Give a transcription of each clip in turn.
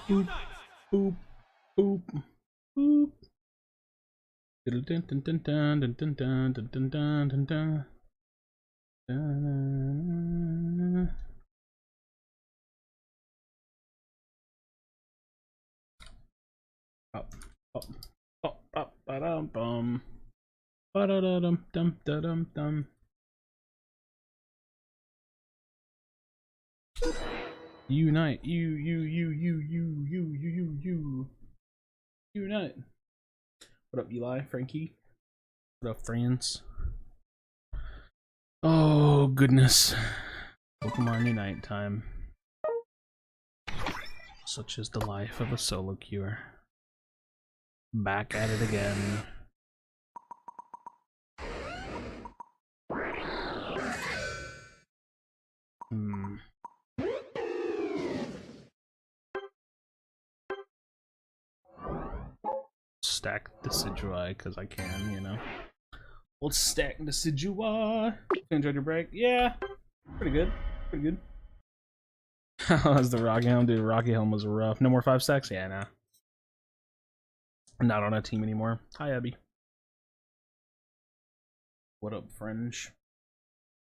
boop, boop, boop, boop. Dun dun dun dun dun dun dun dun dun dun dun dun. Up, up, up, up, ba-dum, bum. Ba-da-da-dum, dum, da-dum, dum. Unite, you, unite. What up, Eli, Frankie? What up, friends? Oh, goodness. Pokemon Unite time. Such is the life of a solo queuer. Back at it again. Stack Decidui because I can, you know. Let's stack Decidui. Enjoyed your break? Yeah, pretty good. Pretty good. How's the Rocky Helm? Dude, Rocky Helm was rough. No more 5 stacks? Yeah, nah. I'm not on a team anymore. Hi, Abby. What up, friends?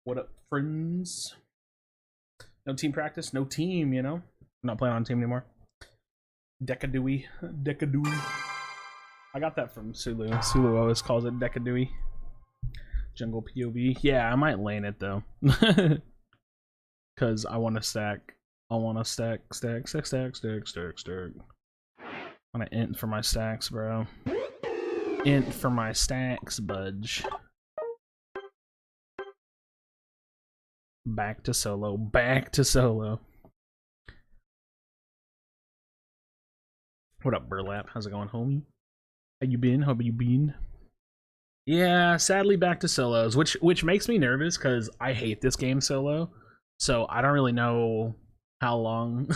What up, friends? No team practice? No team, you know? I'm not playing on a team anymore. Decadui. Decadui. I got that from Sulu. Sulu always calls it Decadui. Jungle POV. Yeah, I might lane it though. Cause I wanna stack. I wanna stack. I wanna int for my stacks, bro. Int for my stacks, budge. Back to solo. Back to solo. What up, Burlap? How's it going, homie? How you been? How you been? Yeah, sadly back to solos, which makes me nervous because I hate this game solo. So I don't really know how long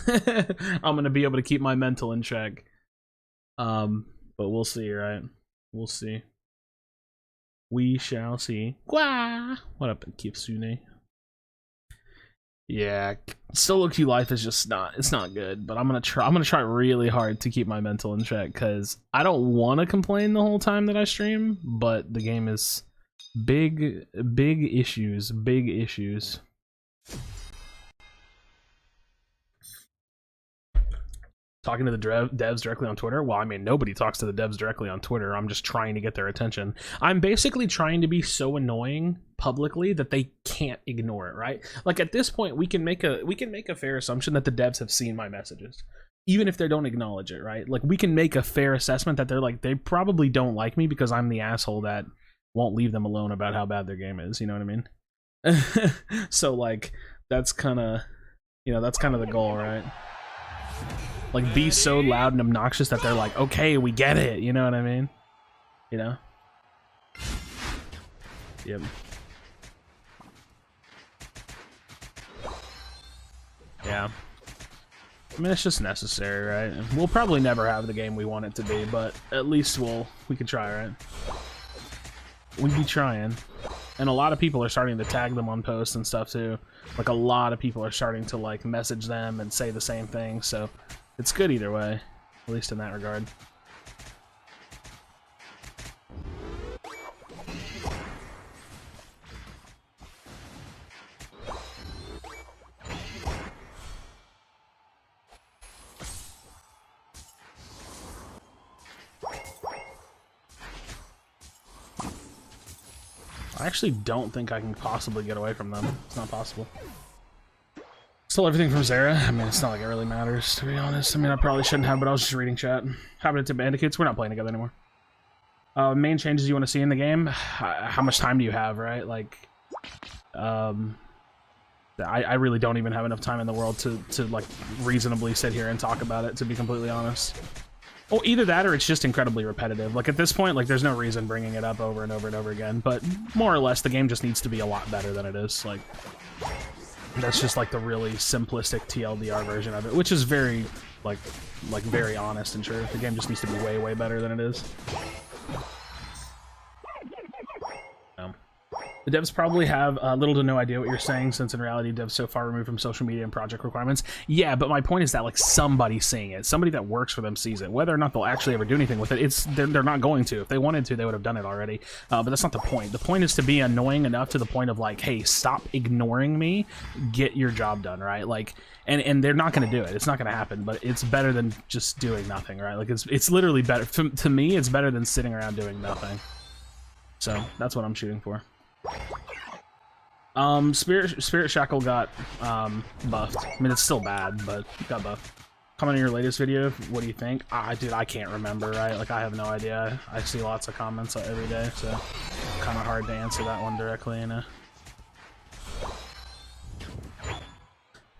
I'm gonna be able to keep my mental in check. But we'll see, right? We'll see. We shall see. Gwa! What up, Kitsune? Yeah, solo queue life is just it's not good, but I'm gonna try really hard to keep my mental in check because I don't want to complain the whole time that I stream, but the game is big issues. Talking to the devs directly on Twitter? Well, I mean, nobody talks to the devs directly on Twitter. I'm just trying to get their attention. I'm basically trying to be so annoying publicly that they can't ignore it, right? Like at this point, we can make a fair assumption that the devs have seen my messages, even if they don't acknowledge it, right? Like we can make a fair assessment that they probably don't like me because I'm the asshole that won't leave them alone about how bad their game is. You know what I mean? So like that's kind of the goal, right? Like be so loud and obnoxious that they're like, okay, we get it, you know what I mean? You know? Yep. Yeah. I mean, it's just necessary, right? We'll probably never have the game we want it to be, but at least we can try, right? We be trying. And a lot of people are starting to tag them on posts and stuff too. Like a lot of people are starting to like message them and say the same thing, so it's good either way, at least in that regard. I actually don't think I can possibly get away from them. It's not possible. Stole everything from Zara. I mean, it's not like it really matters, to be honest. I mean, I probably shouldn't have, but I was just reading chat. Happened to Bandicoots. We're not playing together anymore. Main changes you want to see in the game? How much time do you have, right? Like, I really don't even have enough time in the world to like reasonably sit here and talk about it, to be completely honest. Well, either that or it's just incredibly repetitive. Like at this point, like there's no reason bringing it up over and over and over again. But more or less, the game just needs to be a lot better than it is. Like that's just like the really simplistic TLDR version of it, which is very like very honest and true. The game just needs to be way better than it is. The devs probably have little to no idea what you're saying, since in reality devs so far removed from social media and project requirements. Yeah, but my point is that like somebody's seeing it. Somebody that works for them sees it. Whether or not they'll actually ever do anything with it, they're not going to. If they wanted to, they would have done it already. But that's not the point. The point is to be annoying enough to the point of like, hey, stop ignoring me. Get your job done, right? Like, and they're not going to do it. It's not going to happen. But it's better than just doing nothing, right? Like it's literally better to me. It's better than sitting around doing nothing. So that's what I'm shooting for. Spirit Shackle got buffed. I mean, it's still bad, but got buffed. Comment on your latest video. What do you think? Dude, I can't remember, right? Like, I have no idea. I see lots of comments every day, so kind of hard to answer that one directly, you know?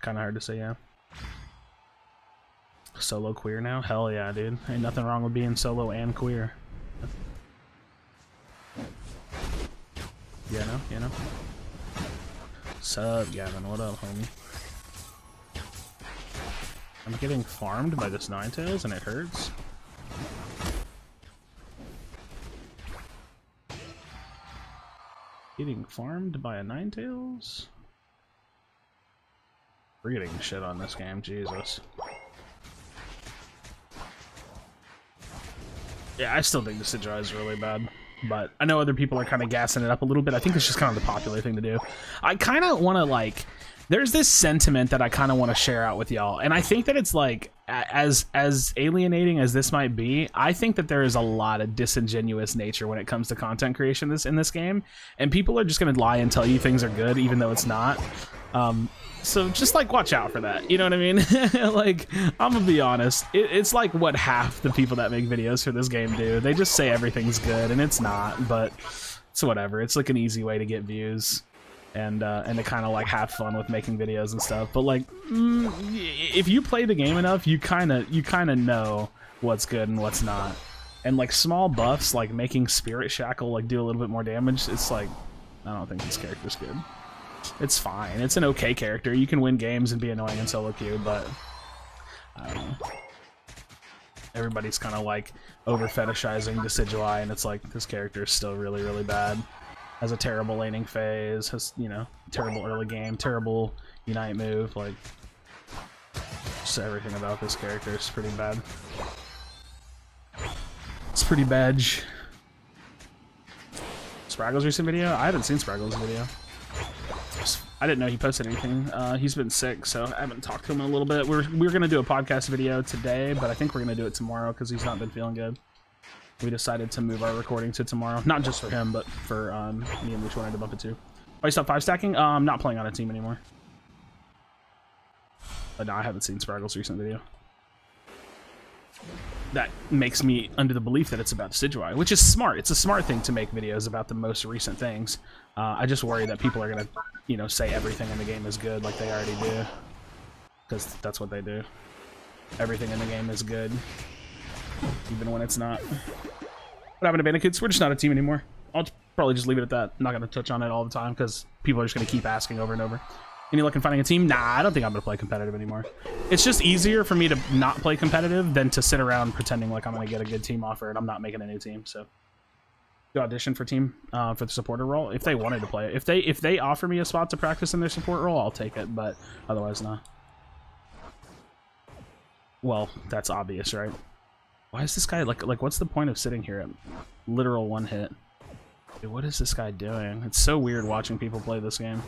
Kind of hard to say, yeah. Solo queer now? Hell yeah, dude. Ain't nothing wrong with being solo and queer. Yeah, no, you know. Sup, Gavin? What up, homie? I'm getting farmed by this Ninetales, and it hurts. Getting farmed by a Ninetales? We're getting shit on this game, Jesus. Yeah, I still think the Sidrai is really bad. But I know other people are kind of gassing it up a little bit. I think it's just kind of the popular thing to do. I kind of want to, like, there's this sentiment that I kind of want to share out with y'all. And I think that it's like, as alienating as this might be, I think that there is a lot of disingenuous nature when it comes to content creation in this game. And people are just going to lie and tell you things are good, even though it's not. So just like watch out for that, you know what I mean? Like, I'm gonna be honest, it's like what half the people that make videos for this game do. They just say everything's good and it's not, but it's whatever. It's like an easy way to get views and to kind of like have fun with making videos and stuff. But like, if you play the game enough, you kind of know what's good and what's not. And like small buffs, like making Spirit Shackle like do a little bit more damage, it's like, I don't think this character's good. It's fine. It's an okay character. You can win games and be annoying in solo queue, but I don't know. Everybody's kind of like over fetishizing Decidueye, and it's like this character is still really, really bad. Has a terrible laning phase. Has, you know, terrible early game, terrible unite move. Like, just everything about this character is pretty bad. It's pretty bad. Spraggle's recent video? I haven't seen Spraggle's video. I didn't know he posted anything. He's been sick, so I haven't talked to him in a little bit. We're gonna do a podcast video today, but I think we're gonna do it tomorrow because he's not been feeling good. We decided to move our recording to tomorrow, not just for him, but for me and which one I had to bump it to. Oh, you stopped 5 stacking? I'm not playing on a team anymore. But no, I haven't seen Spraggle's recent video. That makes me under the belief that it's about Decidueye, which is smart. It's a smart thing to make videos about the most recent things. I just worry that people are gonna, you know, say everything in the game is good like they already do, because that's what they do. Everything in the game is good, even when it's not. What happened to Bandicoots? We're just not a team anymore. I'll probably just leave it at that. I'm not gonna touch on it all the time because people are just gonna keep asking over and over. Any luck in finding a team? Nah, I don't think I'm gonna play competitive anymore. It's just easier for me to not play competitive than to sit around pretending like I'm gonna get a good team offer and I'm not making a new team. So, go audition for team for the supporter role if they wanted to play it. If they offer me a spot to practice in their support role, I'll take it. But otherwise, not. Well, that's obvious, right? Why is this guy like? What's the point of sitting here at literal one hit? Dude, what is this guy doing? It's so weird watching people play this game.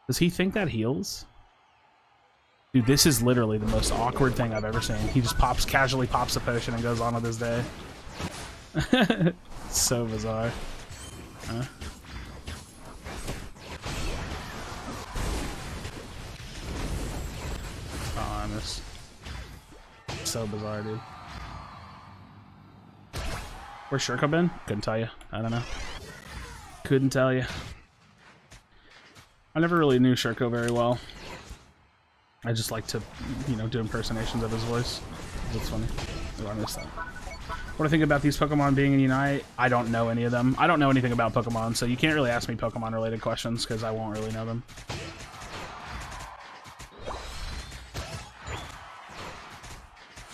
Does he think that heals? Dude, this is literally the most awkward thing I've ever seen. He just casually pops a potion and goes on with his day. So bizarre. Huh? Oh, I missed. So bizarre, dude. Where's Shurko been? Couldn't tell you. I don't know. Couldn't tell you. I never really knew Shurko very well. I just like to, you know, do impersonations of his voice. It's funny. Oh, I missed that. What do I think about these Pokemon being in Unite? I don't know any of them. I don't know anything about Pokemon, so you can't really ask me Pokemon-related questions because I won't really know them.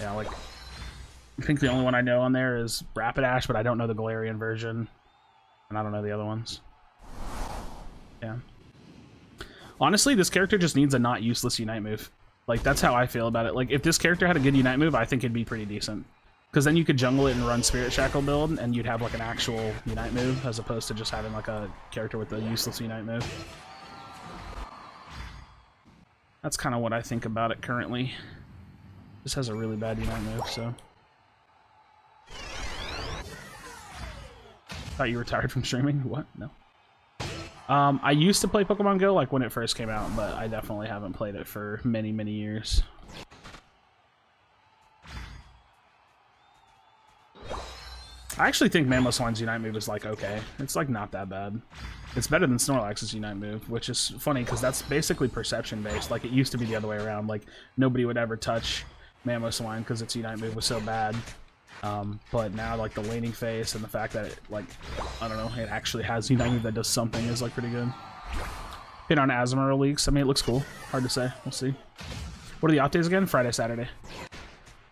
Yeah, like, I think the only one I know on there is Rapidash, but I don't know the Galarian version, and I don't know the other ones. Yeah. Honestly, this character just needs a not useless Unite move. Like, that's how I feel about it. Like, if this character had a good Unite move, I think it'd be pretty decent. Because then you could jungle it and run Spirit Shackle build, and you'd have, like, an actual Unite move, as opposed to just having, like, a character with a useless Unite move. That's kind of what I think about it currently. This has a really bad Unite move, so... Thought you retired from streaming? What? No. I used to play Pokemon Go, like, when it first came out, but I definitely haven't played it for many, many years. I actually think Mamoswine's Unite move is, like, okay. It's, like, not that bad. It's better than Snorlax's Unite move, which is funny, because that's basically perception-based. Like, it used to be the other way around. Like, nobody would ever touch Mamoswine because its Unite move was so bad. But now, like, the laning phase and the fact that it, like, I don't know, it actually has Unite move that does something is, like, pretty good. Hit on Azumarill leaks. I mean, it looks cool. Hard to say. We'll see. What are the off days again? Friday, Saturday.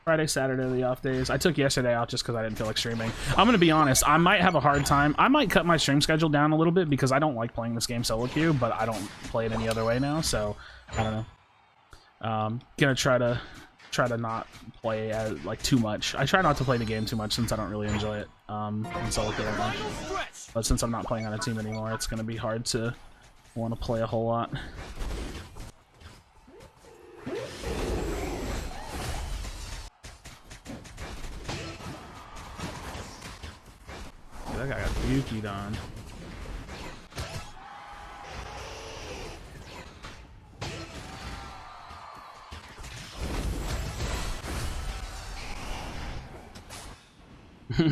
Friday, Saturday are the off days. I took yesterday off just because I didn't feel like streaming. I'm going to be honest. I might have a hard time. I might cut my stream schedule down a little bit because I don't like playing this game solo queue, but I don't play it any other way now, so I don't know. Gonna try to not play like too much. I try not to play the game too much since I don't really enjoy it in solo queue that much. But since I'm not playing on a team anymore, it's gonna be hard to want to play a whole lot. That guy got Yuki'd on.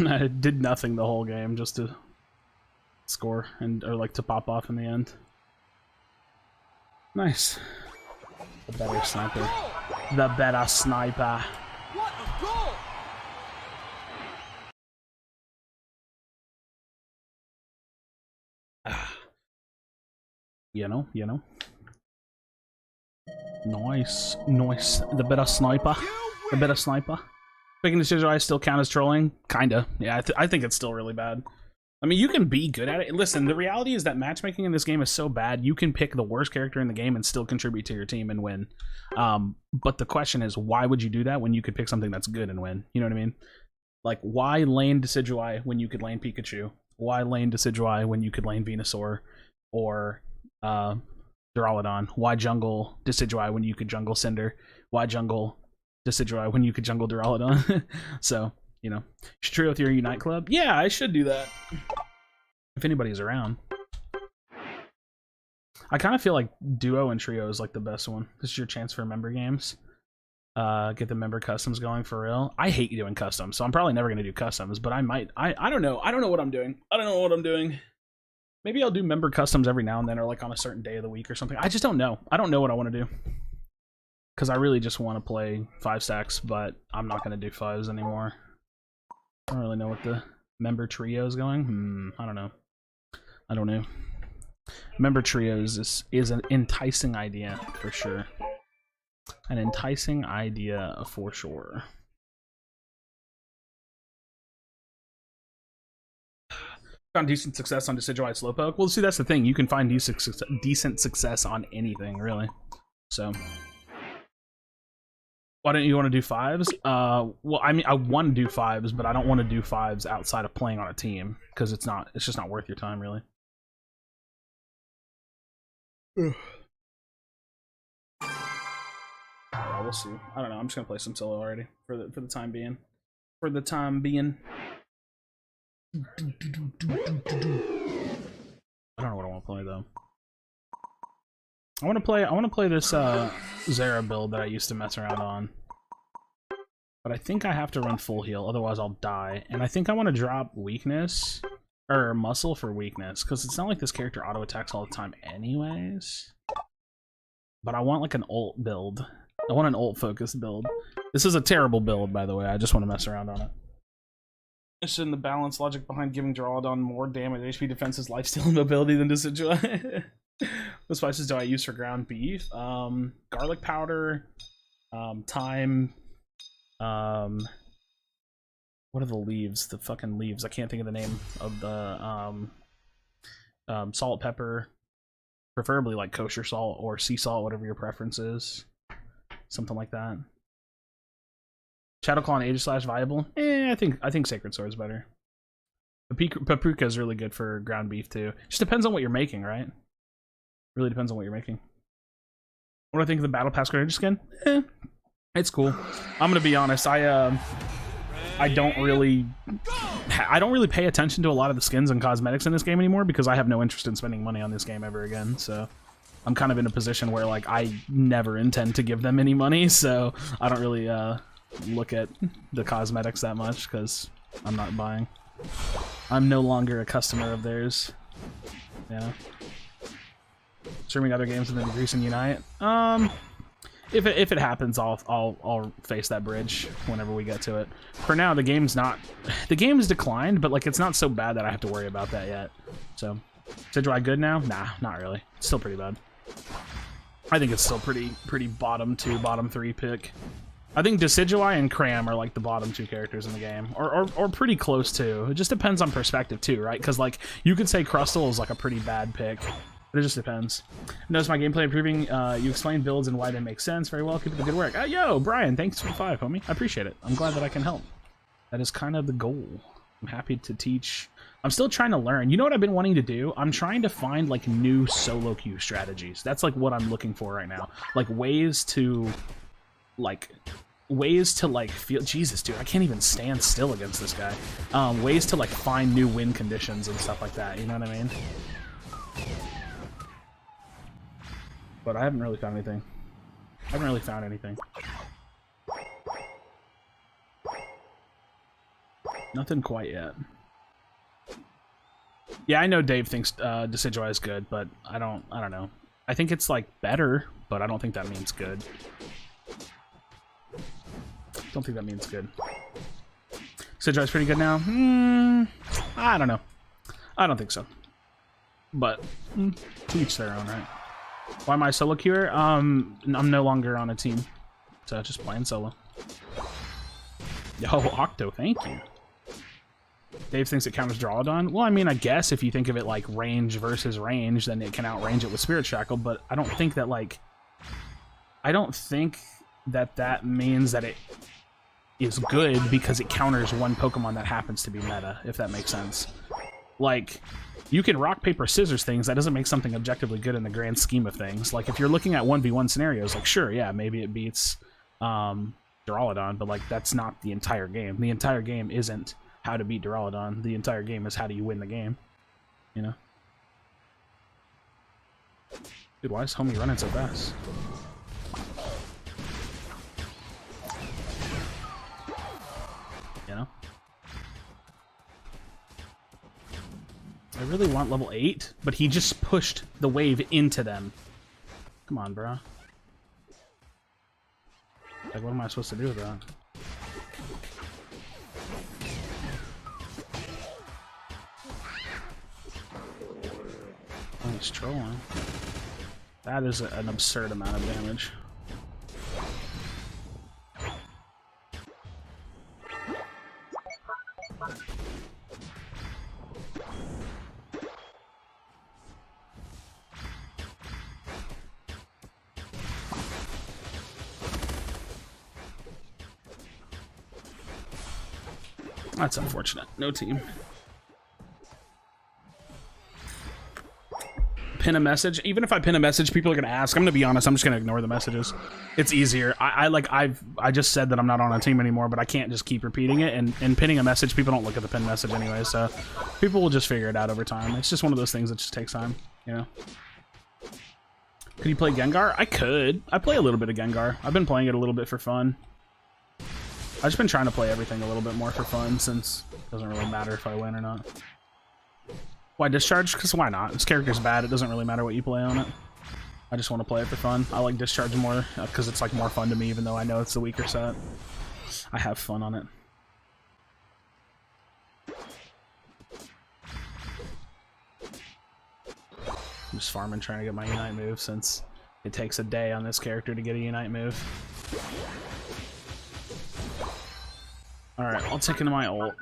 I did nothing the whole game just to score and or like to pop off in the end. Nice. The better sniper. The better sniper. What a goal! You know. Nice. The better sniper. The better sniper. Picking the Decidueye still count as trolling? Kinda. Yeah, I think it's still really bad. I mean, you can be good at it. Listen, the reality is that matchmaking in this game is so bad, you can pick the worst character in the game and still contribute to your team and win. But the question is, why would you do that when you could pick something that's good and win? You know what I mean? Like, why lane Decidueye when you could lane Pikachu? Why lane Decidueye when you could lane Venusaur? Or, Duraludon? Why jungle Decidueye when you could jungle Cinder? Why jungle Decidueye when you could jungle Duraludon? So, you know, you should trio with your Unite Club. Yeah, I should do that. If anybody's around. I kind of feel like duo and trio is like the best one. This is your chance for member games. Get the member customs going for real. I hate doing customs, so I'm probably never going to do customs, but I might. I don't know. I don't know what I'm doing. I don't know what I'm doing. Maybe I'll do member customs every now and then, or like on a certain day of the week or something. I just don't know. I don't know what I want to do. Because I really just want to play 5 stacks, but I'm not going to do 5s anymore. I don't really know what the member trio is going. I don't know. I don't know. Member trios is an enticing idea for sure. An enticing idea for sure. Found decent success on Decidueye Slowpoke. Well, see, that's the thing. You can find decent success on anything, really. So, why don't you want to do 5s? Well, I mean, I want to do 5s, but I don't want to do 5s outside of playing on a team because it's just not worth your time, really. We'll see. I don't know. I'm just gonna play some solo already for the time being. For the time being. I don't know what I want to play though. I want to play this Zera build that I used to mess around on. But I think I have to run full heal, otherwise I'll die. And I think I want to drop weakness or muscle for weakness, because it's not like this character auto attacks all the time anyways. But I want like an ult build. I want an ult focused build. This is a terrible build, by the way. I just want to mess around on it. It's in the balance logic behind giving Duraludon more damage, HP, defenses, lifesteal, and mobility than Decidueye. What spices do I use for ground beef? Garlic powder, thyme. What are the leaves? The fucking leaves. I can't think of the name of the salt, pepper, Preferably like kosher salt or sea salt, whatever your preference is. Something like that. Shadowclaw and Aegis viable? I think Sacred Sword's better. Paprika is really good for ground beef too. Just depends on what you're making, right? Really depends on what you're making. What do I think of the Battle Pass Grenader skin? It's cool. I'm gonna be honest. I don't really pay attention to a lot of the skins and cosmetics in this game anymore because I have no interest in spending money on this game ever again. So I'm kind of in a position where like I never intend to give them any money. So I don't really look at the cosmetics that much because I'm not buying. I'm no longer a customer of theirs. Yeah. Streaming other games and then Grease and Unite. If it happens, I'll face that bridge whenever we get to it. For now, the game's declined, but like it's not so bad that I have to worry about that yet. So, Decidueye good now? Nah, not really. It's still pretty bad. I think it's still pretty bottom 2, bottom 3 pick. I think Decidueye and Cram are like the bottom 2 characters in the game, or pretty close to. It just depends on perspective too, right? Because like you could say Crustle is like a pretty bad pick. But it just depends. Notice my gameplay improving. You explain builds and why they make sense very well. Keep up the good work. Yo, Brian, thanks for the 5, homie. I appreciate it. I'm glad that I can help. That is kind of the goal. I'm happy to teach. I'm still trying to learn. You know what I've been wanting to do? I'm trying to find like new solo queue strategies. That's like what I'm looking for right now. Like ways to feel. Jesus, dude, I can't even stand still against this guy. Ways to like find new win conditions and stuff like that. You know what I mean? But I haven't really found anything. Nothing quite yet. Yeah, I know Dave thinks Decidueye is good, but I don't know. I think it's like better, but I don't think that means good. Don't think that means good. Decidueye's pretty good now? I don't know. I don't think so. But to each their own, right? Why am I solo queuer? I'm no longer on a team, so just playing solo. Yo, Octo, thank you. Dave thinks it counters Drawdon. Well, I mean, I guess if you think of it like range versus range, then it can outrange it with Spirit Shackle, but I don't think that that means that it is good because it counters one Pokemon that happens to be meta, if that makes sense. Like, you can rock, paper, scissors things. That doesn't make something objectively good in the grand scheme of things. Like, if you're looking at 1v1 scenarios, like, sure, yeah, maybe it beats Duraludon, but, like, that's not the entire game. The entire game isn't how to beat Duraludon. The entire game is how do you win the game, you know? Dude, why is homie running so fast? You know? I really want level 8, but he just pushed the wave into them. Come on, bro. Like, what am I supposed to do with that? Oh, he's trolling. That is an absurd amount of damage. That's unfortunate. No team. Pin a message. Even if I pin a message, people are gonna ask. I'm gonna be honest. I'm just gonna ignore the messages. It's easier. I just said that I'm not on a team anymore, but I can't just keep repeating it. And pinning a message, people don't look at the pin message anyway, so people will just figure it out over time. It's just one of those things that just takes time, you know. Could you play Gengar? I could. I play a little bit of Gengar. I've been playing it a little bit for fun. I've just been trying to play everything a little bit more for fun since it doesn't really matter if I win or not. Why Discharge? Because why not? This character's bad. It doesn't really matter what you play on it. I just want to play it for fun. I like Discharge more because it's like more fun to me, even though I know it's the weaker set. I have fun on it. I'm just farming trying to get my Unite move since it takes a day on this character to get a Unite move. Alright, I'll take into my ult.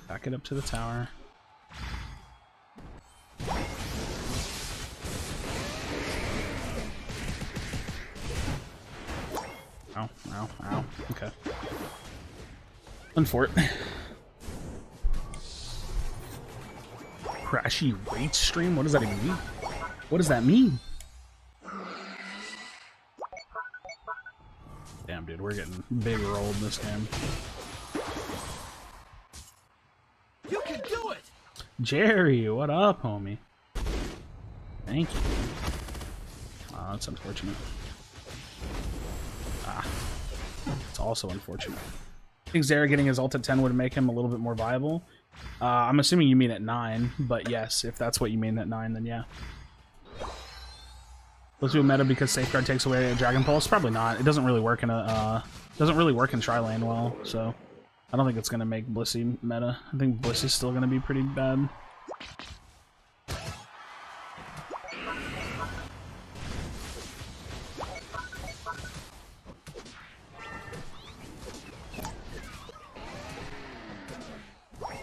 Back it up to the tower. Ow, ow, ow. Okay. Unfort. Krashy rate stream? What does that even mean? What does that mean? Damn, dude, we're getting big rolled in this game. You can do it! Jerry, what up, homie? Thank you. Oh, that's unfortunate. Ah. It's also unfortunate. I think Zera getting his ult at 10 would make him a little bit more viable. I'm assuming you mean at 9, but yes, if that's what you mean at 9, then yeah. Let's do a meta because Safeguard takes away a Dragon Pulse? Probably not. It doesn't really work in a doesn't really work in tri-lane well, so I don't think it's gonna make Blissey meta. I think Blissey's still gonna be pretty bad.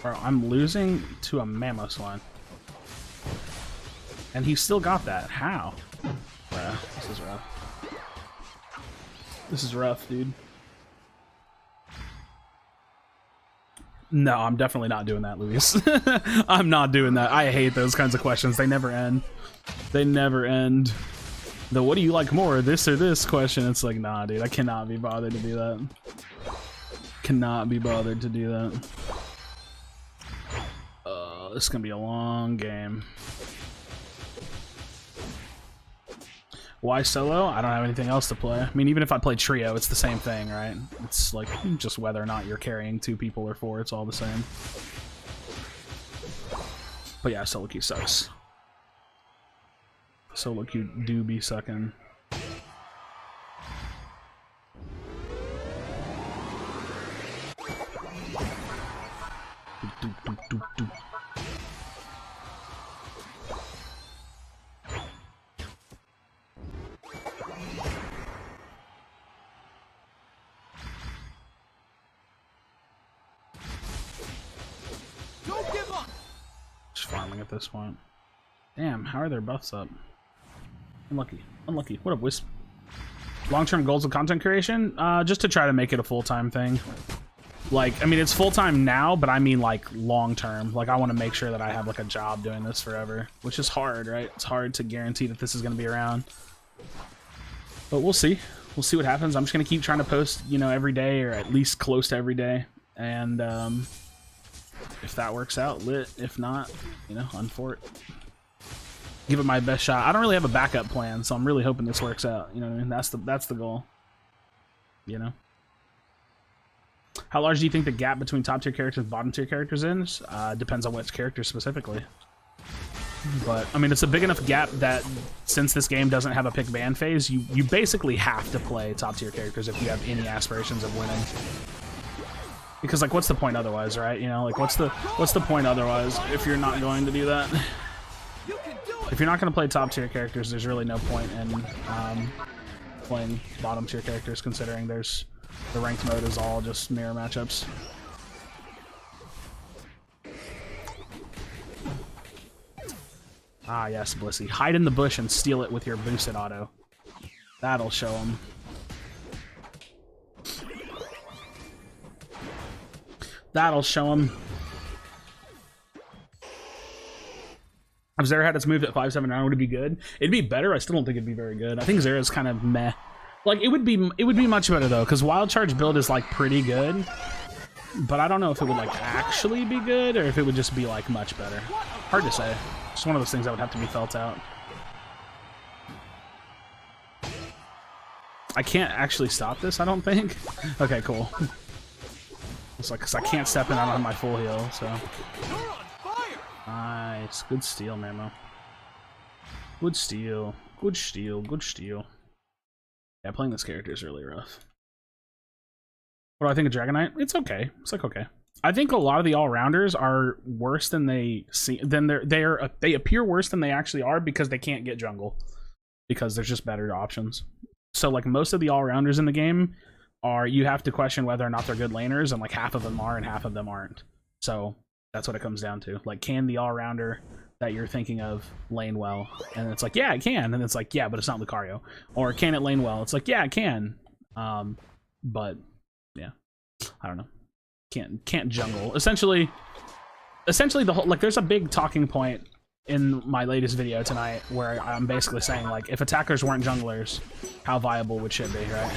Bro, I'm losing to a Mamoswine. And he still got that. How? Bruh, this is rough. This is rough, dude. No, I'm definitely not doing that, Luis. I'm not doing that. I hate those kinds of questions. They never end. They never end. The what do you like more, this or this question? It's like, nah, dude, I cannot be bothered to do that. Cannot be bothered to do that. This is gonna be a long game. Why solo? I don't have anything else to play. I mean, even if I play trio, it's the same thing, right? It's like just whether or not you're carrying 2 people or 4, it's all the same. But yeah, solo queue sucks. Solo queue do be sucking. Don't give up! Just farming at this point. Damn, how are their buffs up? Unlucky. Unlucky. What up, Wisp? Long-term goals of content creation? Just to try to make it a full-time thing. Like, I mean, it's full-time now, but I mean, like, long-term. Like, I want to make sure that I have, like, a job doing this forever. Which is hard, right? It's hard to guarantee that this is going to be around. But we'll see. We'll see what happens. I'm just going to keep trying to post, you know, every day, or at least close to every day. And, if that works out, lit. If not, you know, unfort. Give it my best shot. I don't really have a backup plan, so I'm really hoping this works out. You know what I mean? That's the goal. You know? How large do you think the gap between top tier characters and bottom tier characters is? Depends on which character specifically. But I mean, it's a big enough gap that since this game doesn't have a pick ban phase, you basically have to play top tier characters if you have any aspirations of winning. Because like, what's the point otherwise, right? You know, like what's the point otherwise if you're not going to do that? If you're not going to play top tier characters, there's really no point in playing bottom tier characters, considering there's the ranked mode is all just mirror matchups. Ah, yes, Blissey. Hide in the bush and steal it with your boosted auto. That'll show him. That'll show him. If Zera had its move at 5/7/9, would it be good? It'd be better. I still don't think it'd be very good. I think Zera's kind of meh. Like it would be much better though, because Wild Charge build is like pretty good. But I don't know if it would like actually be good or if it would just be like much better. Hard to say. It's one of those things that would have to be felt out. I can't actually stop this, I don't think. Okay, cool. It's like, cause I can't step in, I don't have my full heal, so. Nice, good steal, Mamo. Good steal, good steal, good steal. Yeah, playing this character is really rough. What do I think of Dragonite? It's okay. It's like okay. I think a lot of the all-rounders are worse than they they appear worse than they actually are because they can't get jungle. Because there's just better options. So like most of the all-rounders in the game are, you have to question whether or not they're good laners, and like half of them are and half of them aren't. So that's what it comes down to. Like, can the all-rounder that you're thinking of lane well? And it's like, yeah, it can. And it's like, yeah, but it's not Lucario. Or can it lane well? It's like, yeah, it can. But yeah, I don't know. Can't jungle. Essentially the whole, like, there's a big talking point in my latest video tonight where I'm basically saying, like, if attackers weren't junglers, how viable would shit be, right?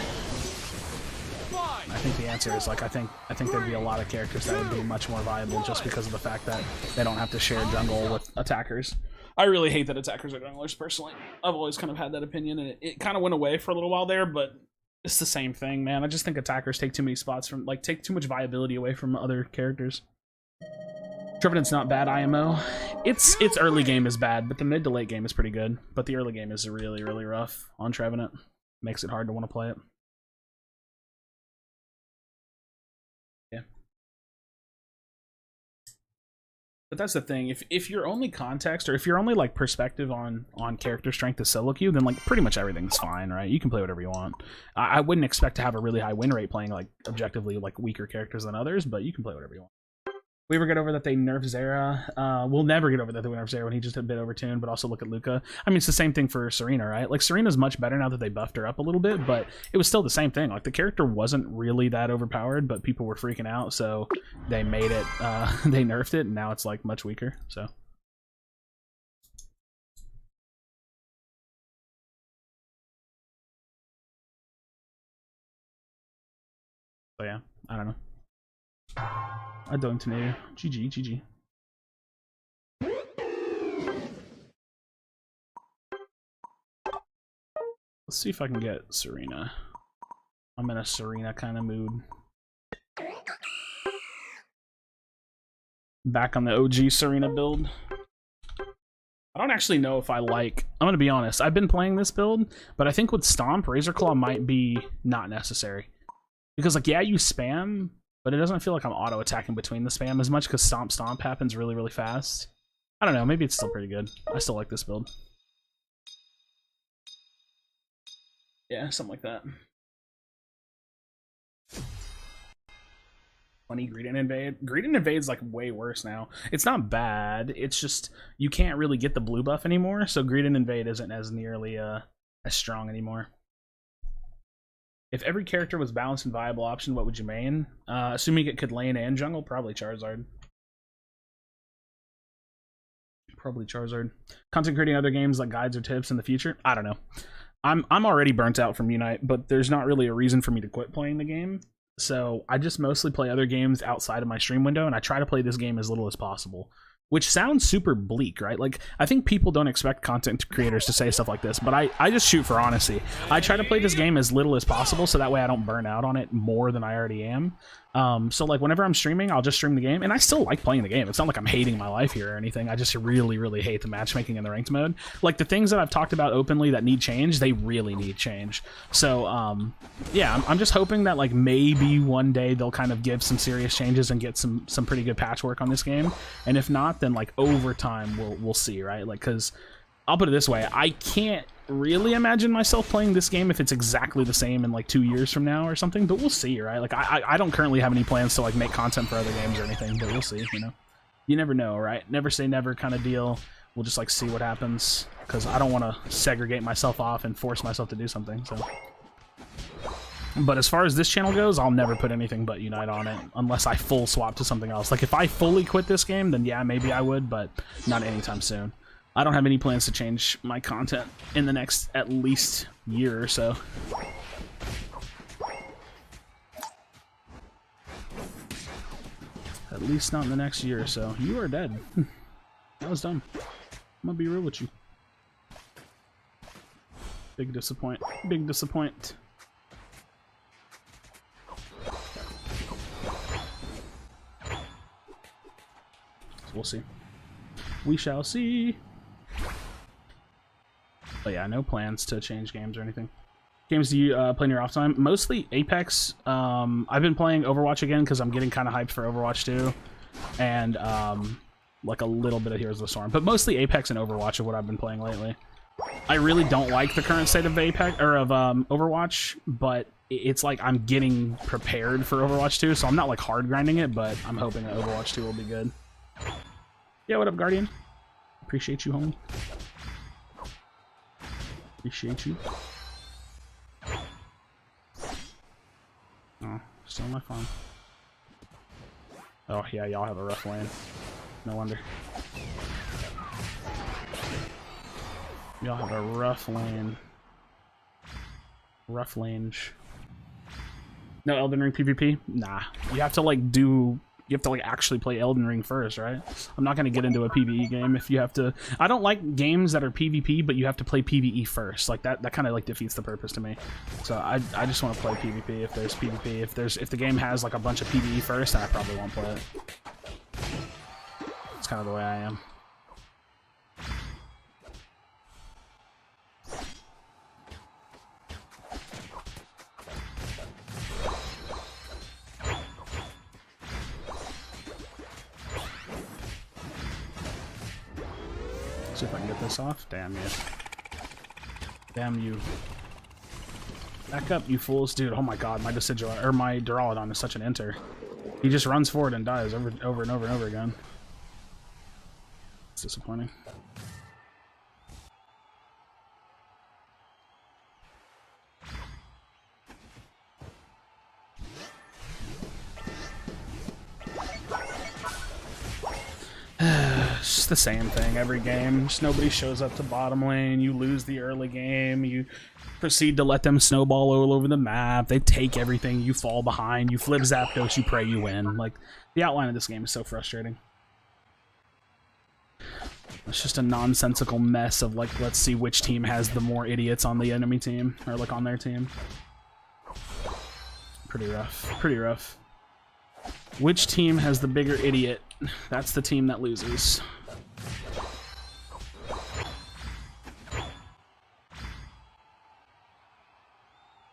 I think the answer is, like, I think there'd be a lot of characters that would be much more viable just because of the fact that they don't have to share jungle with attackers. I really hate that attackers are junglers, personally. I've always kind of had that opinion, and it kind of went away for a little while there, but it's the same thing, man. I just think attackers take too many spots from, like, take too much viability away from other characters. Trevenant's not bad IMO. Its early game is bad, but the mid to late game is pretty good. But the early game is really, really rough on Trevenant. Makes it hard to want to play it. Yeah. But that's the thing. If your only context, or if your only, like, perspective on character strength is solo queue, then, like, pretty much everything's fine, right? You can play whatever you want. I wouldn't expect to have a really high win rate playing, like, objectively, like, weaker characters than others, but you can play whatever you want. We ever get over that they nerfed Zera? We'll never get over that they nerfed Zera when he just a bit overtuned, but also look at Luca. I mean, it's the same thing for Serena, right? Like, Serena's much better now that they buffed her up a little bit, but it was still the same thing. Like, the character wasn't really that overpowered, but people were freaking out, so they made it, they nerfed it, and now it's, like, much weaker, so. So yeah, I don't know. I don't know. GG. Let's see if I can get Serena. I'm in a Serena kind of mood. Back on the OG Serena build. I don't actually know if I like... I'm gonna be honest. I've been playing this build, but I think with Stomp, Razor Claw might be not necessary. Because, like, yeah, you spam, but it doesn't feel like I'm auto-attacking between the spam as much because Stomp happens really, really fast. I don't know, maybe it's still pretty good. I still like this build. Yeah, something like that. 20 Greet and Invade. Greet and Invade's, like, way worse now. It's not bad, it's just you can't really get the blue buff anymore, so Greet and Invade isn't as nearly as strong anymore. If every character was balanced and viable option, what would you main? Assuming it could lane and jungle, probably Charizard. Probably Charizard. Content creating other games like guides or tips in the future? I don't know. I'm already burnt out from Unite, but there's not really a reason for me to quit playing the game. So I just mostly play other games outside of my stream window, and I try to play this game as little as possible. Which sounds super bleak, right? Like, I think people don't expect content creators to say stuff like this, but I just shoot for honesty. I try to play this game as little as possible, so that way I don't burn out on it more than I already am. So, like, whenever I'm streaming, I'll just stream the game, and I still like playing the game. It's not like I'm hating my life here or anything. I just really, really hate the matchmaking in the ranked mode. Like, the things that I've talked about openly that need change, they really need change. So, yeah, I'm just hoping that, like, maybe one day they'll kind of give some serious changes and get some pretty good patchwork on this game. And if not, then, like, over time we'll see, right? Like, because I'll put it this way, I can't really imagine myself playing this game if it's exactly the same in, like, 2 years from now or something, but we'll see, right? Like, I don't currently have any plans to, like, make content for other games or anything, but we'll see, you know? You never know, right? Never say never kind of deal. We'll just, like, see what happens, because I don't want to segregate myself off and force myself to do something, so. But as far as this channel goes, I'll never put anything but Unite on it, unless I full swap to something else. Like, if I fully quit this game, then yeah, maybe I would, but not anytime soon. I don't have any plans to change my content in the next at least year or so. At least not in the next year or so. You are dead. That was dumb. I'm gonna be real with you. Big disappoint. Big disappoint. We'll see. We shall see. But yeah, no plans to change games or anything. Games do you play in your off time? Mostly Apex. I've been playing Overwatch again because I'm getting kind of hyped for Overwatch 2. And like a little bit of Heroes of the Storm. But mostly Apex and Overwatch are what I've been playing lately. I really don't like the current state of Apex or of Overwatch, but it's like I'm getting prepared for Overwatch 2, so I'm not like hard grinding it, but I'm hoping that Overwatch 2 will be good. Yeah, what up, Guardian? Appreciate you, homie. Appreciate you. Still on my phone. Oh yeah, y'all have a rough lane. No wonder. Y'all have a rough lane. Rough lange. No Elden Ring PvP? Nah. You have to like do... You have to like actually play Elden Ring first, right? I'm not gonna get into a PvE game if you have to... I don't like games that are PvP, but you have to play PvE first. Like that kind of like defeats the purpose to me. So I just want to play PvP if there's PvP. If the game has like a bunch of PvE first, then I probably won't play it. It's kind of the way I am. See if I can get this off. Damn you. Damn you. Back up, you fools. Dude, oh my god, my Decidueye, or my Duraludon is such an enter. He just runs forward and dies over and over and over again. It's disappointing. It's just the same thing every game. Just nobody shows up to bottom lane. You lose the early game. You proceed to let them snowball all over the map. They take everything. You fall behind. You flip Zapdos. You pray you win. Like, the outline of this game is so frustrating. It's just a nonsensical mess of, like, let's see which team has the more idiots on the enemy team. Or, like, on their team. Pretty rough. Pretty rough. Which team has the bigger idiot? That's the team that loses.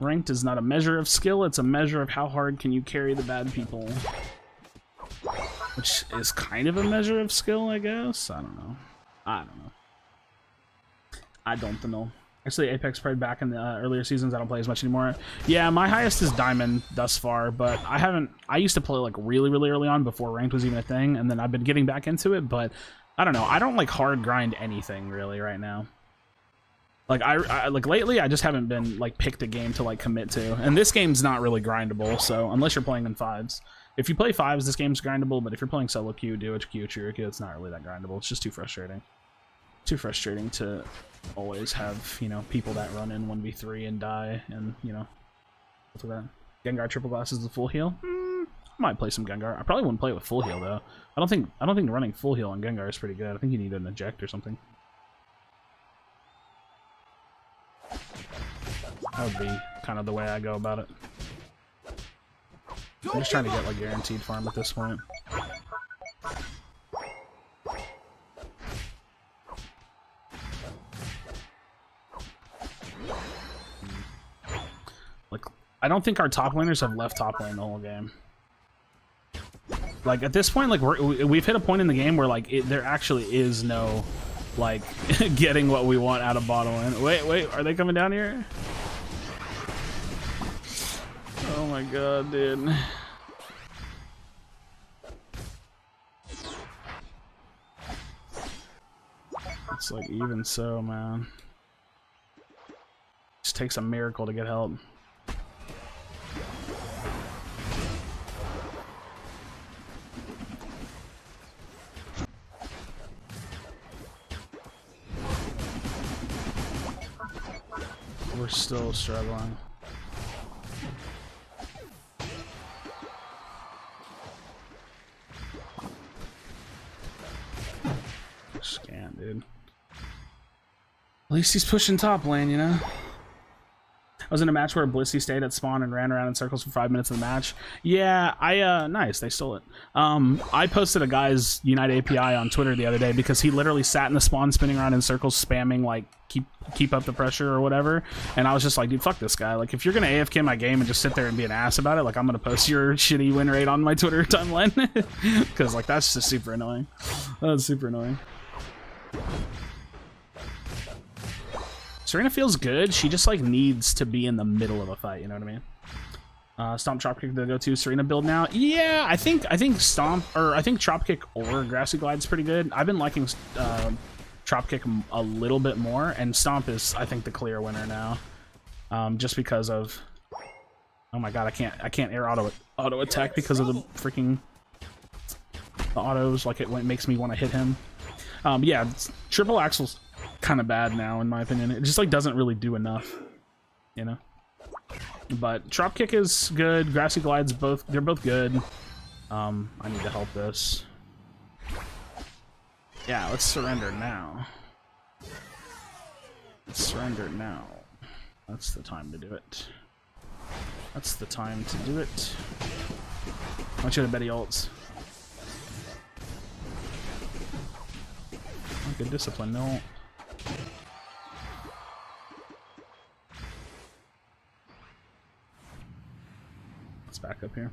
Ranked is not a measure of skill, it's a measure of how hard can you carry the bad people. Which is kind of a measure of skill, I guess? I don't know. I don't know. Actually, Apex played back in the earlier seasons. I don't play as much anymore. Yeah, my highest is Diamond thus far, but I used to play like really early on before Ranked was even a thing, and then I've been getting back into it, but I don't know. I don't like hard grind anything really right now. Like like lately, I just haven't been like picked a game to like commit to, and this game's not really grindable. So unless you're playing in fives, if you play fives, this game's grindable. But if you're playing solo queue, duo queue, trio queue, it's not really that grindable. It's just too frustrating. Too frustrating to always have, you know, people that run in 1v3 and die, and you know, after that. Gengar triple glass is the full heal. I might play some Gengar. I probably wouldn't play it with full heal though. I don't think running full heal on Gengar is pretty good. I think you need an eject or something. That would be kind of the way I go about it. I'm just trying to get like guaranteed farm at this point. Like, I don't think our top laners have left top lane the whole game. Like at this point, like we've hit a point in the game where like there actually is no like getting what we want out of bottom lane. Wait, are they coming down here? Oh my god, dude. It's like even so, man. Just takes a miracle to get help. We're still struggling. Scan, dude. At least he's pushing top lane, you know? I was in a match where Blissey stayed at spawn and ran around in circles for 5 minutes of the match. Yeah, nice, they stole it. I posted a guy's Unite API on Twitter the other day because he literally sat in the spawn spinning around in circles spamming like keep up the pressure or whatever, and I was just like, dude, fuck this guy. Like, if you're gonna AFK my game and just sit there and be an ass about it, like, I'm gonna post your shitty win rate on my Twitter timeline. Because like that's just super annoying. That's super annoying. Serena feels good. She just like needs to be in the middle of a fight, you know what I mean? Stomp, Chop Kick, the go-to Serena build now. Yeah, I think Stomp, or I think Chop Kick or Grassy Glide is pretty good. I've been liking Chop Kick a little bit more, and Stomp is, I think, the clear winner now. Just because of Oh my god, I can't air auto attack because of the freaking the autos. Like it makes me want to hit him. Yeah, triple axle's kind of bad now in my opinion. It just like doesn't really do enough, you know. But drop kick is good. Grassy glides they're both good. I need to help this. Yeah, let's surrender now. Let's surrender now. That's the time to do it. That's the time to do it. I want you to Betty ults. Oh, good discipline, no. Let's back up here.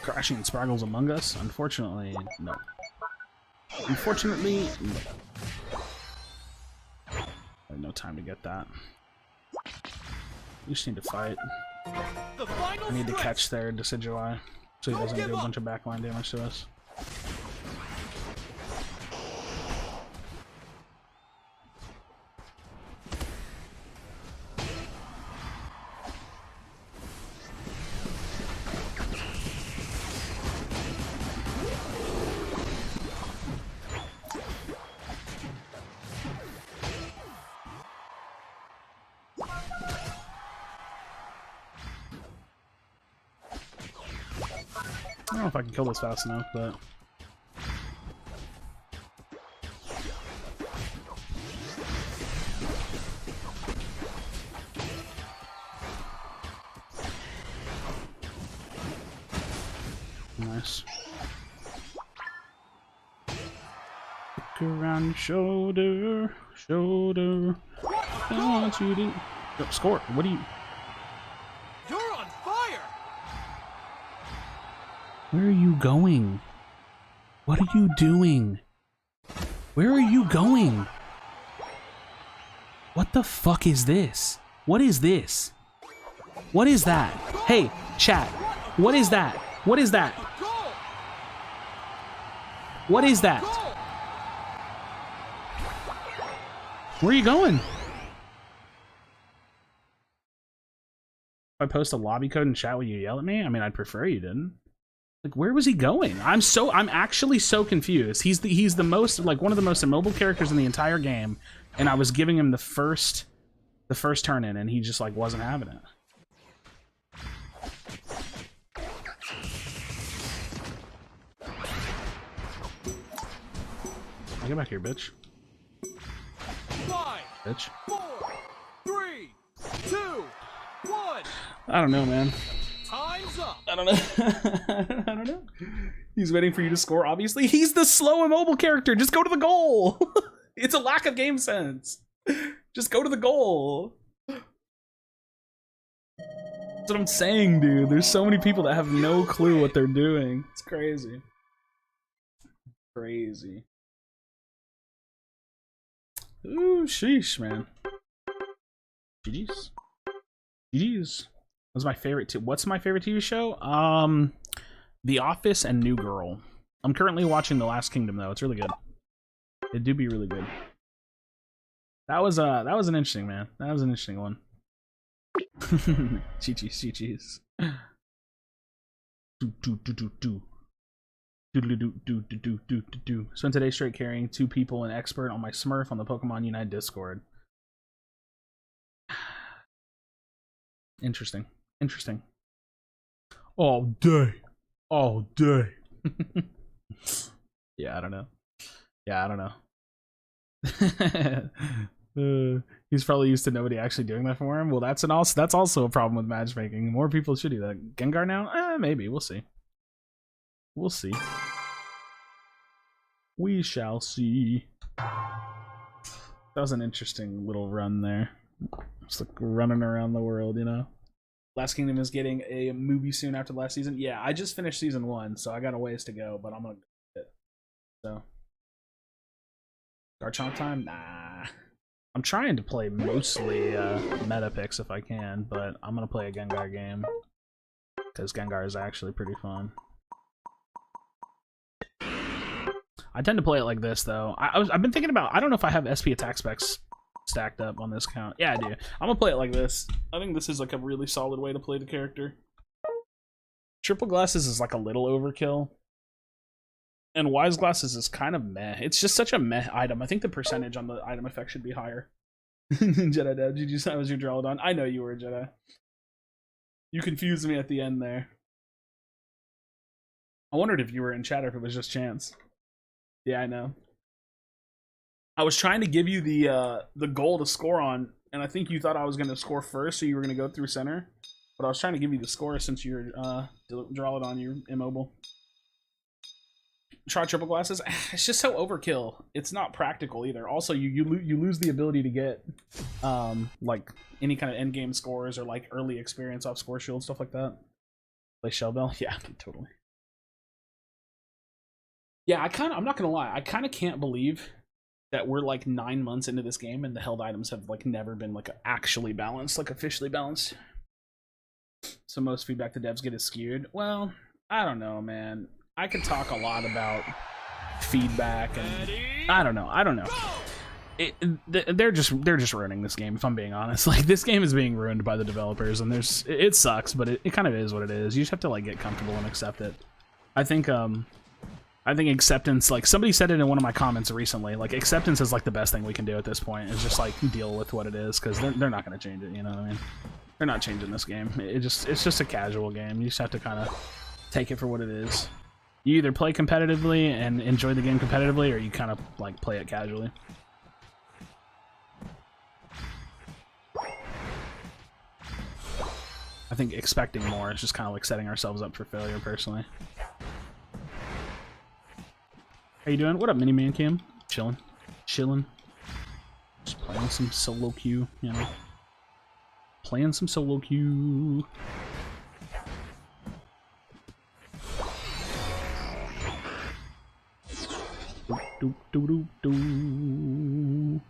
Crashing Spraggles Among Us? Unfortunately, no. Unfortunately, no. I have no time to get that. You just need to fight. I need to catch their Decidui so he doesn't do a bunch of backline damage to us. I don't know if I can kill this fast enough, but... Nice. Look around your shoulder, shoulder. I want you to... Oh, score. What do you... You're on fire! Where are you going? What are you doing? Where are you going? What the fuck is this? What is this? What is that? Hey, chat. What is that? What is that? What is that? Where are you going? If I post a lobby code in chat, will you yell at me? I mean, I'd prefer you didn't. Like, where was he going? I'm actually so confused. He's the most, like, one of the most immobile characters in the entire game, and I was giving him the first turn in, and he just like wasn't having it. Get back here, bitch. 5, Bitch. 4, 3, 2, 1. I don't know, man. Time's up. I don't know. I don't know. He's waiting for you to score, obviously. He's the slow immobile character. Just go to the goal. It's a lack of game sense. Just go to the goal. That's what I'm saying, dude. There's so many people that have no clue what they're doing. It's crazy. Crazy. Ooh, sheesh, man. GG's. GG's. What's my favorite TV show? The Office and New Girl. I'm currently watching The Last Kingdom though. It's really good. It do be really good. That was an interesting, man. That was an interesting one. GG's. Spent today straight carrying 2 people and expert on my Smurf on the Pokemon Unite Discord. Interesting. Interesting. All day. All day. Yeah, I don't know. Yeah, I don't know. He's probably used to nobody actually doing that for him. Well, that's also a problem with matchmaking. More people should do that. Gengar now? Maybe. We'll see. We'll see. We shall see. That was an interesting little run there. Just like running around the world, you know? Last Kingdom is getting a movie soon after the last season. Yeah, I just finished season 1, so I got a ways to go, but I'm gonna get it. So. Garchomp time? Nah. I'm trying to play mostly meta picks if I can, but I'm gonna play a Gengar game. Because Gengar is actually pretty fun. I tend to play it like this, though. I've been thinking about... I don't know if I have SP attack specs stacked up on this count. Yeah, I do. I'm gonna play it like this. I think this is like a really solid way to play the character. Triple glasses is like a little overkill. And wise glasses is kind of meh. It's just such a meh item. I think the percentage on the item effect should be higher. Jedi Dad, did you say I was your Drawladon? I know you were a Jedi. You confused me at the end there. I wondered if you were in chat or if it was just chance. Yeah, I know. I was trying to give you the goal to score on, and I think you thought I was going to score first, so you were going to go through center. But I was trying to give you the score since you're Drawladon, you're immobile. Try triple glasses. It's just so overkill. It's not practical either. Also, you lose the ability to get like any kind of end game scores or like early experience off score shield, stuff like that. Play Shellbell. Yeah, totally. Yeah, I'm not gonna lie. I kind of can't believe that we're like 9 months into this game and the held items have like never been like actually balanced, like officially balanced. So most feedback the devs get is skewed. Well, I don't know, man. I could talk a lot about feedback and I don't know. They're just ruining this game, if I'm being honest. Like, this game is being ruined by the developers, and it sucks, but it kind of is what it is. You just have to like get comfortable and accept it. I think acceptance, like somebody said it in one of my comments recently, like acceptance is like the best thing we can do at this point. Is just like deal with what it is, because they're not going to change it. You know what I mean? They're not changing this game. It's just a casual game. You just have to kind of take it for what it is. You either play competitively and enjoy the game competitively, or you kind of like play it casually. I think expecting more is just kind of like setting ourselves up for failure, personally. How you doing? What up, Mini Man Cam? Chilling. Just playing some solo queue, you know. Playing some solo queue. Do do do do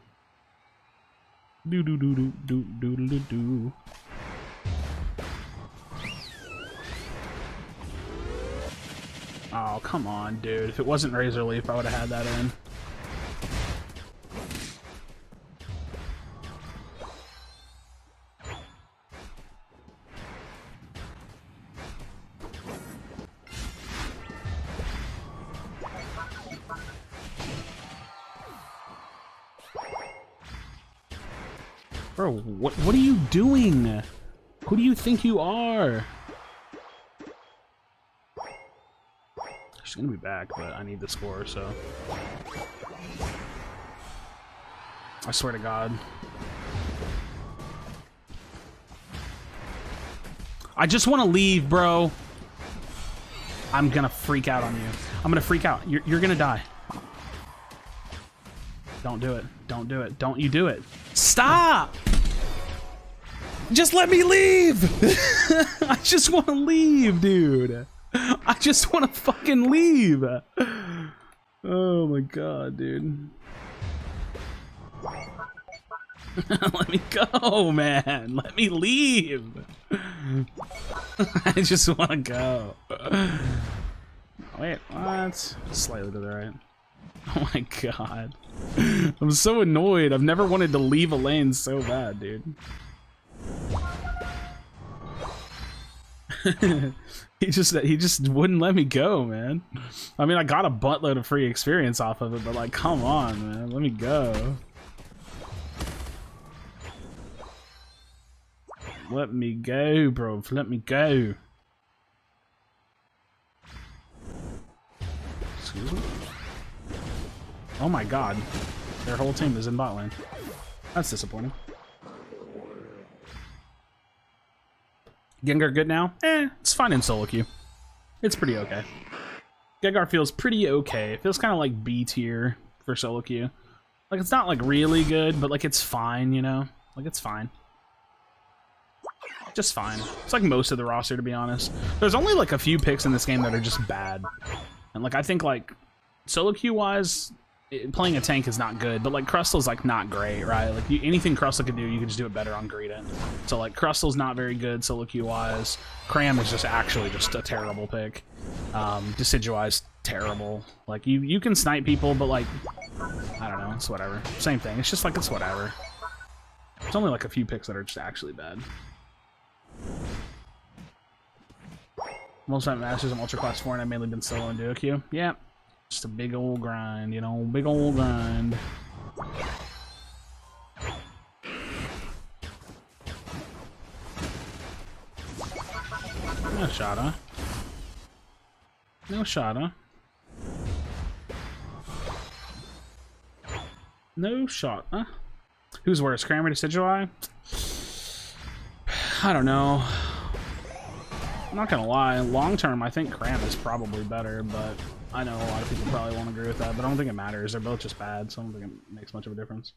do do do do do do do do. Oh, come on, dude. If it wasn't Razor Leaf, I would have had that in. Bro, what are you doing? Who do you think you are? She's gonna be back, but I need the score, so. I swear to God. I just want to leave, bro. I'm gonna freak out on you. I'm gonna freak out. You're gonna die. Don't do it. Don't do it. Don't you do it. Stop! Just let me leave! I just want to leave, dude. I just want to fucking leave. Oh my God, dude. Let me go, man. Let me leave. I just want to go. Wait, what? Slightly to the right. Oh my God. I'm so annoyed. I've never wanted to leave a lane so bad, dude. He just wouldn't let me go, man. I mean, I got a buttload of free experience off of it, but like, come on, man. Let me go. Let me go, bro. Let me go. Excuse me? Oh my God. Their whole team is in bot lane. That's disappointing. Gengar good now? It's fine in solo queue. It's pretty okay. Gengar feels pretty okay. It feels kind of like B tier for solo queue. Like, it's not like really good, but like it's fine, you know? Like, it's fine. Just fine. It's like most of the roster, to be honest. There's only like a few picks in this game that are just bad. And like, I think like solo queue wise, playing a tank is not good, but like Crustal's like not great, right? Like anything Crustal can do, you can just do it better on Greedent. So like Crustal's not very good solo queue wise. Cram is just actually just a terrible pick. Decidueye's terrible. Like you can snipe people, but like I don't know, it's whatever. Same thing. It's just like it's whatever. It's only like a few picks that are just actually bad. Most of my masters I'm ultra class 4 and I've mainly been solo and duo queue. Yeah. Just a big old grind, you know, big old grind. No shot, huh? No shot, huh? No shot, huh? Who's worse, Kramer to Sigilai? I don't know. I'm not gonna lie, long term I think Kram is probably better, but I know a lot of people probably won't agree with that, but I don't think it matters. They're both just bad, so I don't think it makes much of a difference.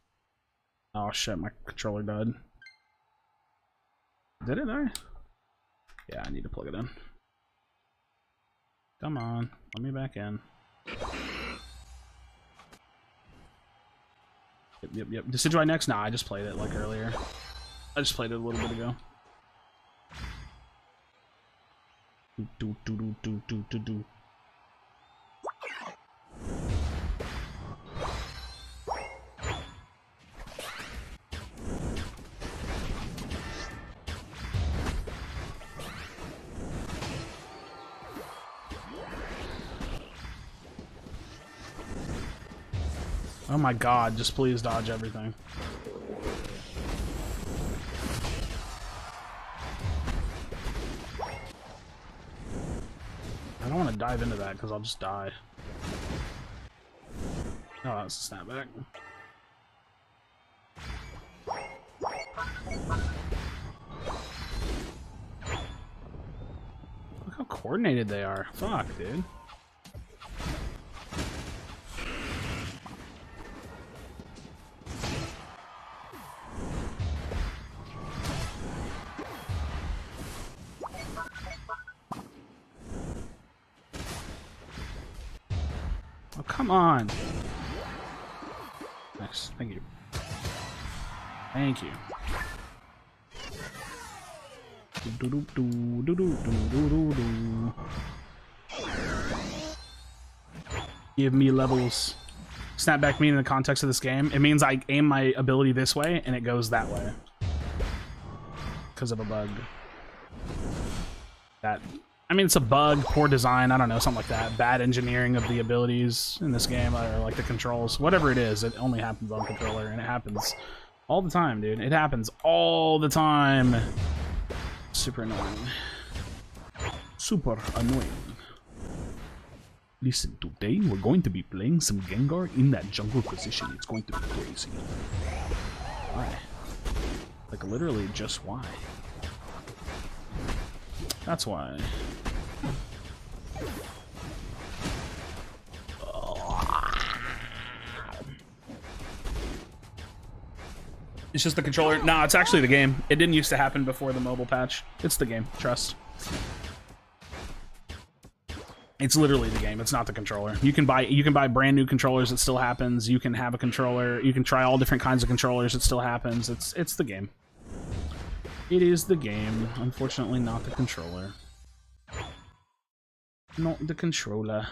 Oh shit, my controller died. Did it die? Yeah, I need to plug it in. Come on, let me back in. Yep. Decidueye next? Nah, I just played it like earlier. I just played it a little bit ago. Do. Oh my god, just please dodge everything. I don't want to dive into that because I'll just die. Oh, that's a snapback. Look how coordinated they are. Fuck, dude. Oh, come on. Nice. Thank you. Thank you. Give me levels. Snapback mean in the context of this game? It means I aim my ability this way and it goes that way. Because of a bug. I mean, it's a bug, poor design, I don't know, something like that. Bad engineering of the abilities in this game, or like the controls. Whatever it is, it only happens on controller, and it happens all the time, dude. It happens all the time. Super annoying. Super annoying. Listen, today we're going to be playing some Gengar in that jungle position. It's going to be crazy. Why? Like, literally, just why? That's why. It's just the controller. Nah, it's actually the game. It didn't used to happen before the mobile patch. It's the game. Trust. It's literally the game. It's not the controller. You can buy brand new controllers. It still happens. You can have a controller. You can try all different kinds of controllers. It still happens. It's the game. It is the game. Unfortunately, not the controller. Not the controller.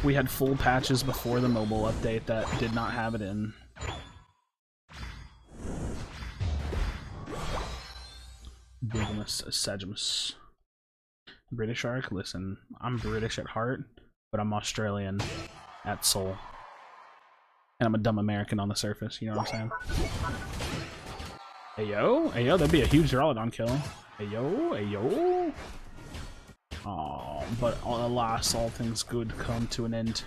We had full patches before the mobile update that did not have it in. Bigamous, Sagimus. British Ark? Listen, I'm British at heart, but I'm Australian at soul. And I'm a dumb American on the surface, you know what I'm saying? Ayo? Ayo, that'd be a huge Duraludon kill. Ayo? Ayo? Oh, but alas, all things good come to an end.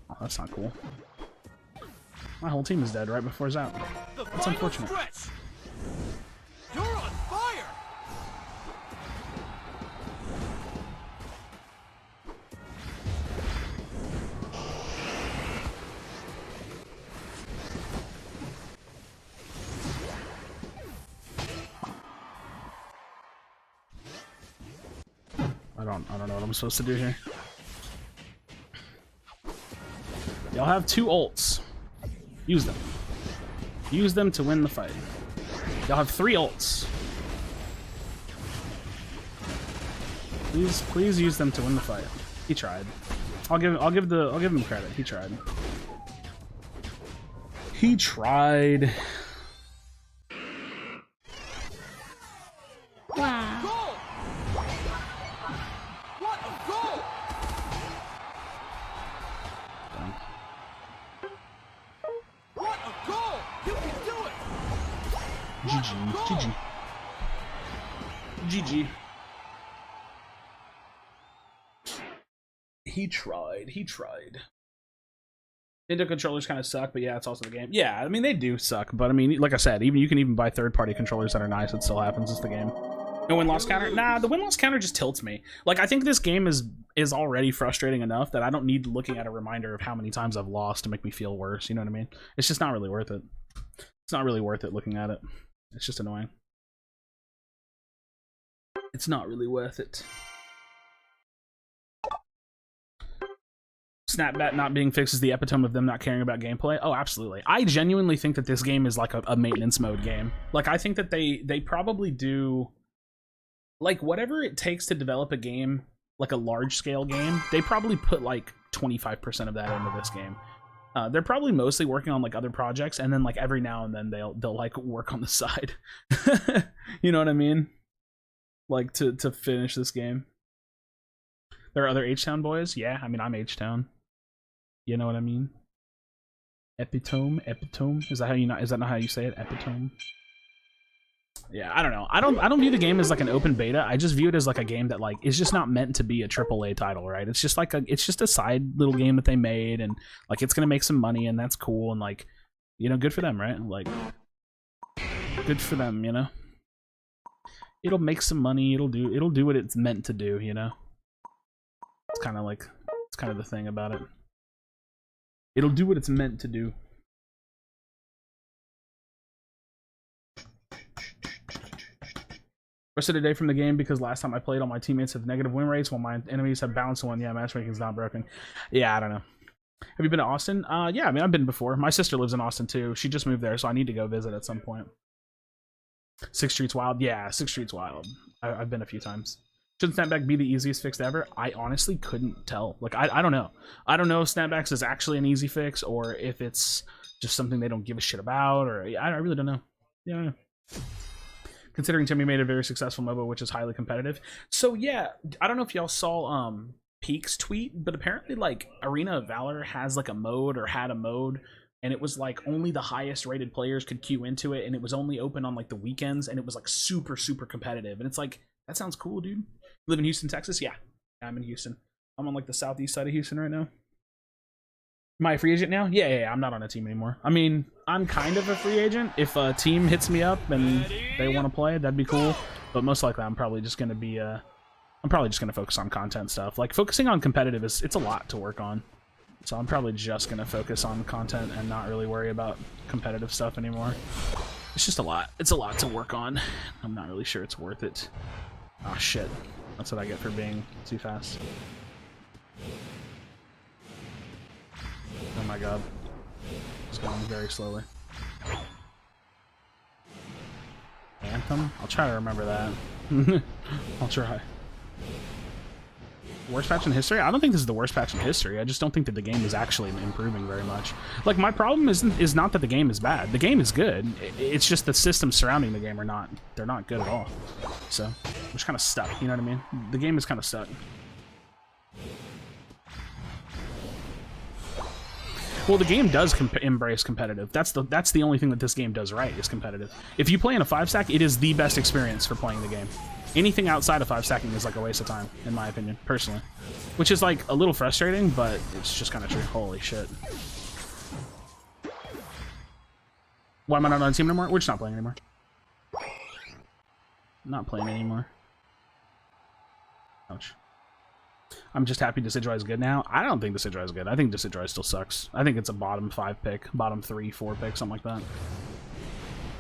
Oh, that's not cool. My whole team is dead right before Zap. That's unfortunate. Stretch. You're on fire! I don't know what I'm supposed to do here. Y'all have 2 ults. Use them. Use them to win the fight. Y'all have 3 ults. Please use them to win the fight. He tried. I'll give him credit. He tried. He tried. Wow. Goal! What a goal! What a goal! You can do it! GG. GG. He tried. Nintendo controllers kind of suck, but yeah, it's also the game. Yeah, I mean, they do suck, but I mean, like I said, you can even buy third-party controllers that are nice. It still happens. It's the game. No win-loss counter? Nah, the win-loss counter just tilts me. Like, I think this game is already frustrating enough that I don't need looking at a reminder of how many times I've lost to make me feel worse. You know what I mean? It's just not really worth it. It's not really worth it looking at it. It's just annoying. It's not really worth it. Snapback not being fixed is the epitome of them not caring about gameplay. Oh, absolutely. I genuinely think that this game is like a maintenance mode game. Like, I think that they probably do, like, whatever it takes to develop a game, like a large-scale game, they probably put, like, 25% of that into this game. They're probably mostly working on, like, other projects, and then, like, every now and then they'll like, work on the side. You know what I mean? Like, to finish this game. There are other H-Town boys? Yeah, I mean, I'm H-Town. You know what I mean? Epitome? Is that not how you say it? Epitome? Yeah, I don't know. I don't view the game as like an open beta. I just view it as like a game that like is just not meant to be a AAA title, right? It's just like it's just a side little game that they made, and like it's gonna make some money, and that's cool, and like, you know, good for them, right? Like, good for them, you know? It'll make some money, it'll do what it's meant to do, you know? It's kind of the thing about it. It'll do what it's meant to do. Rest of the day from the game because last time I played, all my teammates have negative win rates while my enemies have balanced one. Yeah, matchmaking's not broken. Yeah, I don't know. Have you been to Austin? Yeah, I mean, I've been before. My sister lives in Austin too. She just moved there, so I need to go visit at some point. Sixth Street's wild. Yeah, Sixth Street's wild. I've been a few times. Should Snapback be the easiest fix ever? I honestly couldn't tell. Like, I don't know. I don't know if Snapbacks is actually an easy fix or if it's just something they don't give a shit about, or I really don't know. Yeah, I don't know. Considering Timmy made a very successful MOBA, which is highly competitive. So yeah, I don't know if y'all saw Peak's tweet, but apparently like Arena of Valor has like a mode, or had a mode, and it was like only the highest rated players could queue into it, and it was only open on like the weekends, and it was like super competitive. And it's like, that sounds cool, dude. Live in Houston, Texas? Yeah, I'm in Houston. I'm on like the southeast side of Houston right now. Am I a free agent now? Yeah, I'm not on a team anymore. I mean, I'm kind of a free agent. If a team hits me up and they want to play, that'd be cool. But most likely, I'm probably just gonna be I'm probably just gonna focus on content stuff. Like, focusing on competitive it's a lot to work on. So I'm probably just gonna focus on content and not really worry about competitive stuff anymore. It's just a lot. It's a lot to work on. I'm not really sure it's worth it. Oh shit. That's what I get for being too fast. Oh my god. It's going very slowly. Anthem? I'll try to remember that. I'll try. Worst patch in history? I don't think this is the worst patch in history. I just don't think that the game is actually improving very much. Like, my problem is not that the game is bad. The game is good. It's just the systems surrounding the game are not. They're not good at all. So, I'm just kind of stuck. You know what I mean? The game is kind of stuck. Well, the game does embrace competitive. That's the only thing that this game does right, is competitive. If you play in a 5-stack, it is the best experience for playing the game. Anything outside of 5-stacking is like a waste of time, in my opinion, personally. Which is like a little frustrating, but it's just kind of true. Holy shit. Why am I not on a team anymore? We're just not playing anymore. Not playing anymore. Ouch. I'm just happy Decidueye is good now. I don't think Decidueye is good. I think Decidueye still sucks. I think it's a bottom 5 pick, bottom 3, 4 pick, something like that.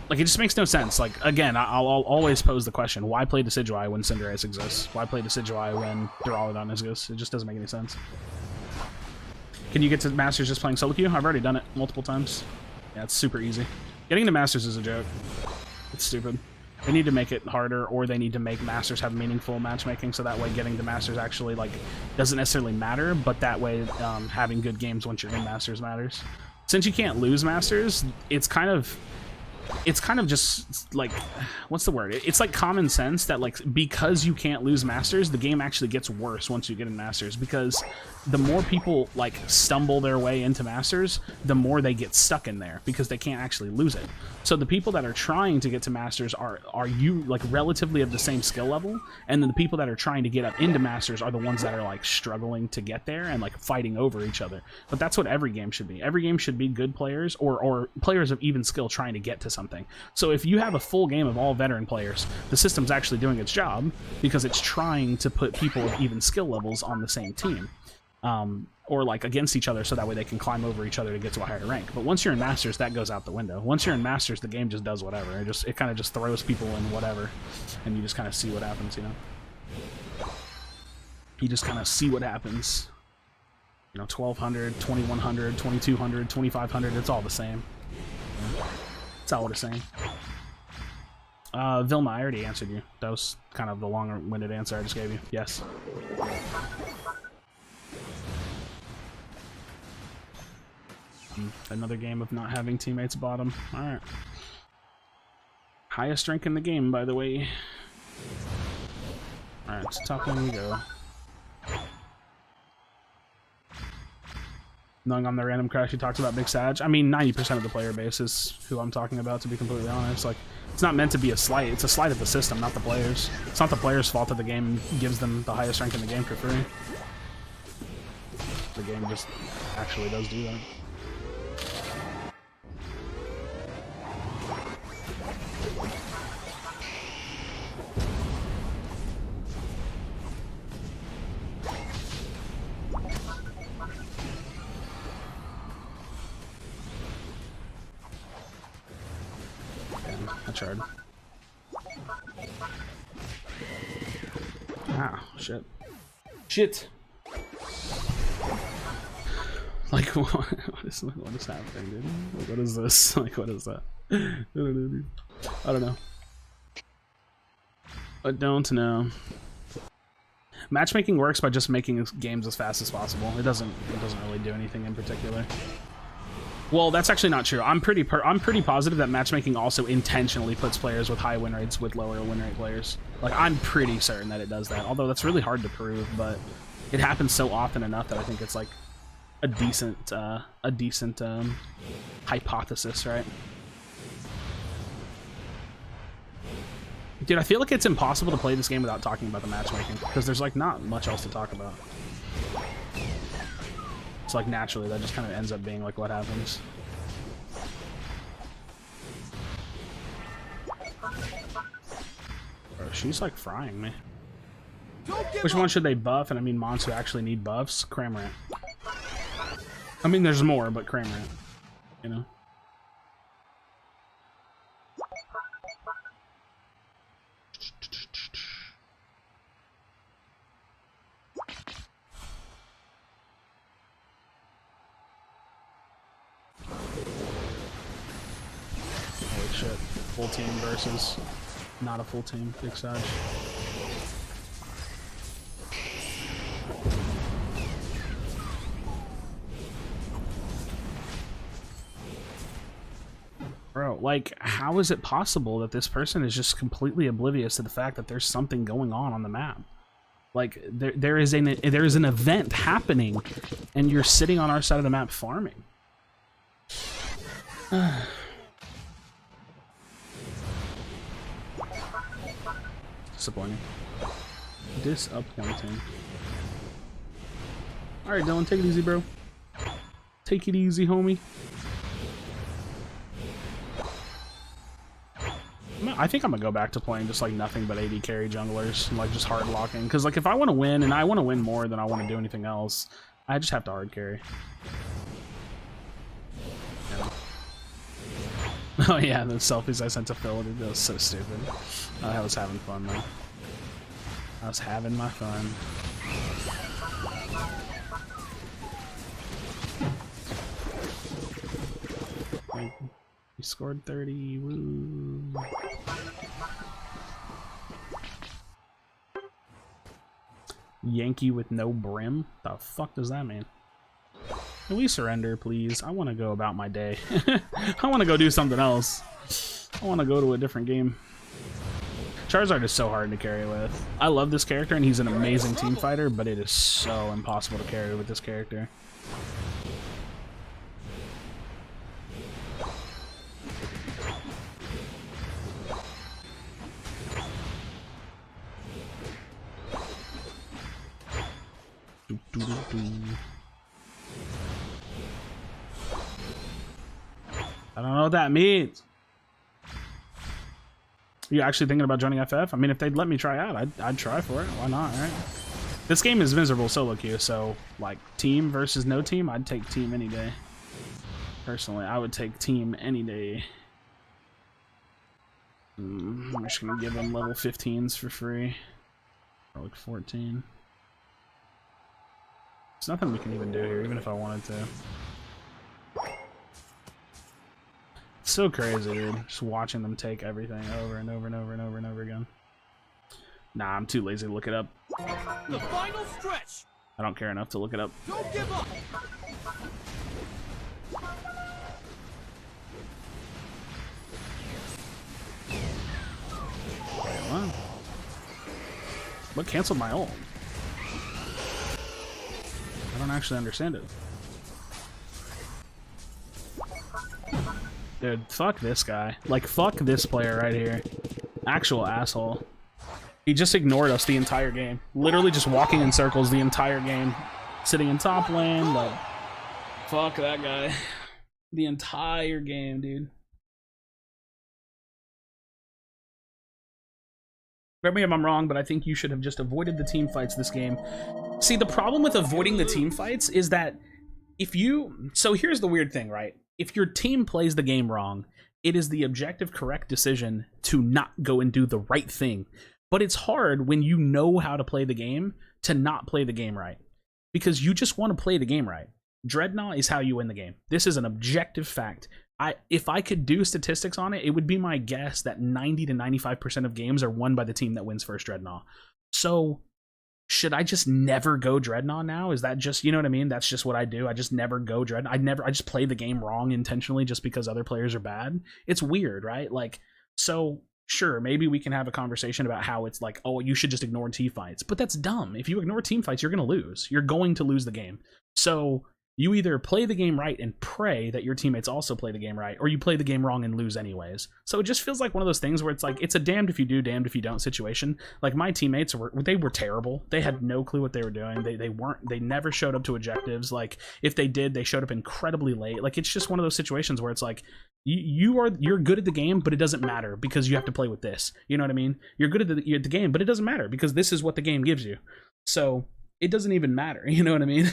Like, it just makes no sense. Like, again, I'll always pose the question, why play Decidueye when Cinderace exists? Why play Decidueye when Duraludon exists? It just doesn't make any sense. Can you get to Masters just playing solo queue? I've already done it multiple times. Yeah, it's super easy. Getting to Masters is a joke. It's stupid. They need to make it harder, or they need to make Masters have meaningful matchmaking, so that way getting to Masters actually, like, doesn't necessarily matter, but that way having good games once you're in Masters matters. since you can't lose Masters, it's kind of just like, what's the word? It's like common sense that like because you can't lose Masters, the game actually gets worse once you get in Masters, because the more people like stumble their way into Masters, the more they get stuck in there because they can't actually lose it. So the people that are trying to get to Masters are you like relatively of the same skill level, and then the people that are trying to get up into Masters are the ones that are like struggling to get there and like fighting over each other. But that's what every game should be. Every game should be good players or players of even skill trying to get to something. So if you have a full game of all veteran players, the system's actually doing its job because it's trying to put people of even skill levels on the same team. Or like against each other, so that way they can climb over each other to get to a higher rank. But once you're in Masters, that goes out the window. Once you're in Masters, the game just does whatever. It kind of just throws people in whatever, and you just kind of see what happens, you know? You just kind of see what happens. You know, 1200, 2100, 2200, 2500, it's all the same. It's all the same. Vilma, I already answered you. That was kind of the long-winded answer I just gave you. Yes. Another game of not having teammates bottom. Alright. Highest rank in the game, by the way. Alright, so top lane we go. Knowing I'm the random Krashy talks about Big Sag. I mean, 90% of the player base is who I'm talking about, to be completely honest. Like, it's not meant to be a slight. It's a slight of the system, not the players. It's not the players' fault that the game gives them the highest rank in the game for free. The game just actually does do that. Chard. Ah, shit. Shit! Like, what is happening, dude? Like, what is this? Like, what is that? I don't know, dude. I don't know. I don't know. Matchmaking works by just making games as fast as possible. It doesn't really do anything in particular. Well, that's actually not true. I'm pretty positive that matchmaking also intentionally puts players with high win rates with lower win rate players. Like, I'm pretty certain that it does that. Although that's really hard to prove, but it happens so often enough that I think it's like a decent hypothesis, right? Dude, I feel like it's impossible to play this game without talking about the matchmaking, because there's like not much else to talk about. It's like naturally that just kind of ends up being like what happens. Bro, she's like frying me. Which one should they buff? And I mean mons who actually need buffs. Cramorant. I mean there's more, but Cramorant, you know. Shit. Full team versus not a full team. Big Sag. Bro, like, how is it possible that this person is just completely oblivious to the fact that there's something going on the map? Like, there is an event happening, and you're sitting on our side of the map farming. Disappointing. Disappointing. Alright, Dylan, take it easy, bro. Take it easy, homie. I think I'm gonna go back to playing just like nothing but AD carry junglers, and, like just hard locking. Because like if I want to win, and I want to win more than I want to do anything else, I just have to hard carry. Yeah. Oh yeah, the selfies I sent to Phil, dude, that was so stupid. I was having fun though. I was having my fun. You scored 30. Woo. Yankee with no brim? The fuck does that mean? Can we surrender, please? I want to go about my day. I want to go do something else. I want to go to a different game. Charizard is so hard to carry with. I love this character, and he's an amazing team fighter, but it is so impossible to carry with this character. I don't know what that means. You actually thinking about joining FF? I mean, if they'd let me try out, I'd try for it. Why not, right? This game is miserable solo queue, so like team versus no team, I'd take team any day. Personally, I would take team any day. I'm just gonna give them level 15s for free. Or like 14. There's nothing we can even do here, even if I wanted to. It's so crazy, dude. Just watching them take everything over and over and over and over and over again. Nah, I'm too lazy to look it up. The final stretch. I don't care enough to look it up. Don't give up. What? What canceled my ult? I don't actually understand it. Dude, fuck this guy. Like, fuck this player right here. Actual asshole. He just ignored us the entire game. Literally just walking in circles the entire game. Sitting in top lane, like... Fuck that guy. The entire game, dude. Correct me if I'm wrong, but I think you should have just avoided the team fights this game. See, the problem with avoiding the team fights is that if you... So here's the weird thing, right? If your team plays the game wrong, it is the objective correct decision to not go and do the right thing. But it's hard when you know how to play the game to not play the game right. Because you just want to play the game right. Dreadnought is how you win the game. This is an objective fact. If I could do statistics on it, it would be my guess that 90 to 95% of games are won by the team that wins first Dreadnought. So... should I just never go Dreadnought now? Is that just, you know what I mean? That's just what I do. I just never go Dreadnought. I just play the game wrong intentionally just because other players are bad. It's weird, right? Like, so sure, maybe we can have a conversation about how it's like, oh, you should just ignore team fights. But that's dumb. If you ignore team fights, you're going to lose. You're going to lose the game. So you either play the game right and pray that your teammates also play the game right, or you play the game wrong and lose anyways. So it just feels like one of those things where it's like, it's a damned if you do, damned if you don't situation. Like, my teammates were terrible. They had no clue what they were doing. They never showed up to objectives. Like, if they did, they showed up incredibly late. Like, it's just one of those situations where it's like, you're good at the game, but it doesn't matter because you have to play with this. You know what I mean? You're good at the game, but it doesn't matter because this is what the game gives you. So it doesn't even matter, you know what I mean?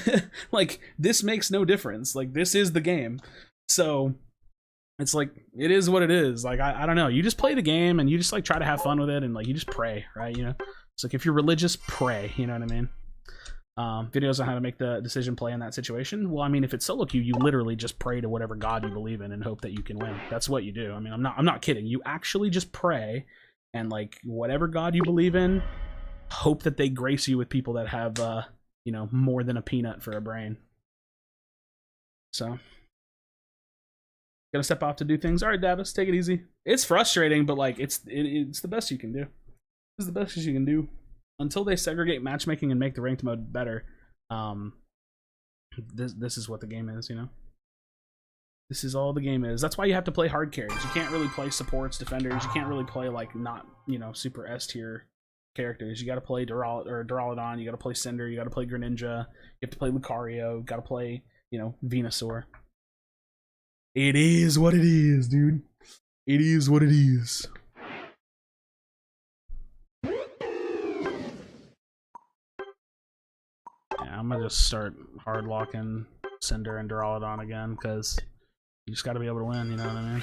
Like, this makes no difference. Like, this is the game. So it's like, it is what it is. Like, I don't know. You just play the game and you just like try to have fun with it, and like you just pray, right? You know, it's like, if you're religious, pray, you know what I mean? Videos on how to make the decision play in that situation. Well, I mean, if it's solo queue, you literally just pray to whatever god you believe in and hope that you can win. That's what you do. I mean, I'm not kidding. You actually just pray, and like, whatever god you believe in, hope that they grace you with people that have you know, more than a peanut for a brain. So gotta step off to do things. All right, Davis, take it easy. It's frustrating, but like, it's the best you can do. It's the best you can do until they segregate matchmaking and make the ranked mode better. This is what the game is, you know. This is all the game is. That's why you have to play hard carries. You can't really play supports, defenders. You can't really play like not, you know, super S tier characters. You got to play Duraludon. You got to play Cinder. You got to play Greninja. You have to play Lucario. You got to play, you know, Venusaur. It is what it is, dude. It is what it is. Yeah, I'm gonna just start hard locking Cinder and Duraludon again, because you just got to be able to win. You know what I mean?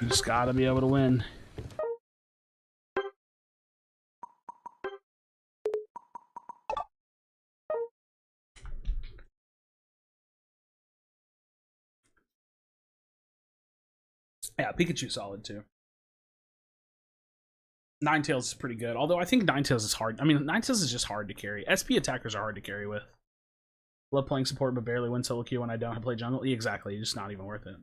You just got to be able to win. Yeah, Pikachu's solid too. Ninetales is pretty good, although I think Ninetales is hard. I mean, Ninetales is just hard to carry. SP attackers are hard to carry with. Love playing support, but barely win solo queue when I don't have to play jungle. Exactly, just not even worth it.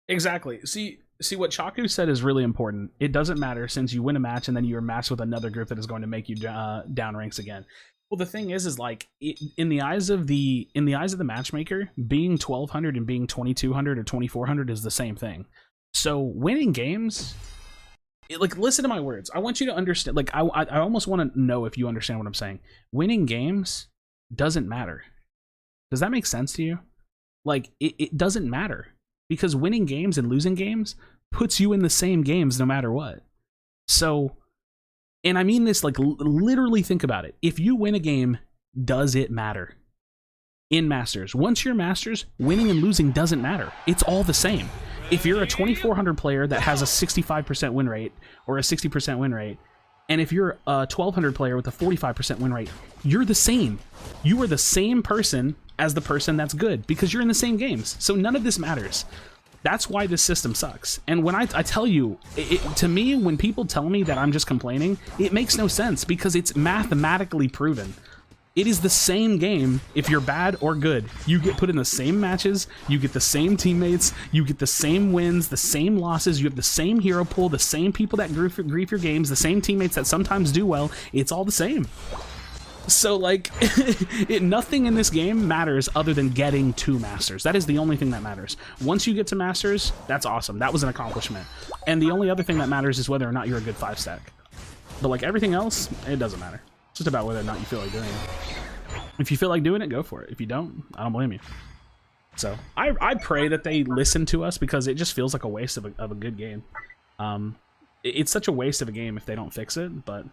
Exactly. See what Chaku said is really important. It doesn't matter since you win a match and then you're matched with another group that is going to make you down ranks again. Well, the thing is like in the eyes of the matchmaker, being 1200 and being 2200 or 2400 is the same thing. So winning games, like, listen to my words. I want you to understand. Like, I almost want to know if you understand what I'm saying. Winning games doesn't matter. Does that make sense to you? Like, it doesn't matter. Because winning games and losing games puts you in the same games no matter what. So, and I mean this, like, literally think about it. If you win a game, does it matter? In Masters. Once you're Masters, winning and losing doesn't matter. It's all the same. If you're a 2400 player that has a 65% win rate or a 60% win rate, and if you're a 1200 player with a 45% win rate, you're the same. You are the same person as the person that's good because you're in the same games. So none of this matters. That's why this system sucks. And when I tell you, to me, when people tell me that I'm just complaining, it makes no sense because it's mathematically proven. It is the same game if you're bad or good. You get put in the same matches, you get the same teammates, you get the same wins, the same losses, you have the same hero pool, the same people that grief your games, the same teammates that sometimes do well. It's all the same. So, like, nothing in this game matters other than getting to Masters. That is the only thing that matters. Once you get to Masters, that's awesome. That was an accomplishment. And the only other thing that matters is whether or not you're a good 5-stack. But, like, everything else, it doesn't matter. It's just about whether or not you feel like doing it. If you feel like doing it, go for it. If you don't, I don't blame you. So, I pray that they listen to us because it just feels like a waste of a good game. It's such a waste of a game if they don't fix it, but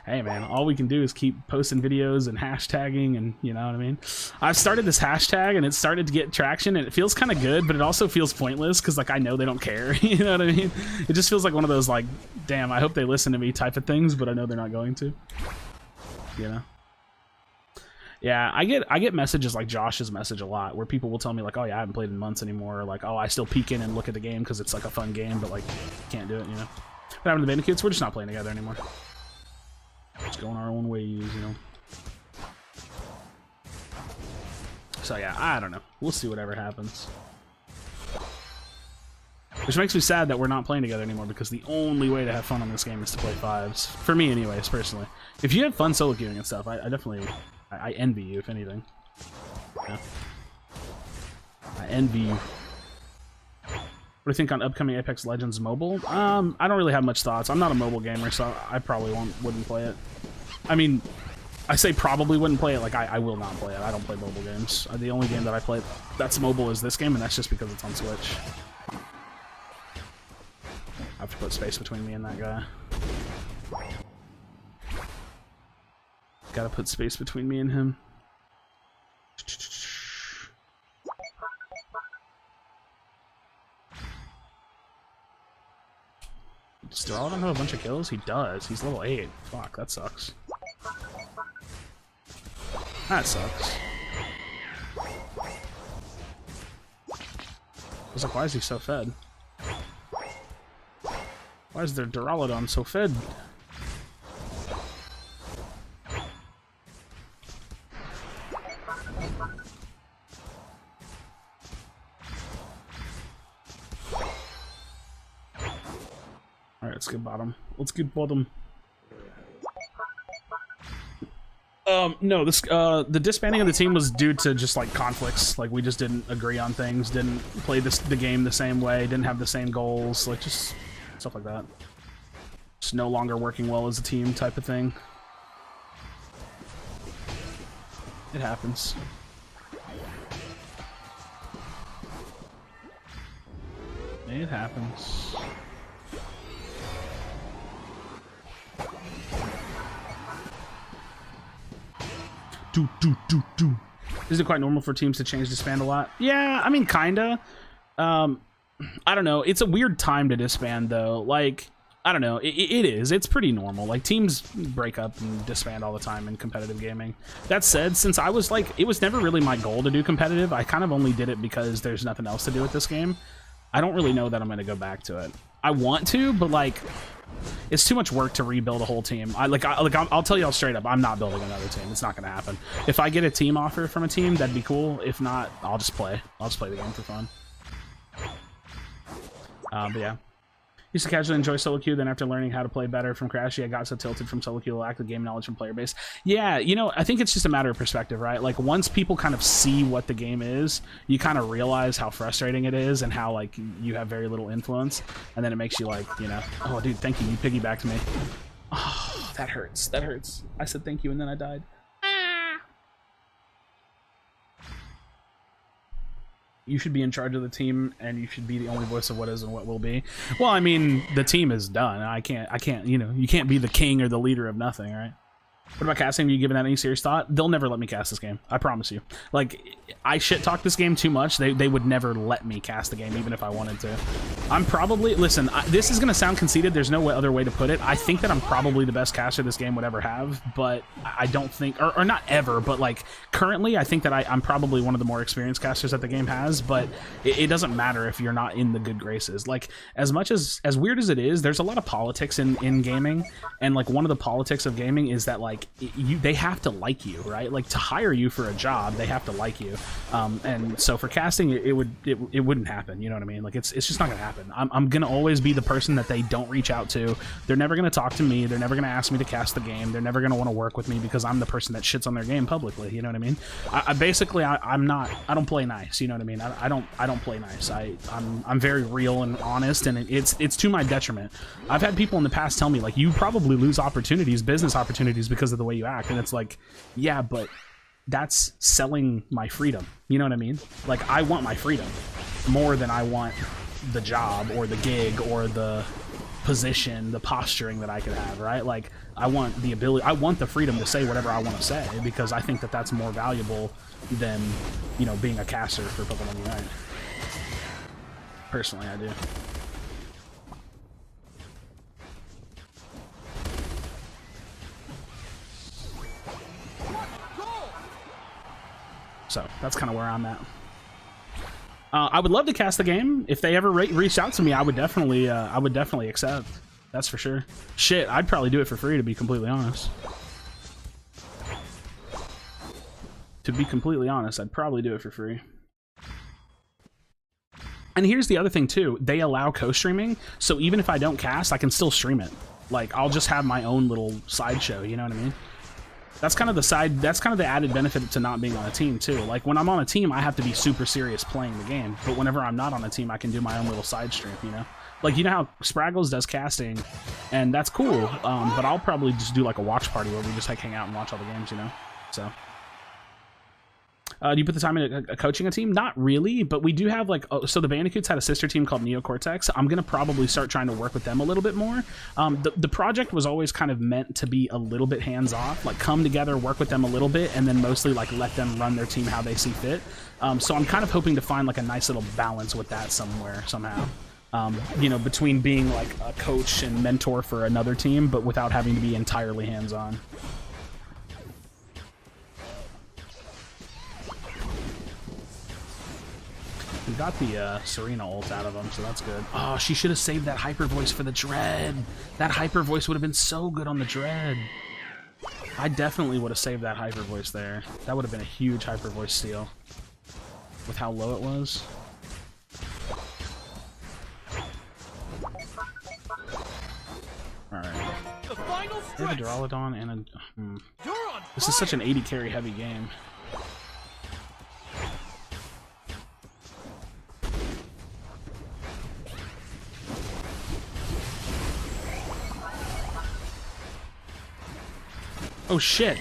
hey man, all we can do is keep posting videos and hashtagging, and you know what I mean. I've started this hashtag and it started to get traction and it feels kind of good, but it also feels pointless because, like, I know they don't care. You know what I mean? It just feels like one of those, like, damn, I hope they listen to me type of things, but I know they're not going to. You know? Yeah, I get messages like Josh's message a lot where people will tell me, like, oh yeah, I haven't played in months anymore, or like, oh, I still peek in and look at the game because it's like a fun game, but like can't do it, you know. What happened to the Bandicoots? We're just not playing together anymore. Just going our own ways, you know. So yeah, I don't know. We'll see whatever happens. Which makes me sad that we're not playing together anymore because the only way to have fun on this game is to play 5s. For me anyways, personally. If you have fun solo queuing and stuff, I definitely... I envy you, if anything. Yeah. I envy you. What do you think on upcoming Apex Legends mobile? I don't really have much thoughts. I'm not a mobile gamer, so I probably wouldn't play it. I mean, I say probably wouldn't play it, like I will not play it. I don't play mobile games. The only game that I play that's mobile is this game, and that's just because it's on Switch. I have to put space between me and that guy. Gotta put space between me and him. Does Duraludon have a bunch of kills? He does. He's level 8. Fuck, that sucks. That sucks. I was like, why is he so fed? Why is their Duraludon so fed? Alright, let's get bottom. Let's get bottom. No, this the disbanding of the team was due to just like conflicts. Like we just didn't agree on things, didn't play the game the same way, didn't have the same goals, like just stuff like that. Just no longer working well as a team type of thing. It happens. It happens. Is it quite normal for teams to change disband a lot? Yeah, I mean, kinda. I don't know. It's a weird time to disband, though. Like, I don't know. It is. It's pretty normal. Like, teams break up and disband all the time in competitive gaming. That said, since I was like, it was never really my goal to do competitive. I kind of only did it because there's nothing else to do with this game. I don't really know that I'm going to go back to it. I want to, but like, It's too much work to rebuild a whole team. I'll tell y'all straight up, I'm not building another team. It's not going to happen. If I get a team offer from a team, that'd be cool. If not, I'll just play. I'll just play the game for fun. But yeah. Used to casually enjoy solo queue, then after learning how to play better from Krashy, I got so tilted from solo queue, lack of game knowledge from player base. Yeah, you know, I think it's just a matter of perspective, right? Like, once people kind of see what the game is, you kind of realize how frustrating it is and how, like, you have very little influence. And then it makes you, like, you know, oh, dude, thank you. You piggybacked me. Oh, that hurts. That hurts. I said thank you, and then I died. You should be in charge of the team, and you should be the only voice of what is and what will be. Well, I mean, the team is done. I can't, you know, you can't be the king or the leader of nothing, right? What about casting? Have you given that any serious thought? They'll never let me cast this game. I promise you. Like, I shit-talk this game too much. They would never let me cast the game, even if I wanted to. I'm probably... Listen, this is going to sound conceited. There's no other way to put it. I think that I'm probably the best caster this game would ever have, but I don't think... Or not ever, but, like, currently, I think that I'm probably one of the more experienced casters that the game has, but it doesn't matter if you're not in the good graces. Like, as much as weird as it is, there's a lot of politics in gaming, and, like, one of the politics of gaming is that, like, they have to like you, right? Like, to hire you for a job, they have to like you. And so for casting, it wouldn't happen. You know what I mean? Like, it's just not gonna happen. I'm gonna always be the person that they don't reach out to. They're never gonna talk to me. They're never gonna ask me to cast the game. They're never gonna want to work with me because I'm the person that shits on their game publicly. You know what I mean? I don't play nice. You know what I mean? I don't play nice. I'm very real and honest, and it's to my detriment. I've had people in the past tell me, like, you probably lose opportunities, business opportunities, because of the way you act. And it's like, yeah, but that's selling my freedom. You know what I mean? Like, I want my freedom more than I want the job or the gig or the position, the posturing that I could have, right? Like, I want the ability, I want the freedom to say whatever I want to say, because I think that that's more valuable than, you know, being a caster for Pokemon Unite. Personally, I do. So that's kind of where I'm at. I would love to cast the game. If they ever reached out to me, I would definitely accept. That's for sure. Shit, I'd probably do it for free, to be completely honest. To be completely honest, I'd probably do it for free. And here's the other thing too. They allow co-streaming, so even if I don't cast, I can still stream it. Like, I'll just have my own little sideshow. You know what I mean? That's kind of the added benefit to not being on a team too. Like, when I'm on a team, I have to be super serious playing the game. But whenever I'm not on a team, I can do my own little side stream, you know? Like, you know how Spraggles does casting, and that's cool. But I'll probably just do like a watch party where we just like hang out and watch all the games, you know? So. Do you put the time in coaching a team? Not really, but we do have, like, so the Bandicoots had a sister team called Neocortex. I'm going to probably start trying to work with them a little bit more. The project was always kind of meant to be a little bit hands-off, like come together, work with them a little bit, and then mostly like let them run their team how they see fit. So I'm kind of hoping to find like a nice little balance with that somehow. You know, between being like a coach and mentor for another team, but without having to be entirely hands-on. We got the Serena ult out of him, so that's good. Oh, she should have saved that hyper voice for the Dread. That hyper voice would have been so good on the Dread. I definitely would have saved that hyper voice there. That would have been a huge hyper voice steal with how low it was. Alright. I have a Duraludon and a... This is such an 80 carry heavy game. Oh shit!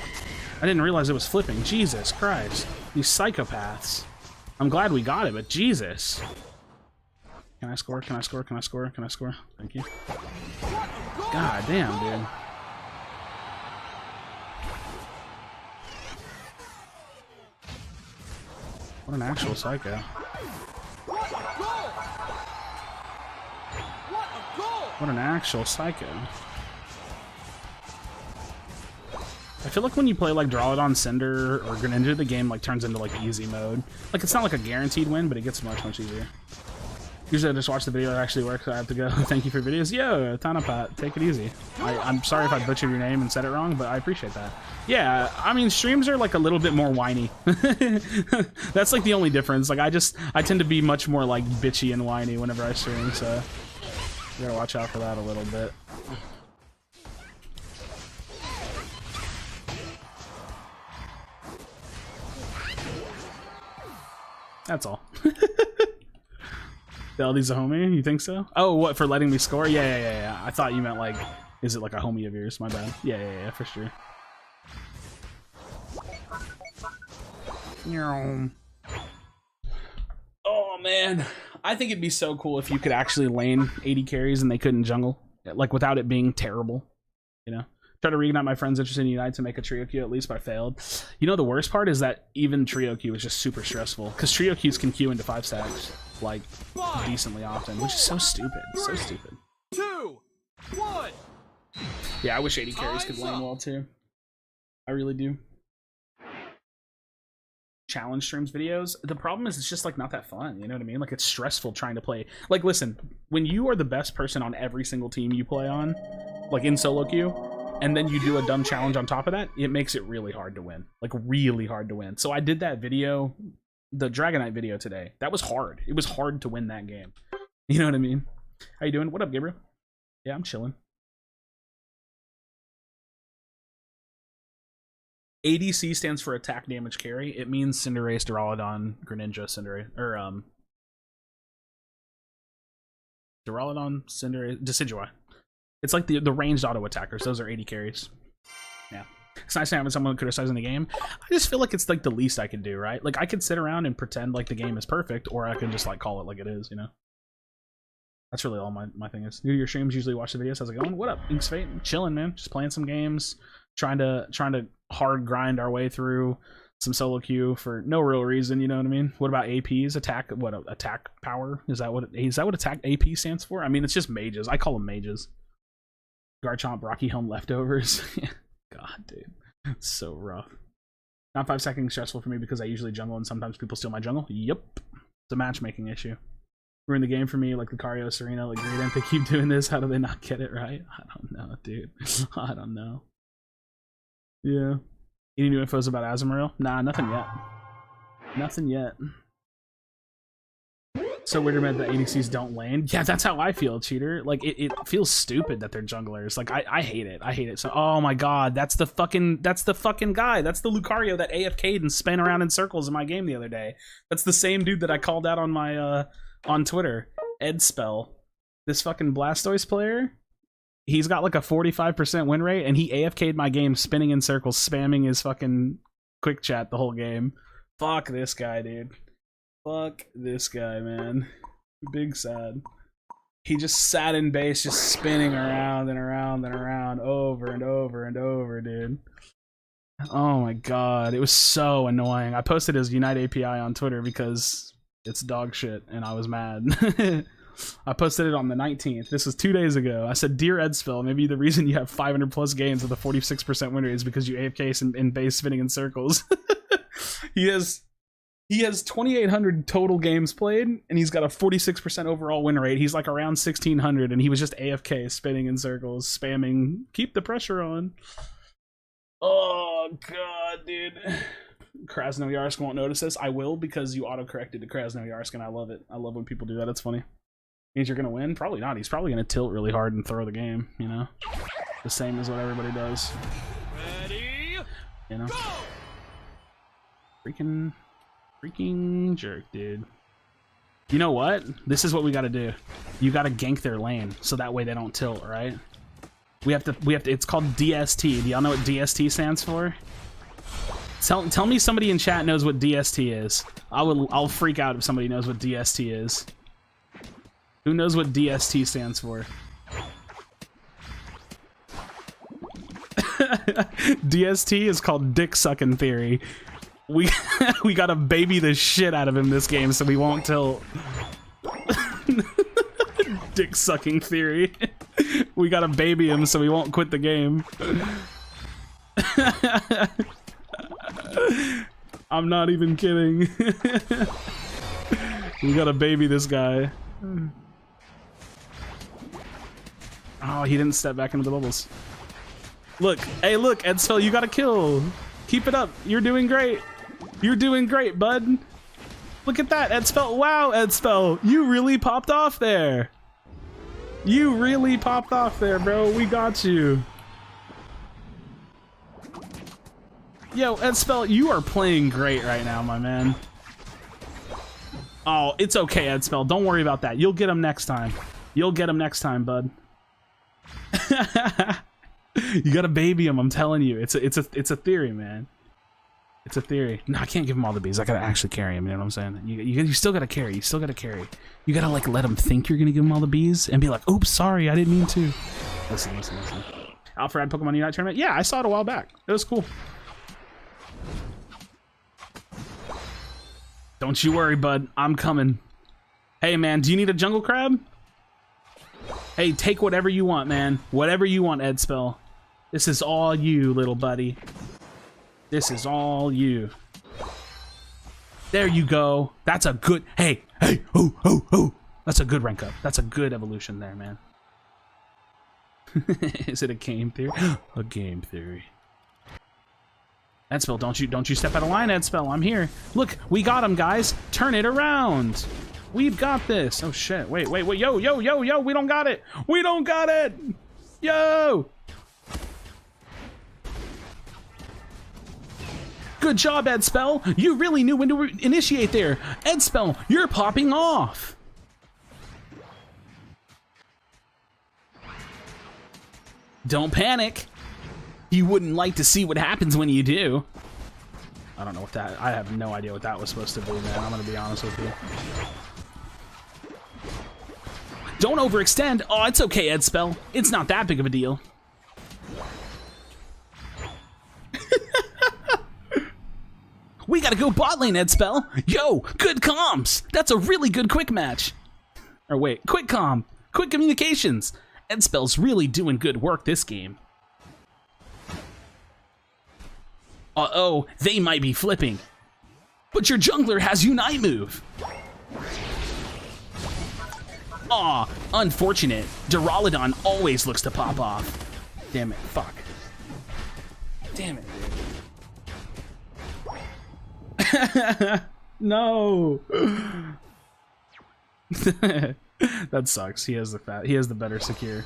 I didn't realize it was flipping. Jesus Christ. These psychopaths. I'm glad we got it, but Jesus. Can I score? Can I score? Can I score? Can I score? Thank you. God damn, dude. What an actual psycho. What an actual psycho. I feel like when you play like Duraludon, Cinder, or Greninja, the game like turns into like easy mode. Like, it's not like a guaranteed win, but it gets much, much easier. Usually I just watch the video, it actually works, I have to go. Thank you for your videos. Yo, Tanapat, take it easy. I'm sorry if I butchered your name and said it wrong, but I appreciate that. Yeah, I mean, streams are like a little bit more whiny. That's like the only difference. Like I tend to be much more like bitchy and whiny whenever I stream, so you gotta watch out for that a little bit. That's all. LD's a homie? You think so? Oh, what, for letting me score? Yeah. I thought you meant like, is it like a homie of yours? My bad. Yeah, for sure. Oh man, I think it'd be so cool if you could actually lane 80 carries and they couldn't jungle, like without it being terrible, you know? Try to reignite my friends interested in Unite to make a trio queue at least, but I failed. You know, the worst part is that even trio queue is just super stressful because trio queues can queue into 5 stacks like decently often, which is so stupid. So stupid. 2, 1. Yeah, I wish 80 carries could lane well too. I really do. Challenge streams videos. The problem is it's just like not that fun. You know what I mean? Like it's stressful trying to play. Like listen, when you are the best person on every single team you play on, like in solo queue, and then you do a dumb challenge on top of that, it makes it really hard to win. Like really hard to win. So I did that video, the Dragonite video today. That was hard. It was hard to win that game. You know what I mean? How you doing? What up, Gabriel? Yeah, I'm chilling. ADC stands for attack damage carry. It means Cinderace, Duraludon, Greninja, Cinderace, or Duraludon, Cinderace, Decidueye. It's like the ranged auto attackers. Those are 80 carries. Yeah. It's nice having someone criticizing the game. I just feel like it's like the least I can do, right? Like I could sit around and pretend like the game is perfect, or I can just like call it like it is, you know? That's really all my thing is. New to your streams, usually watch the videos. How's it going? What up, Ink's Fate? Chilling, man. Just playing some games, trying to hard grind our way through some solo queue for no real reason, you know what I mean? What about APs? Attack, what, attack power? Is that what attack AP stands for? I mean, it's just mages. I call them mages. Garchomp, Rocky Helm leftovers. God, dude. It's so rough. Not 5 seconds stressful for me because I usually jungle and sometimes people steal my jungle. Yep. It's a matchmaking issue. Ruin the game for me, like Lucario, Serena, like Greedent. They keep doing this. How do they not get it right? I don't know, dude. I don't know. Yeah. Any new infos about Azumarill? Nah, nothing yet. Nothing yet. So weird about the ADCs don't lane. Yeah, that's how I feel, cheater. Like it feels stupid that they're junglers. Like I hate it. I hate it. So oh my god, that's the fucking guy. That's the Lucario that AFK'd and spun around in circles in my game the other day. That's the same dude that I called out on my on Twitter. Edspell. This fucking Blastoise player. He's got like a 45% win rate and he AFK'd my game spinning in circles, spamming his fucking quick chat the whole game. Fuck this guy, dude. Fuck this guy, man. Big sad. He just sat in base, just spinning around and around and around over and over and over, dude. Oh my god, it was so annoying. I posted his Unite API on Twitter because it's dog shit and I was mad. I posted it on the 19th. This was 2 days ago. I said, Dear Edspell, maybe the reason you have 500 plus games with a 46% win rate is because you AFK in base spinning in circles. He has 2,800 total games played, and he's got a 46% overall win rate. He's like around 1,600, and he was just AFK, spinning in circles, spamming, keep the pressure on. Oh, God, dude. Krasnoyarsk won't notice this. I will, because you auto-corrected to Krasnoyarsk, and I love it. I love when people do that. It's funny. Means you're going to win? Probably not. He's probably going to tilt really hard and throw the game, you know? The same as what everybody does. Ready? You know? Go! Freaking jerk, dude. You know what? This is what we gotta do. You gotta gank their lane, so that way they don't tilt, right? We have to, it's called DST. Do y'all know what DST stands for? Tell me somebody in chat knows what DST is. I'll freak out if somebody knows what DST is. Who knows what DST stands for? DST is called dick sucking theory. We gotta baby the shit out of him this game so we won't tilt. Dick sucking theory. We gotta baby him so we won't quit the game. I'm not even kidding. We gotta baby this guy. Oh, he didn't step back into the bubbles. Look, hey, look, Edspell, you got a kill. Keep it up. You're doing great. You're doing great, bud. Look at that, Edspell. Wow, Edspell, you really popped off there. You really popped off there, bro. We got you. Yo, Edspell, you are playing great right now, my man. Oh, it's okay, Edspell. Don't worry about that. You'll get him next time. You'll get him next time, bud. You gotta baby him. I'm telling you, it's a theory, man. It's a theory. No, I can't give him all the bees. I gotta actually carry him. You know what I'm saying? You still gotta carry. You still gotta carry. You gotta like let him think you're gonna give him all the bees and be like, "Oops, sorry, I didn't mean to." Listen. Alfred Pokemon Unite tournament. Yeah, I saw it a while back. It was cool. Don't you worry, bud. I'm coming. Hey, man, do you need a jungle crab? Hey, take whatever you want, man. Whatever you want, Edspell. This is all you, little buddy. This is all you. There you go. That's a good... Hey, oh. That's a good rank up. That's a good evolution there, man. Is it a game theory? A game theory. Edspell, don't you step out of line, Edspell. I'm here. Look, we got him, guys. Turn it around. We've got this. Oh shit. Wait. Yo. We don't got it. We don't got it. Yo. Good job, Edspell. You really knew when to initiate there. Edspell, you're popping off. Don't panic. You wouldn't like to see what happens when you do. I don't know what that... I have no idea what that was supposed to be, man. I'm gonna be honest with you. Don't overextend. Oh, it's okay, Edspell. It's not that big of a deal. We gotta go bot lane, Edspell. Yo, good comms. That's a really good quick match. Or wait, quick comm. Quick communications. Edspell's really doing good work this game. Uh-oh, they might be flipping. But your jungler has Unite move. Aw, unfortunate. Duraludon always looks to pop off. Damn it, fuck. Damn it, dude. No. That sucks. He has the better secure.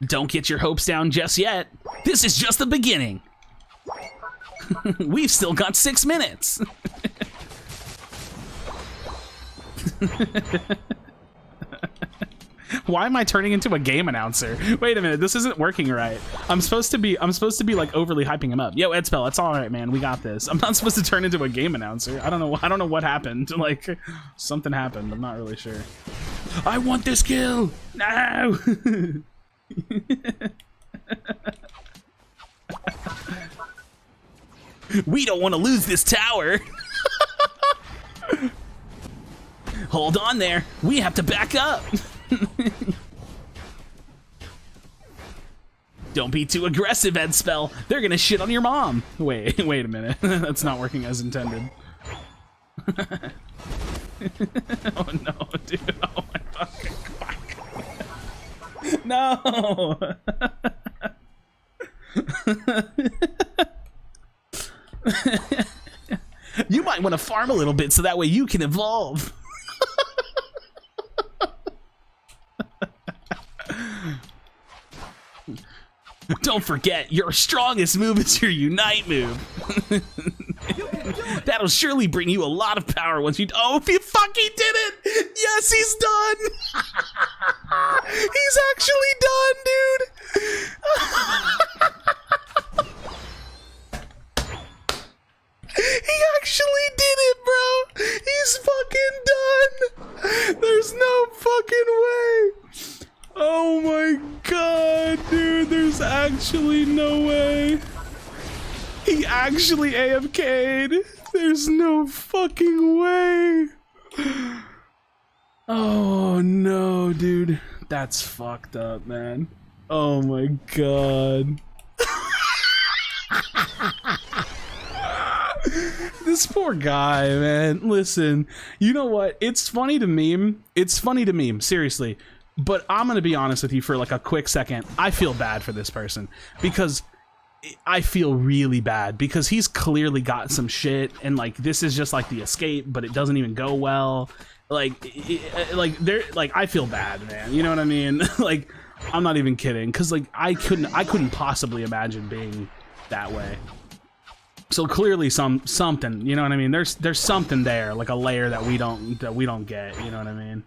Don't get your hopes down just yet. This is just the beginning. We've still got 6 minutes. Why am I turning into a game announcer? Wait a minute, this isn't working right. I'm supposed to be like overly hyping him up. Yo, Edspell, it's all right, man. We got this. I'm not supposed to turn into a game announcer. I don't know what happened. Like something happened. I'm not really sure. I want this kill. No. We don't want to lose this tower. Hold on there. We have to back up. Don't be too aggressive, Edspell. They're gonna shit on your mom. Wait a minute. That's not working as intended. Oh no, dude. Oh my fucking fuck. No. You might want to farm a little bit so that way you can evolve. Don't forget, your strongest move is your Unite move. That'll surely bring you a lot of power once you... Oh, he fucking did it! Yes, he's done! He's actually done, dude! He actually did it, bro! He's fucking done! There's no fucking way! Oh my god, dude, there's actually no way. He actually AFK'd. There's no fucking way. Oh no, dude. That's fucked up, man. Oh my god. This poor guy, man. Listen, you know what? It's funny to meme. It's funny to meme, seriously. But I'm gonna be honest with you for like a quick second. I feel bad for this person because I feel really bad because he's clearly got some shit, and like this is just like the escape, but it doesn't even go well. Like I feel bad, man. You know what I mean? Like, I'm not even kidding, because like I couldn't possibly imagine being that way. So clearly something, you know what I mean? There's something there, like a layer that we don't get, you know what I mean?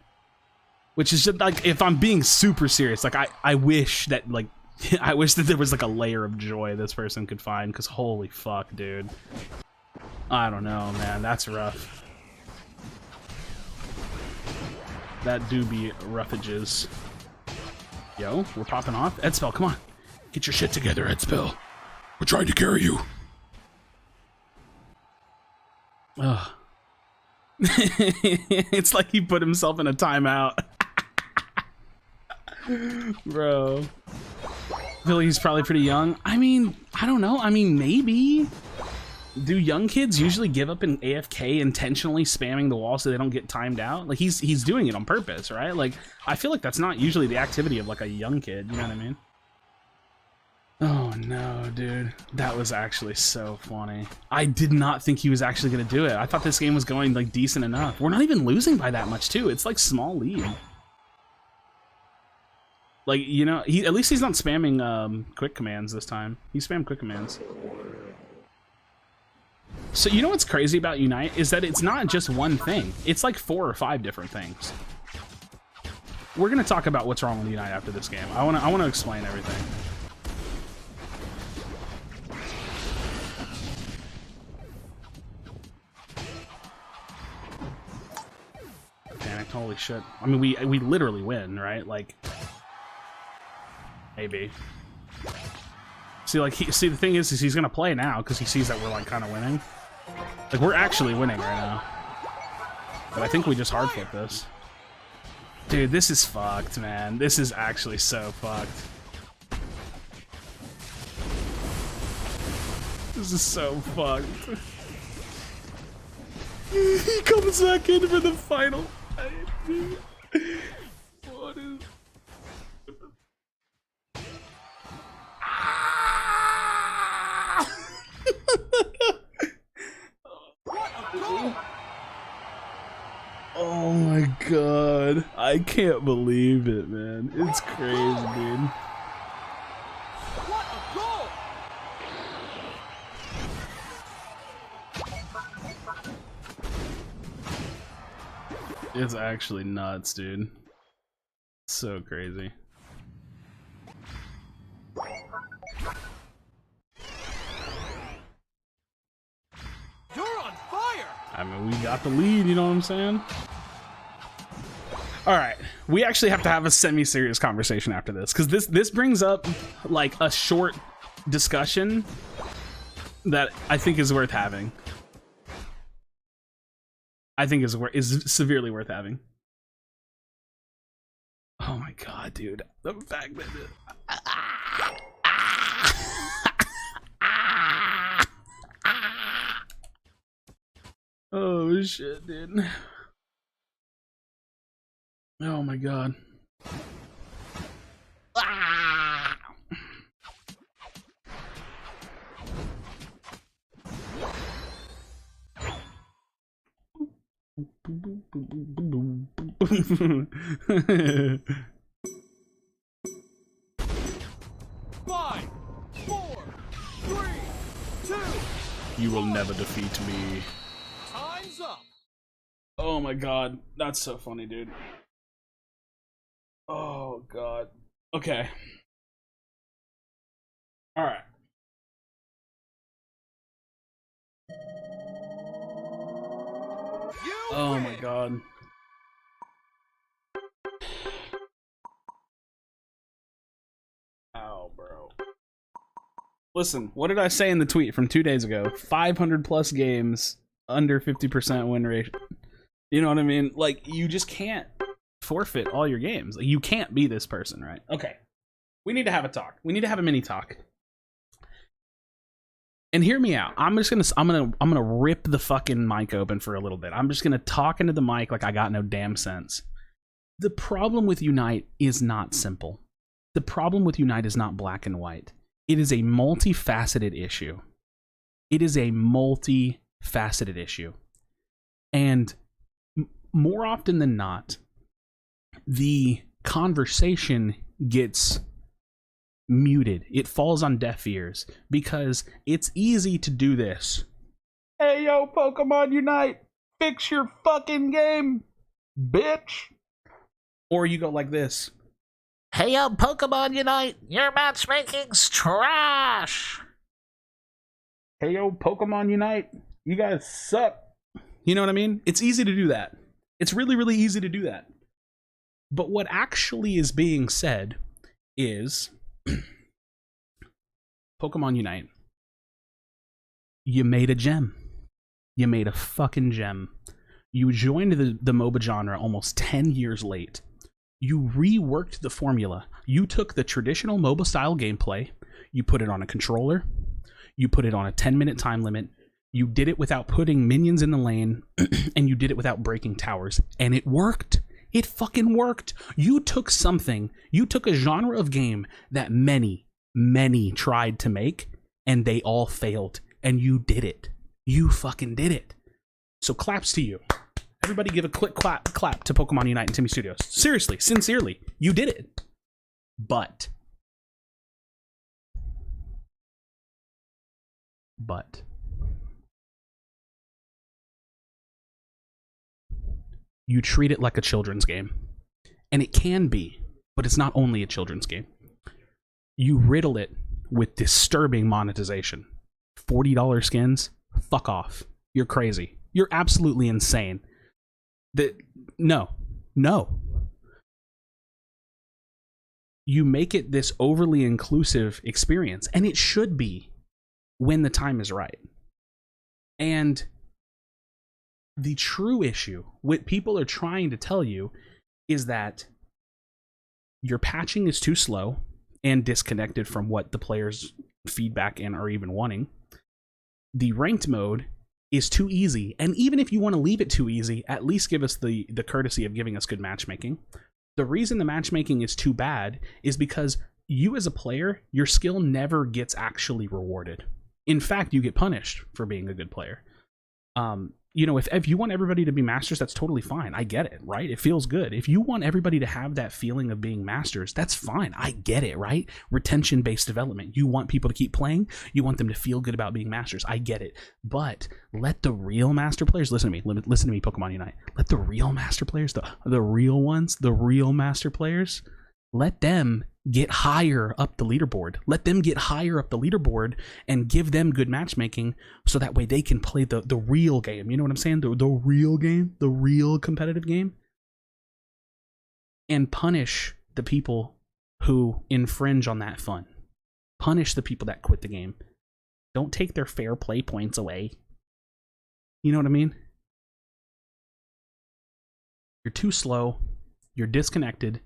Which is just like, if I'm being super serious, like I wish that like I wish that there was like a layer of joy this person could find, because holy fuck, dude. I don't know, man. That's rough. That do be roughages. Yo, we're popping off. Edspell, come on. Get your shit together, Edspell. We're trying to carry you. Ugh. It's like he put himself in a timeout. Bro. I feel like he's probably pretty young. I mean, I don't know. I mean, maybe. Do young kids usually give up in AFK intentionally spamming the wall so they don't get timed out? Like, he's doing it on purpose, right? Like, I feel like that's not usually the activity of like a young kid, you know what I mean? Oh no, dude. That was actually so funny. I did not think he was actually gonna do it. I thought this game was going like decent enough. We're not even losing by that much too. It's like small lead. Like, you know, at least he's not spamming quick commands this time. He spammed quick commands. So you know what's crazy about Unite is that it's not just one thing. It's like 4 or 5 different things. We're gonna talk about what's wrong with Unite after this game. I wanna explain everything. Panicked, holy shit. I mean, we literally win, right? Like, maybe. See, like, see, the thing is he's gonna play now because he sees that we're like kind of winning. Like, we're actually winning right now. But I think we just hard flip this. Dude, this is fucked, man. This is actually so fucked. This is so fucked. He comes back in for the final fight, dude. What is... Oh my god. I can't believe it, man. It's crazy, dude. What a goal! It's actually nuts, dude. So crazy. You're on fire! I mean, we got the lead, you know what I'm saying? All right, we actually have to have a semi-serious conversation after this, because this brings up like a short discussion that I think is worth having. I think is severely worth having. Oh my god, dude! The fact that oh shit, dude! Oh my god. Five, 4, 3, 2. You will never defeat me. Time's up. Oh my god, that's so funny, dude. Oh god. Okay. All right. Oh my god. Ow, bro. Listen, what did I say in the tweet from 2 days ago? 500 plus games, under 50% win rate. You know what I mean? Like, you just can't forfeit all your games. Like, you can't be this person, right? Okay. We need to have a talk. We need to have a mini talk. And hear me out. I'm gonna rip the fucking mic open for a little bit. I'm just gonna talk into the mic like I got no damn sense. The problem with Unite is not simple. The problem with Unite is not black and white. It is a multifaceted issue. It is a multifaceted issue. And more often than not, the conversation gets muted. It falls on deaf ears because it's easy to do this. Hey, yo, Pokemon Unite, fix your fucking game, bitch. Or you go like this. Hey yo, Pokemon Unite, your matchmaking's trash! Hey yo, Pokemon Unite, you guys suck. You know what I mean? It's easy to do that. It's really, really easy to do that. But what actually is being said is, Pokemon Unite, you made a gem. You made a fucking gem. You joined the MOBA genre almost 10 years late. You reworked the formula. You took the traditional MOBA style gameplay, you put it on a controller, you put it on a 10-minute time limit, you did it without putting minions in the lane, and you did it without breaking towers, and it worked. It fucking worked. You took a genre of game that many tried to make, and they all failed, and you did it. You fucking did it. So claps to you. Everybody give a quick clap to Pokemon Unite and Timmy Studios. Seriously, sincerely, you did it. But you treat it like a children's game. And it can be, but it's not only a children's game. You riddle it with disturbing monetization. $40 skins? Fuck off. You're crazy. You're absolutely insane. No. You make it this overly inclusive experience, and it should be when the time is right. And the true issue, what people are trying to tell you, is that your patching is too slow and disconnected from what the players' feedback and are even wanting. The ranked mode is too easy, and even if you want to leave it too easy, at least give us the courtesy of giving us good matchmaking. The reason the matchmaking is too bad is because you as a player, your skill never gets actually rewarded. In fact, you get punished for being a good player. If you want everybody to be masters, that's totally fine. I get it, right? It feels good. If you want everybody to have that feeling of being masters, that's fine. I get it, right? Retention-based development. You want people to keep playing. You want them to feel good about being masters. I get it. But let the real master players, listen to me, Pokemon Unite. Let the real master players, the real ones, the real master players, let them get higher up the leaderboard. Let them get higher up the leaderboard and give them good matchmaking so that way they can play the real game. You know what I'm saying? The real game, the real competitive game. And punish the people who infringe on that fun. Punish the people that quit the game. Don't take their fair play points away. You know what I mean? You're too slow. You're disconnected.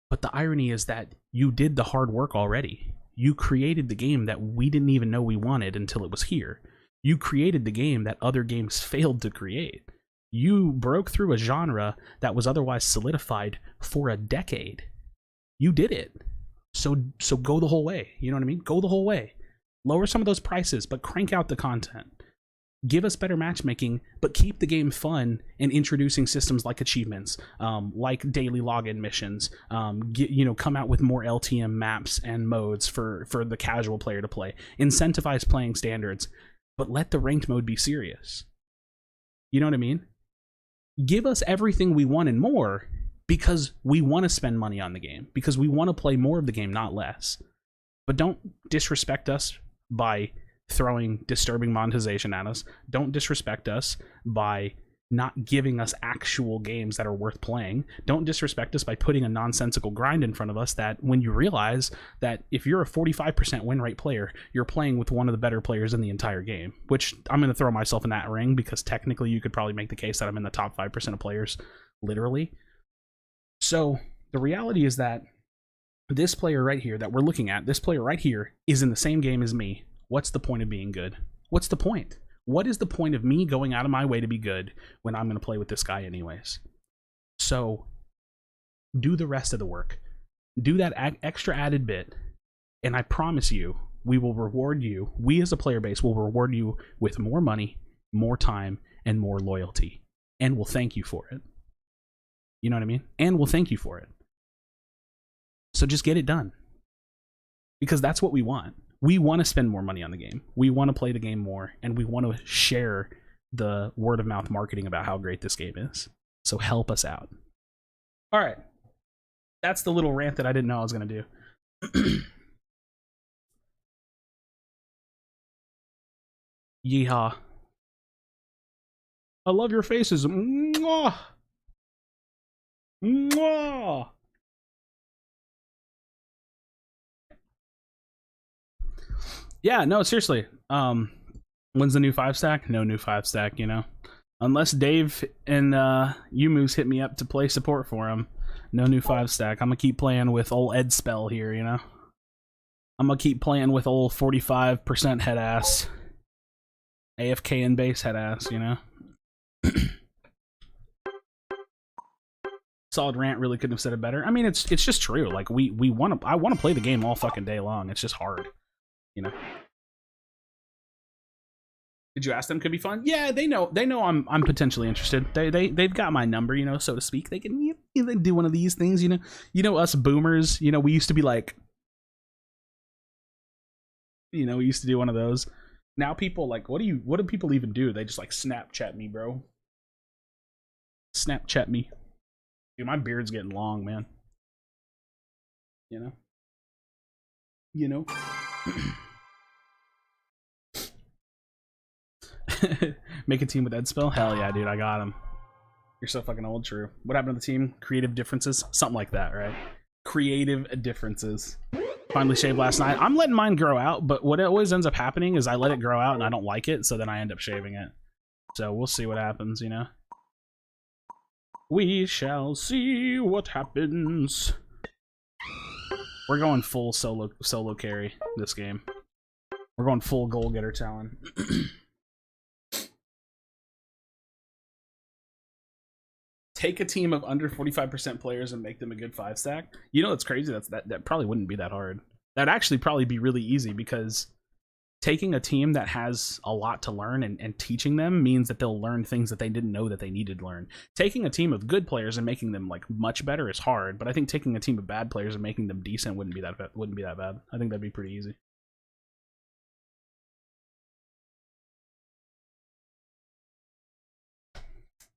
But the irony is that you did the hard work already. You created the game that we didn't even know we wanted until it was here. You created the game that other games failed to create. You broke through a genre that was otherwise solidified for a decade. You did it. So go the whole way. You know what I mean? Go the whole way. Lower some of those prices, but crank out the content. Give us better matchmaking, but keep the game fun and introducing systems like achievements, like daily login missions. Come out with more LTM maps and modes for the casual player to play. Incentivize playing standards, but let the ranked mode be serious. You know what I mean? Give us everything we want and more because we want to spend money on the game, because we want to play more of the game, not less. But don't disrespect us by throwing disturbing monetization at us. Don't disrespect us by not giving us actual games that are worth playing. Don't disrespect us by putting a nonsensical grind in front of us that when you realize that if you're a 45% win rate player, you're playing with one of the better players in the entire game, which I'm going to throw myself in that ring because technically you could probably make the case that I'm in the top 5% of players, literally. So the reality is that this player right here that we're looking at, this player right here is in the same game as me. What's the point of being good? What's the point? What is the point of me going out of my way to be good when I'm going to play with this guy anyways? So do the rest of the work. Do that extra added bit, and I promise you, we will reward you. We as a player base will reward you with more money, more time, and more loyalty. And we'll thank you for it. You know what I mean? And we'll thank you for it. So just get it done. Because that's what we want. We want to spend more money on the game. We want to play the game more, and we want to share the word of mouth marketing about how great this game is. So help us out. All right. That's the little rant that I didn't know I was going to do. Yeehaw. I love your faces. Mwah! Mwah! Yeah, no, seriously. When's the new 5-stack? No new 5-stack, you know. Unless Dave and Yumu's hit me up to play support for him. No new 5-stack. I'm gonna keep playing with old Ed Spell here, you know. I'm gonna keep playing with old 45% head ass. AFK and base head ass, you know. Solid rant, really couldn't have said it better. I mean, it's just true. Like I want to play the game all fucking day long. It's just hard, you know. Did you ask them? Could be fun. Yeah, they know I'm potentially interested. They've got my number, you know, so to speak. They can do one of these things, you know. You know, us boomers, you know, we used to be like, you know, we used to do one of those. Now people like, what do people even do? They just like Snapchat me, bro. Snapchat me. Dude, my beard's getting long, man. You know. Make a team with Ed Spell? Hell yeah, dude, I got him. You're so fucking old, true. What happened to the team? Creative differences? Something like that, right? Creative differences. Finally shaved last night. I'm letting mine grow out, but what always ends up happening is I let it grow out and I don't like it, so then I end up shaving it. So we'll see what happens, you know? We shall see what happens. We're going full solo carry this game. We're going full goal getter talent. Take a team of under 45% players and make them a good 5-stack. You know, it's crazy. That probably wouldn't be that hard. That'd actually probably be really easy, because taking a team that has a lot to learn and teaching them means that they'll learn things that they didn't know that they needed to learn. Taking a team of good players and making them like much better is hard, but I think taking a team of bad players and making them decent wouldn't be that bad. I think that'd be pretty easy.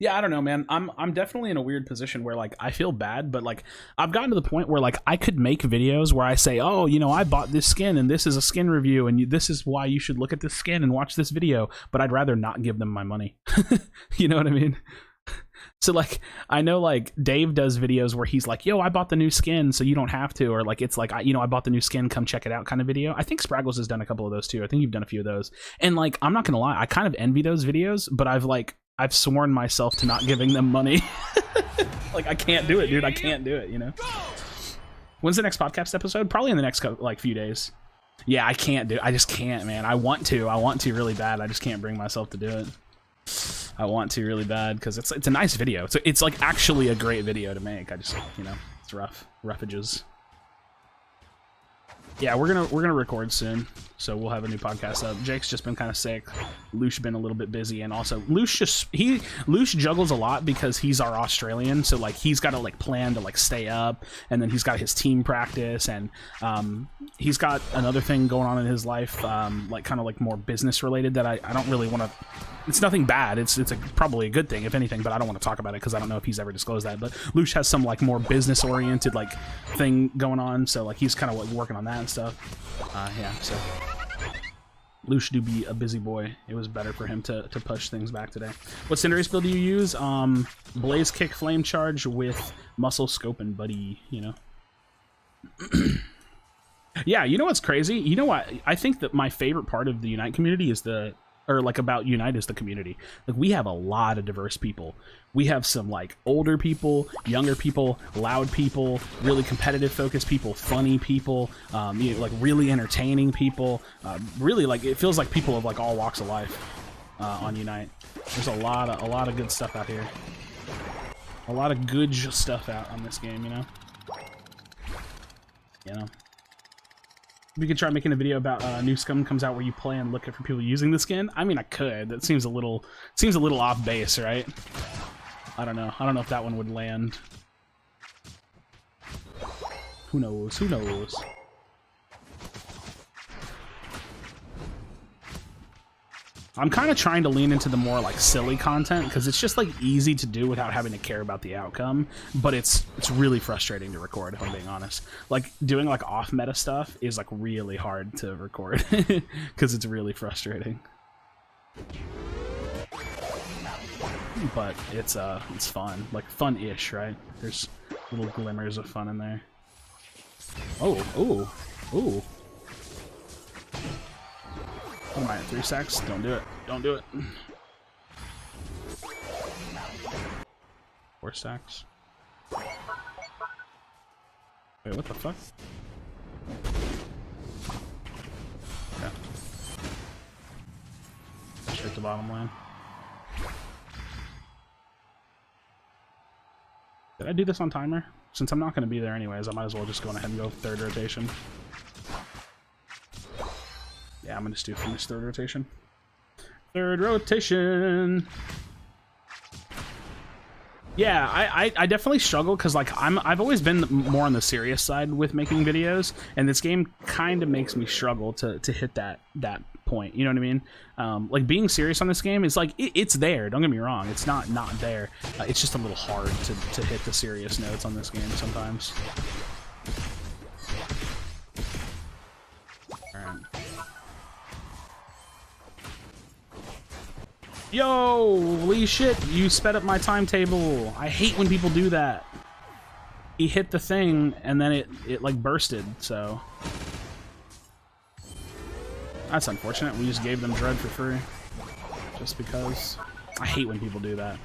Yeah, I don't know, man. I'm definitely in a weird position where like I feel bad, but like I've gotten to the point where like I could make videos where I say, oh, you know, I bought this skin and this is a skin review and this is why you should look at this skin and watch this video, but I'd rather not give them my money. You know what I mean? So like I know like Dave does videos where he's like, yo, I bought the new skin so you don't have to, or like it's like, you know, I bought the new skin, come check it out kind of video. I think Spraggles has done a couple of those too. I think you've done a few of those. And like I'm not gonna lie, I kind of envy those videos, but I've sworn myself to not giving them money. Like I can't do it, dude. I can't do it, you know. When's the next podcast episode? Probably in the next like few days. Yeah, I can't do it. I just can't, man. I want to really bad. I just can't bring myself to do it. I want to really bad because it's a nice video. It's like actually a great video to make. I just, you know, it's roughages. Yeah, we're gonna record soon, so we'll have a new podcast up. Jake's just been kind of sick. Lush been a little bit busy, and also Lush juggles a lot because he's our Australian, so like he's got to like plan to like stay up, and then he's got his team practice, and he's got another thing going on in his life, like kind of like more business related that I don't really want to. It's nothing bad. It's probably a good thing, if anything, but I don't want to talk about it because I don't know if he's ever disclosed that. But Lush has some like more business oriented like thing going on, so like he's kind of like working on that and stuff. Yeah, so Lush do be a busy boy. It was better for him to push things back today. What Cinderace build do you use? Blaze Kick, Flame Charge with Muscle Scope and Buddy, you know. Yeah, you know what's crazy? You know what? I think that my favorite part of the Unite community is about Unite is the community. Like we have a lot of diverse people. We have some like older people, younger people, loud people, really competitive focused people, funny people, you know, like really entertaining people. Really like it feels like people of like all walks of life on Unite. There's a lot of good stuff out here. A lot of good stuff out on this game, you know? You know? We could try making a video about new scum comes out where you play and look at for people using the skin. I mean, I could. That seems a little off base, right? I don't know. I don't know if that one would land. Who knows? Who knows? I'm kind of trying to lean into the more like silly content because it's just like easy to do without having to care about the outcome, but it's really frustrating to record if I'm being honest. Like doing like off meta stuff is like really hard to record because it's really frustrating. But it's fun, like fun-ish, right? There's little glimmers of fun in there. Oh, ooh, ooh. What am I at, 3 stacks? Don't do it. Don't do it. 4 stacks. Wait, what the fuck? Okay. Straight to bottom lane. Did I do this on timer? Since I'm not going to be there anyways, I might as well just go ahead and go 3rd rotation. Yeah, I'm gonna just do finish 3rd rotation. 3rd rotation. Yeah, I definitely struggle because like I've always been more on the serious side with making videos, and this game kind of makes me struggle to hit that point. You know what I mean? Like being serious on this game is like it's there. Don't get me wrong. It's not there. It's just a little hard to hit the serious notes on this game sometimes. All right. Yo, holy shit, you sped up my timetable. I hate when people do that. He hit the thing and then it like bursted, so. That's unfortunate. We just gave them Dread for free. Just because. I hate when people do that.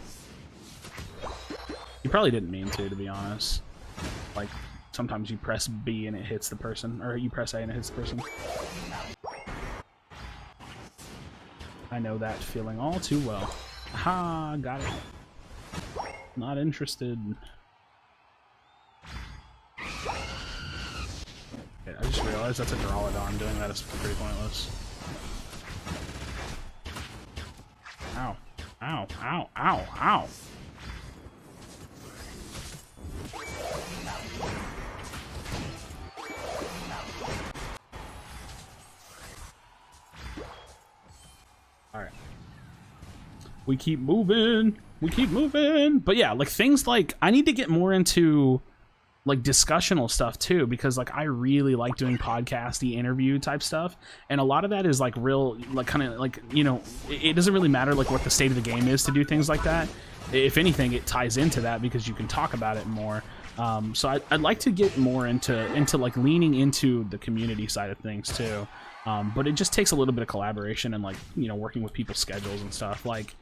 You probably didn't mean to be honest. Like, sometimes you press B and it hits the person, or you press A and it hits the person. I know that feeling all too well. Ha, got it. Not interested. Okay, I just realized that's a Duraludon. Doing that is pretty pointless. Ow. Ow, ow, ow, ow. Alright. We keep moving. We keep moving. But yeah, like things like I need to get more into like discussional stuff too, because like I really like doing podcasty interview type stuff, and a lot of that is like real, like kind of like, you know, it doesn't really matter like what the state of the game is to do things like that. If anything, it ties into that because you can talk about it more. So I'd like to get more into like leaning into the community side of things too. But it just takes a little bit of collaboration and like, you know, working with people's schedules and stuff. Like,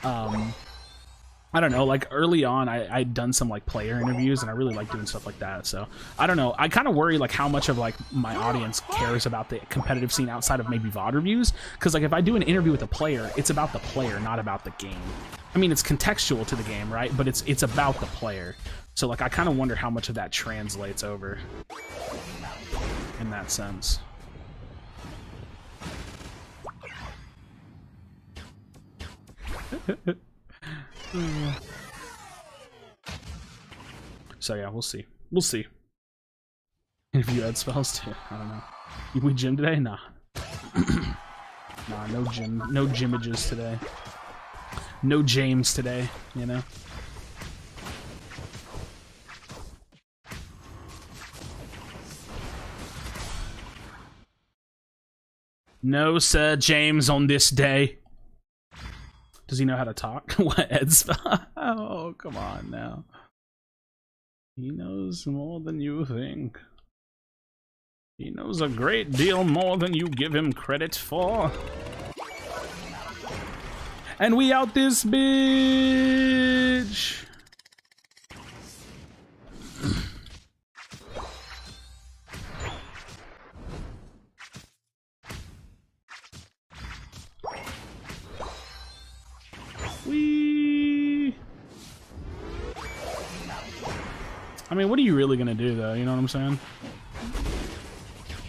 I don't know, like early on I'd done some like player interviews and I really like doing stuff like that. So I don't know, I kind of worry like how much of like my audience cares about the competitive scene outside of maybe VOD reviews. Because like if I do an interview with a player, it's about the player, not about the game. I mean, it's contextual to the game, right? But it's about the player. So like I kind of wonder how much of that translates over in that sense. So yeah, we'll see. We'll see. If you had spells too, I don't know. We gym today? Nah. Nah, no gym. No gymages today. No James today, you know? No Sir James on this day. Does he know how to talk? What, Ed spell? Oh, come on now. He knows more than you think. He knows a great deal more than you give him credit for. And we out this bitch. I mean, what are you really gonna do though? You know what I'm saying?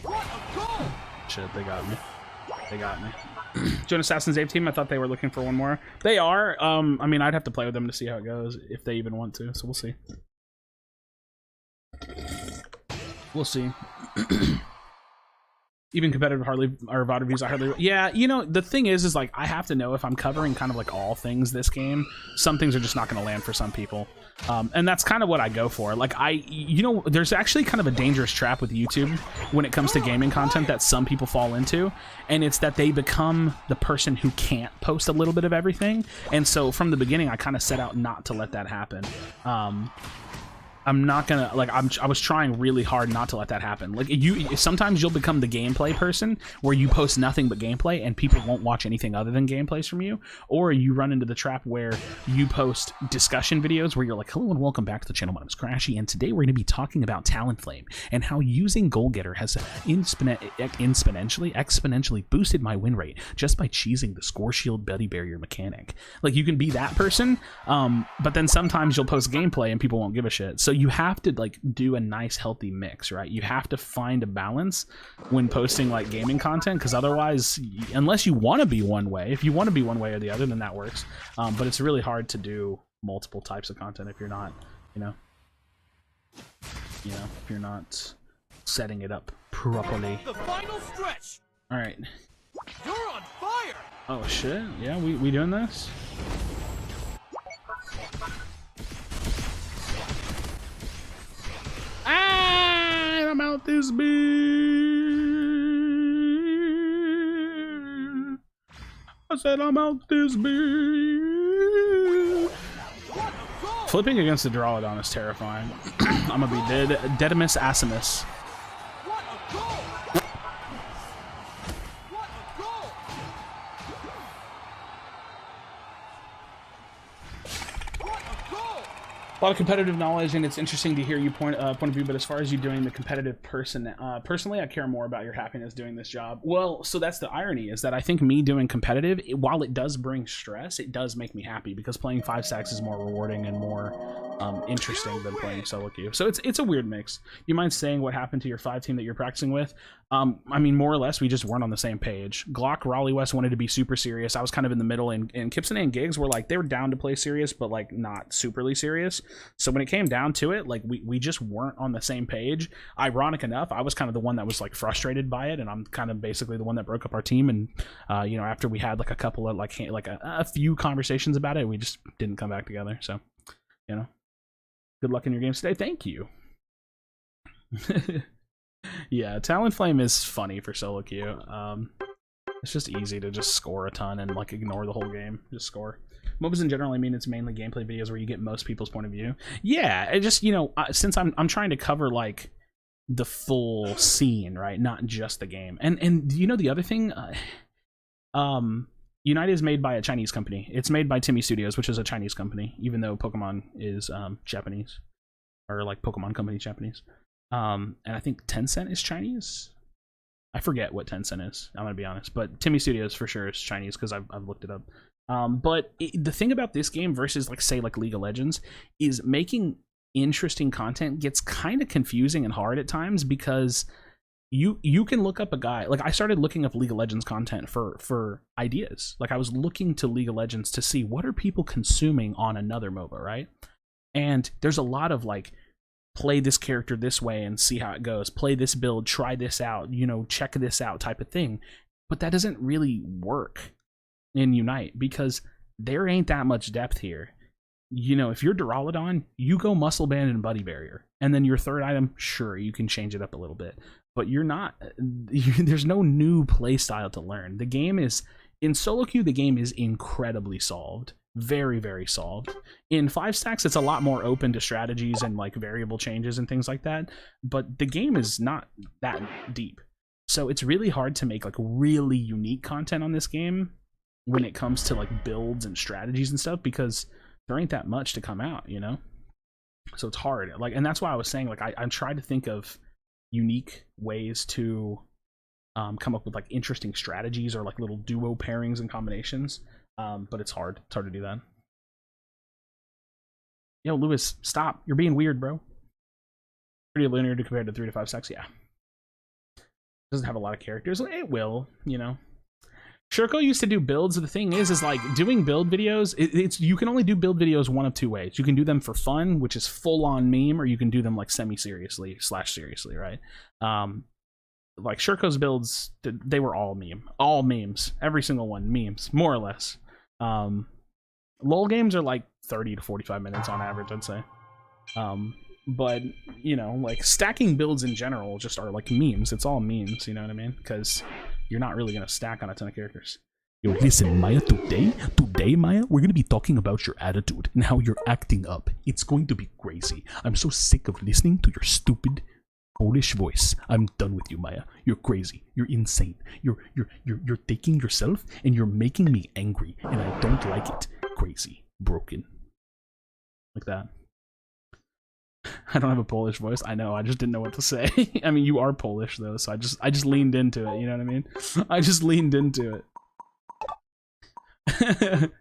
What a goal! Shit, they got me. They got me. Joan Assassin's Ape team, I thought they were looking for one more. They are. I mean, I'd have to play with them to see how it goes, if they even want to, so we'll see. We'll see. Even competitive hardly, or VOD reviews, I hardly... Yeah, you know, the thing is like, I have to know if I'm covering kind of like all things this game. Some things are just not going to land for some people. And that's kind of what I go for. Like, you know, there's actually kind of a dangerous trap with YouTube when it comes to gaming content that some people fall into. And it's that they become the person who can't post a little bit of everything. And so from the beginning, I kind of set out not to let that happen. I'm not gonna, like, I was trying really hard not to let that happen. Like, sometimes you'll become the gameplay person where you post nothing but gameplay and people won't watch anything other than gameplays from you. Or you run into the trap where you post discussion videos where you're like, hello and welcome back to the channel. My name is Krashy, and today we're gonna be talking about Talonflame and how using Goal Getter has exponentially boosted my win rate just by cheesing the score shield buddy barrier mechanic. Like, you can be that person, but then sometimes you'll post gameplay and people won't give a shit. So you have to like do a nice healthy mix, right? You have to find a balance when posting like gaming content, because otherwise, unless you want to be one way, if you want to be one way or the other, then that works. But it's really hard to do multiple types of content if you're not, if you're not setting it up properly. The final stretch. All right. You're on fire. Oh shit! Yeah, we doing this? I'm out this bitch. I said I'm out this bitch. Flipping against the Duraludon is terrifying. I'm gonna be dead. Dedimus Assimus. What a goal! What a goal! What a goal! A lot of competitive knowledge, and it's interesting to hear your point of view, but as far as you doing the competitive person, personally, I care more about your happiness doing this job. Well, so that's the irony, is that I think me doing competitive, while it does bring stress, it does make me happy, because playing 5 stacks is more rewarding and more interesting than playing solo queue. So it's a weird mix. You mind saying what happened to your 5 team that you're practicing with? I mean, more or less, we just weren't on the same page. Glock, Raleigh West wanted to be super serious. I was kind of in the middle, and Kipson and Giggs were like, they were down to play serious, but like not superly serious. So when it came down to it, like we just weren't on the same page. Ironic enough, I was kind of the one that was like frustrated by it, and I'm kind of basically the one that broke up our team. And after we had like a couple of like a few conversations about it, we just didn't come back together. So, good luck in your games today. Thank you. Yeah, Talonflame is funny for solo queue. It's just easy to just score a ton and like ignore the whole game. Just score. MOBAs in general, I mean, it's mainly gameplay videos where you get most people's point of view. Yeah, it just, since I'm trying to cover like the full scene, right? Not just the game. And the other thing, United is made by a Chinese company. It's made by Timmy Studios, which is a Chinese company, even though Pokemon is Japanese, or like Pokemon Company Japanese. And I think Tencent is Chinese. I forget what Tencent is, I'm gonna be honest, but Timmy Studios for sure is Chinese because I've looked it up. But the thing about this game versus like say like League of Legends is making interesting content gets kind of confusing and hard at times, because you can look up a guy, like I started looking up League of Legends content for ideas. Like I was looking to League of Legends to see what are people consuming on another MOBA, right? And there's a lot of like, play this character this way and see how it goes, play this build, try this out, check this out type of thing. But that doesn't really work in Unite, because there ain't that much depth here. If you're Duraludon, you go Muscle Band and Buddy Barrier, and then your third item, sure, you can change it up a little bit, but you're not, there's no new play style to learn. The game is, in solo queue, the game is incredibly solved. Very, very solved. In 5 stacks, it's a lot more open to strategies and like variable changes and things like that, but the game is not that deep. So it's really hard to make like really unique content on this game when it comes to like builds and strategies and stuff, because there ain't that much to come out, so it's hard. Like, and that's why I was saying, like, I tried to think of unique ways to come up with like interesting strategies or like little duo pairings and combinations. But it's hard. It's hard to do that. Yo, Lewis, stop. You're being weird, bro. Pretty linear to compare to 3 to 5 stacks. Yeah. Doesn't have a lot of characters. It will, you know. Shurko used to do builds. The thing is like doing build videos. It's you can only do build videos one of two ways. You can do them for fun, which is full on meme, or you can do them like semi-seriously / seriously, right? Like Shurko's builds, they were all memes, every single one memes, more or less. LOL games are like 30 to 45 minutes on average, I'd say. But, you know, like stacking builds in general just are like memes. It's all memes, you know what I mean? Because you're not really going to stack on a ton of characters. Yo, listen, Maya, today, Maya, we're going to be talking about your attitude and how you're acting up. It's going to be crazy. I'm so sick of listening to your stupid Polish voice. I'm done with you, Maya. You're crazy. You're insane. You're taking yourself and you're making me angry, and I don't like it. Crazy. Broken. Like that. I don't have a Polish voice. I know. I just didn't know what to say. I mean, you are Polish though, so I just leaned into it. You know what I mean? I just leaned into it.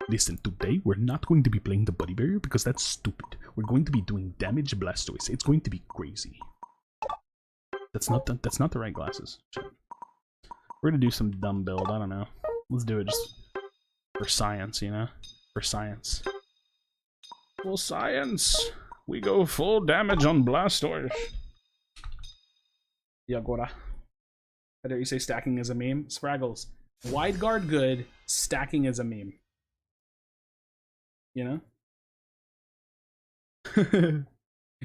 Listen, today we're not going to be playing the buddy barrier because that's stupid. We're going to be doing damage Blastoise. It's going to be crazy. That's not the right glasses. We're gonna do some dumb build. I don't know. Let's do it just for science, you know? For science. Full science. We go full damage on Blastoise. Yagora. I dare you say stacking is a meme? Spraggles. Wide guard good, stacking is a meme. You know?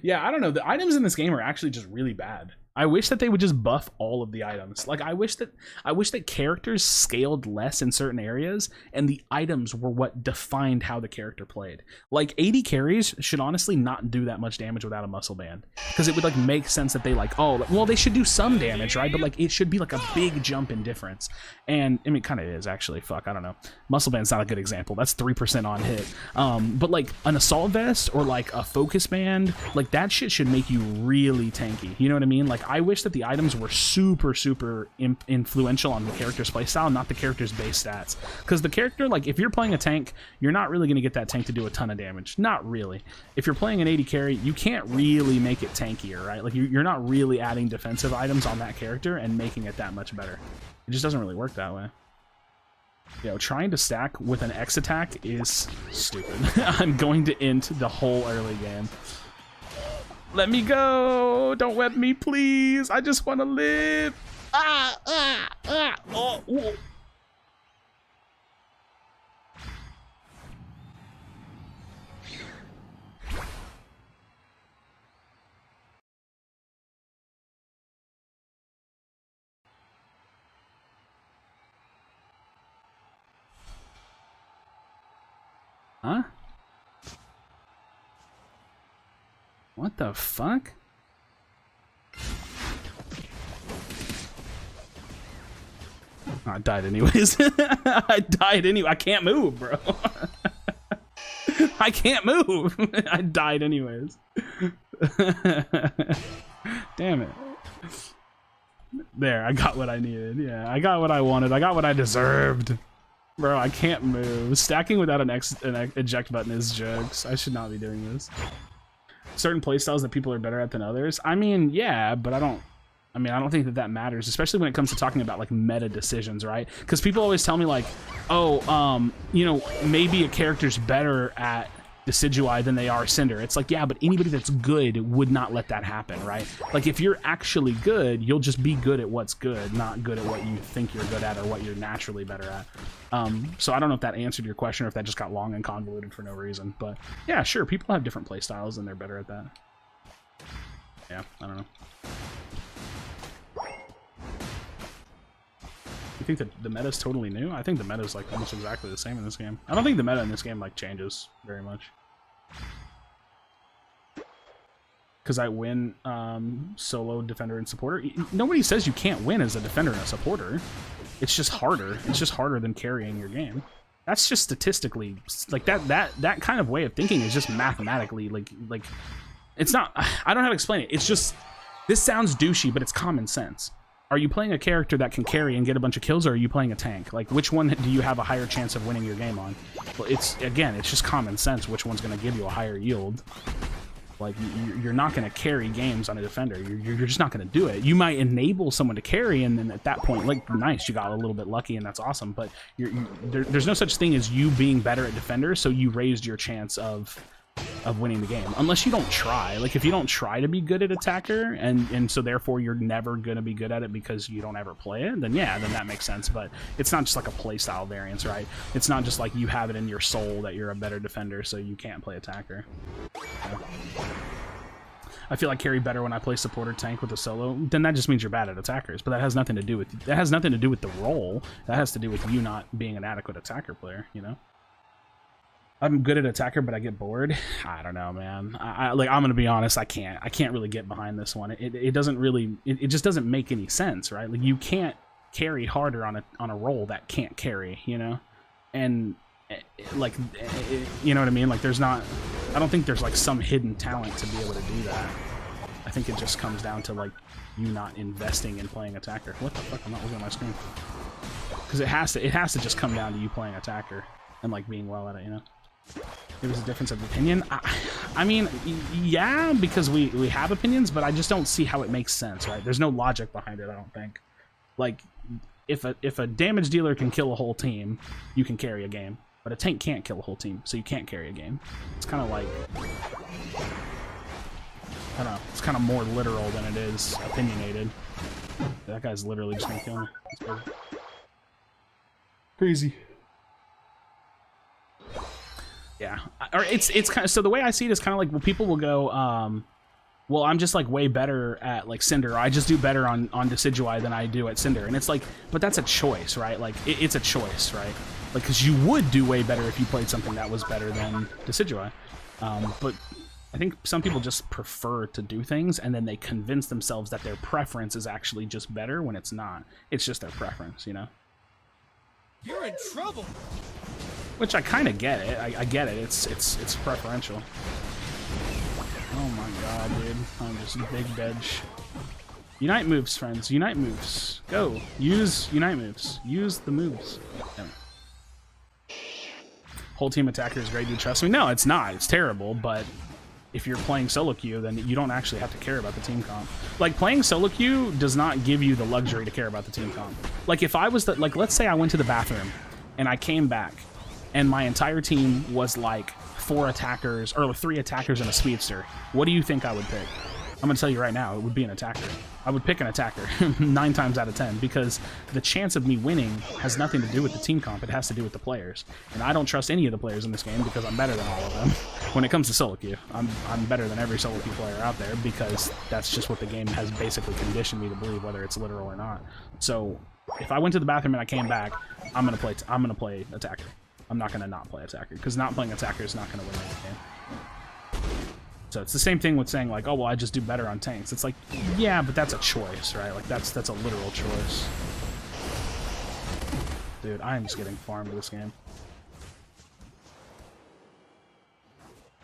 Yeah, I don't know. The items in this game are actually just really bad. I wish that they would just buff all of the items. Like I wish that characters scaled less in certain areas and the items were what defined how the character played. Like 80 carries should honestly not do that much damage without a muscle band, because it would like make sense that they like, oh, well, they should do some damage, right? But like it should be like a big jump in difference. And I mean, it kind of is actually. Fuck, I don't know. Muscle band's not a good example. That's 3% on hit. But like an assault vest or like a focus band, like that shit should make you really tanky. You know what I mean? Like I wish that the items were super influential on the character's playstyle, not the character's base stats. Because the character, like if you're playing a tank, you're not really going to get that tank to do a ton of damage. Not really. If you're playing an 80 carry, you can't really make it tankier, right? Like you're not really adding defensive items on that character and making it that much better. It just doesn't really work that way. You know, trying to stack with an X attack is stupid. I'm going to int the whole early game. Let me go! Don't web me, please! I just want to live! Oh, ooh. Huh? What the fuck? Oh, I died anyways. I died anyway. I can't move, bro. I can't move. I died anyways. Damn it. There, I got what I needed. Yeah, I got what I wanted. I got what I deserved. Bro, I can't move. Stacking without an eject button is jokes. I should not be doing this. Certain playstyles that people are better at than others. I mean, yeah, but I don't think that matters, especially when it comes to talking about like meta decisions, right? Because people always tell me like, oh, you know, maybe a character's better at Decidueye than they are Cinder. It's like, yeah, but anybody that's good would not let that happen, right? Like if you're actually good, you'll just be good at what's good, not good at what you think you're good at or what you're naturally better at. So I don't know if that answered your question or if that just got long and convoluted for no reason, but yeah, sure, people have different play styles and they're better at that. Yeah, I don't know. You think that the meta's totally new? I think the meta's like almost exactly the same in this game. I don't think the meta in this game like changes very much. Because I win solo, defender, and supporter. Nobody says you can't win as a defender and a supporter. It's just harder. It's just harder than carrying your game. That's just statistically like that kind of way of thinking is just mathematically like it's not. I don't know how to explain it. It's just, this sounds douchey, but it's common sense. Are you playing a character that can carry and get a bunch of kills, or are you playing a tank? Like, which one do you have a higher chance of winning your game on? Well, it's just common sense which one's going to give you a higher yield. Like, you're not going to carry games on a defender. You're just not going to do it. You might enable someone to carry, and then at that point, like, nice, you got a little bit lucky, and that's awesome. But there's no such thing as you being better at defender, so you raised your chance of winning the game. Unless you don't try. Like, if you don't try to be good at attacker, and so therefore you're never going to be good at it because you don't ever play it, then yeah, then that makes sense. But it's not just like a playstyle variance, right? It's not just like you have it in your soul that you're a better defender, so you can't play attacker. I feel like carry better when I play support or tank with a solo. Then that just means you're bad at attackers. But that has nothing to do with the role. That has to do with you not being an adequate attacker player. You know, I'm good at attacker, but I get bored. I don't know, man. I'm gonna be honest. I can't really get behind this one. It doesn't really. It just doesn't make any sense, right? Like, you can't carry harder on a role that can't carry. You know, and like, you know what I mean? Like, there's not, I don't think there's like some hidden talent to be able to do that. I think it just comes down to like you not investing in playing attacker. What the fuck? I'm not looking at my screen. Because it has to just come down to you playing attacker and like being well at it, you know? There was a difference of opinion. I mean, yeah, because we have opinions, but I just don't see how it makes sense, right? There's no logic behind it, I don't think. Like, if a damage dealer can kill a whole team, you can carry a game. But a tank can't kill a whole team, so you can't carry a game. It's kind of like, I don't know, it's kind of more literal than it is opinionated. That guy's literally just gonna kill me. That's crazy. Yeah, or it's kind of, so the way I see it is kind of like, well, people will go, well, I'm just like way better at like Cinder, or I just do better on Decidueye than I do at Cinder, and it's like, but that's a choice, right? Like, it's a choice, right? Like, because you would do way better if you played something that was better than Decidueye. But I think some people just prefer to do things, and then they convince themselves that their preference is actually just better when it's not. It's just their preference, you know? You're in trouble. Which I kind of get it. I get it. It's preferential. Oh my god, dude. I'm just big bedge. Unite moves, friends. Unite moves. Go. Use Unite moves. Use the moves. Damn it. Whole team attacker is great, dude. Trust me. No, it's not. It's terrible, but if you're playing solo queue, then you don't actually have to care about the team comp. Like, playing solo queue does not give you the luxury to care about the team comp. Like, if I was the, like, let's say I went to the bathroom and I came back and my entire team was like 4 attackers or 3 attackers and a speedster, what do you think I would pick? I'm gonna tell you right now, it would be an attacker. I would pick an attacker 9 times out of 10, because the chance of me winning has nothing to do with the team comp. It has to do with the players, and I don't trust any of the players in this game because I'm better than all of them. When it comes to solo queue, I'm better than every solo queue player out there, because that's just what the game has basically conditioned me to believe, whether it's literal or not. So if I went to the bathroom and I came back, I'm gonna play attacker. I'm not gonna not play attacker, because not playing attacker is not gonna win the game. So it's the same thing with saying like, oh, well, I just do better on tanks. It's like, yeah, but that's a choice, right? Like, that's a literal choice. Dude, I am just getting farmed this game.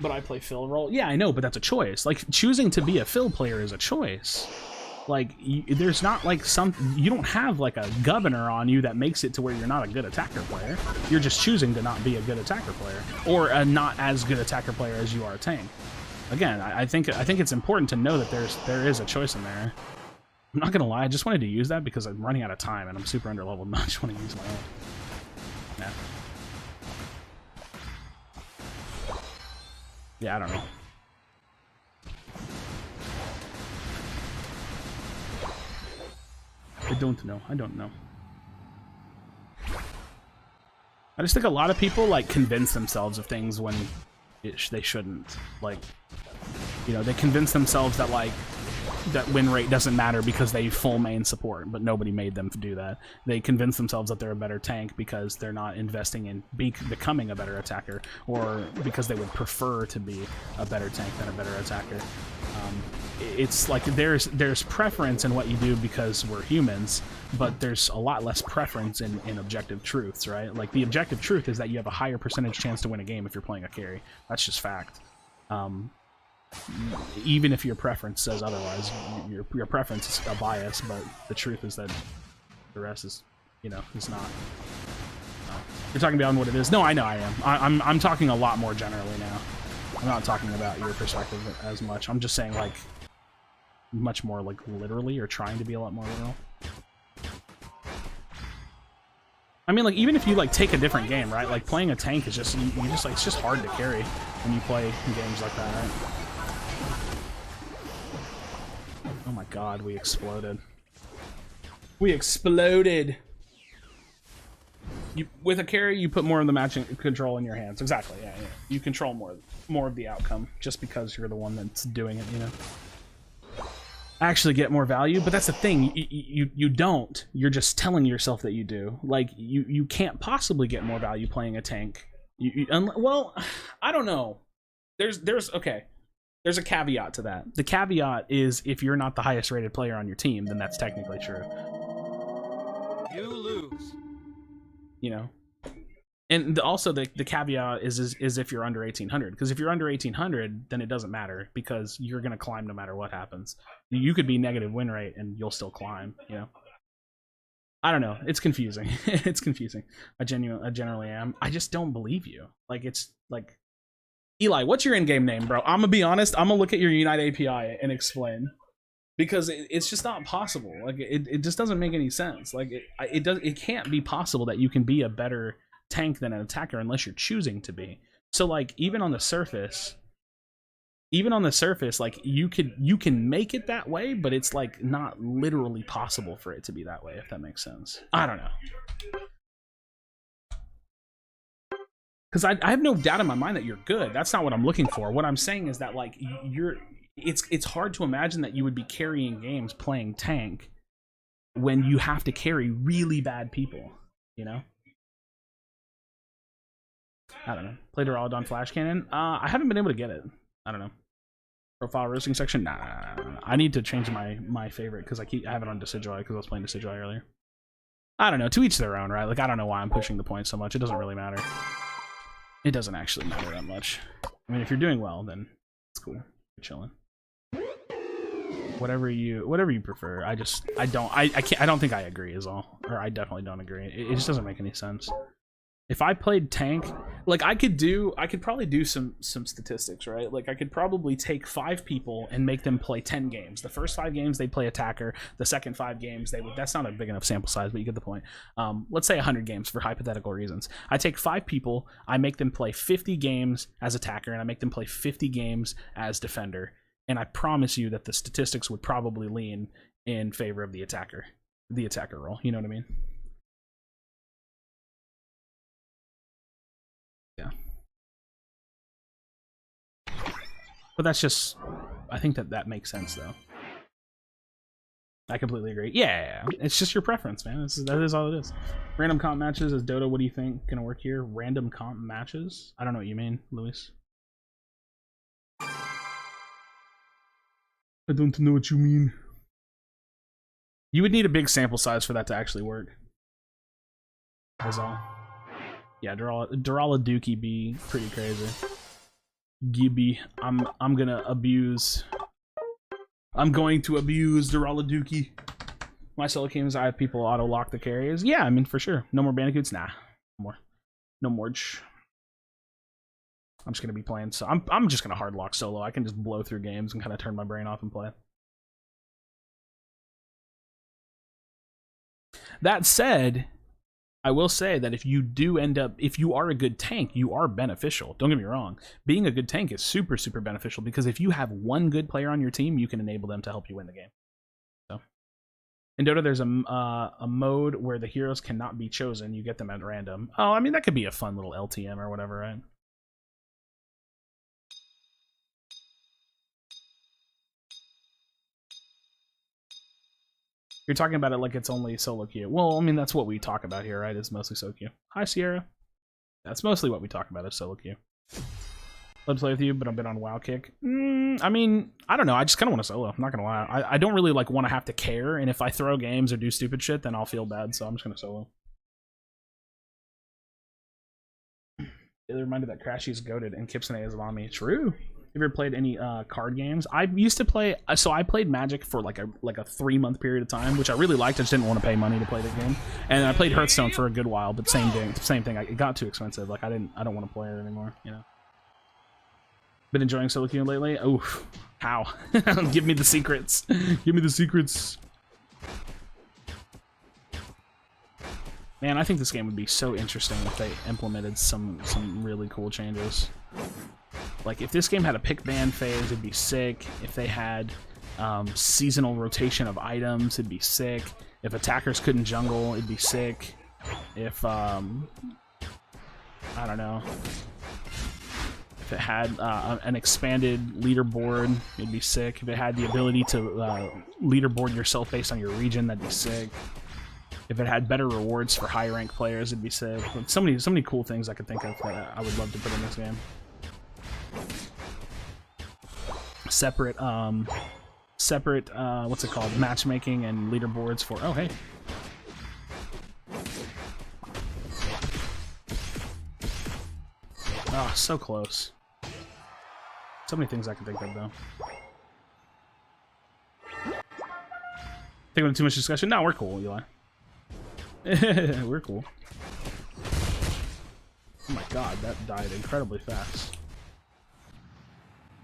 But I play fill role. Yeah, I know, but that's a choice. Like, choosing to be a fill player is a choice. Like, there's not like you don't have like a governor on you that makes it to where you're not a good attacker player. You're just choosing to not be a good attacker player, or a not as good attacker player as you are a tank. Again, I think it's important to know that there is a choice in there. I'm not gonna lie, I just wanted to use that because I'm running out of time and I'm super underleveled. I just want to use my own. Yeah. Yeah, I don't know. I don't know. I just think a lot of people like convince themselves of things when they shouldn't. Like, you know, they convince themselves that like that win rate doesn't matter because they full main support, but nobody made them do that. They convince themselves that they're a better tank because they're not investing in becoming a better attacker, or because they would prefer to be a better tank than a better attacker. It's like there's preference in what you do because we're humans, but there's a lot less preference in objective truths, right? Like, the objective truth is that you have a higher percentage chance to win a game if you're playing a carry. That's just fact. Even if your preference says otherwise, your preference is a bias, but the truth is that the rest is, you know, is not. You're talking beyond what it is. No, I know I am. I'm talking a lot more generally now. I'm not talking about your perspective as much. I'm just saying, like, much more, like, literally, or trying to be a lot more literal. I mean, like, even if you, like, take a different game, right? Like, playing a tank is just, you just, like, it's just hard to carry when you play games like that, right? Oh my god, we exploded. We exploded! With a carry, you put more of the matching control in your hands. Exactly, yeah. You control more of the outcome, just because you're the one that's doing it, you know? Actually get more value, but that's the thing, you don't. You're just telling yourself that you do. Like, you can't possibly get more value playing a tank. Well, I don't know. There's a caveat to that. The caveat is if you're not the highest rated player on your team, then that's technically true. You lose. You know? And also the caveat is if you're under 1800, because if you're under 1800, then it doesn't matter, because you're going to climb no matter what happens. You could be negative win rate and you'll still climb, you know? I don't know. It's confusing. It's confusing. I generally am. I just don't believe you. Like, it's like, Eli, what's your in-game name, bro? I'm gonna be honest. I'm gonna look at your Unite API and explain, because it's just not possible. Like, it just doesn't make any sense. Like, it can't be possible that you can be a better tank than an attacker unless you're choosing to be. So, like, even on the surface, like, you can make it that way, but it's like not literally possible for it to be that way, if that makes sense. I don't know. Because I have no doubt in my mind that you're good. That's not what I'm looking for. What I'm saying is that, like, it's hard to imagine that you would be carrying games playing tank when you have to carry really bad people, you know? I don't know. Played Duraludon Flash Cannon? I haven't been able to get it. I don't know. Profile roasting section? Nah. I need to change my favorite, because I have it on Decidueye, because I was playing Decidueye earlier. I don't know. To each their own, right? Like, I don't know why I'm pushing the points so much. It doesn't really matter. It doesn't actually matter that much. I mean, if you're doing well, then it's cool. You're chilling. Whatever you prefer. I don't think I agree is all. Or I definitely don't agree. It just doesn't make any sense. If I played tank, like, I could probably do some statistics, right? Like, I could probably take 5 people and make them play 10 games. The first 5 games they play attacker. The second 5 games that's not a big enough sample size, but you get the point. Let's say 100 games for hypothetical reasons. I take 5 people, I make them play 50 games as attacker, and I make them play 50 games as defender. And I promise you that the statistics would probably lean in favor of the attacker role. You know what I mean? Yeah. But that's just, I think that makes sense, though. I completely agree. Yeah, it's just your preference, man. That is all it is. Random comp matches as Dota, what do you think gonna work here? Random comp matches? I don't know what you mean, Luis. I don't know what you mean. You would need a big sample size for that to actually work. That's all. Yeah, Duraludon be pretty crazy. Gibby, I'm gonna abuse. I'm going to abuse Duraludon. My solo games, I have people auto lock the carries. Yeah, I mean, for sure. No more bandicoots. Nah, no more. I'm just gonna be playing. So I'm just gonna hard lock solo. I can just blow through games and kind of turn my brain off and play. That said, I will say that if you are a good tank, you are beneficial. Don't get me wrong. Being a good tank is super, super beneficial, because if you have one good player on your team, you can enable them to help you win the game. So, in Dota, there's a mode where the heroes cannot be chosen. You get them at random. Oh, I mean, that could be a fun little LTM or whatever, right? You're talking about it like it's only solo queue. Well, I mean, that's what we talk about here, right? It's mostly solo queue. Hi, Sierra. That's mostly what we talk about is solo queue. Love to play with you, but I've been on WoW kick. I mean, I don't know. I just kind of want to solo. I'm not going to lie. I don't really like want to have to care, and if I throw games or do stupid shit, then I'll feel bad, so I'm just going to solo. They're reminded that Krashy's goated and Kipsune is Lami. True. Have you ever played any card games? I used to play, so I played Magic for like a 3-month period of time, which I really liked. I just didn't want to pay money to play the game. And I played Hearthstone for a good while, but same thing. It got too expensive. Like, I don't want to play it anymore, you know. Been enjoying solo queuing lately? Oof. How? Give me the secrets. Give me the secrets. Man, I think this game would be so interesting if they implemented some really cool changes. Like, if this game had a pick ban phase, it'd be sick. If they had seasonal rotation of items, it'd be sick. If attackers couldn't jungle, it'd be sick. If, I don't know. If it had an expanded leaderboard, it'd be sick. If it had the ability to leaderboard yourself based on your region, that'd be sick. If it had better rewards for high rank players, it'd be sick. But so many cool things I could think of that I would love to put in this game. Separate what's it called? Matchmaking and leaderboards for. Oh hey. Oh, so close. So many things I can think of, though. Think about too much discussion? No, we're cool, Eli. We're cool. Oh my god, that died incredibly fast.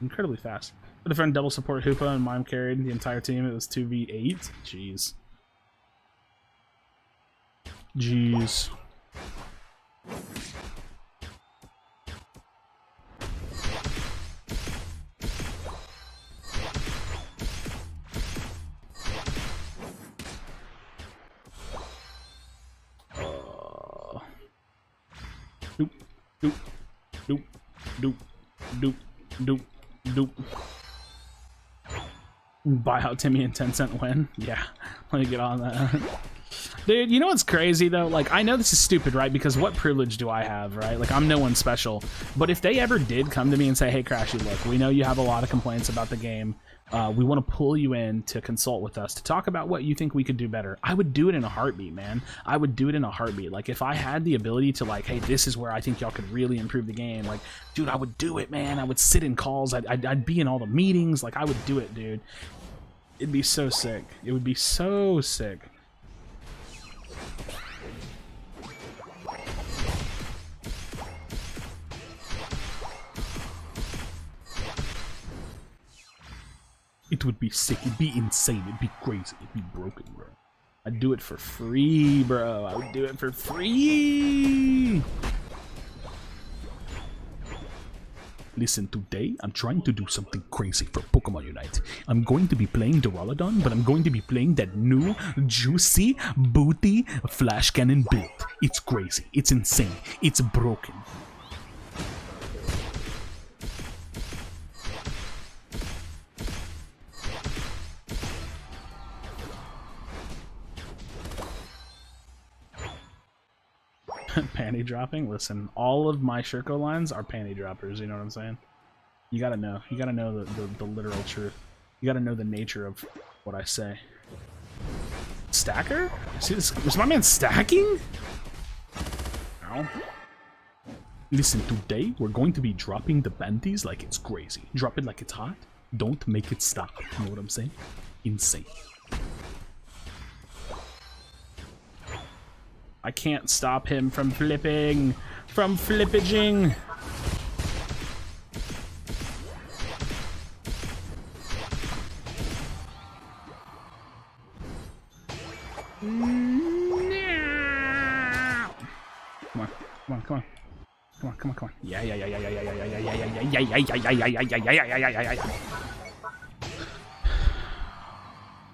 Incredibly fast. With a friend double support Hoopa and Mime carried the entire team. It was 2v8. Jeez. Jeez. Doop, doop, doop, doop, doop, doop, doop. Buy out Timmy and 10-cent win? Yeah, let me get on that. Dude, you know what's crazy though? Like, I know this is stupid, right? Because what privilege do I have, right? Like, I'm no one special. But if they ever did come to me and say, hey, Krashy, look, we know you have a lot of complaints about the game. We want to pull you in to consult with us, to talk about what you think we could do better. I would do it in a heartbeat, man. I would do it in a heartbeat. Like, if I had the ability to, like, hey, this is where I think y'all could really improve the game. Like, dude, I would do it, man. I would sit in calls. I'd be in all the meetings. Like, I would do it, dude. It'd be so sick. It would be so sick. It would be sick. It'd be insane. It'd be crazy. It'd be broken, bro. I'd do it for free, bro. I would do it for free. Listen, today I'm trying to do something crazy for Pokemon Unite. I'm going to be playing Duraludon, but I'm going to be playing that new, juicy, booty Flash Cannon build. It's crazy. It's insane. It's broken. Panty dropping? Listen, all of my Shirko lines are panty droppers, you know what I'm saying? You gotta know. You gotta know the literal truth. You gotta know the nature of what I say. Stacker? See this? Was my man stacking? Ow. Listen, today we're going to be dropping the panties like it's crazy. Drop it like it's hot. Don't make it stop. You know what I'm saying? Insane. I can't stop him from flipping, from flippaging. No. Come on, come on, come on. Come on, come on, come on. Yeah.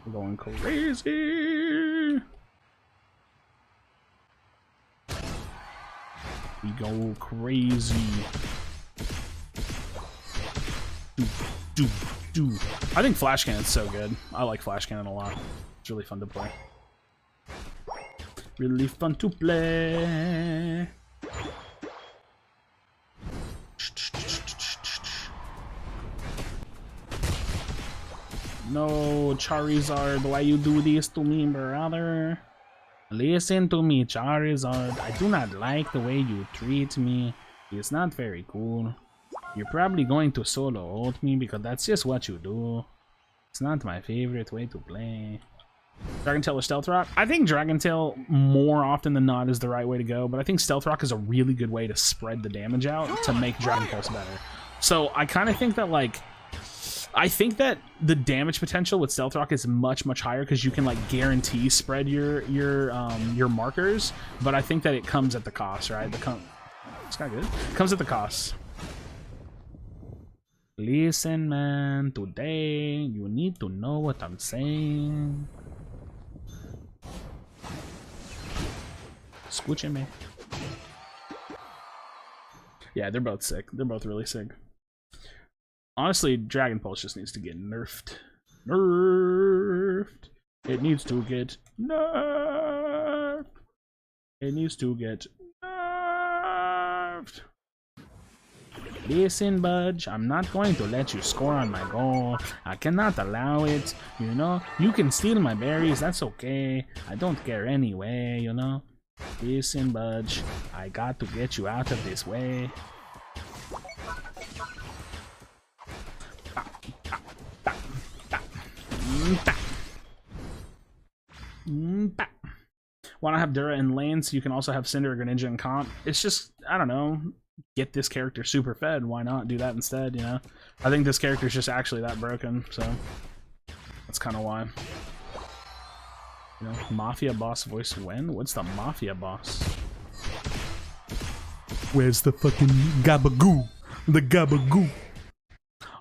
We're going crazy. We go crazy. Do. I think Flash Cannon's so good. I like Flash Cannon a lot. It's really fun to play. Really fun to play. No, Charizard, why you do this to me, brother? Listen to me, Charizard. I do not like the way you treat me. It's not very cool. You're probably going to solo ult me because that's just what you do. It's not my favorite way to play. Dragon Tail or Stealth Rock? I think Dragon Tail more often than not is the right way to go, but I think Stealth Rock is a really good way to spread the damage out to make Dragon Pulse better. So I kind of think that like, I think that the damage potential with Stealth Rock is much higher because you can like guarantee spread your markers. But I think that it comes at the cost, right? It's kind of good. It comes at the cost. Listen, man. Today you need to know what I'm saying. Squishing me. Yeah, they're both sick. They're both really sick. Honestly, Dragon Pulse just needs to get nerfed. Nerfed. It needs to get nerfed. It needs to get nerfed. Listen, Budge, I'm not going to let you score on my goal. I cannot allow it. You know, you can steal my berries. That's okay. I don't care anyway, you know. Listen, Budge, I got to get you out of this way. Why not have Dura in lane so you can also have Cinder or Greninja in comp? It's just, I don't know, get this character super fed. Why not do that instead, you know? I think this character is just actually that broken, so that's kind of why. You know, Mafia boss voice when? What's the Mafia boss? Where's the fucking gabagoo? The gabagoo.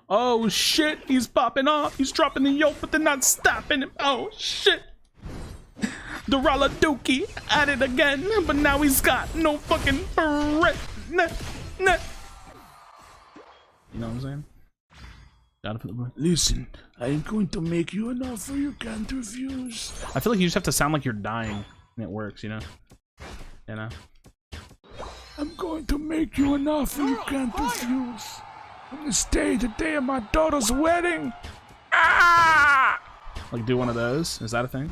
Oh shit, he's popping off. He's dropping the yoke, but they're not stopping him. Oh shit. Dorala Dookie at it again, but now he's got no fucking threat. Nah. You know what I'm saying? Listen, I am going to make you an offer you can't refuse. I feel like you just have to sound like you're dying, and it works, you know? You know? I'm going to make you an offer you can't refuse. On this day, the day of my daughter's wedding. Ah! Like do one of those? Is that a thing?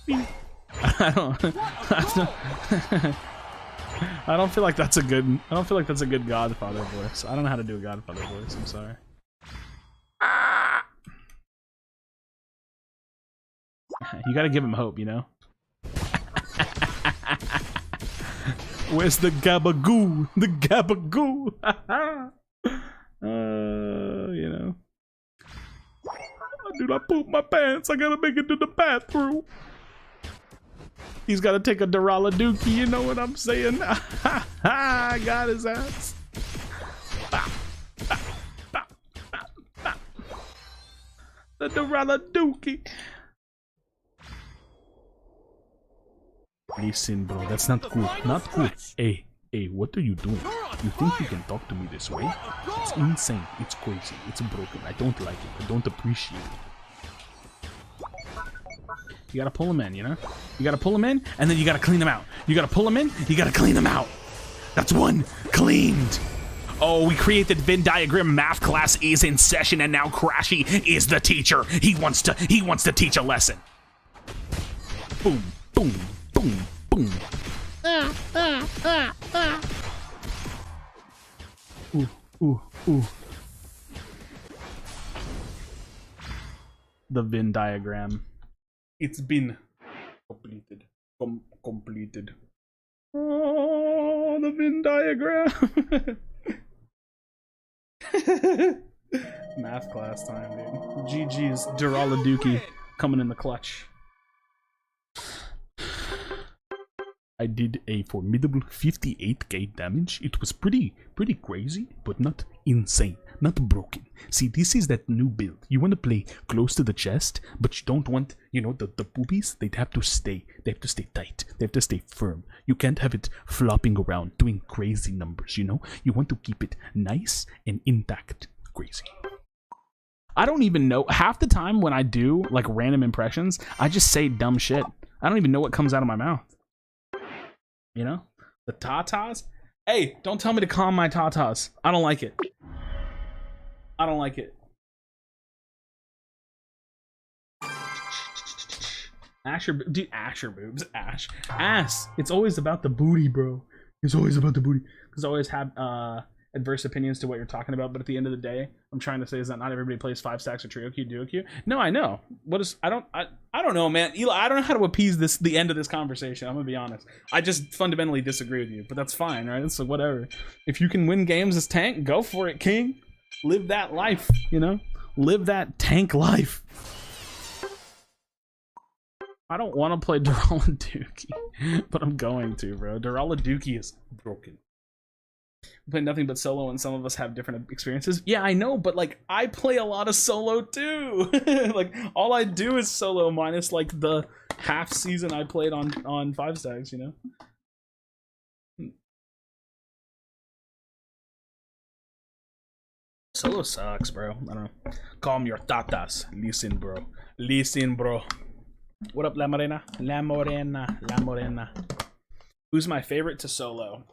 Yeah. I don't feel like that's a good. I don't feel like that's a good Godfather voice. I don't know how to do a Godfather voice. I'm sorry. You gotta give him hope, you know. Where's the gabagoo? The gabagoo. You know. Dude, I pooped my pants. I gotta make it to the bathroom. He's gotta take a Dorala Dookie, you know what I'm saying? I got his ass. The Dorala Dookie. Listen, bro, that's not cool. Not cool. Hey, what are you doing? You think you can talk to me this way? It's insane. It's crazy. It's broken. I don't like it. I don't appreciate it. You gotta pull him in, you know? You gotta pull him in, and then you gotta clean him out. You gotta pull him in, you gotta clean him out. That's one cleaned. Oh, we created Venn diagram. Math class is in session, and now Krashy is the teacher. He wants to teach a lesson. Boom, boom, boom, boom. Ooh. The Venn diagram. It's been completed. Completed. Oh, the Venn diagram. Math class time, dude. GG's Dorala Dookie coming in the clutch. I did a formidable 58k damage. It was pretty crazy, but not insane, not broken. See, this is that new build. You want to play close to the chest, but you don't want, you know, the boobies. They have to stay tight. They have to stay firm. You can't have it flopping around doing crazy numbers, you know? You want to keep it nice and intact. Crazy. I don't even know. Half the time when I do like random impressions, I just say dumb shit. I don't even know what comes out of my mouth. You know? The tatas? Hey, don't tell me to calm my tatas. I don't like it. I don't like it. Asher, dude, Asher boobs, ass. It's always about the booty, bro. It's always about the booty. Because I always have, adverse opinions to what you're talking about, but at the end of the day, I'm trying to say is that not everybody plays 5 stacks or trio queue, duo queue. No, I know. What is I don't know, man. Eli, I don't know how to appease the end of this conversation. I'm gonna be honest. I just fundamentally disagree with you, but that's fine, right? So whatever. If you can win games as tank, go for it, king. Live that life, you know? Live that tank life. I don't want to play Duraladuki, but I'm going to, bro. Duraladuki is broken. We play nothing but solo, and some of us have different experiences. Yeah, I know, but like I play a lot of solo too. Like all I do is solo, minus like the half season I played on 5 stacks, you know. Solo sucks, bro. I don't know. Calm your tatas. Listen, bro. Listen, bro. What up, La Morena? La Morena. La Morena. Who's my favorite to solo?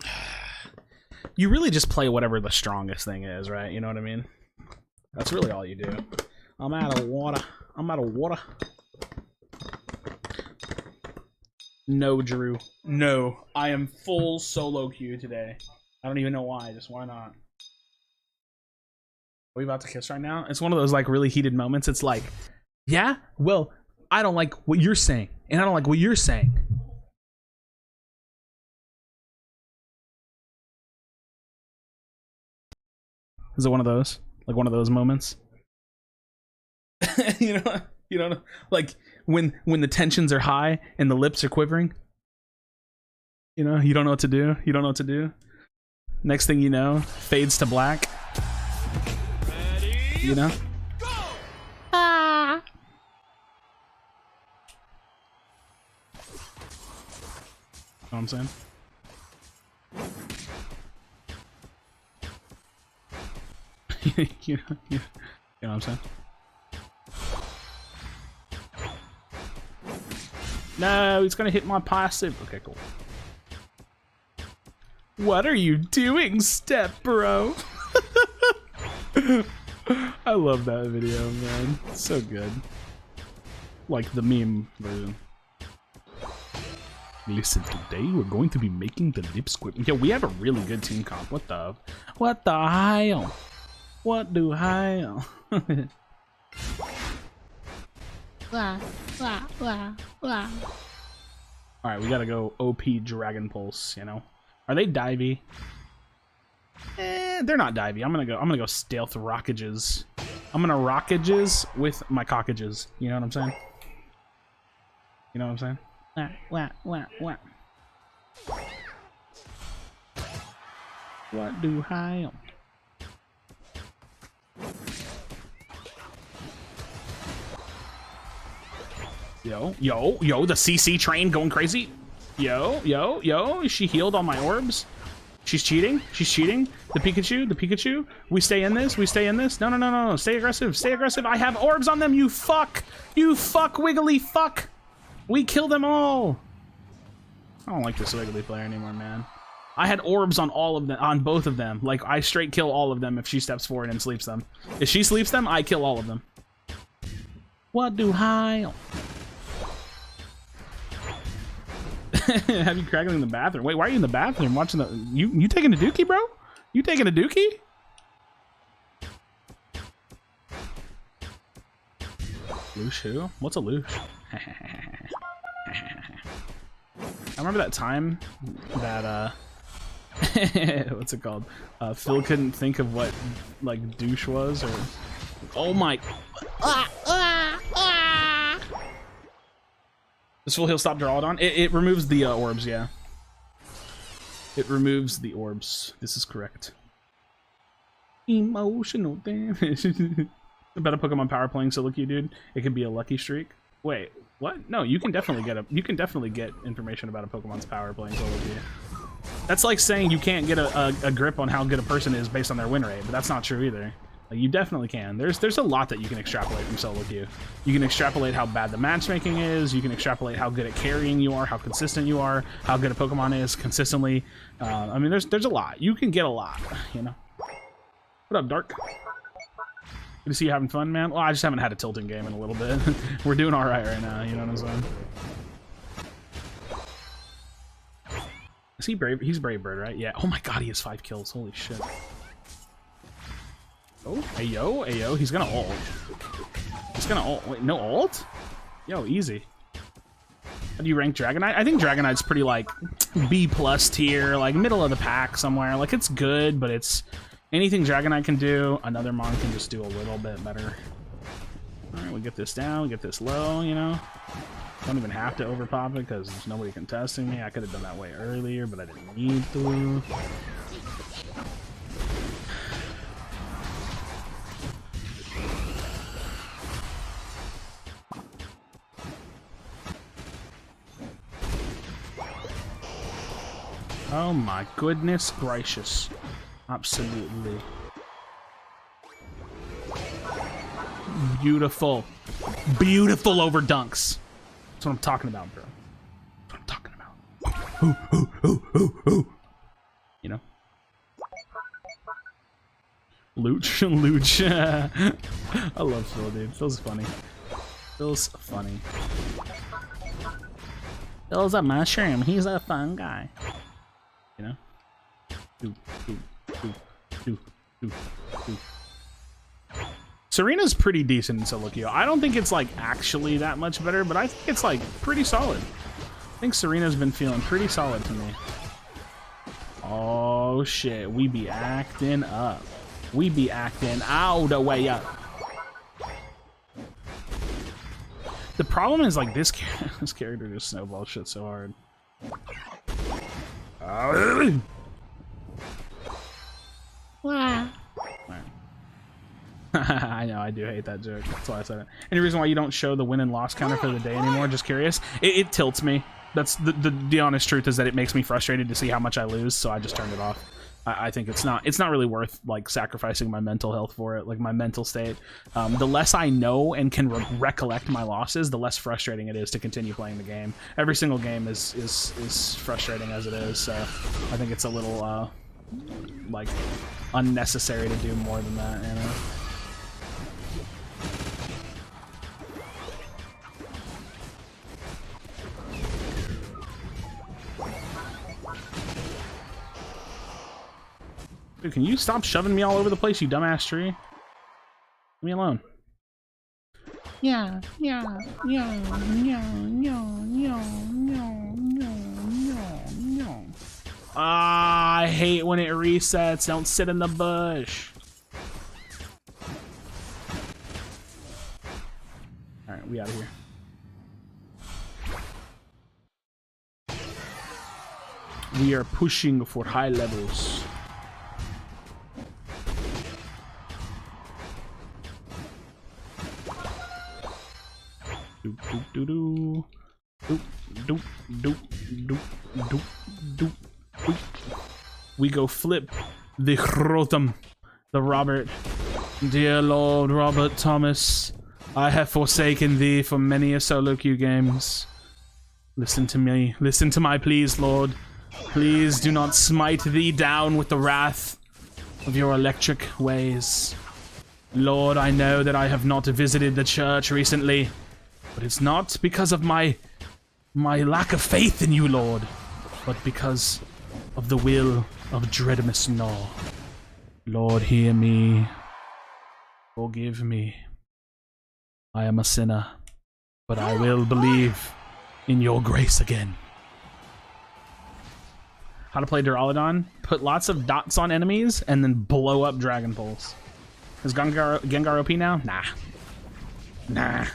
You really just play whatever the strongest thing is, right? You know what I mean? That's really all you do. I'm out of water. I'm out of water. No, Drew. No. I am full solo queue today. I don't even know why. Just why not? Are we about to kiss right now? It's one of those like really heated moments. It's like, yeah, well, I don't like what you're saying, and I don't like what you're saying. Is it one of those? Like one of those moments? you know, like when the tensions are high and the lips are quivering. You know, you don't know what to do. You don't know what to do. Next thing you know, fades to black. You know? Ah. Know what I'm saying? you know what I'm saying? No, he's gonna hit my passive. Okay, cool. What are you doing, step bro? I love that video, man. It's so good. Like the meme version. Listen, today we're going to be making the lip squib. Yeah, we have a really good team comp. What the hell? What do hell? Alright, we gotta go OP Dragon Pulse, you know? Are they divey? They're not divey. I'm gonna go stealth rockages. I'm gonna rockages with my cockages. You know what I'm saying? You know what I'm saying? What do I? Yo, the CC train going crazy. Yo, is she healed on my orbs? She's cheating. The Pikachu. We stay in this. No. Stay aggressive. I have orbs on them, you fuck, wiggly fuck. We kill them all. I don't like this wiggly player anymore, man. I had orbs on all of them, on both of them. Like, I straight kill all of them if she steps forward and sleeps them. If she sleeps them, I kill all of them. What do I? Have you crackling in the bathroom? Wait, why are you in the bathroom watching the... You taking a dookie, bro? You taking a dookie? Loosh who? What's a loosh? I remember that time that, what's it called? Phil couldn't think of what, like, douche was, or... Oh my... This full heal stop Duraludon? It removes the orbs, yeah. It removes the orbs. This is correct. Emotional damage. About a Pokemon power playing solo queue, dude. It could be a lucky streak. Wait, what? No, you can definitely get information about a Pokemon's power playing solo queue. That's like saying you can't get a grip on how good a person is based on their win rate, but that's not true either. Like, you definitely can. There's a lot that you can extrapolate from solo queue. You can extrapolate how bad the matchmaking is. You can extrapolate how good at carrying you are, how consistent you are, how good a Pokemon is consistently. I mean, there's a lot. You can get a lot, you know. What up, Dark? Good to see you having fun, man. Well, I just haven't had a tilting game in a little bit. We're doing all right now. You know what I'm saying? Is he brave? He's Brave Bird, right? Yeah. Oh my God, he has 5 kills. Holy shit. Oh, ayo, ayo. He's gonna ult. He's gonna ult. Wait, no ult? Yo, easy. How do you rank Dragonite? I think Dragonite's pretty, like, B+ tier, like, middle of the pack somewhere. Like, it's good, but it's... Anything Dragonite can do, another Mon can just do a little bit better. Alright, we get this down, we get this low, you know? Don't even have to overpop it, because there's nobody contesting me. I could have done that way earlier, but I didn't need to. Oh my goodness gracious. Absolutely. Beautiful. Beautiful over dunks. That's what I'm talking about, bro. That's what I'm talking about. You know? Looch. Looch. I love Phil, dude. Phil's funny. Phil's funny. Phil's a mushroom. He's a fun guy. You know? Serena's pretty decent in solo queue. I don't think it's like actually that much better, but I think it's like pretty solid. I think Serena's been feeling pretty solid to me. Oh shit, we be acting up. We be acting all the way up. The problem is like this character just snowballs shit so hard. I know, I do hate that joke. That's why I said it. Any reason why you don't show the win and loss counter for the day anymore? Just curious. It tilts me. That's the honest truth is that it makes me frustrated to see how much I lose, so I just turned it off. I think it's not really worth like sacrificing my mental health for it, like my mental state. The less I know and can recollect my losses, the less frustrating it is to continue playing the game. Every single game is frustrating as it is, so I think it's a little like unnecessary to do more than that, you know. Dude, can you stop shoving me all over the place, you dumbass tree? Leave me alone. Yeah. Ah, I hate when it resets. Don't sit in the bush. Alright, we out of here. We are pushing for high levels. We go flip the Rotham, the Robert. Dear Lord Robert Thomas, I have forsaken thee for many a solo queue games. Listen to me, listen to my pleas, Lord. Please do not smite thee down with the wrath of your electric ways. Lord, I know that I have not visited the church recently, but it's not because of my lack of faith in you, Lord, but because of the will of Dreadimus Gnaw. Lord, hear me. Forgive me. I am a sinner, but I will believe in your grace again. How to play Duraludon? Put lots of dots on enemies and then blow up Dragon Pulse. Is Gengar OP now? Nah. Nah.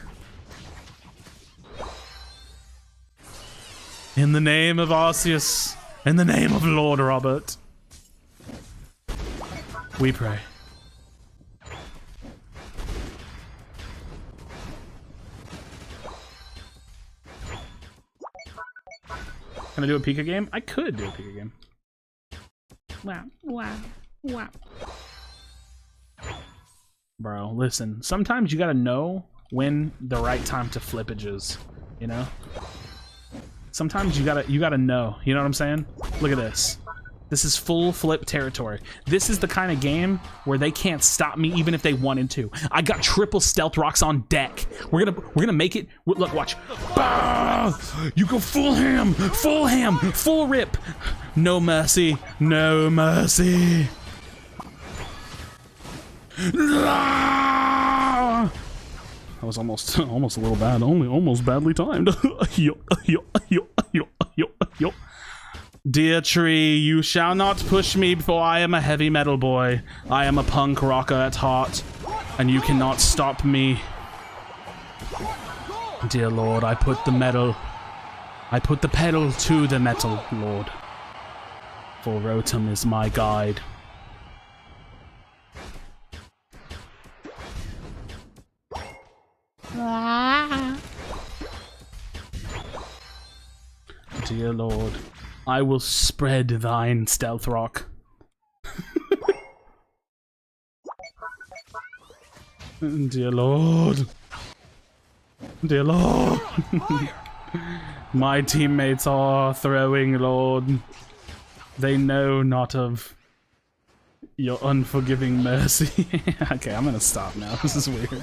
In the name of Arceus, in the name of Lord Robert, we pray. Can I do a Pika game? I could do a Pika game. Wow. Bro, listen. Sometimes you gotta know when the right time to flippage is, you know? Sometimes you gotta know. You know what I'm saying? Look at this. This is full flip territory. This is the kind of game where they can't stop me even if they wanted to. I got triple stealth rocks on deck. We're gonna make it. Look, watch. Bah! You go full ham, full rip. No mercy, no mercy. That was almost a little bad. Almost badly timed. Dear tree, you shall not push me, for I am a heavy metal boy. I am a punk rocker at heart, and you cannot stop me. Dear Lord, I put the pedal to the metal, Lord. For Rotom is my guide. Dear Lord, I will spread thine stealth rock. Dear Lord. Dear Lord. My teammates are throwing, Lord. They know not of your unforgiving mercy. Okay, I'm gonna stop now. This is weird.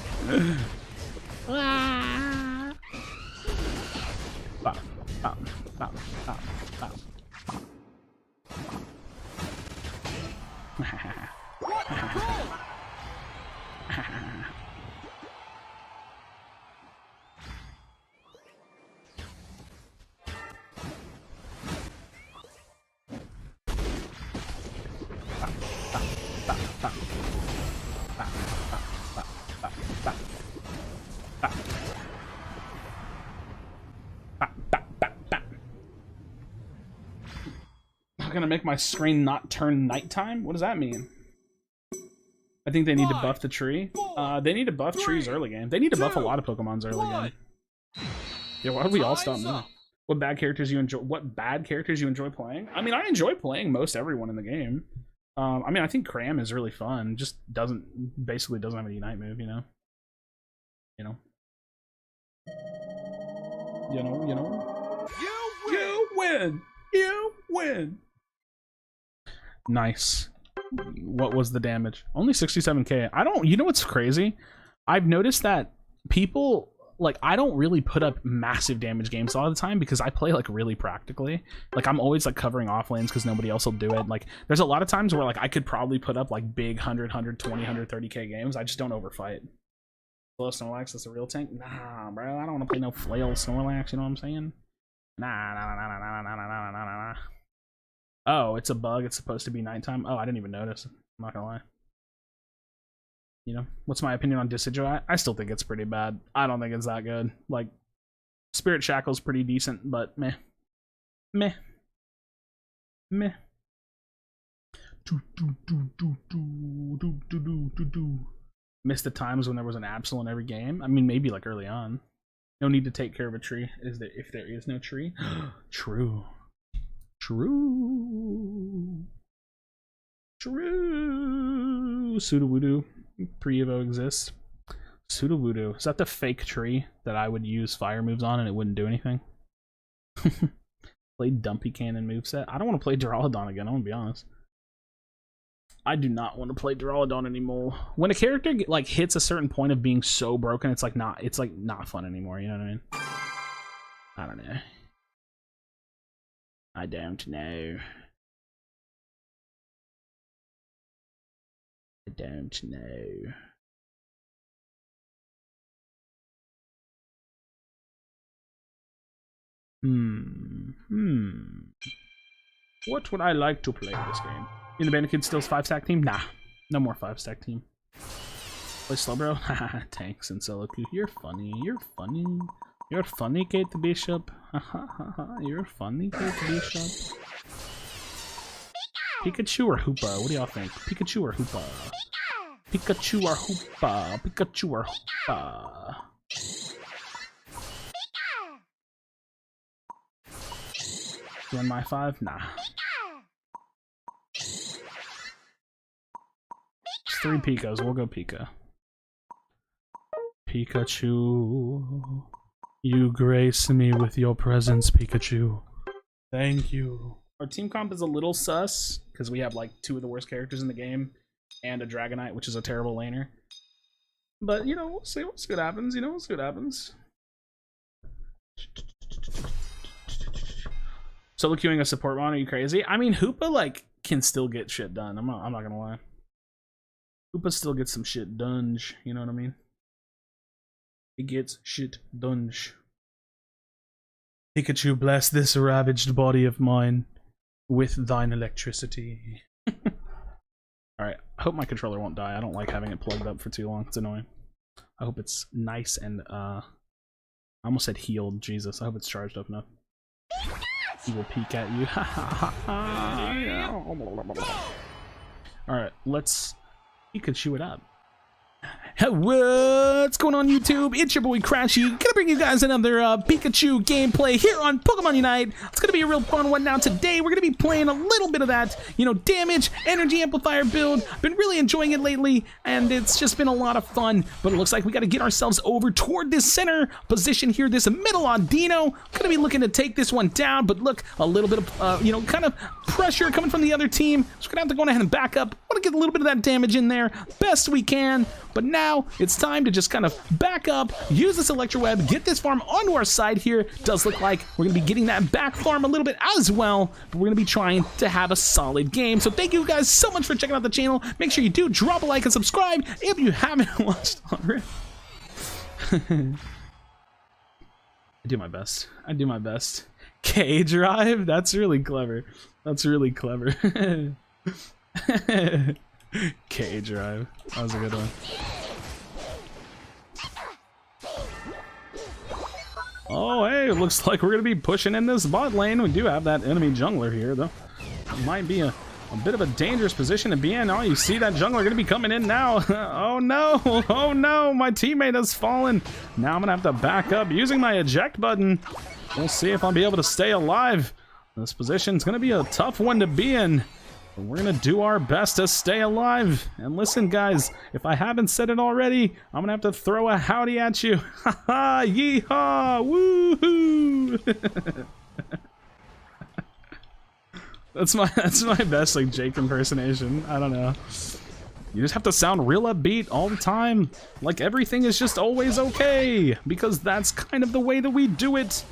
I'm gonna make my screen not turn nighttime? What does that mean? I think they need to buff the tree. They need to buff trees early game. They need to buff a lot of Pokemon's early game. Yeah, why did we all stop now? What bad characters you enjoy playing? I mean, I enjoy playing most everyone in the game. I mean, I think Cram is really fun. Just basically doesn't have a Unite move, you know? You win! You win! Nice. What was the damage? Only 67k. You know what's crazy? I've noticed that people, like, I don't really put up massive damage games a lot of the time because I play, like, really practically. Like, I'm always, like, covering off lanes because nobody else will do it. Like, there's a lot of times where, like, I could probably put up, like, big 100, 120, 130k games. I just don't overfight. Flail Snorlax, that's a real tank? Nah, bro. I don't want to play no Flail Snorlax, you know what I'm saying? Nah. Oh, it's a bug. It's supposed to be nighttime. Oh, I didn't even notice. I'm not gonna lie. You know, what's my opinion on Decidueye? I still think it's pretty bad. I don't think it's that good. Like, Spirit Shackle's pretty decent, but meh. Meh. Missed the times when there was an Absol in every game. I mean, maybe like early on. No need to take care of a tree if there is no tree. True. Sudowoodo. Pre-Evo exists. Sudowoodo. Is that the fake tree that I would use fire moves on and it wouldn't do anything? Play Dumpy Cannon moveset. I don't want to play Duraludon again, I'm gonna be honest. I do not want to play Duraludon anymore. When a character like hits a certain point of being so broken, it's like not fun anymore, you know what I mean? I don't know. I don't know. I don't know. What would I like to play this game? In the Bandicoots still 5-stack team? Nah. No more 5-stack team. Play Slowbro? Haha, tanks and solo queue. You're funny. You're funny. You're funny, Kate Bishop. You're funny, Kate Bishop. Pikachu or Hoopa? What do y'all think? Pikachu or Hoopa? Pikachu or Hoopa? Pikachu or Hoopa? Run my 5? Nah. It's 3 Pikas. We'll go Pika. Pikachu. You grace me with your presence, Pikachu. Thank you. Our team comp is a little sus, because we have like 2 of the worst characters in the game, and a Dragonite, which is a terrible laner. But, you know, we'll see what happens, you know, we'll see what happens. Solo queuing a support mon, are you crazy? I mean, Hoopa, like, can still get shit done. I'm not gonna lie. Koopa still gets some shit done, you know what I mean? He gets shit done. Pikachu, bless this ravaged body of mine with thine electricity. Alright, I hope my controller won't die. I don't like having it plugged up for too long. It's annoying. I hope it's nice and, I almost said healed. Jesus, I hope it's charged up enough. He will peek at you. Alright, let's Pikachu it up. What's going on, YouTube? It's your boy Krashy. Gonna bring you guys another Pikachu gameplay here on Pokemon Unite. It's gonna be a real fun one. Now today we're gonna be playing a little bit of that, you know, damage energy amplifier build. Been really enjoying it lately, and it's just been a lot of fun. But it looks like we gotta get ourselves over toward this center position here, this middle Audino. Gonna be looking to take this one down, but look, a little bit of you know, kind of pressure coming from the other team. So we're gonna have to go ahead and back up. Want to get a little bit of that damage in there best we can. But now it's time to just kind of back up, use this Electro Web, get this farm onto our side here. Does look like we're going to be getting that back farm a little bit as well, but we're going to be trying to have a solid game. So thank you guys so much for checking out the channel. Make sure you do drop a like and subscribe if you haven't watched already. I do my best. I do my best. K-Drive? That's really clever. That's really clever. K-Drive. That was a good one. Oh, hey, it looks like we're going to be pushing in this bot lane. We do have that enemy jungler here, though. It might be a bit of a dangerous position to be in. Oh, you see that jungler going to be coming in now. Oh, no. Oh, no. My teammate has fallen. Now I'm going to have to back up using my eject button. We'll see if I'll be able to stay alive. This position's going to be a tough one to be in. But we're going to do our best to stay alive. And listen, guys, if I haven't said it already, I'm going to have to throw a howdy at you. Ha ha, yeehaw, woohoo. That's my best, like, Jake impersonation. I don't know. You just have to sound real upbeat all the time. Like everything is just always okay. Because that's kind of the way that we do it.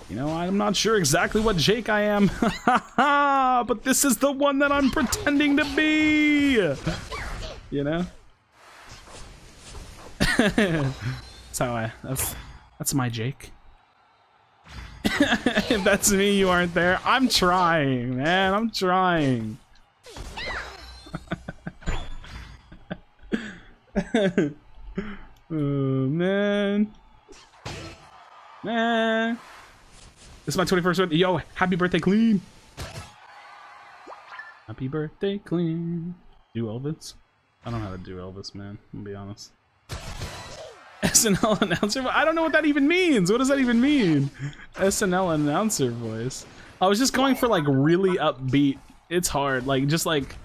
You know, I'm not sure exactly what Jake I am, but this is the one that I'm pretending to be, you know? That's my Jake. If that's me, you aren't there. I'm trying, man, I'm trying. Oh, man. Man. This is my 21st birthday. Yo, happy birthday, Clean. Happy birthday, Clean. Do Elvis? I don't know how to do Elvis, man. I'm gonna be honest. SNL announcer? I don't know what that even means. What does that even mean? SNL announcer voice. I was just going for like really upbeat. It's hard. Like, just like,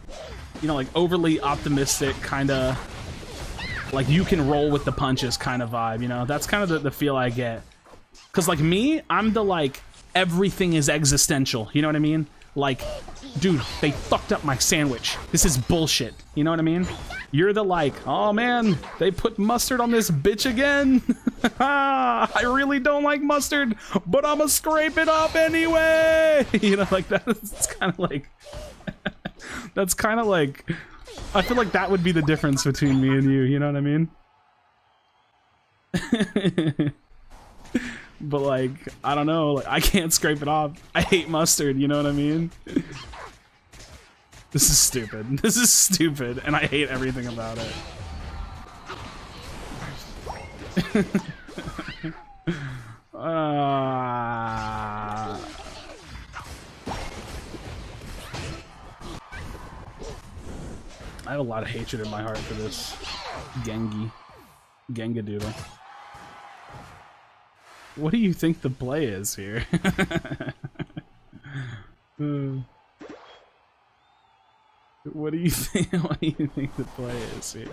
you know, like overly optimistic kind of, like you can roll with the punches kind of vibe, you know? That's kind of the feel I get. Cause like me, I'm the like, everything is existential, you know what I mean? Like, dude, they fucked up my sandwich. This is bullshit, you know what I mean? You're the like, oh man, they put mustard on this bitch again. I really don't like mustard, but I'ma scrape it off anyway. You know, like that's kind of like, that's kind of like, I feel like that would be the difference between me and you know what I mean? But like, I don't know, like I can't scrape it off. I hate mustard, you know what I mean? This is stupid. This is stupid, and I hate everything about it. I have a lot of hatred in my heart for this Gengadoodle. What do you think the play is here? What do you think? What do you think the play is here?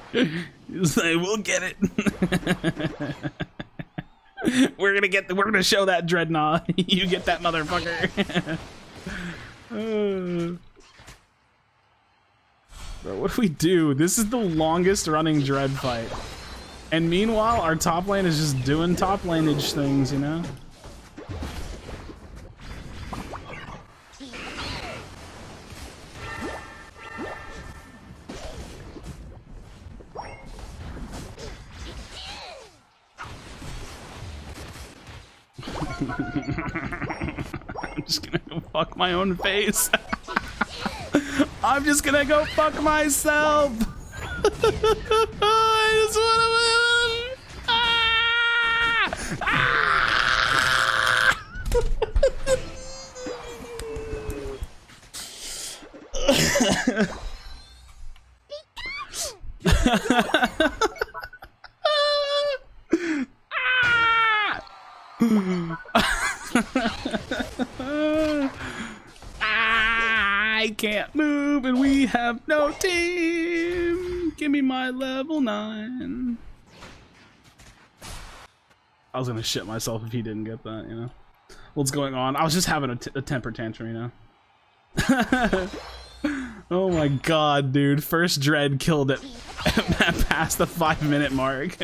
He's like, we'll get it. We're gonna show that Dreadnought. You get that motherfucker. Bro, what do we do? This is the longest running Dread fight. And meanwhile, our top lane is just doing top lanage things, you know? I'm just gonna go fuck my own face. I'm just gonna go fuck myself. I just wanna live. I can't move and we have no team. Give me my level 9. I was gonna shit myself if he didn't get that, you know. What's going on? I was just having a temper tantrum, you know. Oh my god, dude. First Dread killed it past the 5-minute mark.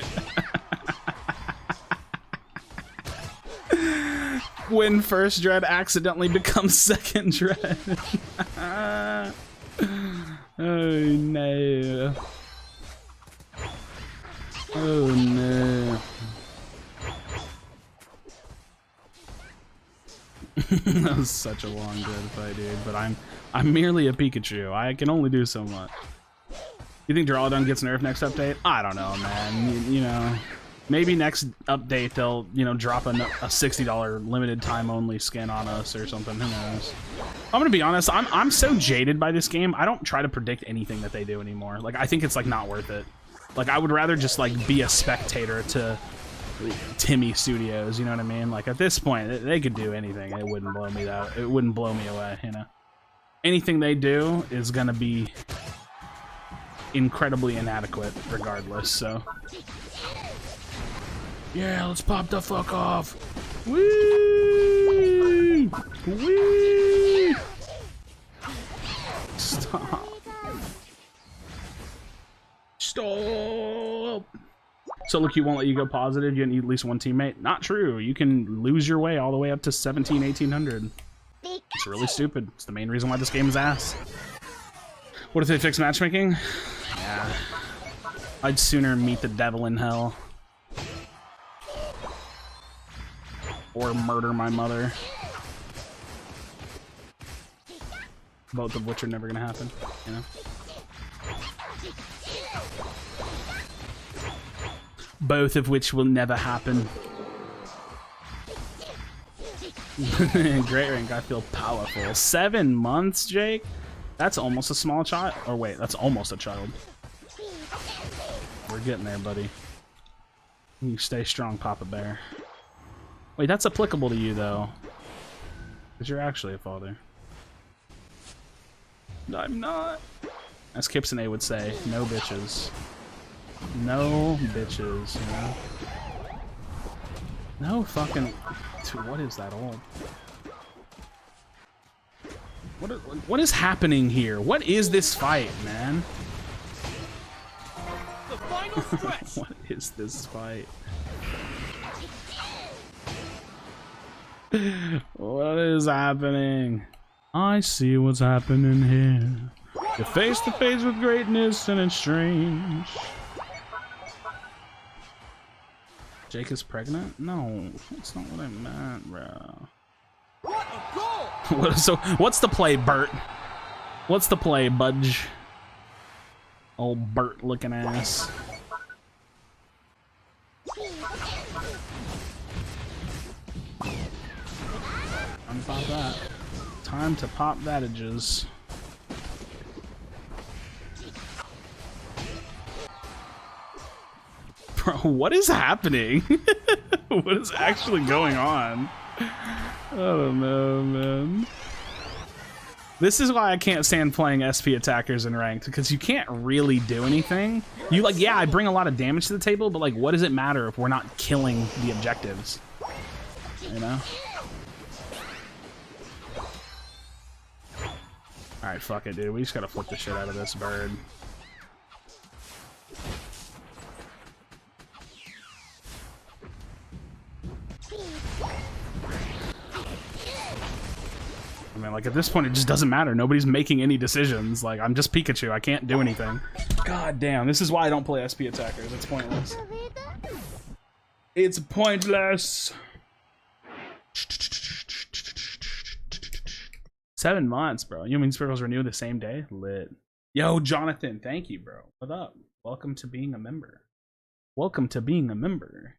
When First Dread accidentally becomes Second Dread. Oh no. Oh no. That was such a long Dread fight, dude, but I'm merely a Pikachu. I can only do so much. You think Duraludon gets nerfed next update? I don't know, man. You know, maybe next update they'll, you know, drop a $60 limited time only skin on us or something. Who knows? I'm gonna be honest. I'm so jaded by this game. I don't try to predict anything that they do anymore. Like, I think it's like not worth it. Like, I would rather just like be a spectator to Timmy Studios, you know what I mean? Like, at this point, they could do anything. It wouldn't blow me out. It wouldn't blow me away, you know? Anything they do is gonna be incredibly inadequate regardless, so. Yeah, let's pop the fuck off. Woo! Woo! Stop. Stop! So look, you won't let you go positive, you need at least one teammate? Not true. You can lose your way all the way up to 1800. It's really stupid. It's the main reason why this game is ass. What if they fix matchmaking? Yeah. I'd sooner meet the devil in hell. Or murder my mother. Both of which are never gonna happen, you know? Both of which will never happen. Great rank, I feel powerful. 7 months, Jake? That's almost a small child. Or wait, that's almost a child. We're getting there, buddy. You stay strong, Papa Bear. Wait, that's applicable to you, though. Because you're actually a father. I'm not. As Kipson A would say, no bitches. No bitches, you know? No fucking... What is that old? What is happening here? What is this fight, man? The final stretch. What is this fight? What is happening? I see what's happening here. You're face to face with greatness and it's strange. Jake is pregnant? No, that's not what I meant, bro. What a goal! So, what's the play, Bert? What's the play, Budge? Old Bert looking ass. Unpop that. Time to pop that-ages. Bro, what is happening? What is actually going on? I don't know, man. This is why I can't stand playing SP attackers in ranked, because you can't really do anything. You, like, yeah, I bring a lot of damage to the table, but, like, what does it matter if we're not killing the objectives? You know? Alright, fuck it, dude. We just gotta flip the shit out of this bird. I mean, like, at this point, it just doesn't matter. Nobody's making any decisions. Like, I'm just Pikachu. I can't do anything. God damn. This is why I don't play SP attackers. It's pointless. It's pointless. 7 months, bro. You mean Sprinkles renew the same day? Lit. Yo, Jonathan, thank you, bro. What up? Welcome to being a member. Welcome to being a member.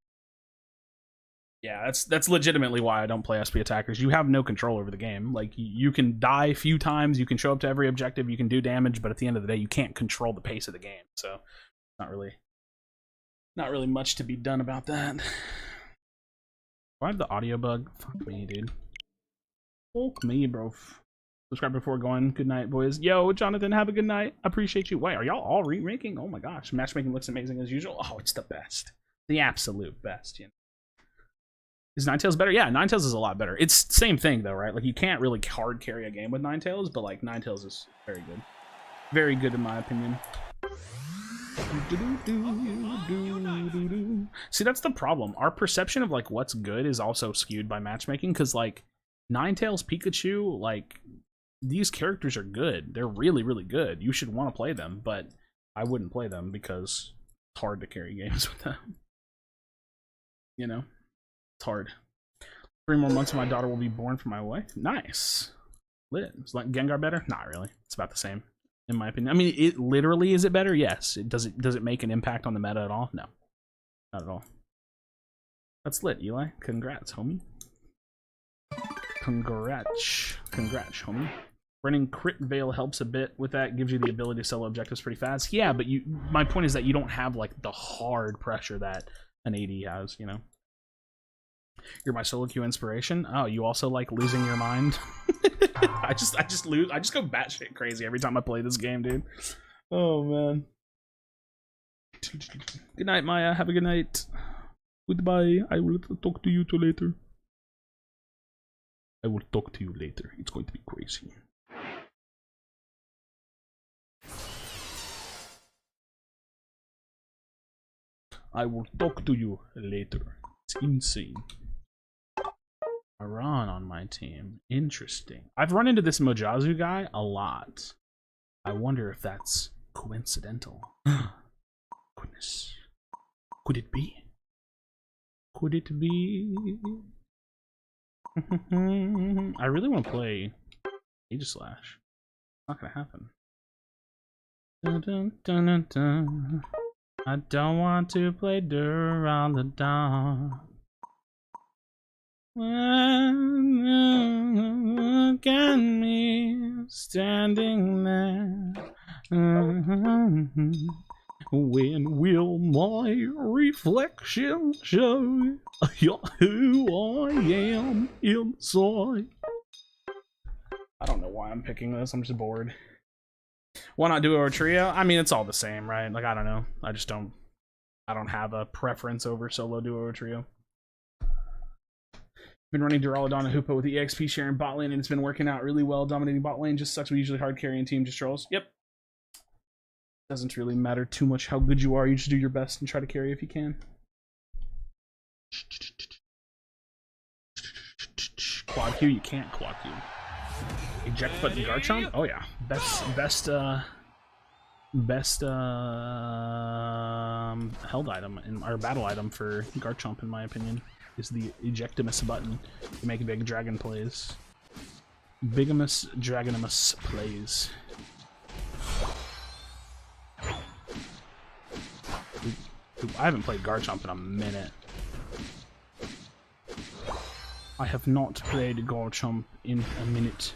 Yeah, that's legitimately why I don't play SP attackers. You have no control over the game. Like, you can die a few times, you can show up to every objective, you can do damage, but at the end of the day, you can't control the pace of the game. So, not really much to be done about that. Do I have the audio bug? Fuck me, dude. Fuck me, bro. Subscribe before going. Good night, boys. Yo, Jonathan, have a good night. Appreciate you. Wait, are y'all all remaking? Oh my gosh, matchmaking looks amazing as usual. Oh, it's the best. The absolute best, you know. Is Ninetales better? Yeah, Ninetales is a lot better. It's the same thing though, right? Like, you can't really hard carry a game with Ninetales, but like Ninetales is very good. Very good in my opinion. See, that's the problem. Our perception of like what's good is also skewed by matchmaking, because like Ninetales, Pikachu, like these characters are good. They're really, really good. You should want to play them, but I wouldn't play them because it's hard to carry games with them. You know? It's hard. 3 more months and my daughter will be born for my wife. Nice. Lit. Is like Gengar better? Not really. It's about the same, in my opinion. I mean, it literally, is it better? Yes. Does it make an impact on the meta at all? No. Not at all. That's lit, Eli. Congrats, homie. Congrats, homie. Running Crit Veil helps a bit with that. Gives you the ability to solo objectives pretty fast. Yeah, but my point is that you don't have like the hard pressure that an AD has, you know? You're my solo queue inspiration. Oh, you also like losing your mind? I just go batshit crazy every time I play this game, dude. Oh man. Good night, Maya. Have a good night. Goodbye. I will talk to you later. I will talk to you later. It's going to be crazy. I will talk to you later. It's insane. Aran on my team. Interesting. I've run into this Mojazu guy a lot. I wonder if that's coincidental. Goodness. Could it be? Could it be? I really want to play Aegislash. Not gonna happen. Dun, dun, dun, dun, dun. I don't want to play Durand the Dawn. Look at me standing there. When will my reflection show who I am inside? I don't know why I'm picking this. I'm just bored. Why not duo or trio? I mean, it's all the same, right? Like, I don't know. I don't have a preference over solo, duo, or trio. Been running Duraludon and Hoopa with the EXP share in bot lane, and it's been working out really well. Dominating bot lane just sucks. We usually hard carrying team just trolls. Yep. Doesn't really matter too much how good you are. You just do your best and try to carry if you can. Quad Q, you can't quad Q. Eject button Garchomp? Oh yeah. Best held item or battle item for Garchomp, in my opinion, is the Ejectimus button to make big dragon plays. Bigamous Dragonimus plays. I haven't played Garchomp in a minute. I have not played Garchomp in a minute.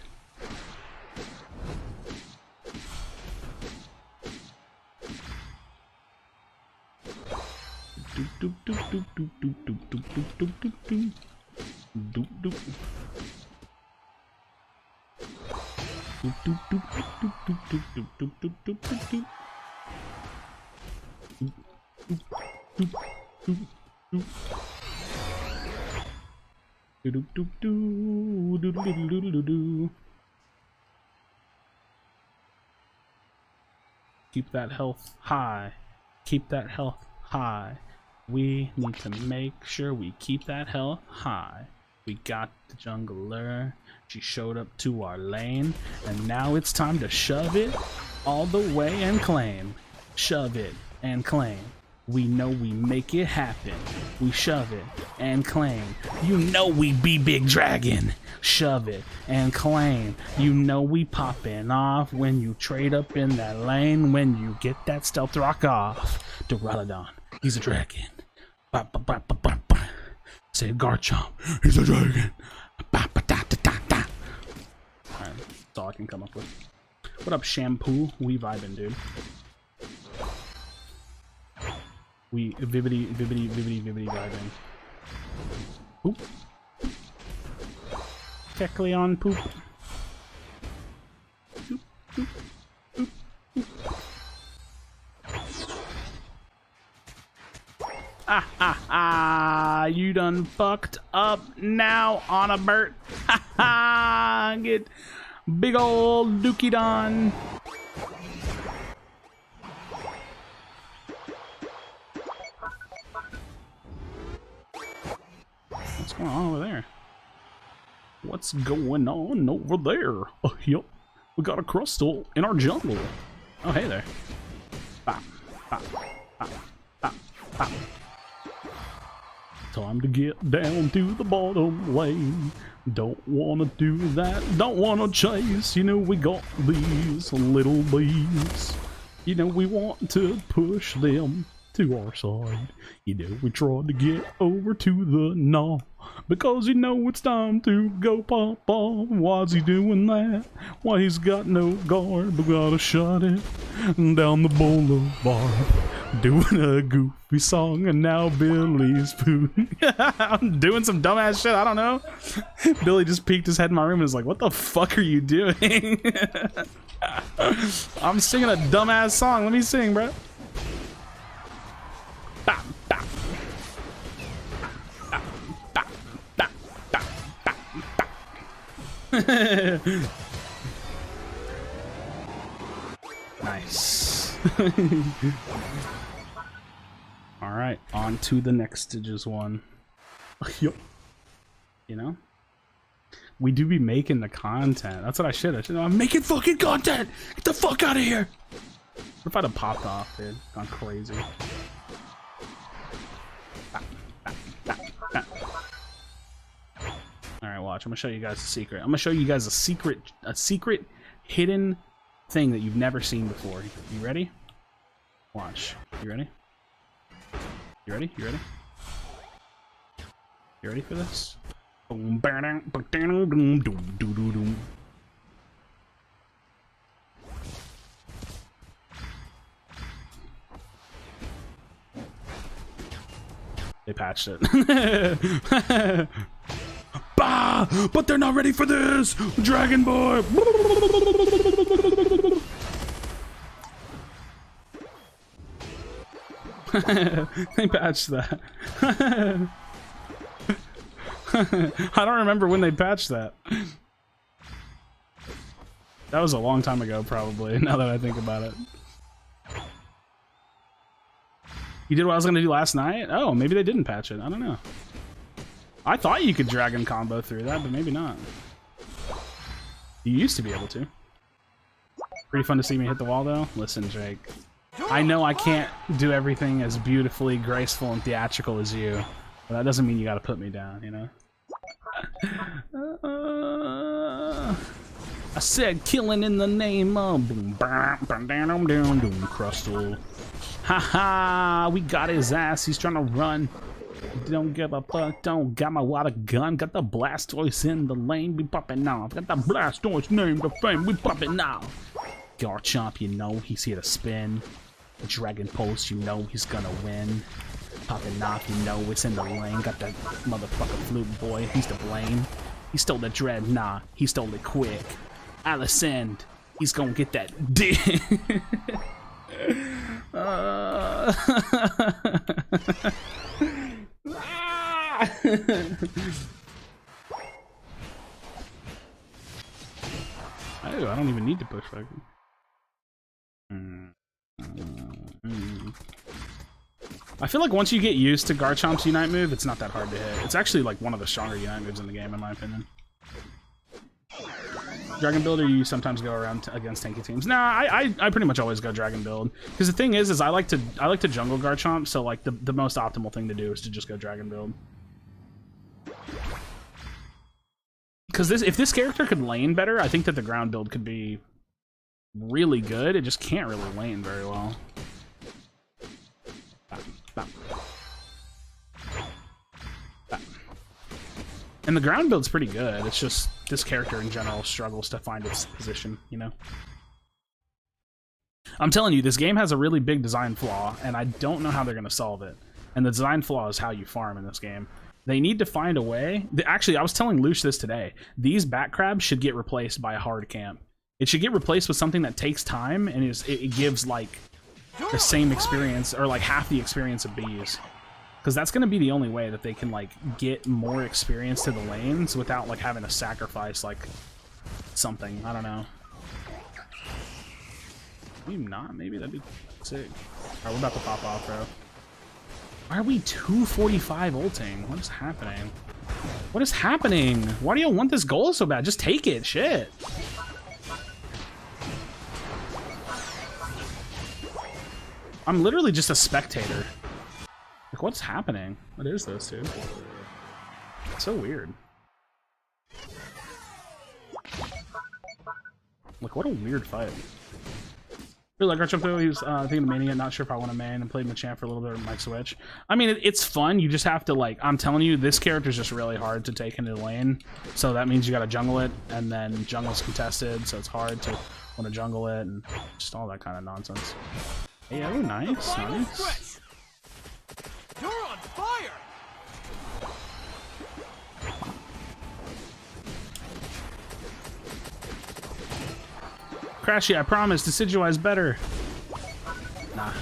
Keep that health high. Keep that health high. We need to make sure we keep that health high. We got the jungler. She showed up to our lane. And now it's time to shove it all the way and claim. Shove it and claim. We know we make it happen. We shove it and claim. You know we be big dragon. Shove it and claim. You know we poppin' off when you trade up in that lane. When you get that stealth rock off. Duraludon, he's a dragon. Ba, ba, ba, ba, ba, ba. Say Garchomp, he's a dragon. Ba, ba, da, da, da, da. Alright, that's all I can come up with. What up, Shampoo? We vibing, dude. We vibbity vibing. Poop. Kecleon poop. Poop, poop, poop, poop. Ah, ah, ah, you done fucked up now on a Bert. Ha ha, get big old Dookie Don. What's going on over there? What's going on over there? Oh, yep. We got a crystal in our jungle. Oh, hey there. Bop, bop, bop, bop, bop. Time to get down to the bottom lane. Don't wanna do that, don't wanna chase. You know we got these little bees. You know we want to push them to our side. You know we tried to get over to the gnaw. Because you know it's time to go pop off. Why's he doing that? Why he's got no guard, but gotta shut it down the boulevard. Doing a goofy song and now Billy's food. I'm doing some dumbass shit, I don't know. Billy just peeked his head in my room and was like, what the fuck are you doing? I'm singing a dumbass song, let me sing, bro. Bop, bop. Bop, bop, bop, bop, bop, bop. Nice. Alright, on to the next stages one. Yup. You know? We do be making the content. That's what I should. I'm making fucking content! Get the fuck out of here! What if I'd have popped off, dude? Gone crazy. Alright, watch. I'm gonna show you guys a secret. I'm gonna show you guys a secret hidden thing that you've never seen before. You ready? Watch. You ready? You ready? You ready? You ready for this? They patched it. Bah! But they're not ready for this! Dragon Boy! They patched that. I don't remember when they patched that. That was a long time ago, probably, now that I think about it. You did what I was gonna do last night? Oh, maybe they didn't patch it. I don't know. I thought you could dragon combo through that, but maybe not. You used to be able to. Pretty fun to see me hit the wall, though. Listen, Jake. I know I can't do everything as beautifully graceful and theatrical as you, but that doesn't mean you gotta put me down, you know? I said killing in the name of boom, Crustle. Haha, we got his ass. He's trying to run. Don't give a fuck. Don't got my water gun. Got the Blastoise in the lane. We popping off. Got the Blastoise name to fame. We popping off. Garchomp, you know he's here to spin. Dragon Pulse, you know he's gonna win. Popping off, you know it's in the lane. Got that motherfucker Flute Boy. He's to blame. He stole the Dread. Nah, he stole it quick. Alicent, he's gonna get that dick. Oh, I don't even need to push back. I feel like once you get used to Garchomp's Unite move, it's not that hard to hit. It's actually like one of the stronger Unite moves in the game, in my opinion. Dragon build, or you sometimes go around against tanky teams? Nah, I pretty much always go dragon build. Because the thing is I like to jungle Garchomp, so like the most optimal thing to do is to just go dragon build. Because if this character could lane better, I think that the ground build could be really good. It just can't really lane very well. And the ground build's pretty good. It's just this character in general struggles to find its position, you know? I'm telling you, this game has a really big design flaw, and I don't know how they're going to solve it. And the design flaw is how you farm in this game. They need to find a way. Actually, I was telling Lush this today. These bat crabs should get replaced by a hard camp. It should get replaced with something that takes time and it gives like the same experience, or like half the experience of bees. Because that's going to be the only way that they can like get more experience to the lanes without like having to sacrifice like something. I don't know. Maybe not. Maybe that'd be sick. Alright, we're about to pop off, bro. Why are we 245 ulting? What is happening? What is happening? Why do y'all want this goal so bad? Just take it. Shit. I'm literally just a spectator. Like, what's happening? What is this, dude? It's so weird. Like, what a weird fight. Really like Garchomp though. He was thinking of maining it, not sure if I want to main, and played Machamp for a little bit of Mike Switch. I mean, it's fun. You just have to, like, I'm telling you, this character's just really hard to take into the lane. So that means you gotta jungle it, and then jungle's contested, so it's hard to want to jungle it, and just all that kind of nonsense. Hey, oh, nice, nice. You're on fire! Krashy, I promise, Decidueye's better. Nah.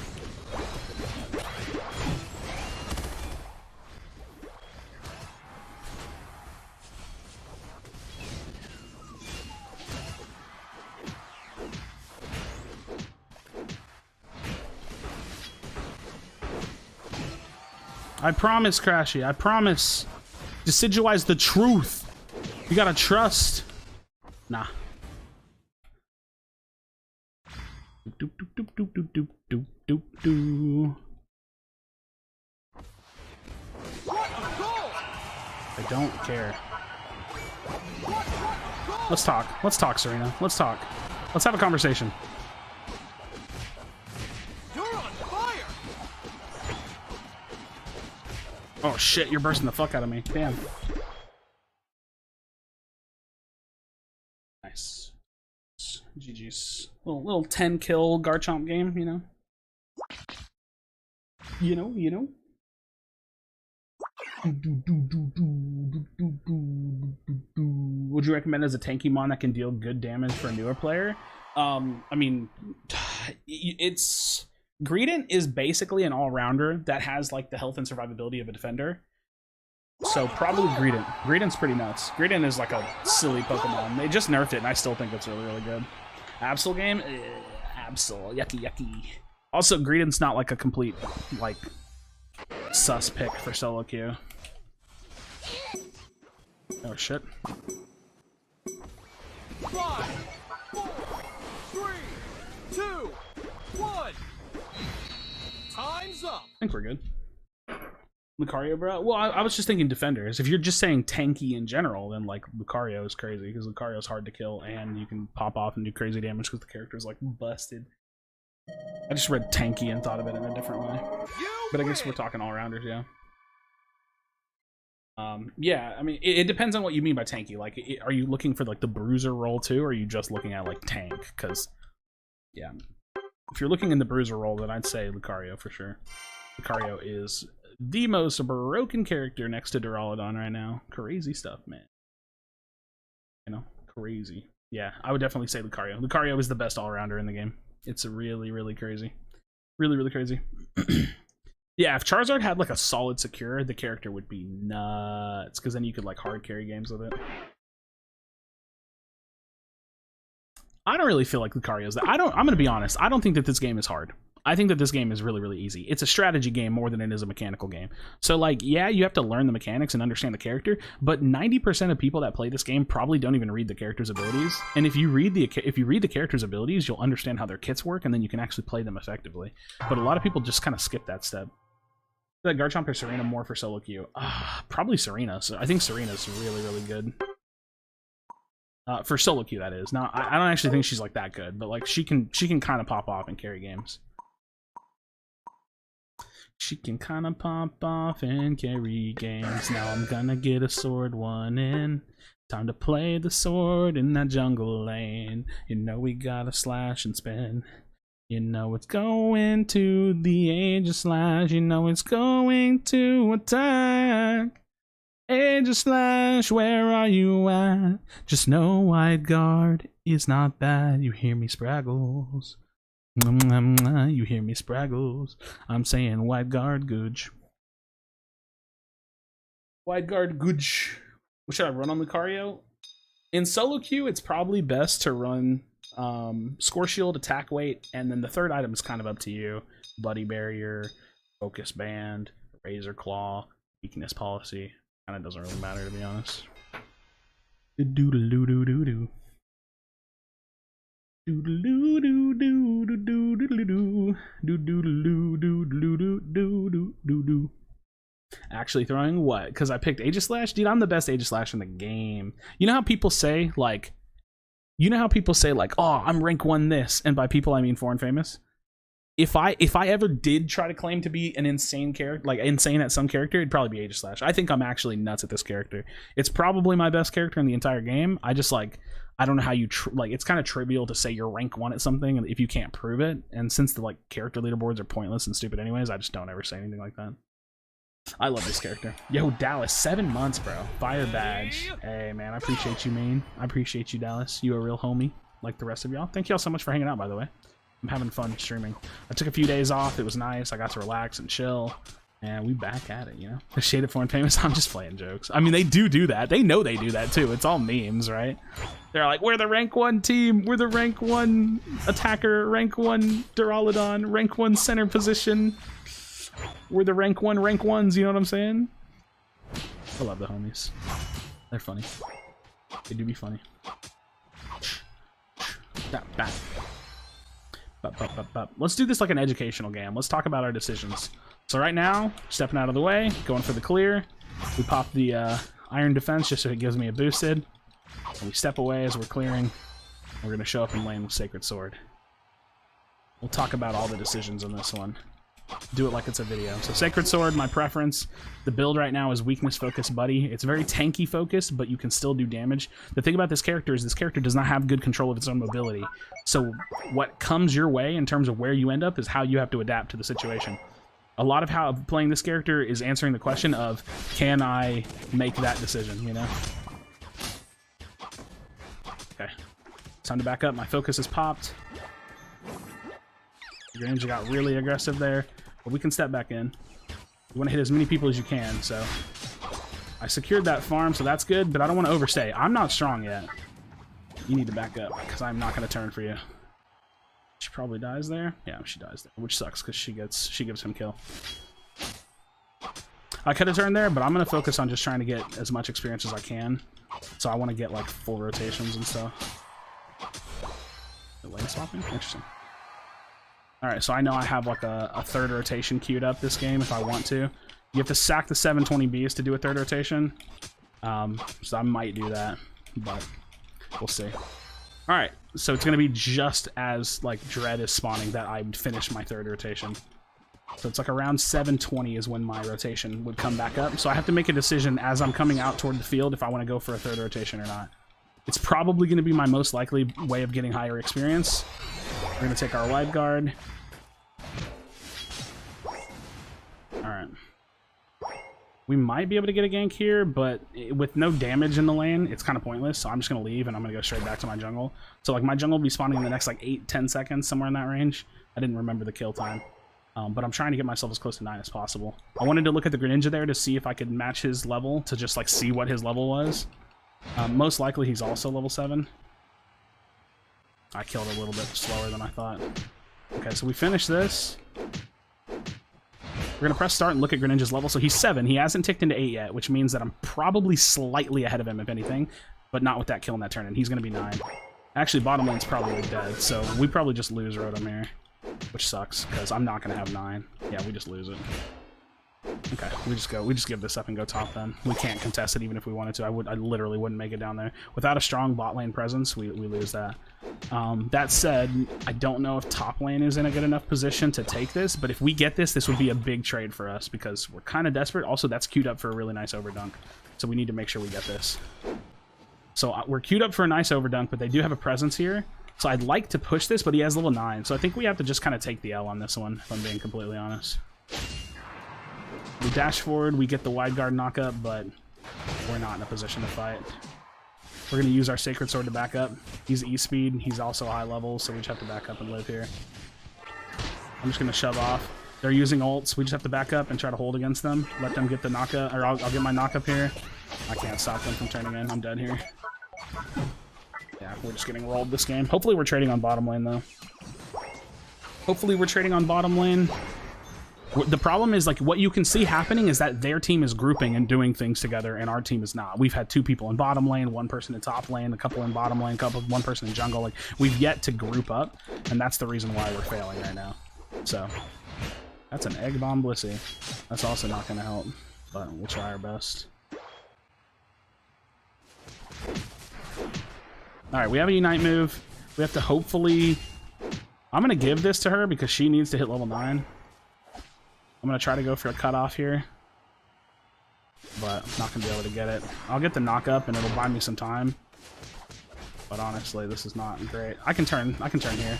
I promise, Krashy, I promise. Decidueye's the truth. You gotta trust. Nah. Doop doop doop doop doop doop doop doop. I don't care. Let's talk. Let's talk, Serena. Let's talk. Let's have a conversation. You're on fire! Oh shit, you're bursting the fuck out of me. Damn. Nice. GG's. Little 10 kill Garchomp game, you know? You know? Would you recommend as a tanky mon that can deal good damage for a newer player? I mean, it's... Greedent is basically an all-rounder that has like the health and survivability of a defender. So probably Greedent. Greedent's pretty nuts. Greedent is like a silly Pokemon. They just nerfed it and I still think it's really, really good. Absol game? Absol. Yucky, yucky. Also, Greedent's not like a complete, like, sus pick for solo queue. Oh, shit. 5, 4, 3, 2, 1. Time's up. I think we're good. Lucario, bro? Well, I was just thinking defenders. If you're just saying tanky in general, then, like, Lucario is crazy, because Lucario's hard to kill, and you can pop off and do crazy damage because the character's, like, busted. I just read tanky and thought of it in a different way. But I guess we're talking all-rounders, yeah. Yeah, I mean, it depends on what you mean by tanky. Like, are you looking for, like, the bruiser role, too, or are you just looking at, like, tank? Because, yeah. If you're looking in the bruiser role, then I'd say Lucario for sure. Lucario is the most broken character next to Duraludon right now. Crazy stuff, man. You know, crazy. Yeah, I would definitely say Lucario. Lucario is the best all-rounder in the game. It's really, really crazy. Really, really crazy. Yeah, if Charizard had like a solid secure, the character would be nuts. Because then you could like hard carry games with it. I don't really feel like Lucario's that. I'm gonna be honest. I don't think that this game is hard. I think that this game is really, really easy. It's a strategy game more than it is a mechanical game. So, like, yeah, you have to learn the mechanics and understand the character, but 90% of people that play this game probably don't even read the character's abilities. And if you read the character's abilities, you'll understand how their kits work, and then you can actually play them effectively. But a lot of people just kind of skip that step. Like Garchomp or Serena more for solo queue? Probably Serena. So I think Serena's really, really good. For solo queue, that is. Now, I don't actually think she's like that good, but like she can kind of pop off and carry games. She can kind of pop off and carry games. Now I'm gonna get a sword one in. Time to play the sword in that jungle lane. You know we gotta slash and spin. You know it's going to the age of slash. You know it's going to attack. Age of slash, where are you at? Just know wide guard is not bad. You hear me, Spraggles? You hear me, Spraggles? I'm saying wide guard, gooch. Wide guard, gooch. What should I run on Lucario? In solo queue, it's probably best to run Score Shield, Attack Weight, and then the third item is kind of up to you. Bloody Barrier, Focus Band, Razor Claw, Weakness Policy. Kind of doesn't really matter, to be honest. Do-do-do-do-do-do. Actually throwing what? Because I picked Aegislash? Dude, I'm the best Aegislash in the game. You know how people say, like, oh, I'm rank 1 this, and by people I mean foreign famous? If I ever did try to claim to be an insane character, like insane at some character, it'd probably be Aegislash. I think I'm actually nuts at this character. It's probably my best character in the entire game. I just I don't know how you it's kind of trivial to say you're rank 1 at something if you can't prove it. And since the character leaderboards are pointless and stupid anyways, I just don't ever say anything like that. I love this character. Yo, Dallas, 7 months, bro. Fire badge. Hey, man, I appreciate you, man. I appreciate you, Dallas. You a real homie, like the rest of y'all. Thank y'all so much for hanging out, by the way. I'm having fun streaming. I took a few days off. It was nice. I got to relax and chill. And we back at it, you know? The Shaded Foreign Famous, I'm just playing jokes. I mean, they do that. They know they do that, too. It's all memes, right? They're like, we're the rank 1 team. We're the rank 1 attacker, rank 1 Duraludon, rank 1 center position. We're the rank 1s, you know what I'm saying? I love the homies. They're funny. They do be funny. Let's do this like an educational game. Let's talk about our decisions. So right now, stepping out of the way, going for the clear. We pop the Iron Defense just so it gives me a boosted. And we step away as we're clearing. We're going to show up in lane with Sacred Sword. We'll talk about all the decisions in this one. Do it like it's a video. So Sacred Sword, my preference. The build right now is Weakness Focus Buddy. It's very tanky focused, but you can still do damage. The thing about this character is this character does not have good control of its own mobility. So what comes your way in terms of where you end up is how you have to adapt to the situation. A lot of how playing this character is answering the question of, can I make that decision, you know? Okay. It's time to back up. My focus is popped. Granger got really aggressive there, but we can step back in. You want to hit as many people as you can, so I secured that farm, so that's good, but I don't want to overstay. I'm not strong yet. You need to back up, because I'm not going to turn for you. She probably dies there. Yeah, she dies there, which sucks, because she gives him kill. I could have turned there, but I'm going to focus on just trying to get as much experience as I can. So I want to get, like, full rotations and stuff. The lane swapping? Interesting. Alright, so I know I have like a third rotation queued up this game if I want to. You have to sack the 720Bs to do a third rotation. So I might do that, but we'll see. Alright, so it's going to be just as like Dread is spawning that I would finish my third rotation. So it's like around 720 is when my rotation would come back up. So I have to make a decision as I'm coming out toward the field if I want to go for a third rotation or not. It's probably going to be my most likely way of getting higher experience. We're going to take our wide guard. Alright. We might be able to get a gank here, but with no damage in the lane, it's kind of pointless. So I'm just going to leave and I'm going to go straight back to my jungle. So like my jungle will be spawning in the next like 8-10 seconds, somewhere in that range. I didn't remember the kill time. But I'm trying to get myself as close to 9 as possible. I wanted to look at the Greninja there to see if I could match his level, to just like see what his level was. Most likely he's also level 7. I killed a little bit slower than I thought. Okay, so we finish this. We're gonna press start and look at Greninja's level. So he's 7. He hasn't ticked into 8 yet, which means that I'm probably slightly ahead of him, if anything, but not with that kill in that turn. And he's gonna be 9. Actually, bottom lane's probably dead, so we probably just lose Rotom here, which sucks because I'm not gonna have 9. Yeah, we just lose it. Okay, we just give this up and go top then. We can't contest it even if we wanted to. I literally wouldn't make it down there. Without a strong bot lane presence, we lose that. That said, I don't know if top lane is in a good enough position to take this, but if we get this, this would be a big trade for us because we're kind of desperate. Also, that's queued up for a really nice overdunk, so we need to make sure we get this. So we're queued up for a nice overdunk, but they do have a presence here. So I'd like to push this, but he has level 9, so I think we have to just kind of take the L on this one, if I'm being completely honest. We dash forward, we get the wide guard knockup, but we're not in a position to fight. We're going to use our Sacred Sword to back up. He's E-speed, he's also high level, so we just have to back up and live here. I'm just going to shove off. They're using ults, we just have to back up and try to hold against them. Let them get the knockup, or I'll get my knockup here. I can't stop them from turning in, I'm dead here. Yeah, we're just getting rolled this game. Hopefully we're trading on bottom lane, though. Hopefully we're trading on bottom lane. The problem is, like, what you can see happening is that their team is grouping and doing things together, and our team is not. We've had 2 people in bottom lane, 1 person in top lane, a couple in bottom lane, 1 person in jungle. Like, we've yet to group up, and that's the reason why we're failing right now. So, that's an egg bomb Blissey. That's also not going to help, but we'll try our best. Alright, we have a Unite move. We have to hopefully... I'm going to give this to her because she needs to hit level 9. I'm going to try to go for a cutoff here, but I'm not going to be able to get it. I'll get the knock-up, and it'll buy me some time, but honestly, this is not great. I can turn here.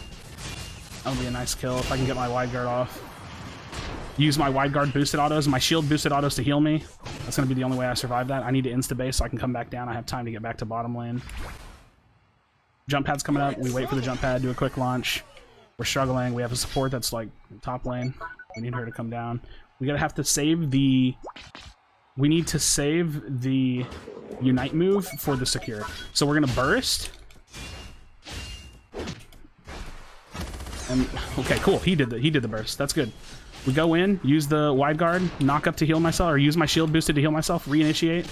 That'll be a nice kill if I can get my wide guard off. Use my wide guard boosted autos, my shield boosted autos to heal me. That's going to be the only way I survive that. I need to insta-base so I can come back down. I have time to get back to bottom lane. Jump pad's coming up. We wait for the jump pad, do a quick launch. We're struggling. We have a support that's like top lane. We need her to come down. We have to save the... We need to save the Unite move for the secure. So we're gonna burst. And okay, cool. He did the burst. That's good. We go in, use the wide guard, knock up to heal myself, or use my shield boosted to heal myself, reinitiate.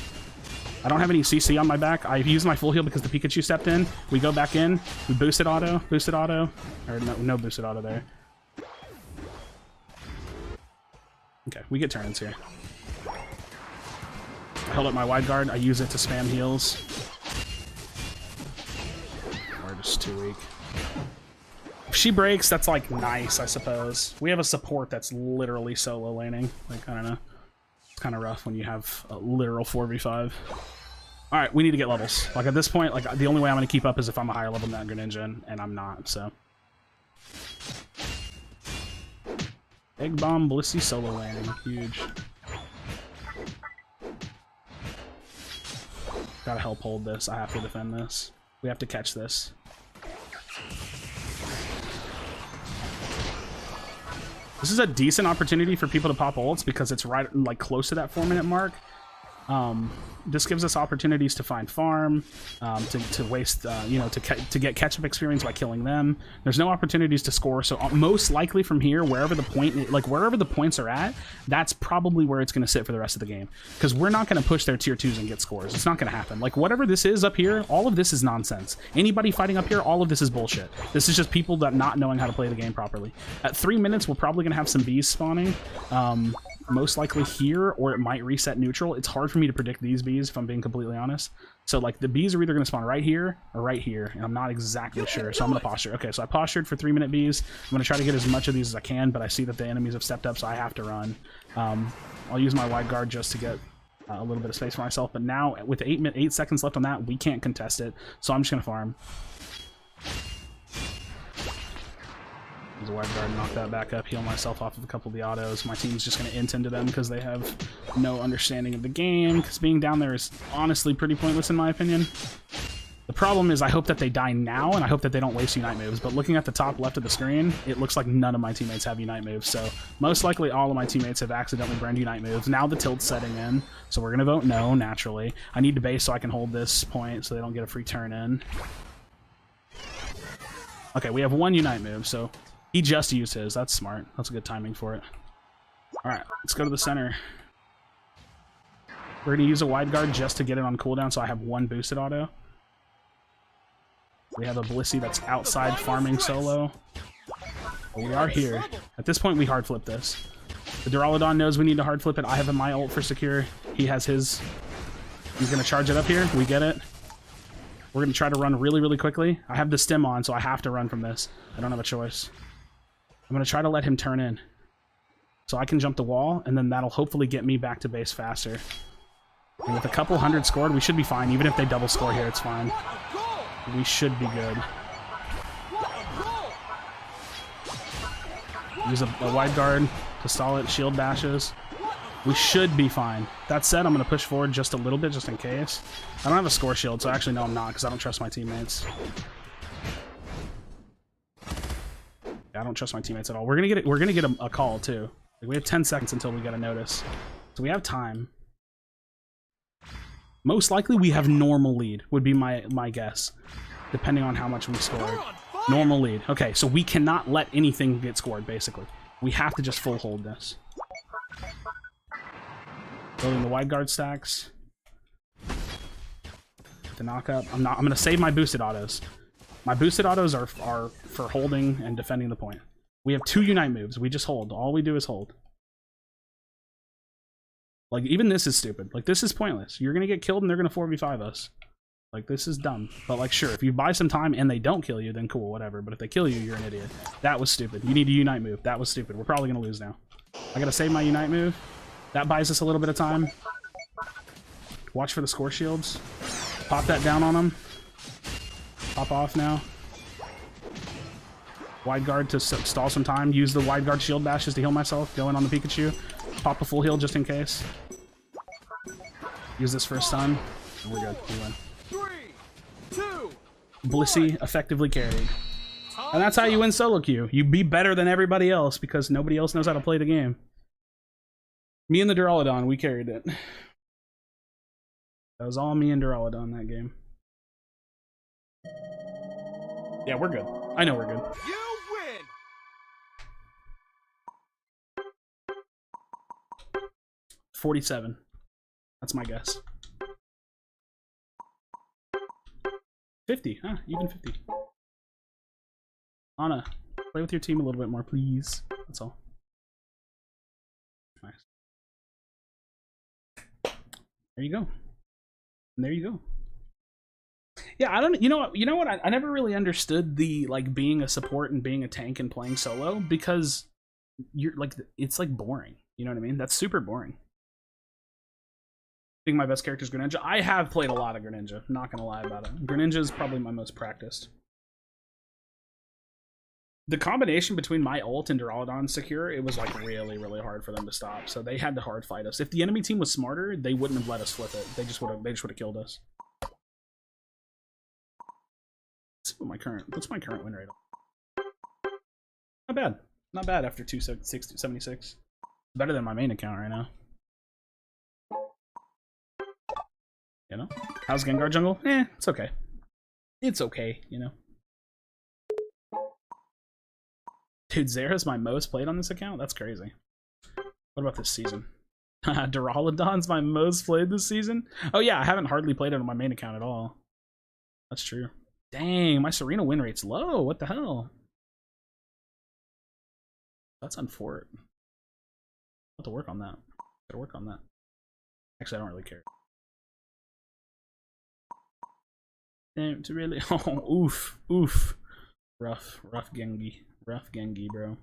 I don't have any CC on my back. I've used my full heal because the Pikachu stepped in. We go back in. We boosted auto. Or no boosted auto there. Okay, we get turns here. I held up my wide guard. I use it to spam heals. We're just too weak. If she breaks, that's like nice, I suppose. We have a support that's literally solo laning. Like, I don't know. It's kind of rough when you have a literal 4v5. Alright, we need to get levels. Like, at this point, like, the only way I'm going to keep up is if I'm a higher level than that Greninja, and I'm not, so. Egg bomb, Blissey, solo laning. Huge. Gotta help hold this. I have to defend this. We have to catch this. This is a decent opportunity for people to pop ults because it's right, like, close to that 4-minute mark. This gives us opportunities to find farm, to waste, you know, to get catch-up experience by killing them. There's no opportunities to score, so most likely from here, wherever the points are at, that's probably where it's going to sit for the rest of the game. Because we're not going to push their tier 2s and get scores. It's not going to happen. Like, whatever this is up here, all of this is nonsense. Anybody fighting up here, all of this is bullshit. This is just people that not knowing how to play the game properly. At 3 minutes, we're probably going to have some bees spawning. Most likely here, or it might reset neutral. It's hard for me to predict these bees, if I'm being completely honest. So, like, the bees are either going to spawn right here or right here, and I'm not exactly sure, so I'm going to posture. Okay, so I postured for 3-minute bees. I'm going to try to get as much of these as I can, but I see that the enemies have stepped up, so I have to run. I'll use my wide guard just to get a little bit of space for myself, but now, with 8 seconds left on that, we can't contest it, so I'm just going to farm. Use a wide guard, knock that back up, heal myself off of a couple of the autos. My team's just going to int into them because they have no understanding of the game, because being down there is honestly pretty pointless in my opinion. The problem is I hope that they die now, and I hope that they don't waste Unite moves, but looking at the top left of the screen, it looks like none of my teammates have Unite moves, so most likely all of my teammates have accidentally burned Unite moves. Now the tilt's setting in, so we're going to vote no, naturally. I need to base so I can hold this point so they don't get a free turn in. Okay, we have 1 Unite move, so He just used his. That's smart. That's a good timing for it. Alright, let's go to the center. We're going to use a wide guard just to get it on cooldown so I have one boosted auto. We have a Blissey that's outside farming solo. But we are here. At this point, we hard flip this. The Duraludon knows we need to hard flip it. I have my ult for secure. He has his. He's going to charge it up here. We get it. We're going to try to run really, really quickly. I have the stem on, so I have to run from this. I don't have a choice. I'm going to try to let him turn in. So I can jump the wall, and then that'll hopefully get me back to base faster. And with a couple hundred scored, we should be fine. Even if they double score here, it's fine. We should be good. Use a wide guard to stall it, shield bashes. We should be fine. That said, I'm going to push forward just a little bit, just in case. I don't have a score shield, so actually no, I'm not, because I don't trust my teammates. Yeah, I don't trust my teammates at all. We're gonna get a call too. Like, we have 10 seconds until we get a notice, so we have time. Most likely, we have normal lead. Would be my guess, depending on how much we scored. Normal lead. Okay, so we cannot let anything get scored. Basically, we have to just full hold this. Building the wide guard stacks. The knock up. I'm gonna save my boosted autos. My boosted autos are for holding and defending the point. We have 2 unite moves. We just hold. All we do is hold. Like, even this is stupid. Like, this is pointless. You're gonna get killed and they're gonna 4v5 us. Like, this is dumb. But, like, sure, if you buy some time and they don't kill you, then cool, whatever. But if they kill you, you're an idiot. That was stupid. You need a unite move. That was stupid. We're probably gonna lose now. I gotta save my unite move. That buys us a little bit of time. Watch for the score shields. Pop that down on them. Pop off now. Wide guard to stall some time. Use the wide guard shield bashes to heal myself. Go in on the Pikachu. Pop a full heal just in case. Use this for a stun. And we're good. We win. 3, 2, Blissey effectively carried. And that's how you win solo queue. You be better than everybody else because nobody else knows how to play the game. Me and the Duraludon, we carried it. That was all me and Duraludon that game. Yeah, we're good. I know we're good. you win. 47. That's my guess. 50. Huh, even 50. Anna, play with your team a little bit more, please. That's all. Nice. There you go. And there you go. Yeah, I don't. You know what? I never really understood the like being a support and being a tank and playing solo because you're like it's like boring. You know what I mean? That's super boring. I think my best character is Greninja. I have played a lot of Greninja. Not gonna lie about it. Greninja is probably my most practiced. The combination between my ult and Duraludon secure, it was like really, really hard for them to stop. So they had to hard fight us. If the enemy team was smarter, they wouldn't have let us flip it. They just would have killed us. What's my current win rate? Not bad. Not bad after 276. Better than my main account right now. You know? How's Gengar jungle? It's okay. It's okay, you know. Dude, Zera's my most played on this account? That's crazy. What about this season? Duraludon's my most played this season? Oh yeah, I haven't hardly played it on my main account at all. That's true. Dang, my Serena win rate's low. What the hell? That's unfortunate. I'll have to work on that. Gotta work on that. Actually, I don't really care. Damn, to really. Oh, oof. Rough Gengi. Rough Gengi, bro.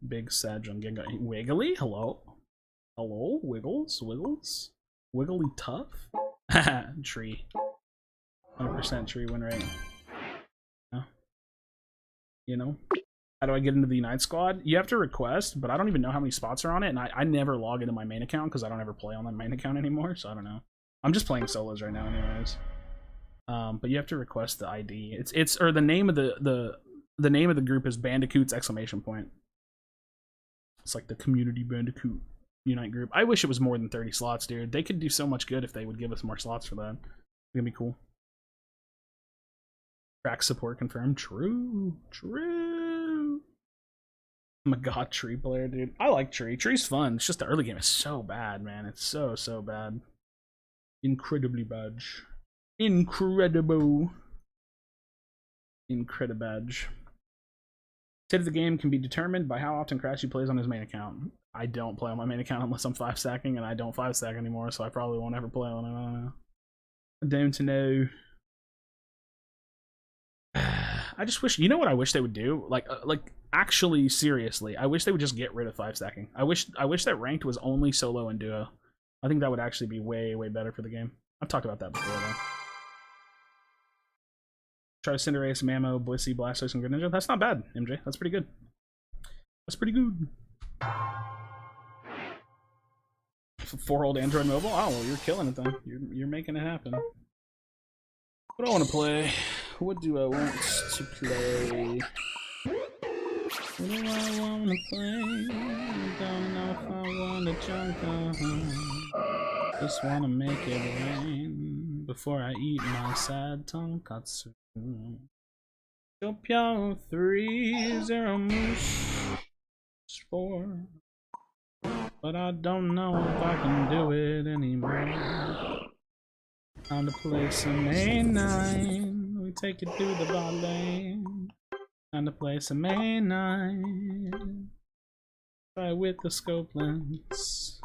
Big Sag on Gengar. Wiggly? Hello? Hello? Wiggles? Wiggly tough? Tree. 100% tree win rate. No. You know? How do I get into the Unite squad? You have to request, but I don't even know how many spots are on it, and I never log into my main account because I don't ever play on that main account anymore, so I don't know. I'm just playing solos right now anyways. But you have to request the ID. It's or the name of the name of the group is Bandicoots ! It's like the Community Bandicoot Unite group. I wish it was more than 30 slots, dude. They could do so much good if they would give us more slots for that. It's gonna be cool. Crack support confirmed. True. I'm a god tree player, dude. I like tree. Tree's fun. It's just the early game is so bad, man. It's so bad. Incredibly bad. Incredible. Incredibadge. State of the game can be determined by how often Krashy plays on his main account. I don't play on my main account unless I'm 5-stacking, and I don't 5-stack anymore, so I probably won't ever play on it. I don't know. I don't know. I just wish, you know what I wish they would do? Like actually, seriously, I wish they would just get rid of 5-stacking. I wish that ranked was only solo and duo. I think that would actually be way better for the game. I've talked about that before, though. Try to Cinderace, Mamo, Blissey, Blastoise, and Greninja. That's not bad, MJ. That's pretty good. That's pretty good. 4-old Android mobile? Oh, well, you're killing it then. You're making it happen. What do I want to play? What do I want to play? What do I want to play? I don't know if I want to jump on. Just want to make it rain before I eat my sad tonkatsu. Scorpio 3-0 moose 4. But I don't know if I can do it anymore. Time to play some A9. We take it through the ball lane. Time to play some A9. Try with the scope lens.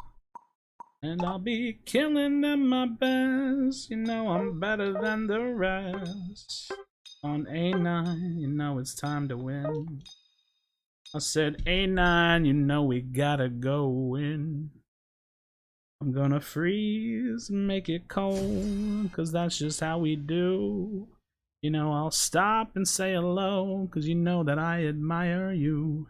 And I'll be killing them my best. You know I'm better than the rest. On A9, you know it's time to win. I said A9, you know we gotta go in. I'm gonna freeze and make it cold, cause that's just how we do. You know I'll stop and say hello, cause you know that I admire you.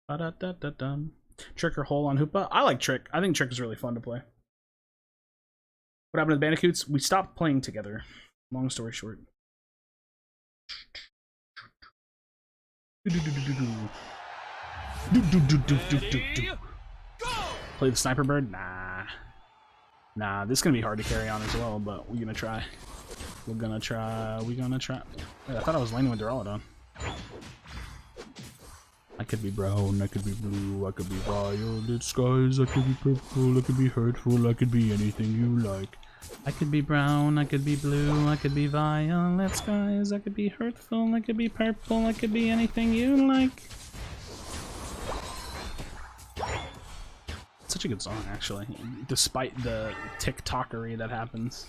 Ba-da-da-da-dum. Trick or Hole on Hoopa. I like Trick. I think Trick is really fun to play. What happened to the Bandicoots? We stopped playing together. Long story short. Play the Sniper Bird? Nah, this is gonna be hard to carry on as well, but we're gonna try. We're gonna try. Wait, I thought I was laning with Duraludon. I could be brown, I could be blue, I could be violet skies, I could be purple, I could be hurtful, I could be anything you like. I could be brown, I could be blue, I could be violet skies, I could be hurtful, I could be purple, I could be anything you like. Such a good song, actually, despite the TikTokery that happens.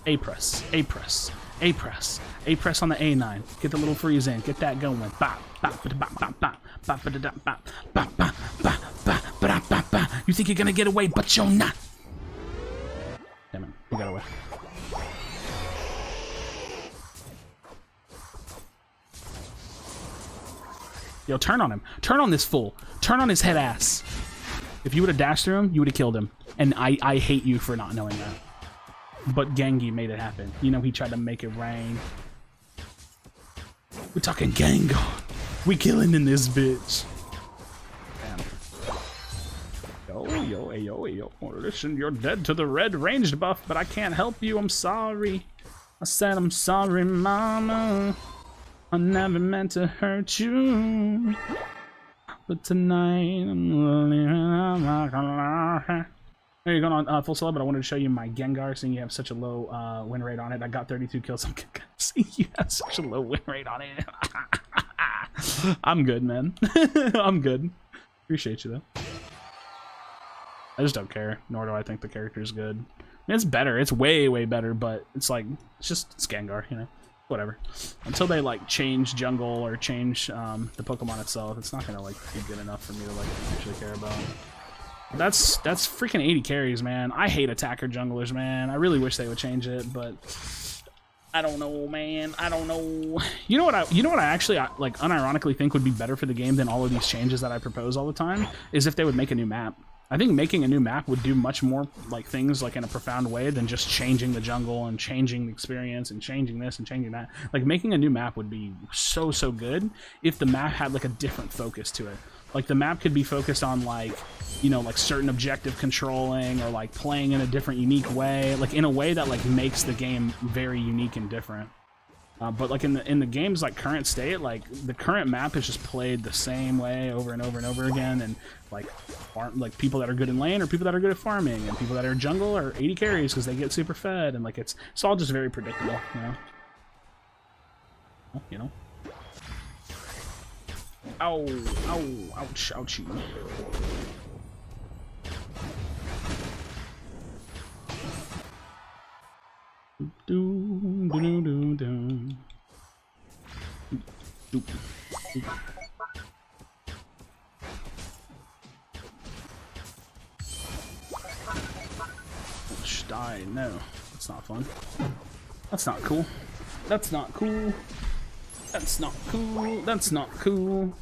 A-press, A-press. A-press. A-press on the A9. Get the little freeze in. Get that going. Bop, bop, bop, bop, bop, bop, bop, bop, bop, bop, bop, bop, bop. You think you're gonna get away, but you're not. Damn it, you got away. Yo, turn on him. Turn on this fool. Turn on his head ass. If you would have dashed through him, you would have killed him. And I hate you for not knowing that. But Gengi made it happen. You know, he tried to make it rain. We're talking Gengar. We killing in this bitch. Damn. Yo. Listen, you're dead to the red ranged buff, but I can't help you. I'm sorry. I said I'm sorry, mama. I never meant to hurt you. But tonight, I'm not gonna lie. There you go on full solo, but I wanted to show you my Gengar, seeing you have such a low win rate on it. I got 32 kills. I'm seeing you have such a low win rate on it. I'm good, man. I'm good. Appreciate you, though. I just don't care, nor do I think the character's good. I mean, it's better. It's way better, but it's like, it's Gengar, you know? Whatever. Until they, like, change jungle or change the Pokemon itself, it's not gonna, like, be good enough for me to, like, actually care about. That's freaking 80 carries, man. I hate attacker junglers, man. I really wish they would change it, but I don't know, man. I don't know. You know what I actually like unironically think would be better for the game than all of these changes that I propose all the time is if they would make a new map. I think making a new map would do much more like things like in a profound way than just changing the jungle and changing the experience and changing this and changing that. Like making a new map would be so good if the map had like a different focus to it. Like the map could be focused on like, you know, like certain objective controlling or like playing in a different unique way, like in a way that like makes the game very unique and different. But like in the game's like current state, like the current map is just played the same way over and over and over again, and like people that are good in lane or people that are good at farming, and people that are jungle are 80 carries because they get super fed, and like it's all just very predictable, you know. You know. Ow! Ow! Ouch! Ouchie! Do do do do. Do. Die. No, that's not fun. That's not cool. That's not cool. That's not cool. That's not cool.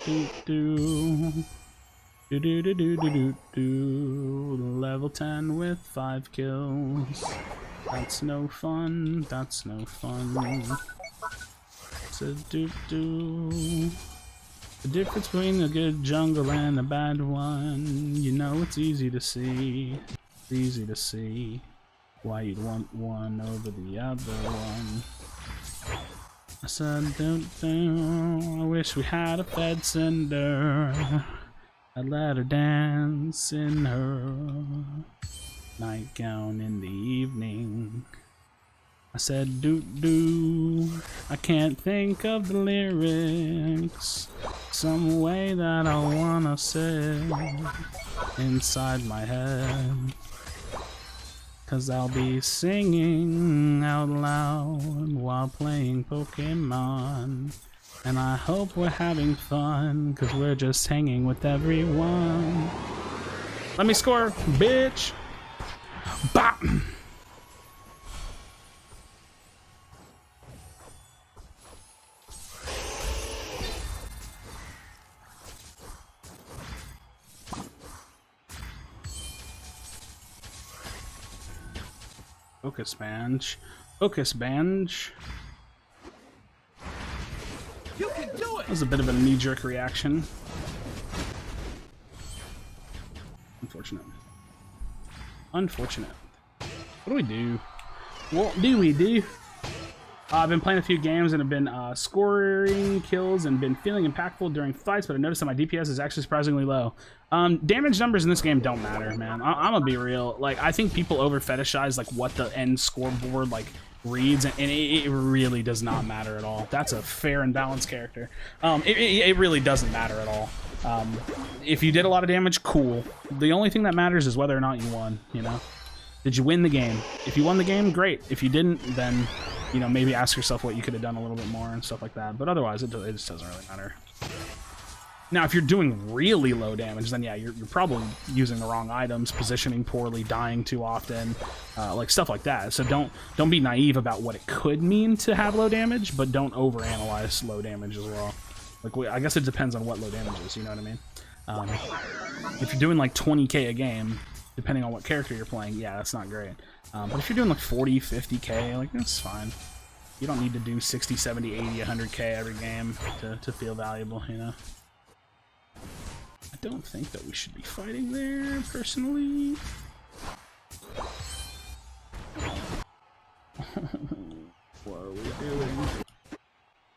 Do do. Do do do do do do do. Level 10 with 5 kills. That's no fun. That's no fun. So do do. The difference between a good jungle and a bad one. You know it's easy to see. It's easy to see why you'd want one over the other one. I said, I wish we had a fed cinder. I'd let her dance in her nightgown in the evening. I said, do. I can't think of the lyrics. Some way that I wanna say inside my head. 'Cause I'll be singing out loud while playing Pokemon. And I hope we're having fun, 'cause we're just hanging with everyone. Let me score, bitch! Bop! Focus Bange. Focus Bange. You can do it! That was a bit of a knee-jerk reaction. Unfortunate. Unfortunate. What do we do? What do we do? I've been playing a few games and have been scoring kills and been feeling impactful during fights, but I noticed that my DPS is actually surprisingly low. Damage numbers in this game don't matter, man. I'm gonna be real. Like, I think people over fetishize like what the end scoreboard like reads, and it really does not matter at all. That's a fair and balanced character. It really doesn't matter at all. If you did a lot of damage, cool. The only thing that matters is whether or not you won, you know? Did you win the game? If you won the game, great. If you didn't, then, you know, maybe ask yourself what you could have done a little bit more and stuff like that. But otherwise, it just doesn't really matter. Now, if you're doing really low damage, then yeah, you're probably using the wrong items, positioning poorly, dying too often, like stuff like that. So don't be naive about what it could mean to have low damage, but don't overanalyze low damage as well. Like, I guess it depends on what low damage is, you know what I mean? If you're doing like 20k a game, depending on what character you're playing, yeah, that's not great. But if you're doing like 40, 50k, like, that's fine. You don't need to do 60, 70, 80, 100k every game to feel valuable, you know? I don't think that we should be fighting there, personally. What are we doing?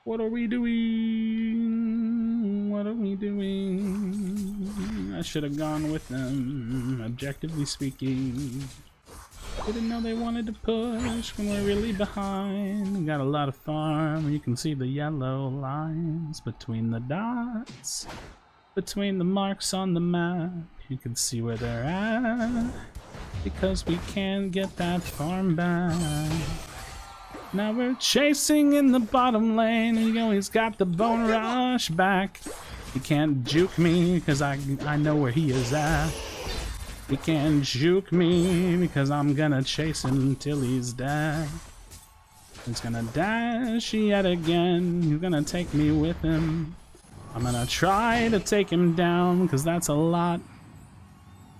What are we doing? What are we doing? I should have gone with them, objectively speaking. Didn't know they wanted to push when we're really behind. We got a lot of farm. You can see the yellow lines between the dots. Between the marks on the map, you can see where they're at. Because we can't get that farm back. Now we're chasing in the bottom lane, and you know he's got the bone rush back. He can't juke me, because I know where he is at. He can't juke me, because I'm gonna chase him until he's dead. He's gonna dash yet again, he's gonna take me with him. I'm gonna try to take him down, because that's a lot.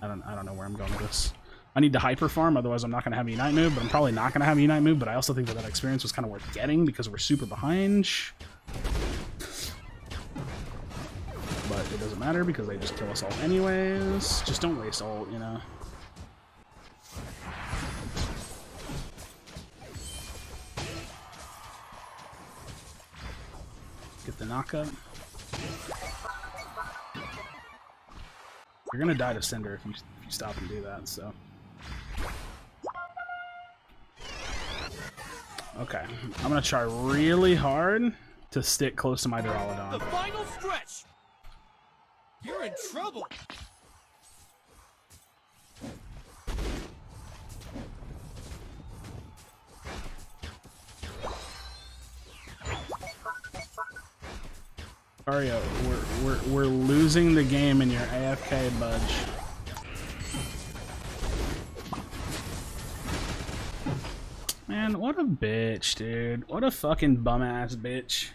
I don't know where I'm going with this. I need to hyper farm, otherwise I'm not gonna have a Unite move, but I'm probably not gonna have a Unite move, but I also think that that experience was kind of worth getting because we're super behind. But it doesn't matter because they just kill us all anyways. Just don't waste ult, you know. Get the knockup. You're gonna die to Cinder if you stop and do that, so. Okay, I'm gonna try really hard to stick close to my The Duraludon. final stretch. You're in trouble. Mario, we're losing the game and you're AFK, Budge. Man, what a bitch, dude. What a fucking bum-ass bitch.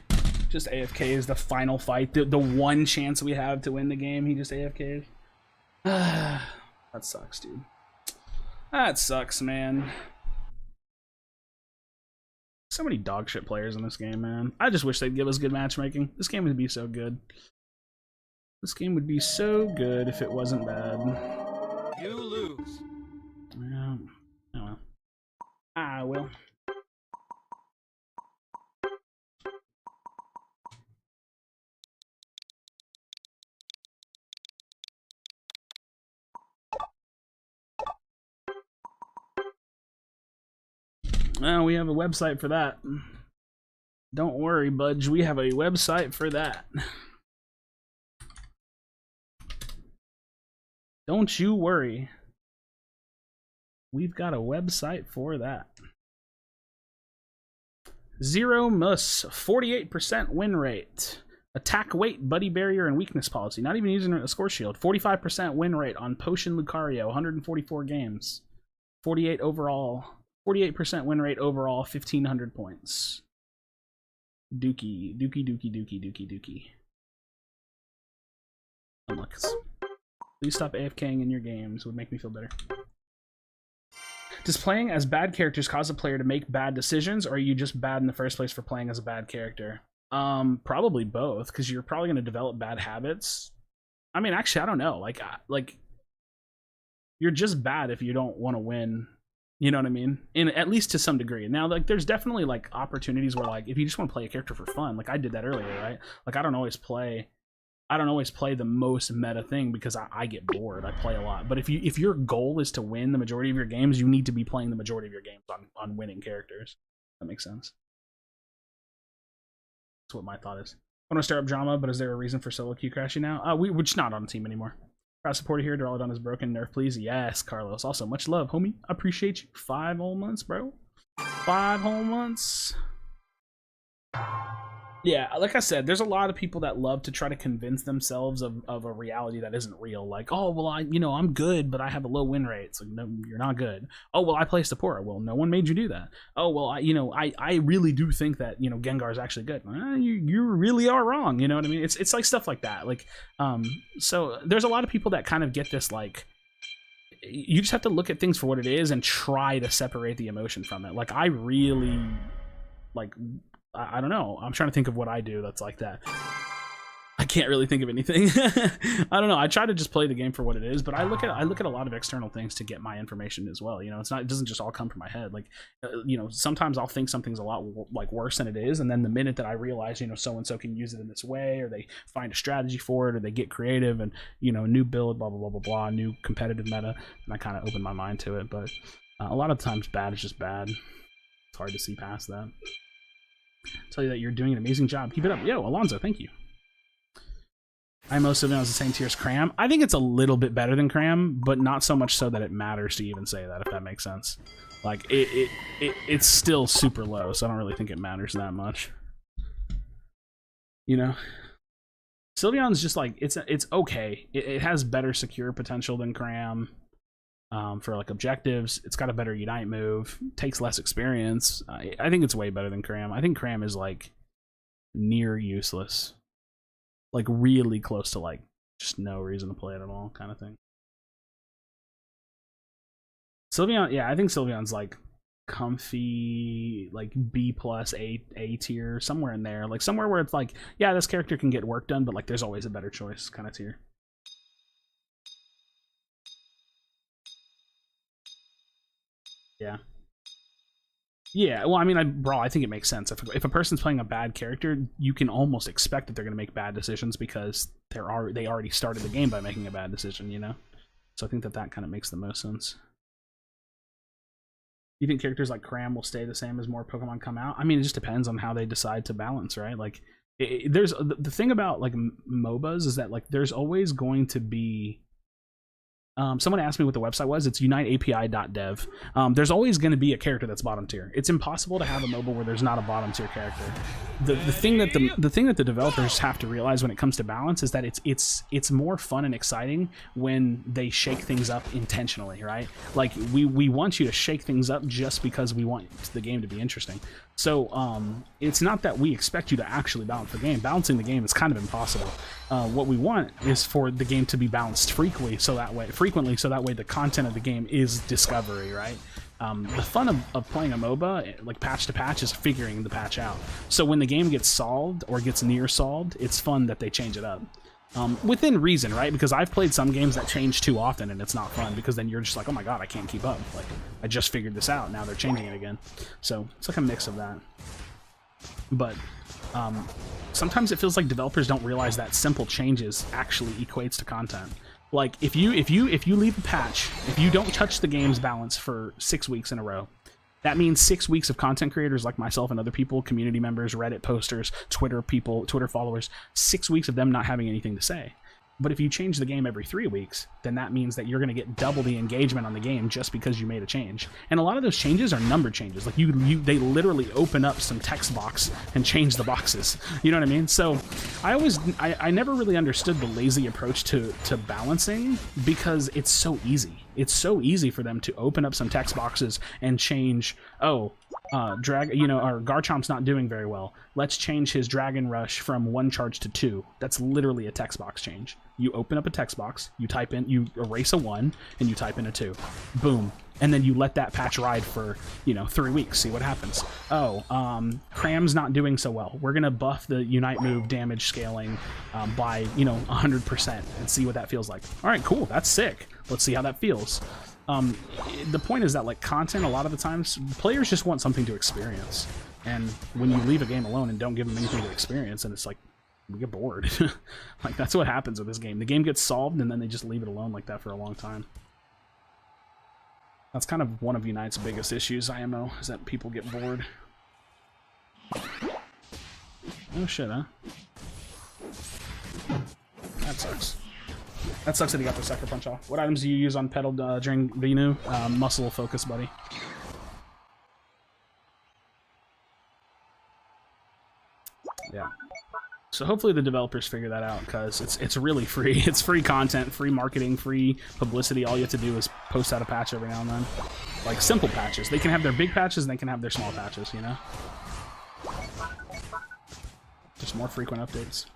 Just AFK is the final fight. The one chance we have to win the game, he just AFK'd. That sucks, dude. That sucks, man. So many dog shit players in this game, man. I just wish they'd give us good matchmaking. This game would be so good. This game would be so good if it wasn't bad. You lose. Yeah. Oh well. I will. Well, we have a website for that. Don't worry, Budge. We have a website for that. Don't you worry. We've got a website for that. Zero Mus, 48% win rate. Attack weight, buddy barrier, and weakness policy. Not even using a score shield. 45% win rate on Potion Lucario, 144 games. 48 overall. 48% win rate overall, 1,500 points. Dookie. Unlocks. Please stop AFKing in your games. Would make me feel better. Does playing as bad characters cause a player to make bad decisions, or are you just bad in the first place for playing as a bad character? Probably both, because you're probably going to develop bad habits. I mean, actually, I don't know. Like, you're just bad if you don't want to win. You know what I mean? At least to some degree. Now, like, there's definitely like opportunities where, like, if you just want to play a character for fun, like I did that earlier, right? Like, I don't always play the most meta thing because I get bored. I play a lot. But if your goal is to win the majority of your games, you need to be playing the majority of your games on winning characters. That makes sense. That's what my thought is. I want to stir up drama, but is there a reason for solo queue crashing now? We're just not on the team anymore. Crowd supporter here. Duraludon is broken. Nerf, please. Yes, Carlos. Also, much love, homie. I appreciate you. 5 whole months, bro. 5 whole months. Yeah, like I said, there's a lot of people that love to try to convince themselves of a reality that isn't real. Like, oh, well, I'm good, but I have a low win rate. It's like, no, you're not good. Oh, well, I play support. Well, no one made you do that. Oh, well, I really do think that, Gengar is actually good. You really are wrong. You know what I mean? It's like stuff like that. Like, so there's a lot of people that kind of get this, like, you just have to look at things for what it is and try to separate the emotion from it. Like, I really, like, I don't know. I'm trying to think of what I do that's like that. I can't really think of anything. I don't know. I try to just play the game for what it is, but I look at a lot of external things to get my information as well. It doesn't just all come from my head. Like, sometimes I'll think something's a lot like worse than it is, and then the minute that I realize, so and so can use it in this way, or they find a strategy for it, or they get creative and new build, blah blah blah blah blah, new competitive meta, and I kind of open my mind to it. But a lot of times, bad is just bad. It's hard to see past that. Tell you that you're doing an amazing job. Keep it up. Yo, Alonzo, thank you. IMO Sylveon is the same tier as Cram. I think it's a little bit better than Cram, but not so much so that it matters to even say that, if that makes sense. Like, it's still super low, so I don't really think it matters that much. Sylveon's just like, it's okay. It has better secure potential than Cram. For like objectives, it's got a better Unite move, takes less experience. I think it's way better than Cram. I think Cram is like near useless, like really close to like just no reason to play it at all kind of thing. Sylveon, yeah, I think Sylveon's like comfy, like B plus A tier, somewhere in there, like somewhere where it's like, yeah, this character can get work done, but like there's always a better choice kind of tier. Yeah. Yeah, well, I mean, I think it makes sense. If a person's playing a bad character, you can almost expect that they're going to make bad decisions because they already started the game by making a bad decision, you know? So I think that kind of makes the most sense. You think characters like Cram will stay the same as more Pokemon come out? I mean, it just depends on how they decide to balance, right? Like, there's the thing about like MOBAs is that like there's always going to be. Someone asked me what the website was. It's uniteapi.dev. There's always going to be a character that's bottom tier. It's impossible to have a MOBA where there's not a bottom tier character. The thing that the developers have to realize when it comes to balance is that it's more fun and exciting when they shake things up intentionally, right? Like we want you to shake things up just because we want the game to be interesting. So it's not that we expect you to actually balance the game. Balancing the game is kind of impossible. What we want is for the game to be balanced frequently, so that way the content of the game is discovery, right? The fun of playing a MOBA, like patch to patch, is figuring the patch out. So when the game gets solved or gets near solved, it's fun that they change it up. Within reason, right? Because I've played some games that change too often and it's not fun because then you're just like, oh my god, I can't keep up. Like, I just figured this out, now they're changing it again. So it's like a mix of that. But sometimes it feels like developers don't realize that simple changes actually equates to content. Like if you leave a patch, if you don't touch the game's balance for 6 weeks in a row, that means 6 weeks of content creators like myself and other people, community members, Reddit posters, Twitter people, Twitter followers, 6 weeks of them not having anything to say. But if you change the game every 3 weeks, then that means that you're going to get double the engagement on the game just because you made a change. And a lot of those changes are number changes. Like they literally open up some text box and change the boxes. You know what I mean? So I never really understood the lazy approach to balancing because it's so easy. It's so easy for them to open up some text boxes and change, our Garchomp's not doing very well. Let's change his Dragon Rush from 1 charge to 2. That's literally a text box change. You open up a text box, you erase a 1, and you type in a 2. Boom. And then you let that patch ride for, 3 weeks, see what happens. Cram's not doing so well. We're going to buff the Unite move damage scaling by, 100% and see what that feels like. All right, cool. That's sick. Let's see how that feels. The point is that, like, content, a lot of the times, players just want something to experience. And when you leave a game alone and don't give them anything to experience, and it's like, we get bored. Like, that's what happens with this game. The game gets solved, and then they just leave it alone like that for a long time. That's kind of one of Unite's biggest issues, IMO, is that people get bored. Oh shit, huh? That sucks. That sucks that he got the sucker punch off. What items do you use on pedal during Venu? Muscle focus, buddy. Yeah. So hopefully the developers figure that out, because it's really free. It's free content, free marketing, free publicity. All you have to do is post out a patch every now and then. Like, simple patches. They can have their big patches and they can have their small patches, you know? Just more frequent updates.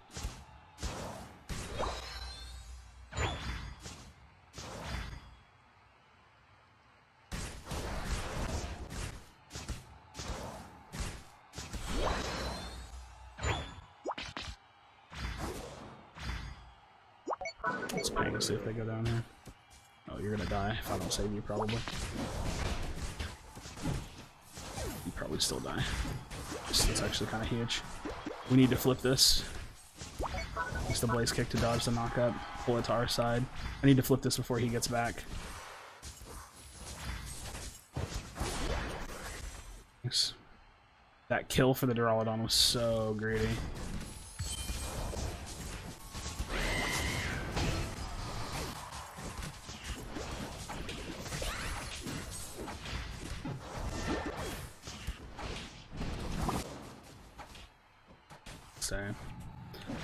Let's ping and see if they go down here. Oh, you're gonna die if I don't save you, probably. You probably still die. It's actually kind of huge. We need to flip this. Use the Blaze Kick to dodge the knockup. Pull it to our side. I need to flip this before he gets back. Thanks. That kill for the Duraludon was so greedy.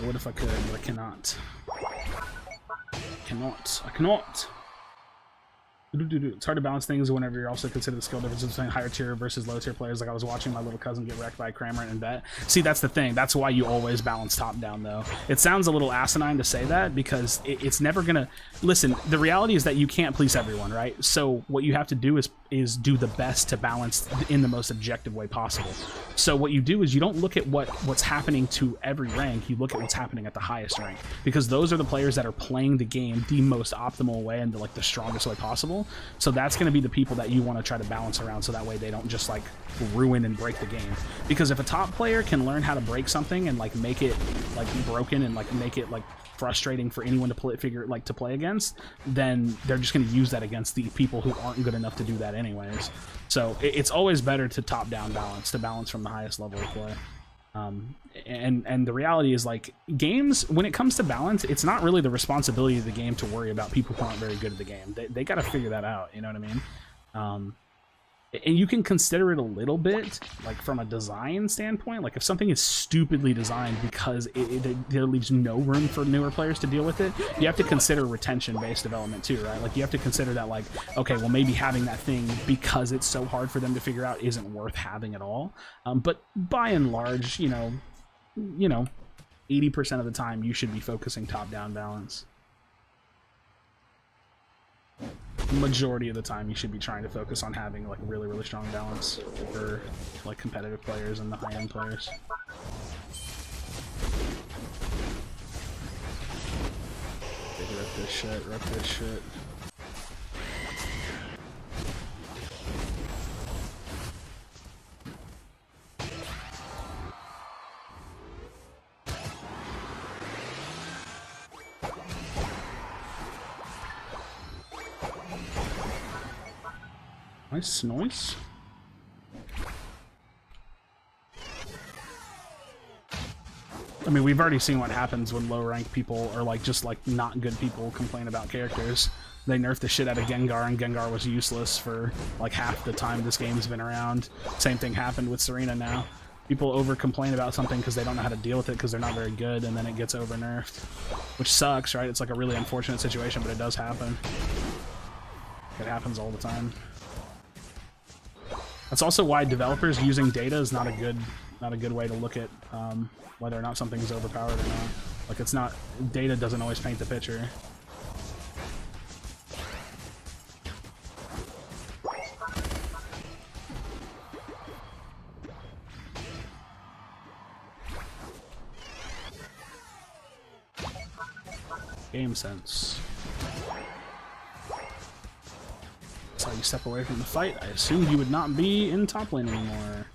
What if I could, but I cannot. I cannot. It's hard to balance things whenever you're also consider the skill differences between higher tier versus low tier players. Like, I was watching my little cousin get wrecked by a Cramorant and Bet. See, that's the thing. That's why you always balance top down, though. It sounds a little asinine to say that because it's never gonna... Listen, the reality is that you can't please everyone, right? So what you have to do is do the best to balance in the most objective way possible. So what you do is you don't look at what's happening to every rank, you look at what's happening at the highest rank, because those are the players that are playing the game the most optimal way and the strongest way possible. So that's going to be the people that you want to try to balance around, so that way they don't just like ruin and break the game. Because if a top player can learn how to break something and like make it like broken and like make it like frustrating for anyone to play against, then they're just going to use that against the people who aren't good enough to do that anyways. So it's always better to top-down balance, to balance from the highest level of play. And the reality is, like, games, when it comes to balance, it's not really the responsibility of the game to worry about people who aren't very good at the game. They got to figure that out, you know what I mean? And you can consider it a little bit, like, from a design standpoint. Like, if something is stupidly designed because there leaves no room for newer players to deal with it, you have to consider retention-based development too, right? Like, you have to consider that, like, okay, well, maybe having that thing because it's so hard for them to figure out isn't worth having at all. But by and large, you know, 80% of the time, you should be focusing top-down balance. Majority of the time you should be trying to focus on having like really, really strong balance for like competitive players and the high-end players. Rip this shit, rip this shit. Nice noise. I mean, we've already seen what happens when low-ranked people or like just like not good people complain about characters. They nerfed the shit out of Gengar, and Gengar was useless for like half the time this game's been around. Same thing happened with Serena now. People over-complain about something because they don't know how to deal with it because they're not very good, and then it gets over-nerfed. Which sucks, right? It's like a really unfortunate situation, but it does happen. It happens all the time. That's also why developers using data is not a good way to look at whether or not something's overpowered or not. Like, it's not, data doesn't always paint the picture. Game sense. That's how you step away from the fight. I assumed you would not be in top lane anymore.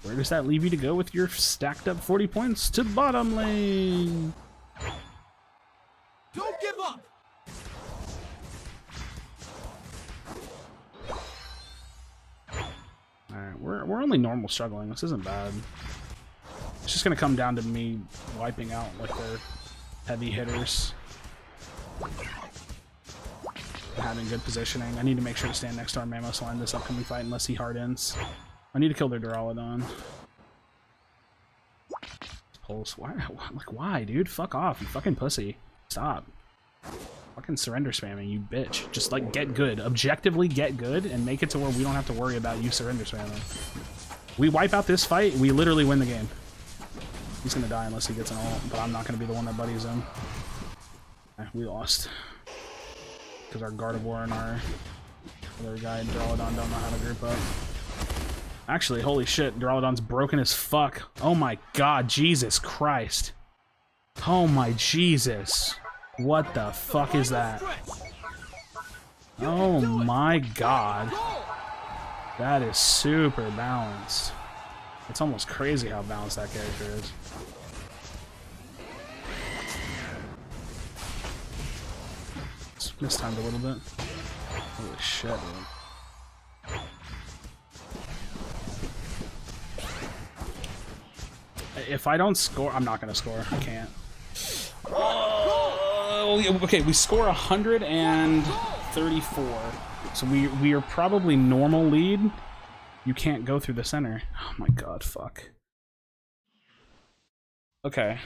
Where does that leave you to go with your stacked up 40 points? To bottom lane! Don't give up! Alright, we're only normal struggling. This isn't bad. It's just gonna come down to me wiping out like their heavy hitters. Having good positioning. I need to make sure to stand next to our Mamos line this upcoming fight unless he hard ends. I need to kill their Duraludon. Pulse. Why? Like, why, dude? Fuck off, you fucking pussy. Stop. Fucking surrender spamming, you bitch. Just, like, get good. Objectively get good and make it to where we don't have to worry about you surrender spamming. We wipe out this fight, we literally win the game. He's gonna die unless he gets an ult, but I'm not gonna be the one that buddies him. We lost. Because our Gardevoir and our other guy, Duraludon, don't know how to group up. Actually, holy shit, Duraludon's broken as fuck. Oh my god, Jesus Christ. Oh my Jesus. What the fuck is that? Oh my god. That is super balanced. It's almost crazy how balanced that character is. Mistimed a little bit. Holy shit, dude. If I don't score, I'm not gonna score. I can't. Oh, okay, we score 134. So we are probably normal lead. You can't go through the center. Oh my god, fuck. Okay.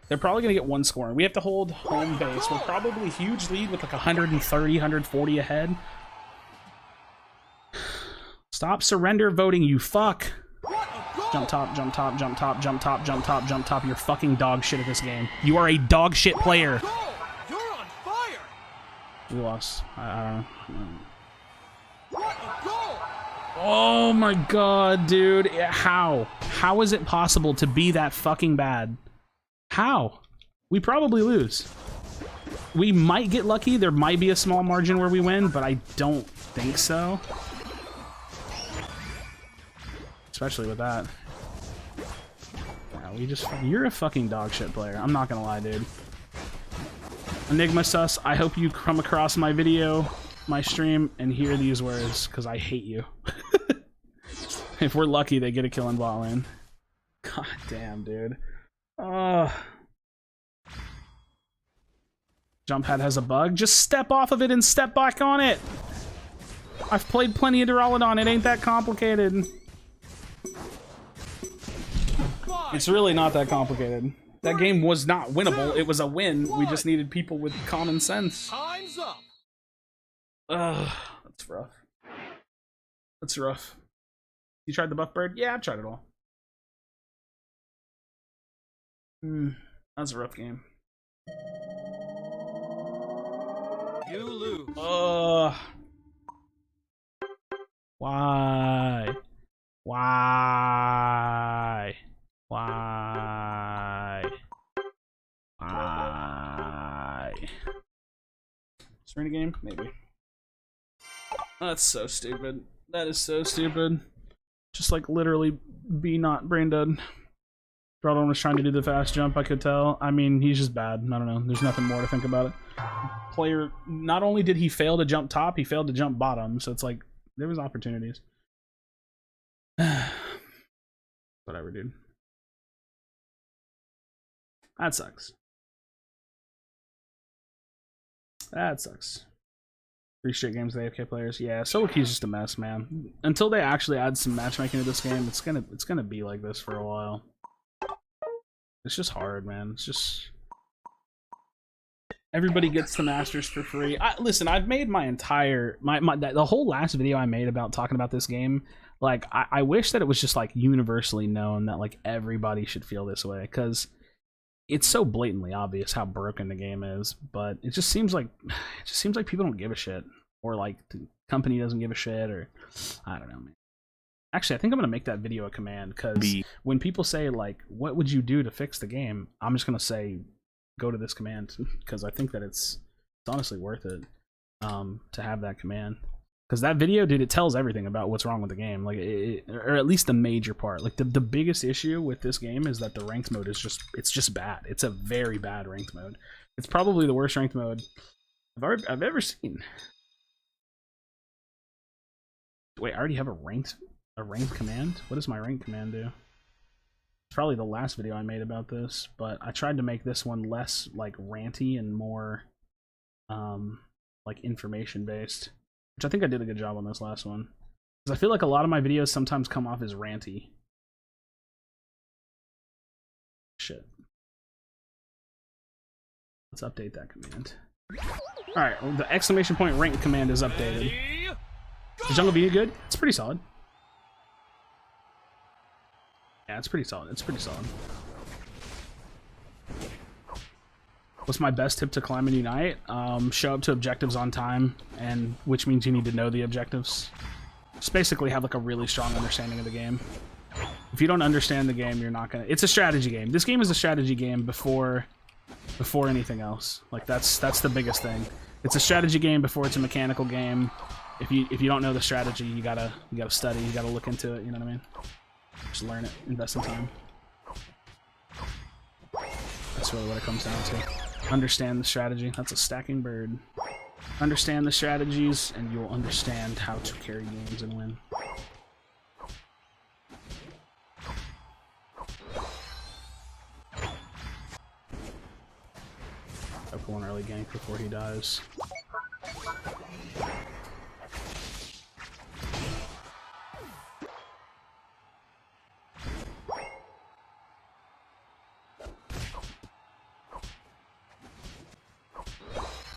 They're probably going to get one score. And we have to hold home base. We're probably huge lead with like 130, 140 ahead. Stop surrender voting, you fuck. Jump top, jump top, jump top, jump top, jump top, jump top. You're fucking dog shit at this game. You are a dog shit player. You're on fire! We lost. I don't know. What a goal! Oh my god, dude. How? How is it possible to be that fucking bad? How? We probably lose. We might get lucky. There might be a small margin where we win, but I don't think so. Especially with that. Yeah, you're a fucking dog shit player. I'm not gonna lie, dude. Enigma Sus, I hope you come across my video, my stream, and hear these words, because I hate you. If we're lucky, they get a kill in bot lane. God damn, dude. Jump pad has a bug. Just step off of it and step back on it. I've played plenty of Duraludon. It ain't that complicated. It's really not that complicated. That game was not winnable. It was a win. We just needed people with common sense. Time's up. That's rough. That's rough. You tried the buff bird? Yeah, I've tried it all. That's a rough game. You lose. Why? Why? Why? Why? Serena game? Maybe. That's so stupid. That is so stupid. Just like literally be not brain dead. Broadon was trying to do the fast jump, I could tell. I mean, he's just bad. I don't know. There's nothing more to think about it. Player, not only did he fail to jump top, he failed to jump bottom. So it's like, there was opportunities. Whatever, dude. That sucks. That sucks. 3 straight games with AFK players. Yeah, solo queue's just a mess, man. Until they actually add some matchmaking to this game, it's gonna be like this for a while. It's just hard, man. It's just everybody gets the masters for free. Listen, I've made my entire the whole last video I made about talking about this game. Like, I wish that it was just like universally known that like everybody should feel this way, because it's so blatantly obvious how broken the game is. But it just seems like people don't give a shit, or like the company doesn't give a shit, or I don't know, man. Actually, I think I'm gonna make that video a command, because when people say like, "What would you do to fix the game?" I'm just gonna say, "Go to this command," because I think that it's honestly worth it to have that command. Because that video, dude, it tells everything about what's wrong with the game, like, or at least the major part. Like the biggest issue with this game is that the ranked mode is just bad. It's a very bad ranked mode. It's probably the worst ranked mode I've ever seen. Wait, I already have a ranked command? What does my ranked command do? It's probably the last video I made about this, but I tried to make this one less like ranty and more like information based. Which I think I did a good job on this last one. Because I feel like a lot of my videos sometimes come off as ranty. Shit. Let's update that command. Alright, well, the exclamation point rank command is updated. Is Jungle View good? It's pretty solid. Yeah, it's pretty solid. It's pretty solid. What's my best tip to climb and unite? Show up to objectives on time, and which means you need to know the objectives. Just basically have like a really strong understanding of the game. If you don't understand the game, you're not gonna. It's a strategy game. This game is a strategy game before anything else. Like that's the biggest thing. It's a strategy game before it's a mechanical game. If you don't know the strategy, you gotta study. You gotta look into it. You know what I mean? Just learn it. Invest some time. That's really what it comes down to. Understand the strategy. That's a stacking bird. Understand the strategies, and you'll understand how to carry games and win. I'll pull an early gank before he dies.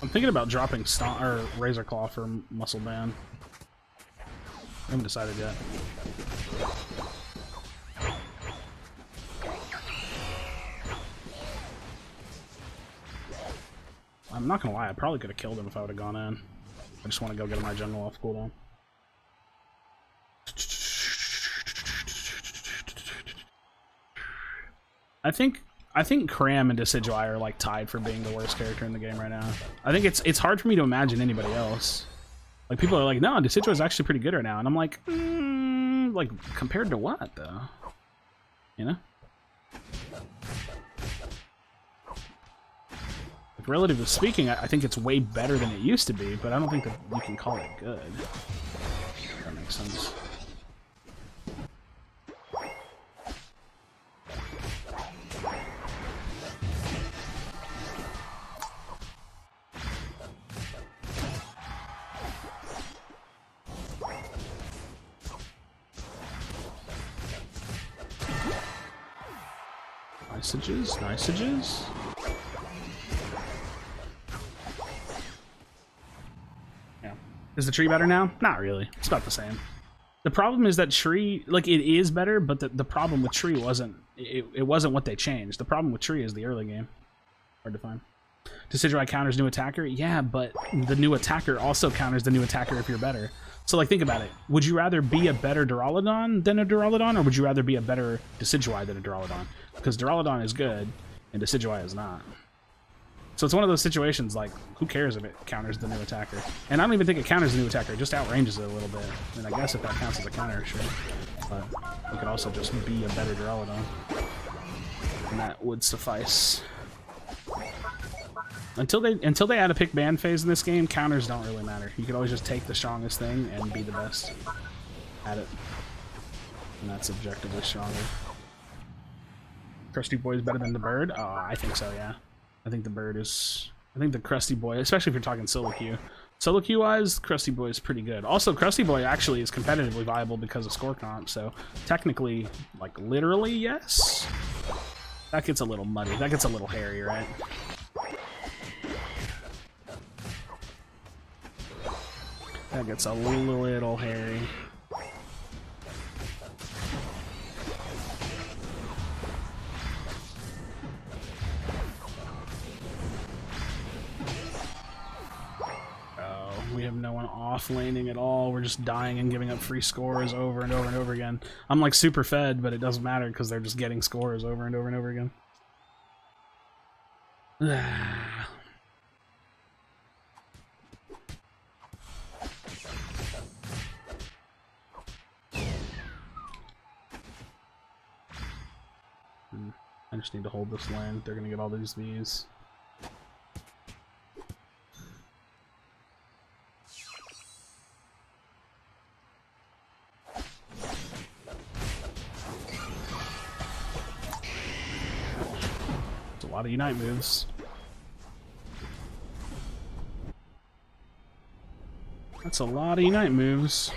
I'm thinking about dropping Razor Claw for Muscle Band. I haven't decided yet. I'm not gonna lie, I probably could have killed him if I would have gone in. I just want to go get my jungle off cooldown. I think I think Cram and Decidueye are like tied for being the worst character in the game right now. I think it's hard for me to imagine anybody else. Like people are like, no, Decidueye is actually pretty good right now, and I'm like, like compared to what though? You know? Like, relatively speaking, I think it's way better than it used to be, but I don't think that you can call it good. If that makes sense. Niceages. Yeah. Is the tree better now? Not really. It's about the same. The problem is that tree, like, it is better, but the problem with tree wasn't, it wasn't what they changed. The problem with tree is the early game. Hard to find. Decidueye counters new attacker? Yeah, but the new attacker also counters the new attacker if you're better. So, like, think about it. Would you rather be a better Duraludon than a Duraludon, or would you rather be a better Decidueye than a Duraludon? Because Duraludon is good, and Decidueye is not. So it's one of those situations, like, who cares if it counters the new attacker? And I don't even think it counters the new attacker, it just outranges it a little bit. I mean, I guess if that counts as a counter, sure. But it could also just be a better Duraludon. And that would suffice. Until they add a pick ban phase in this game, counters don't really matter. You could always just take the strongest thing and be the best at it. And that's objectively stronger. Krusty Boy is better than the bird? Oh, I think so, yeah. I think the bird is... I think the Krusty Boy, especially if you're talking solo queue. Solo queue wise, Krusty Boy is pretty good. Also, Krusty Boy actually is competitively viable because of score comp, so technically, like literally, yes. That gets a little muddy. That gets a little hairy, right? That gets a little hairy. Oh, we have no one off laning at all. We're just dying and giving up free scores over and over and over again. I'm like super fed, but it doesn't matter because they're just getting scores over and over and over again. I just need to hold this lane. They're gonna get all these Vs. It's a lot of Unite moves. That's a lot of Unite moves.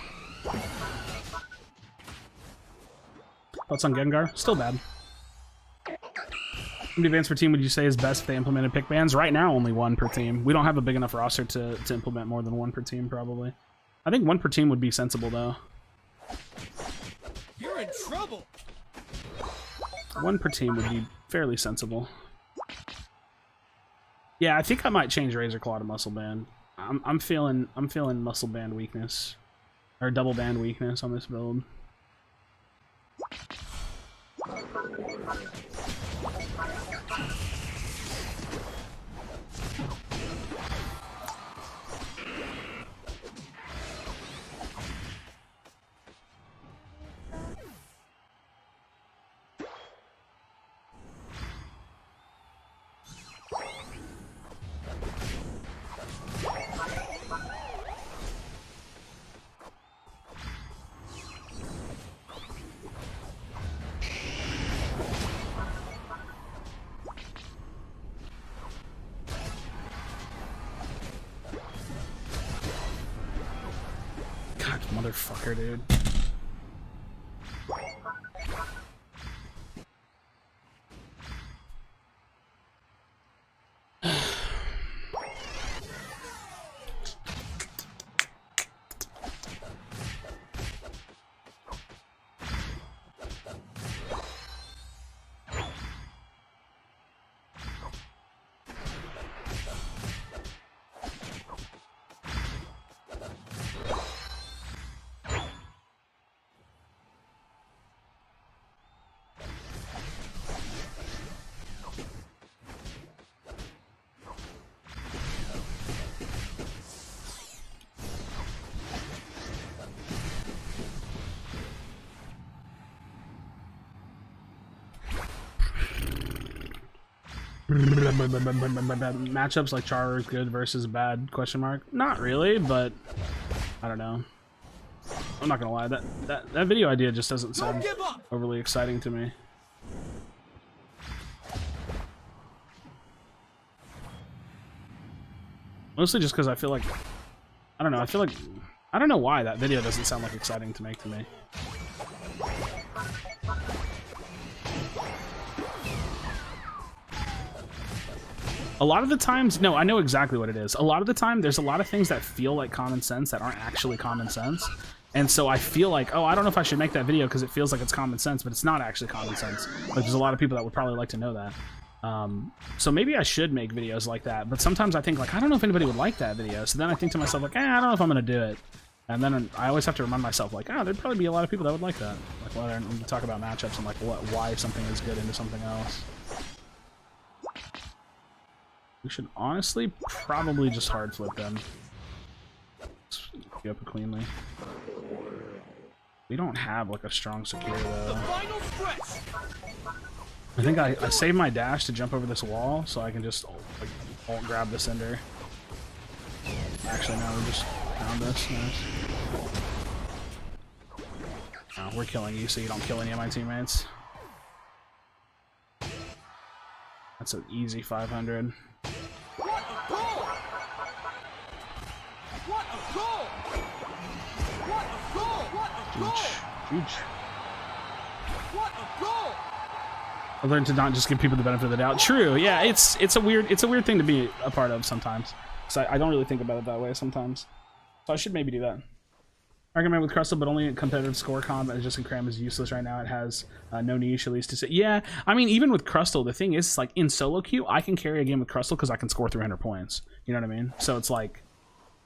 Thoughts on Gengar? Still bad. How many bans per team would you say is best if they implemented pick bans? Right now, only one per team. We don't have a big enough roster to implement more than one per team, probably. I think one per team would be sensible, though. You're in trouble. One per team would be fairly sensible. Yeah, I think I might change Razor Claw to Muscle Band. I'm feeling Muscle Band weakness, or double band weakness on this build. God, motherfucker, dude. Matchups like Char is good versus bad? Question mark. Not really, but I don't know. I'm not gonna lie. That video idea just doesn't sound overly exciting to me. Mostly just because I feel like I don't know. I don't know why that video doesn't sound like exciting to make to me. A lot of the times, no, I know exactly what it is. A lot of the time, there's a lot of things that feel like common sense that aren't actually common sense. And so I feel like, oh, I don't know if I should make that video because it feels like it's common sense, but it's not actually common sense. Like, there's a lot of people that would probably like to know that. So maybe I should make videos like that. But sometimes I think, like, I don't know if anybody would like that video. So then I think to myself, like, I don't know if I'm going to do it. And then I always have to remind myself, like, oh, there'd probably be a lot of people that would like that. Like, when we talk about matchups and, like, why something is good into something else. We should honestly probably just hard flip them. Let's go up cleanly. We don't have like a strong secure though. I think I saved my dash to jump over this wall so I can just like ult grab this ender. Actually no, we just found this. Nice. No, we're killing you so you don't kill any of my teammates. That's an easy 500. Huge. What a goal! I learned to not just give people the benefit of the doubt. True, yeah, it's a weird thing to be a part of sometimes. So I don't really think about it that way sometimes. So I should maybe do that. Argument with Crustle, but only in competitive score comp, as just in Cram is useless right now. It has no niche at least to say. Yeah, I mean even with Crustle, the thing is, like in solo queue, I can carry a game with Crustle because I can score 300 points. You know what I mean? So it's like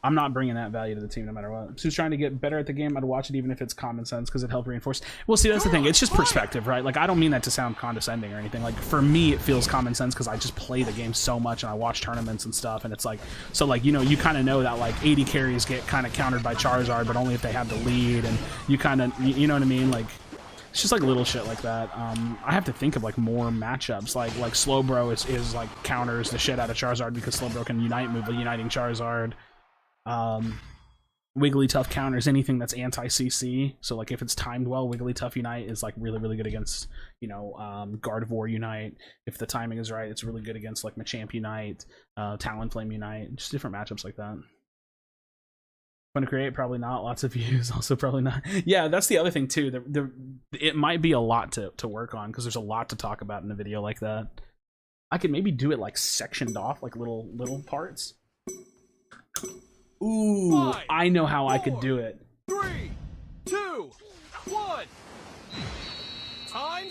I'm not bringing that value to the team no matter what. So who's trying to get better at the game, I'd watch it even if it's common sense because it helped reinforce. Well, see, that's the thing. It's just perspective, right? Like, I don't mean that to sound condescending or anything. Like, for me, it feels common sense because I just play the game so much and I watch tournaments and stuff. And it's like, so like, you know, you kind of know that like 80 carries get kind of countered by Charizard, but only if they have the lead. And you kind of, you know what I mean? Like, it's just like little shit like that. I have to think of like more matchups. Like Slowbro is like counters the shit out of Charizard because Slowbro can unite move the uniting Charizard. Wigglytuff counters anything that's anti-CC, so like if it's timed well, Wigglytuff Unite is like really good against, you know, Gardevoir Unite. If the timing is right, it's really good against like Machamp Unite, Talonflame Unite, just different matchups like that. Fun to create? Probably not. Lots of views, also probably not. Yeah, that's the other thing too. It might be a lot to work on because there's a lot to talk about in a video like that. I could maybe do it like sectioned off, like little parts. Ooh, 5, I know how 4, I could do it. 3, 2, 1.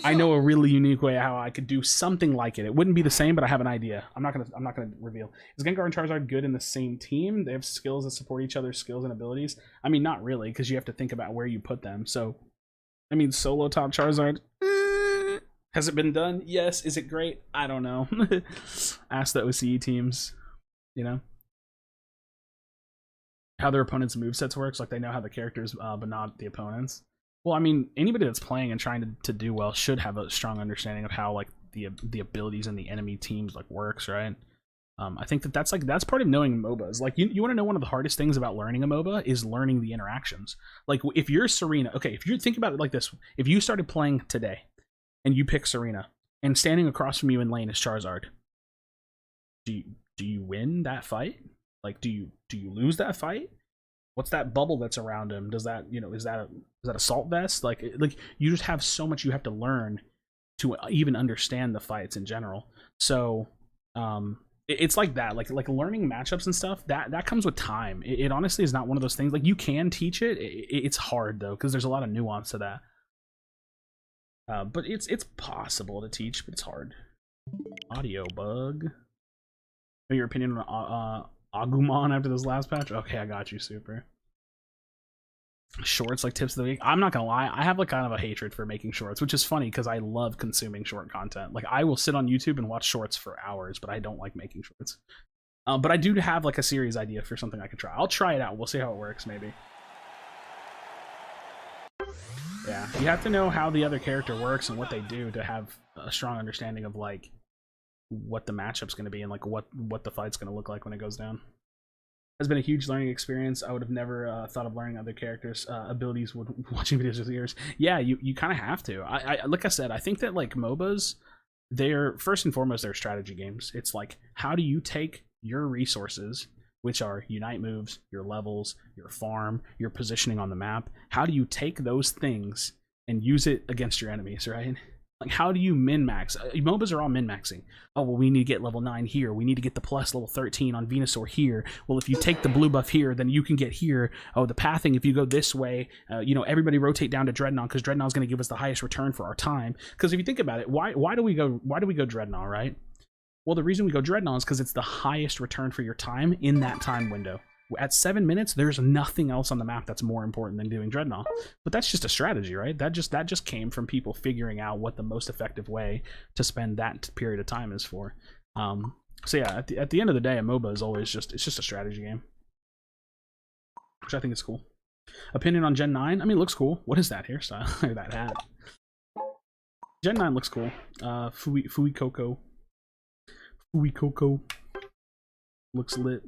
I know a really unique way how I could do something like it. It wouldn't be the same, but I have an idea. I'm not gonna reveal. Is Gengar and Charizard good in the same team? They have skills that support each other's skills and abilities. I mean, not really, because you have to think about where you put them. So, I mean, solo top Charizard. Has it been done? Yes. Is it great? I don't know. Ask the OCE teams. You know. How their opponents' movesets works, like they know how the characters, but not the opponents. Well, I mean, anybody that's playing and trying to do well should have a strong understanding of how like the abilities in the enemy teams like works, right? I think that's part of knowing MOBAs. Like you want to know one of the hardest things about learning a MOBA is learning the interactions. Like if you're Serena, okay, if you think about it like this, if you started playing today and you pick Serena and standing across from you in lane is Charizard, do you win that fight? Like, do you lose that fight? What's that bubble that's around him? Does that, you know, is that a salt vest? Like you just have so much you have to learn to even understand the fights in general. So, it's like that. Like learning matchups and stuff. That comes with time. It honestly is not one of those things. Like you can teach it. It's hard though because there's a lot of nuance to that. But it's possible to teach, but it's hard. Audio bug. Your opinion on Agumon after this last patch? Okay, I got you, super. Shorts like tips of the week. I'm not gonna lie, I have like kind of a hatred for making shorts, which is funny because I love consuming short content. Like I will sit on YouTube and watch shorts for hours, but I don't like making shorts. But I do have like a series idea for something I could try. I'll try it out. We'll see how it works, maybe. Yeah, you have to know how the other character works and what they do to have a strong understanding of like what the matchup's going to be and like what the fight's going to look like when it goes down. Has been a huge learning experience. I would have never thought of learning other characters' abilities with watching videos with ears. Yeah, you kind of have to. I like I said, I think that like MOBAs, they're first and foremost they're strategy games. It's like, how do you take your resources, which are Unite moves, your levels, your farm, your positioning on the map, how do you take those things and use it against your enemies, right? Like, how do you min-max? MOBAs are all min-maxing. Oh, well, we need to get level 9 here. We need to get the plus level 13 on Venusaur here. Well, if you take the blue buff here, then you can get here. Oh, the pathing, if you go this way, you know, everybody rotate down to Dreadnought because Dreadnought's going to give us the highest return for our time. Because if you think about it, why do we go Dreadnought, right? Well, the reason we go Dreadnought is because it's the highest return for your time in that time window. At 7 minutes, there's nothing else on the map that's more important than doing Dreadnought. But that's just a strategy, right? That just came from people figuring out what the most effective way to spend that period of time is for. So yeah, at the end of the day, a MOBA is always just a strategy game, which I think is cool. Opinion on Gen 9? I mean, it looks cool. What is that hairstyle? Or that hat? Gen 9 looks cool. Fuikoko looks lit.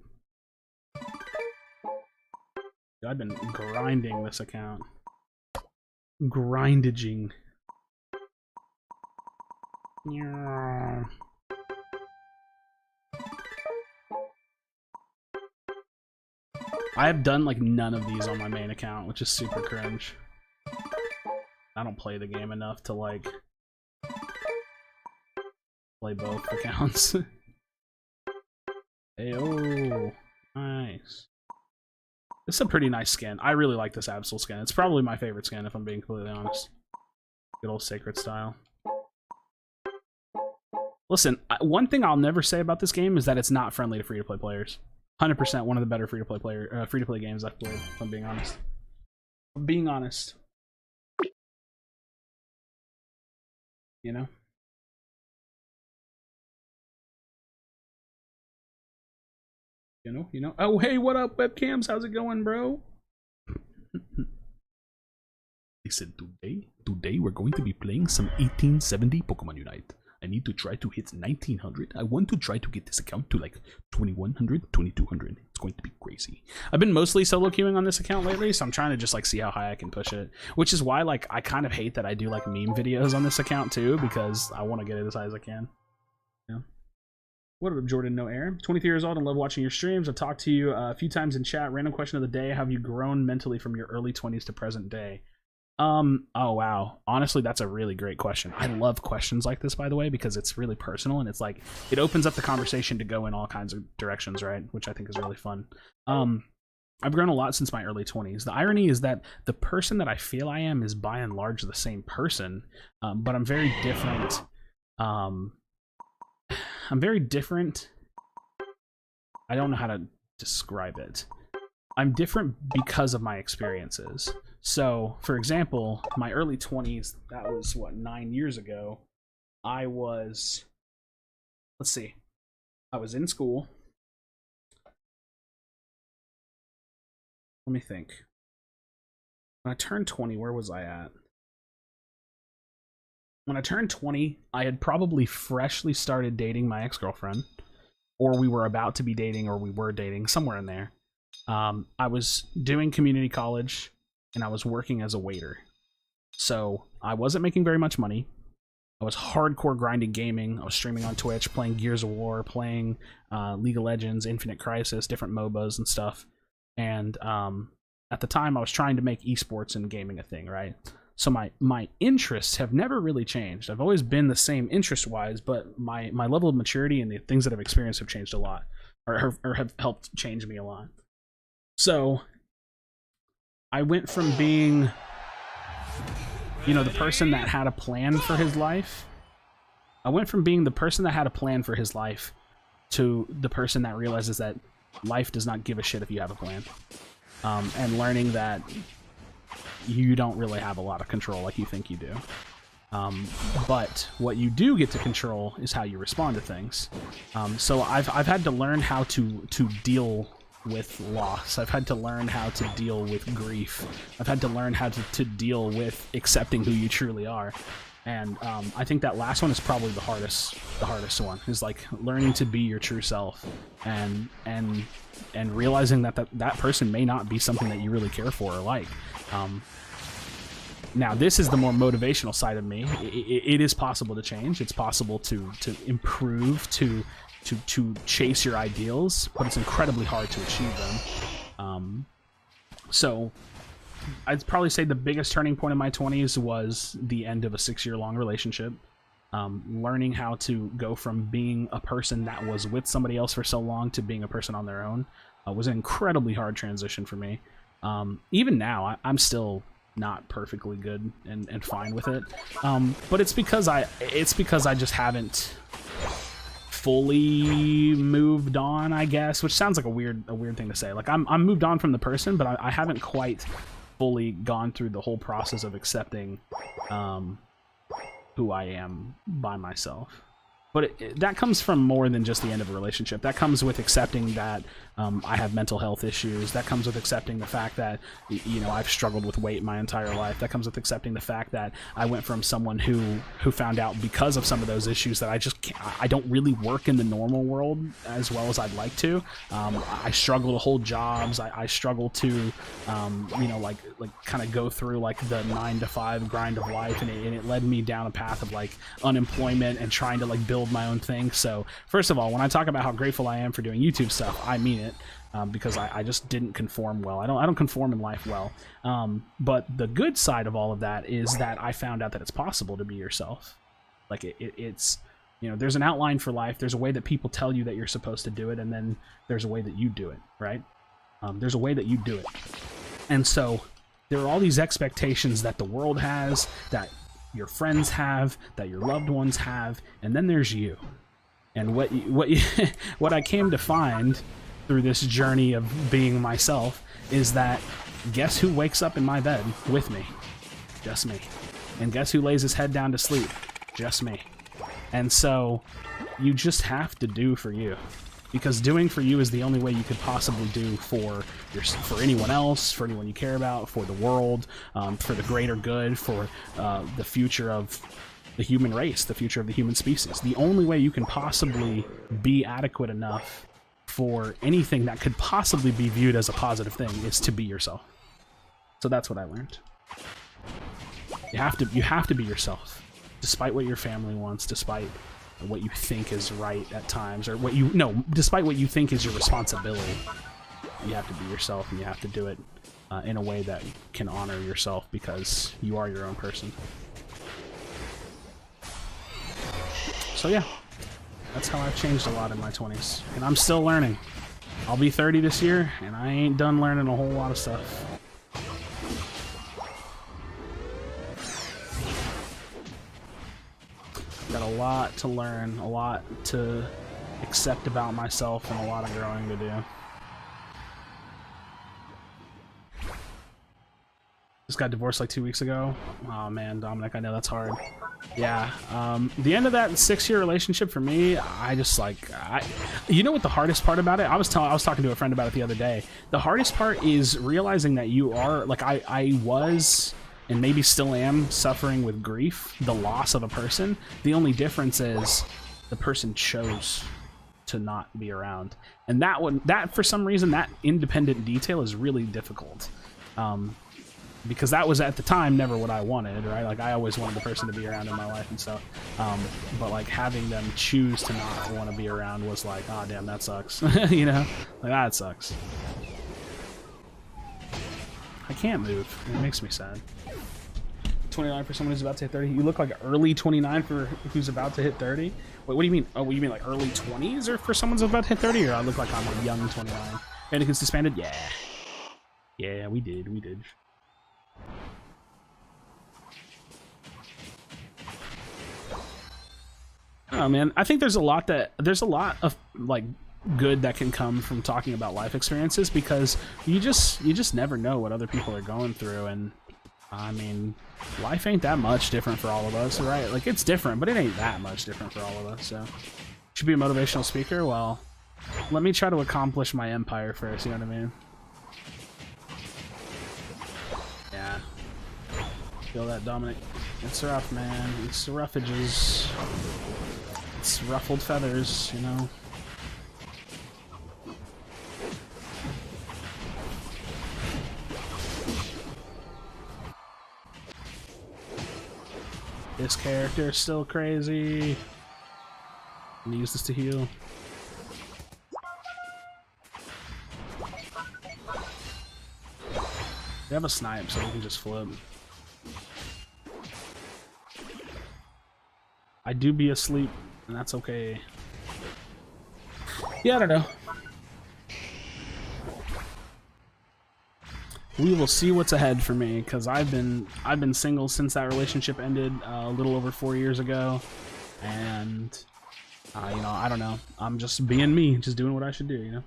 I've been grinding this account. Grindaging. Yeah. I have done like none of these on my main account, which is super cringe. I don't play the game enough to like play both accounts. Ayo, nice. This is a pretty nice skin. I really like this Absol skin. It's probably my favorite skin, if I'm being completely honest. Good old Sacred style. Listen, one thing I'll never say about this game is that it's not friendly to free-to-play players. 100% one of the better free-to-play games I've played, if I'm being honest. I'm being honest. You know? You know. Oh, hey, what up, webcams? How's it going, bro? They said today we're going to be playing some 1870 Pokemon Unite. I need to try to hit 1900. I want to try to get this account to like 2100, 2200. It's going to be crazy. I've been mostly solo queuing on this account lately, so I'm trying to just like see how high I can push it. Which is why like I kind of hate that I do like meme videos on this account too, because I want to get it as high as I can. Yeah. What up, Jordan No Air? 23 years old and love watching your streams. I've talked to you a few times in chat. Random question of the day: have you grown mentally from your early 20s to present day? Oh wow. Honestly, that's a really great question. I love questions like this, by the way, because it's really personal and it's like it opens up the conversation to go in all kinds of directions, right? Which I think is really fun. I've grown a lot since my early 20s. The irony is that the person that I feel I am is by and large the same person, but I'm very different. I'm very different. I don't know how to describe it. I'm different because of my experiences. So, for example, my early 20s, that was, what, 9 years ago, I was, let's see, I was in school. Let me think. When I turned 20, where was I at? When I turned 20, I had probably freshly started dating my ex-girlfriend, or we were about to be dating, or we were dating, somewhere in there. I was doing community college, and I was working as a waiter. So I wasn't making very much money. I was hardcore grinding gaming. I was streaming on Twitch, playing Gears of War, playing League of Legends, Infinite Crisis, different MOBAs and stuff. And at the time, I was trying to make esports and gaming a thing, right? So my interests have never really changed. I've always been the same interest-wise, but my level of maturity and the things that I've experienced have changed a lot, or have helped change me a lot. So I went from being, you know, the person that had a plan for his life. I went from being the person that had a plan for his life to the person that realizes that life does not give a shit if you have a plan. And learning that you don't really have a lot of control like you think you do. But what you do get to control is how you respond to things. So I've had to learn how to deal with loss. I've had to learn how to deal with grief. I've had to learn how to deal with accepting who you truly are. And I think that last one is probably the hardest one, is like learning to be your true self and realizing that person may not be something that you really care for or like. Now, this is the more motivational side of me. It is possible to change. It's possible to improve, to chase your ideals, but it's incredibly hard to achieve them. So I'd probably say the biggest turning point in my 20s was the end of a 6-year-long relationship. Learning how to go from being a person that was with somebody else for so long to being a person on their own was an incredibly hard transition for me. Even now, I'm still not perfectly good and fine with it, but it's because I just haven't fully moved on, I guess, which sounds like a weird thing to say. Like I'm moved on from the person, but I haven't quite fully gone through the whole process of accepting who I am by myself. But that comes from more than just the end of a relationship. That comes with accepting that I have mental health issues. That comes with accepting the fact that, you know, I've struggled with weight my entire life. That comes with accepting the fact that I went from someone who found out because of some of those issues that I don't really work in the normal world as well as I'd like to. I struggle to hold jobs. I struggle to, you know, like kind of go through like the 9-to-5 grind of life, and it led me down a path of like unemployment and trying to like build my own thing. So first of all, when I talk about how grateful I am for doing YouTube stuff, I mean it, because I just didn't conform well. I don't conform in life well. But the good side of all of that is that I found out that it's possible to be yourself. Like it's, you know, there's an outline for life. There's a way that people tell you that you're supposed to do it, and then there's a way that you do it, right? There's a way that you do it. And so there are all these expectations that the world has, that your friends have, that your loved ones have, and then there's you. And what I came to find through this journey of being myself is that, guess who wakes up in my bed with me? Just me. And guess who lays his head down to sleep? Just me. And so you just have to do for you, because doing for you is the only way you could possibly do for anyone else, for anyone you care about, for the world, for the greater good, for the future of the human race, the future of the human species. The only way you can possibly be adequate enough for anything that could possibly be viewed as a positive thing is to be yourself. So that's what I learned. You have to be yourself, despite what your family wants, despite what you think is right at times, or despite what you think is your responsibility. You have to be yourself, and you have to do it in a way that can honor yourself, because you are your own person. So yeah, that's how I've changed a lot in my 20s, and I'm still learning. I'll be 30 this year, and I ain't done learning a whole lot of stuff. Got a lot to learn, a lot to accept about myself, and a lot of growing to do. Just got divorced like 2 weeks ago. Oh man, Dominic, I know that's hard. Yeah, the end of that 6-year relationship for me, you know what the hardest part about it? I was talking to a friend about it the other day. The hardest part is realizing that you are, like I was, and maybe still am, suffering with grief, the loss of a person. The only difference is the person chose to not be around. And that for some reason, that independent detail is really difficult. Because that was at the time never what I wanted, right? Like I always wanted the person to be around in my life and stuff. But like having them choose to not want to be around was like, oh damn, that sucks. You know? Like that sucks. I can't move. It makes me sad. 29 for someone who's about to hit 30. You look like early 29 for who's about to hit 30. Wait, what do you mean? Oh, you mean like early 20s or for someone's about to hit 30? Or I look like I'm a young 29. Anakin's disbanded? Yeah. Yeah, we did. Oh man, I think there's a lot of like good that can come from talking about life experiences, because you just never know what other people are going through. And I mean, life ain't that much different for all of us, right? Like it's different, but it ain't that much different for all of us. So should be a motivational speaker. Well, Let me try to accomplish my empire first, you know what I mean? Yeah. Feel that, Dominic. It's rough, man. It's roughages. It's ruffled feathers, you know? This character is still crazy. I'm gonna use this to heal. We have a snipe, so we can just flip. I do be asleep, and that's okay. Yeah, I don't know. We will see what's ahead for me, because I've been single since that relationship ended a little over 4 years ago, and you know, I don't know. I'm just being me, just doing what I should do, you know.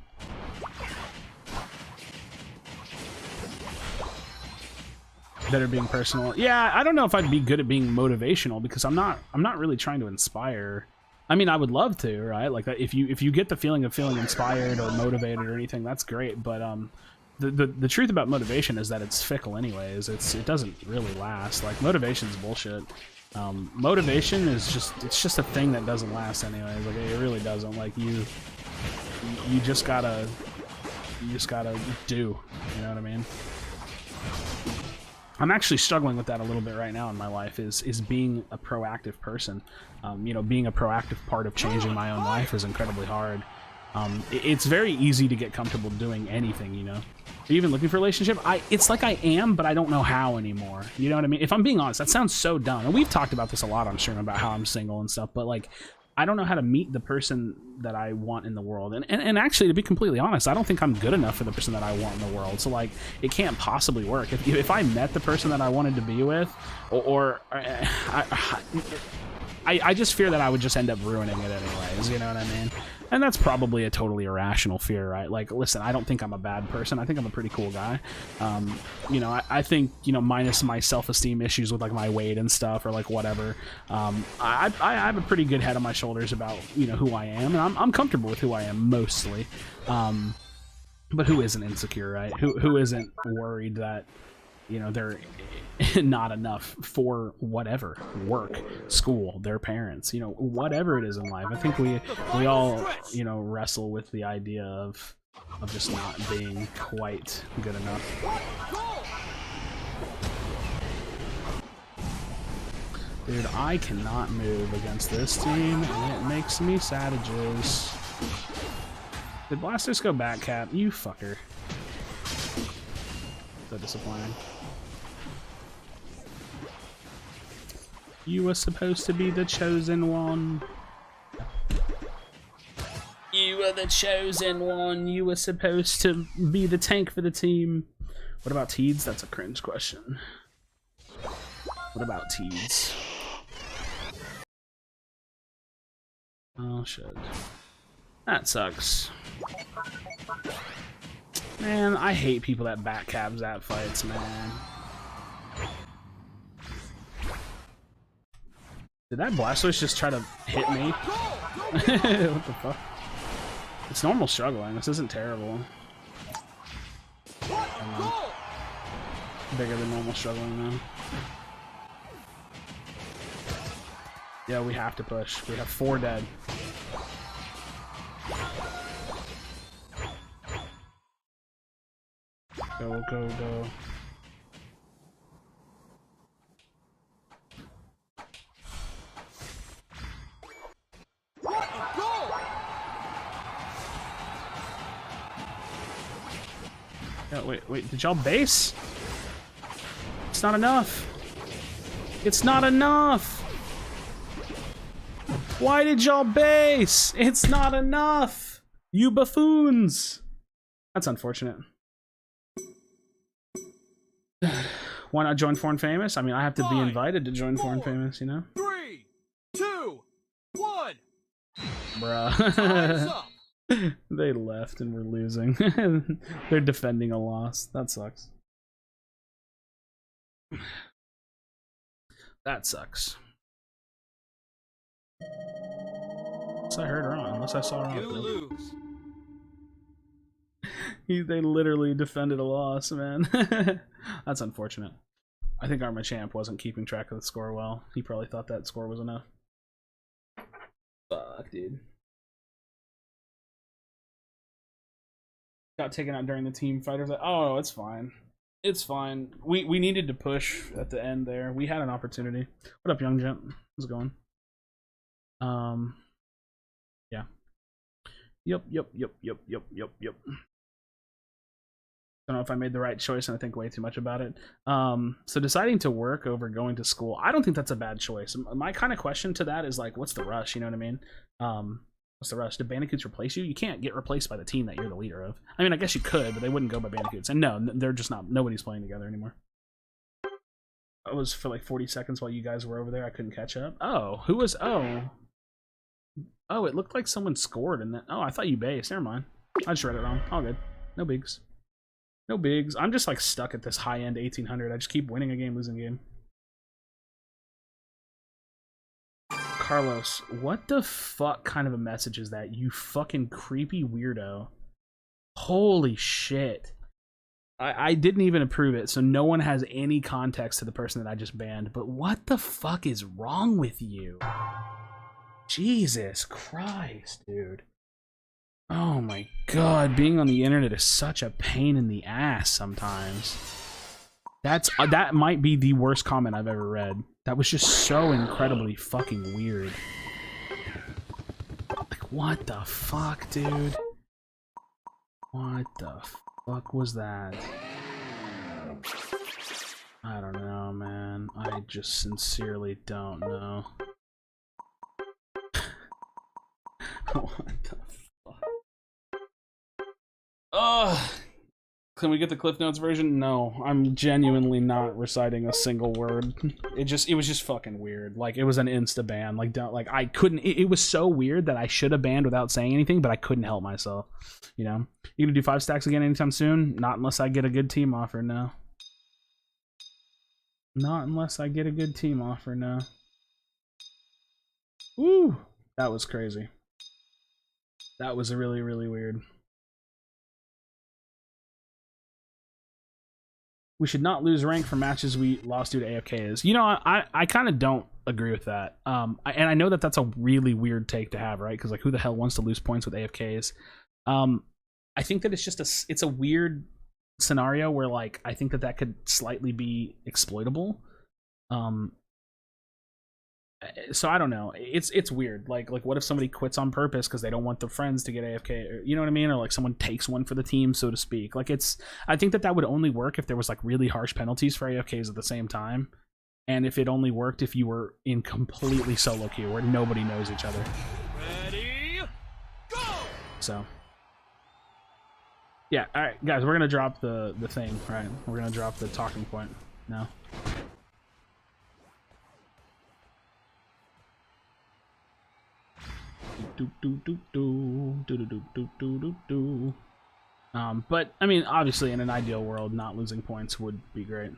Better being personal. Yeah, I don't know if I'd be good at being motivational, because I'm not really trying to inspire. I mean, I would love to, right? Like if you get the feeling of feeling inspired or motivated or anything, that's great. But the truth about motivation is that it's fickle anyways. It doesn't really last. Like motivation's bullshit. Motivation is just a thing that doesn't last anyways. Like it really doesn't. Like you just gotta do. You know what I mean? I'm actually struggling with that a little bit right now in my life, is being a proactive person. You know, being a proactive part of changing my own life is incredibly hard. It's very easy to get comfortable doing anything, you know. Are you even looking for a relationship? It's like I am, but I don't know how anymore. You know what I mean? If I'm being honest, that sounds so dumb. And we've talked about this a lot on stream about how I'm single and stuff, but like, I don't know how to meet the person that I want in the world. And actually, to be completely honest, I don't think I'm good enough for the person that I want in the world. So like, it can't possibly work. If I met the person that I wanted to be with, I just fear that I would just end up ruining it anyways, you know what I mean? And that's probably a totally irrational fear, right? Like, listen, I don't think I'm a bad person. I think I'm a pretty cool guy. You know, I think, you know, minus my self-esteem issues with like my weight and stuff or like whatever, I have a pretty good head on my shoulders about, you know, who I am, and I'm comfortable with who I am mostly. But who isn't insecure, right? Who isn't worried that, you know, they're not enough for whatever, work, school, their parents, you know, whatever it is in life. I think we all, you know, wrestle with the idea of just not being quite good enough. Dude, I cannot move against this team, and it makes me sadages. Did Blasters go back, Cap? You fucker. So disappointing. You were supposed to be the chosen one. You were the chosen one. You were supposed to be the tank for the team. What about Teeds? That's a cringe question. What about Teeds? Oh, shit. That sucks. Man, I hate people that backcab Zap fights, man. Did that Blastoise just try to hit me? What the fuck? It's normal struggling. This isn't terrible. Bigger than normal struggling now. Yeah, we have to push. We have 4 dead. Go, go, go. Oh, wait, did y'all base? It's not enough. It's not enough. Why did y'all base? It's not enough. You buffoons. That's unfortunate. Why not join Foreign Famous? I mean, I have to be invited to join Foreign Famous, you know? 3, 2, 1. Bruh. They left and we're losing. They're defending a loss. That sucks. That sucks. Unless I heard wrong. Unless I saw wrong. You lose. They literally defended a loss, man. That's unfortunate. I think our Machamp wasn't keeping track of the score well. He probably thought that score was enough. Fuck, dude. Got taken out during the team fighters. Oh, it's fine. It's fine. We needed to push at the end there. We had an opportunity. What up, Young Gent? How's it going? Yeah. Yep. Don't know if I made the right choice, and I think way too much about it. So deciding to work over going to school, I don't think that's a bad choice. My kind of question to that is like, what's the rush? You know what I mean? What's the rush? Did Bandicoots replace you? You can't get replaced by the team that you're the leader of. I mean, I guess you could, but they wouldn't go by Bandicoots. And no, they're just not. Nobody's playing together anymore. It was for like 40 seconds while you guys were over there. I couldn't catch up. Oh, who was? Oh, it looked like someone scored in that. Oh, I thought you based. Never mind. I just read it wrong. All good. No bigs. No bigs. I'm just like stuck at this high-end 1800. I just keep winning a game, losing a game. Carlos, what the fuck kind of a message is that, you fucking creepy weirdo? Holy shit. I didn't even approve it, so no one has any context to the person that I just banned, but what the fuck is wrong with you? Jesus Christ, dude. Oh my god, being on the internet is such a pain in the ass sometimes. That might be the worst comment I've ever read. That was just so incredibly fucking weird. Like, what the fuck, dude? What the fuck was that? I don't know, man. I just sincerely don't know. What the fuck? Ugh. Can we get the Cliff Notes version? No, I'm genuinely not reciting a single word. It was just fucking weird. Like, it was an insta ban. Like, I couldn't. It was so weird that I should have banned without saying anything, but I couldn't help myself. You know, you gonna do 5 stacks again anytime soon? Not unless I get a good team offer. No. Not unless I get a good team offer. No. Woo, that was crazy. That was really, really weird. We should not lose rank for matches we lost due to AFKs. You know, I kind of don't agree with that. And I know that that's a really weird take to have, right? Because like, who the hell wants to lose points with AFKs? I think that it's a weird scenario where like I think that could slightly be exploitable. So I don't know. It's weird. Like what if somebody quits on purpose because they don't want their friends to get AFK? Or, you know what I mean? Or like someone takes one for the team, so to speak. Like I think that would only work if there was like really harsh penalties for AFKs at the same time, and if it only worked if you were in completely solo queue where nobody knows each other. Ready, go! So yeah, all right, guys, we're gonna drop the thing. Right, we're gonna drop the talking point now. But I mean, obviously, in an ideal world, not losing points would be great.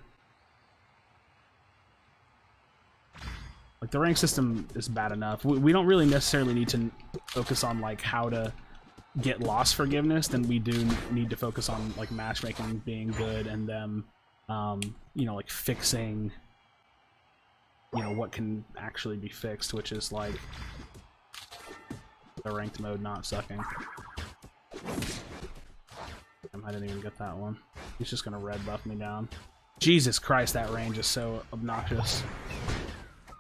Like, the rank system is bad enough. We don't really necessarily need to focus on like how to get loss forgiveness. Then we do need to focus on like matchmaking being good and them, you know, like fixing, you know, what can actually be fixed, which is like the ranked mode not sucking. I didn't even get that one. He's just gonna red buff me down. Jesus Christ, that range is so obnoxious.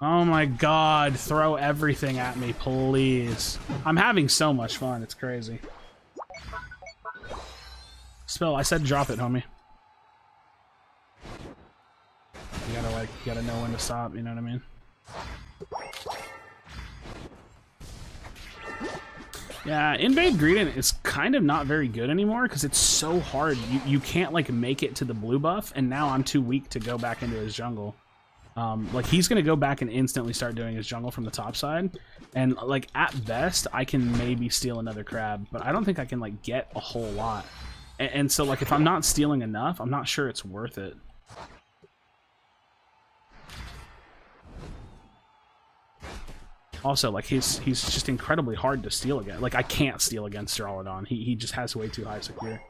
Oh my god, throw everything at me, please. I'm having so much fun, it's crazy. Spell, I said drop it, homie. You gotta know when to stop, you know what I mean? Yeah, Invade Greedent is kind of not very good anymore because it's so hard. You can't like make it to the blue buff, and now I'm too weak to go back into his jungle. Like he's gonna go back and instantly start doing his jungle from the top side, and like at best I can maybe steal another crab, but I don't think I can like get a whole lot. And so like if I'm not stealing enough, I'm not sure it's worth it. Also, like, he's just incredibly hard to steal against. Like, I can't steal against Duraludon. He just has way too high secure.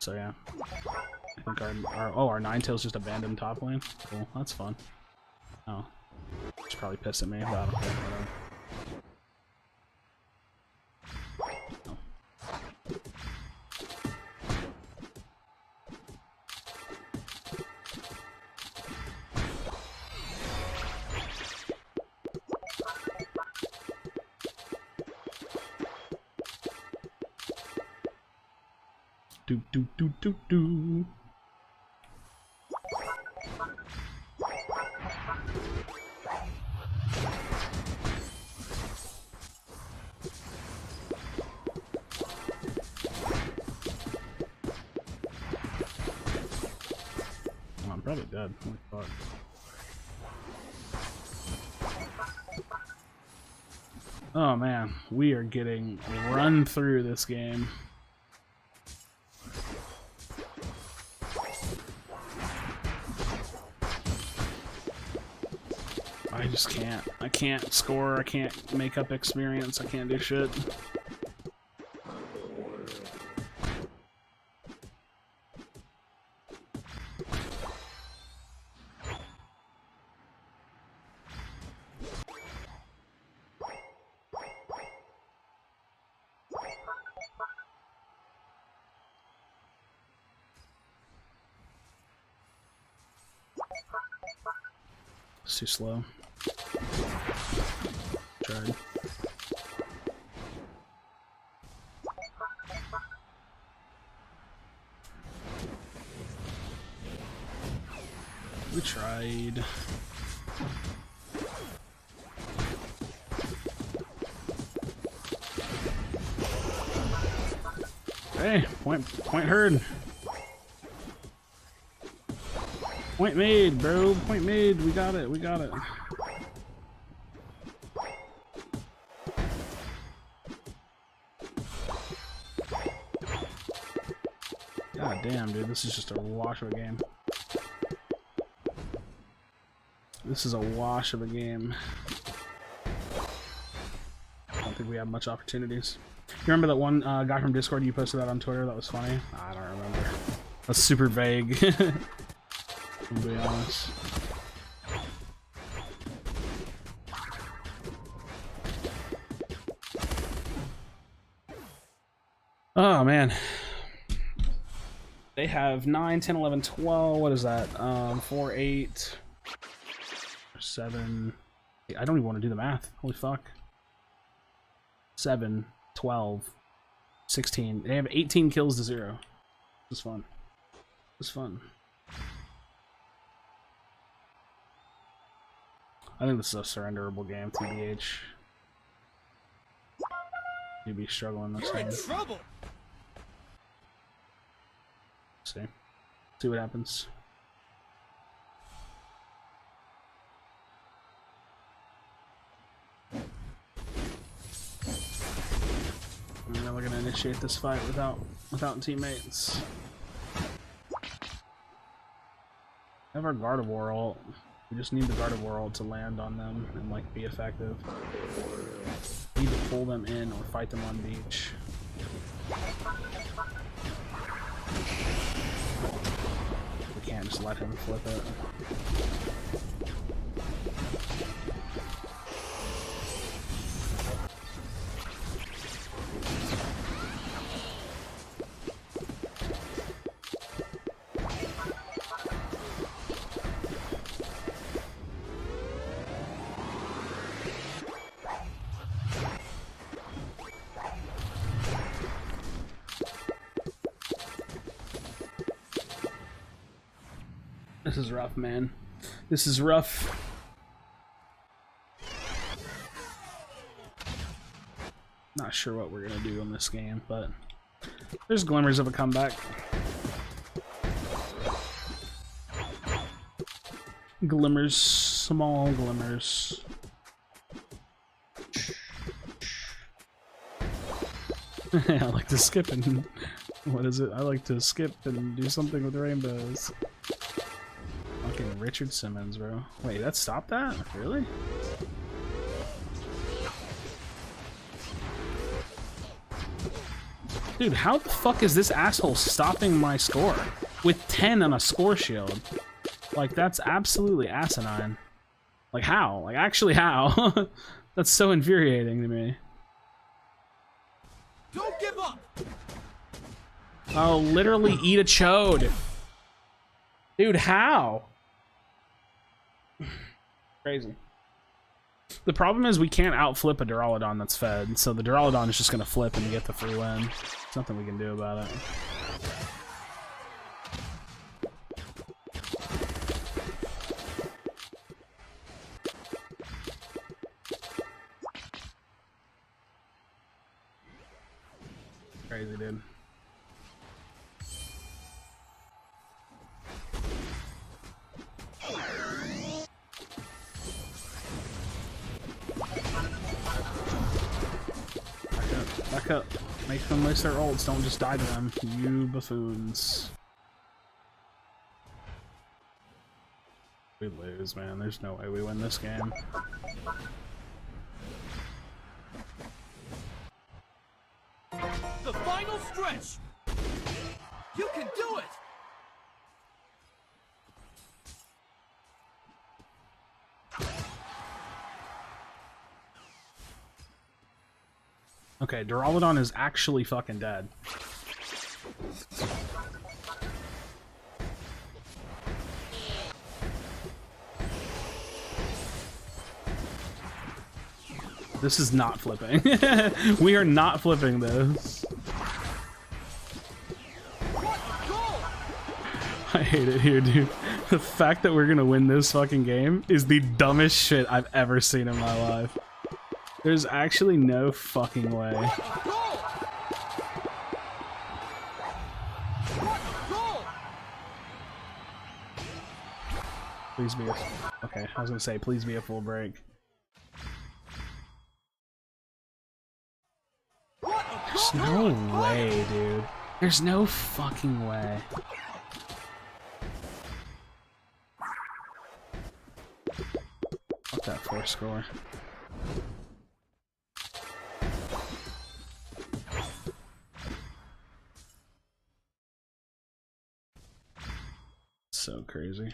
So yeah. I think our Ninetales just abandoned top lane. Cool, that's fun. Oh. It's probably pissed at me, but I don't care, whatever. Do do do do do. Oh, I'm probably dead. Oh my God. Oh man, we are getting run through this game. I just can't. I can't score. I can't make up experience. I can't do shit. It's too slow. Tried. We tried. Hey, point heard. Point made, bro. Point made. We got it. We got it. God damn, dude. This is just a wash of a game. This is a wash of a game. I don't think we have much opportunities. You remember that one guy from Discord you posted that on Twitter? That was funny. I don't remember. That's super vague. To be honest. Oh man. They have 9, 10, 11, 12. What is that? 4, 8, 7. I don't even want to do the math. Holy fuck. 7, 12, 16. They have 18 kills to 0. This is fun. This is fun. I think this is a surrenderable game, TBH. You'd be struggling this You're game. in trouble. See what happens. And then we're gonna initiate this fight without teammates. We have our Gardevoir ult. We just need the Gardevoir ult to land on them and like be effective. We need to pull them in or fight them on beach. We can't just let him flip it. This is rough, man. This is rough. Not sure what we're gonna do in this game, but there's glimmers of a comeback. Glimmers, small glimmers. I like to skip and what is it? I like to skip and do something with rainbows. Fucking Richard Simmons, bro. Wait, that stopped that? Really? Dude, how the fuck is this asshole stopping my score with 10 on a score shield? Like, that's absolutely asinine. Like, how? Like, actually, how? That's so infuriating to me. Don't give up. I'll literally eat a chode. Dude, how? Crazy. The problem is we can't outflip a Duraludon that's fed, so the Duraludon is just gonna flip and get the free win. There's nothing we can do about it. Crazy, dude. Back up. Make them waste their ults. Don't just die to them, you buffoons. We lose, man. There's no way we win this game. The final stretch. You can do it. Okay, Duraludon is actually fucking dead. This is not flipping. We are not flipping this. I hate it here, dude. The fact that we're gonna win this fucking game is the dumbest shit I've ever seen in my life. There's actually no fucking way. Please be a... Okay, I was gonna say, please be a full break. There's no way, dude. There's no fucking way. Fuck that 4 score. So crazy.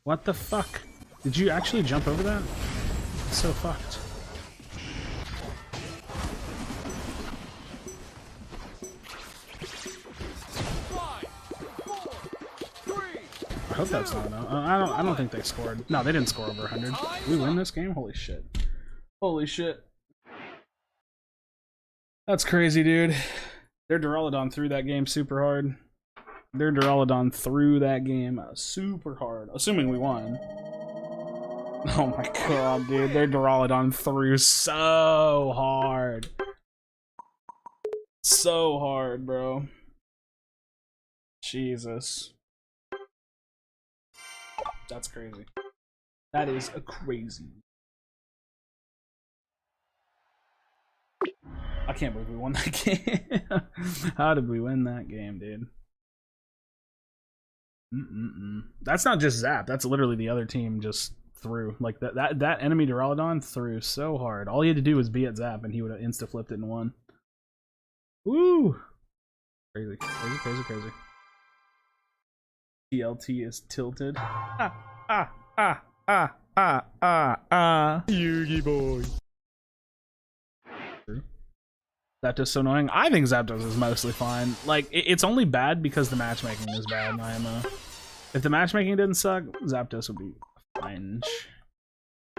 What the fuck? Did you actually jump over that? It's so fucked. I hope that's not enough. I don't think they scored. No, they didn't score over 100. Did we win this game? Holy shit. Holy shit. That's crazy, dude. Their Duraludon threw that game super hard. Their Duraludon threw that game super hard. Assuming we won. Oh my god, dude. Their Duraludon threw so hard. So hard, bro. Jesus. That's crazy. That is a crazy. I can't believe we won that game. How did we win that game, dude? That's not just Zap. That's literally the other team just threw. Like that enemy Duraludon threw so hard. All he had to do was be at Zap and he would have insta flipped it and won. Woo! Crazy, crazy, crazy, crazy. TLT is tilted. Yugi boy. Zapdos so annoying. I think Zapdos is mostly fine. Like, it's only bad because the matchmaking is bad in IMO. If the matchmaking didn't suck, Zapdos would be fine.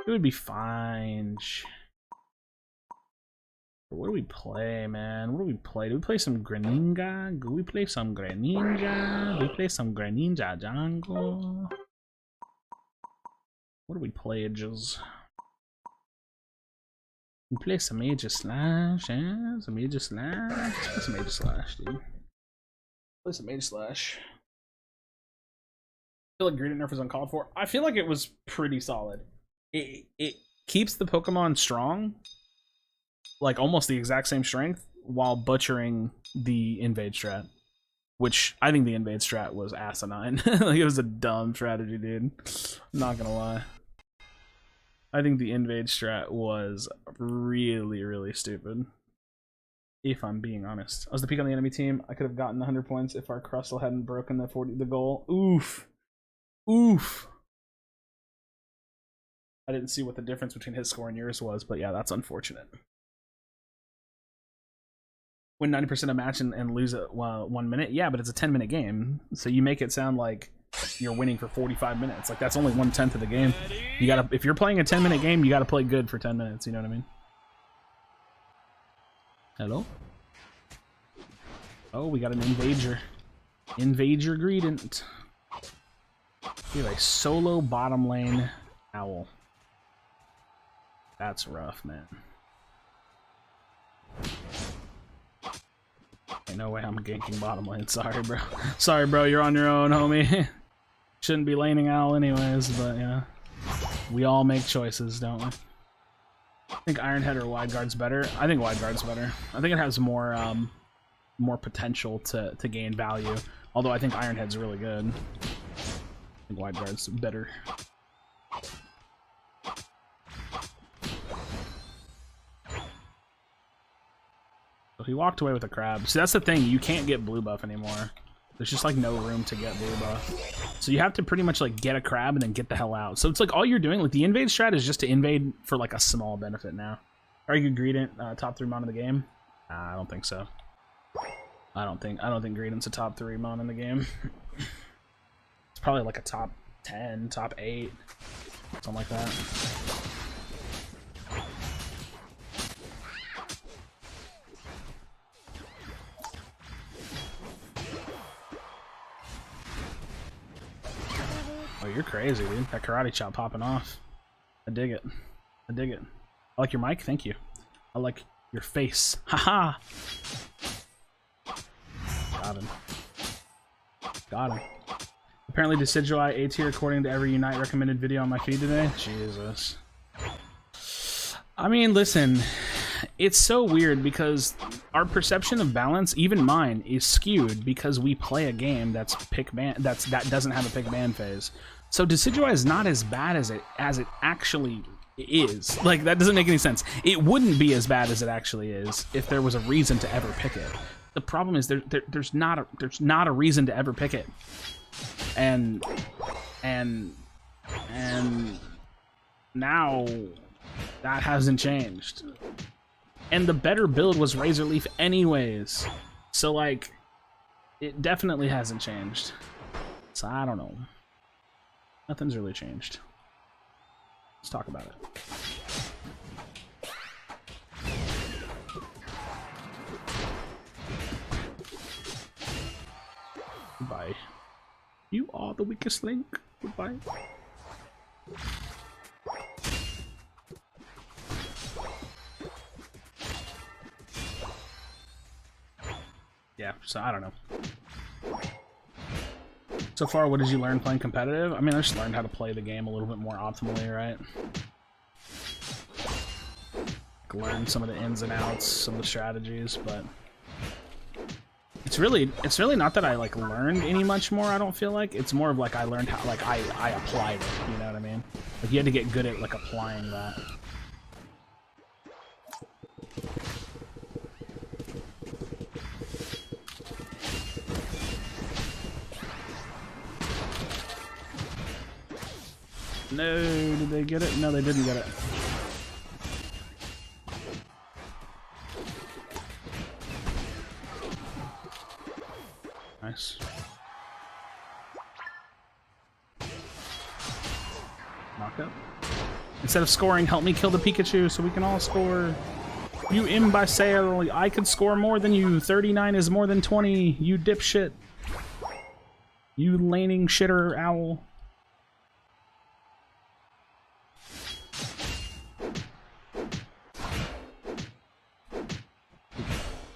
It would be fine. What do we play, man? What do we play? Do we play some Greninja? Do we play some Greninja? Do we play some Greninja Jungle? What do we play, Edges? We play some Major Slash, yeah? Some Major Slash? Let's play some Major Slash, dude. Play some Major Slash. I feel like Gradient Nerf was uncalled for. I feel like it was pretty solid. it keeps the Pokemon strong, like almost the exact same strength, while butchering the invade strat. Which I think the invade strat was asinine. Like, it was a dumb strategy, dude. I'm not gonna lie. I think the invade strat was really, really stupid. If I'm being honest. I was the peak on the enemy team. I could have gotten 100 points if our Crustle hadn't broken the goal. Oof. Oof. I didn't see what the difference between his score and yours was, but yeah, that's unfortunate. Win 90% of match and lose it 1 minute? Yeah, but it's a 10-minute game. So you make it sound like you're winning for 45 minutes. Like, that's only 1/10 of the game. You gotta, if you're playing a 10-minute game, you gotta play good for 10 minutes, you know what I mean? Hello? Oh, we got an invader. Invader Greedent. We have a solo bottom lane owl. That's rough, man. Ain't no way I'm ganking bottom lane. Sorry, bro. Sorry, bro. You're on your own, homie. Shouldn't be laning owl anyways, but yeah. We all make choices, don't we? I think Iron Head or Wide Guard's better. I think Wide Guard's better. I think it has more more potential to gain value. Although I think Iron Head's really good. I think Wide Guard's better. So he walked away with a crab. See, that's the thing. You can't get blue buff anymore. There's just like no room to get blue buff. So you have to pretty much like get a crab and then get the hell out. So it's like all you're doing, like the invade strat is just to invade for like a small benefit now. Are you Greedent top 3 mon in the game? I don't think so. I don't think Greedent's a top 3 mon in the game. It's probably like a top 10, top 8, something like that. Oh, you're crazy, dude. That karate chop popping off. I dig it. I dig it. I like your mic. Thank you. I like your face. Haha. Got him. Got him. Apparently Decidui A tier according to every Unite recommended video on my feed today. Jesus. I mean, listen, it's so weird because our perception of balance, even mine, is skewed because we play a game that's pick ban that doesn't have a pick ban phase. So Decidui is not as bad as it actually is. Like, that doesn't make any sense. It wouldn't be as bad as it actually is if there was a reason to ever pick it. The problem is there's not a reason to ever pick it. And now that hasn't changed. And the better build was Razor Leaf anyways. So like, it definitely hasn't changed. So I don't know. Nothing's really changed. Let's talk about it. Goodbye. You are the weakest link. Goodbye. Yeah, so I don't know. So far, what did you learn playing competitive? I mean, I just learned how to play the game a little bit more optimally, right? Like, learn some of the ins and outs, some of the strategies, but it's really not that I like learned any much more. I don't feel like it's more of like I learned how, like I applied it. You know what I mean? Like, you had to get good at like applying that. No, did they get it? No, they didn't get it. Nice. Knock up. Instead of scoring, help me kill the Pikachu so we can all score. You imbecile, I could score more than you. 39 is more than 20. You dipshit. You laning shitter owl.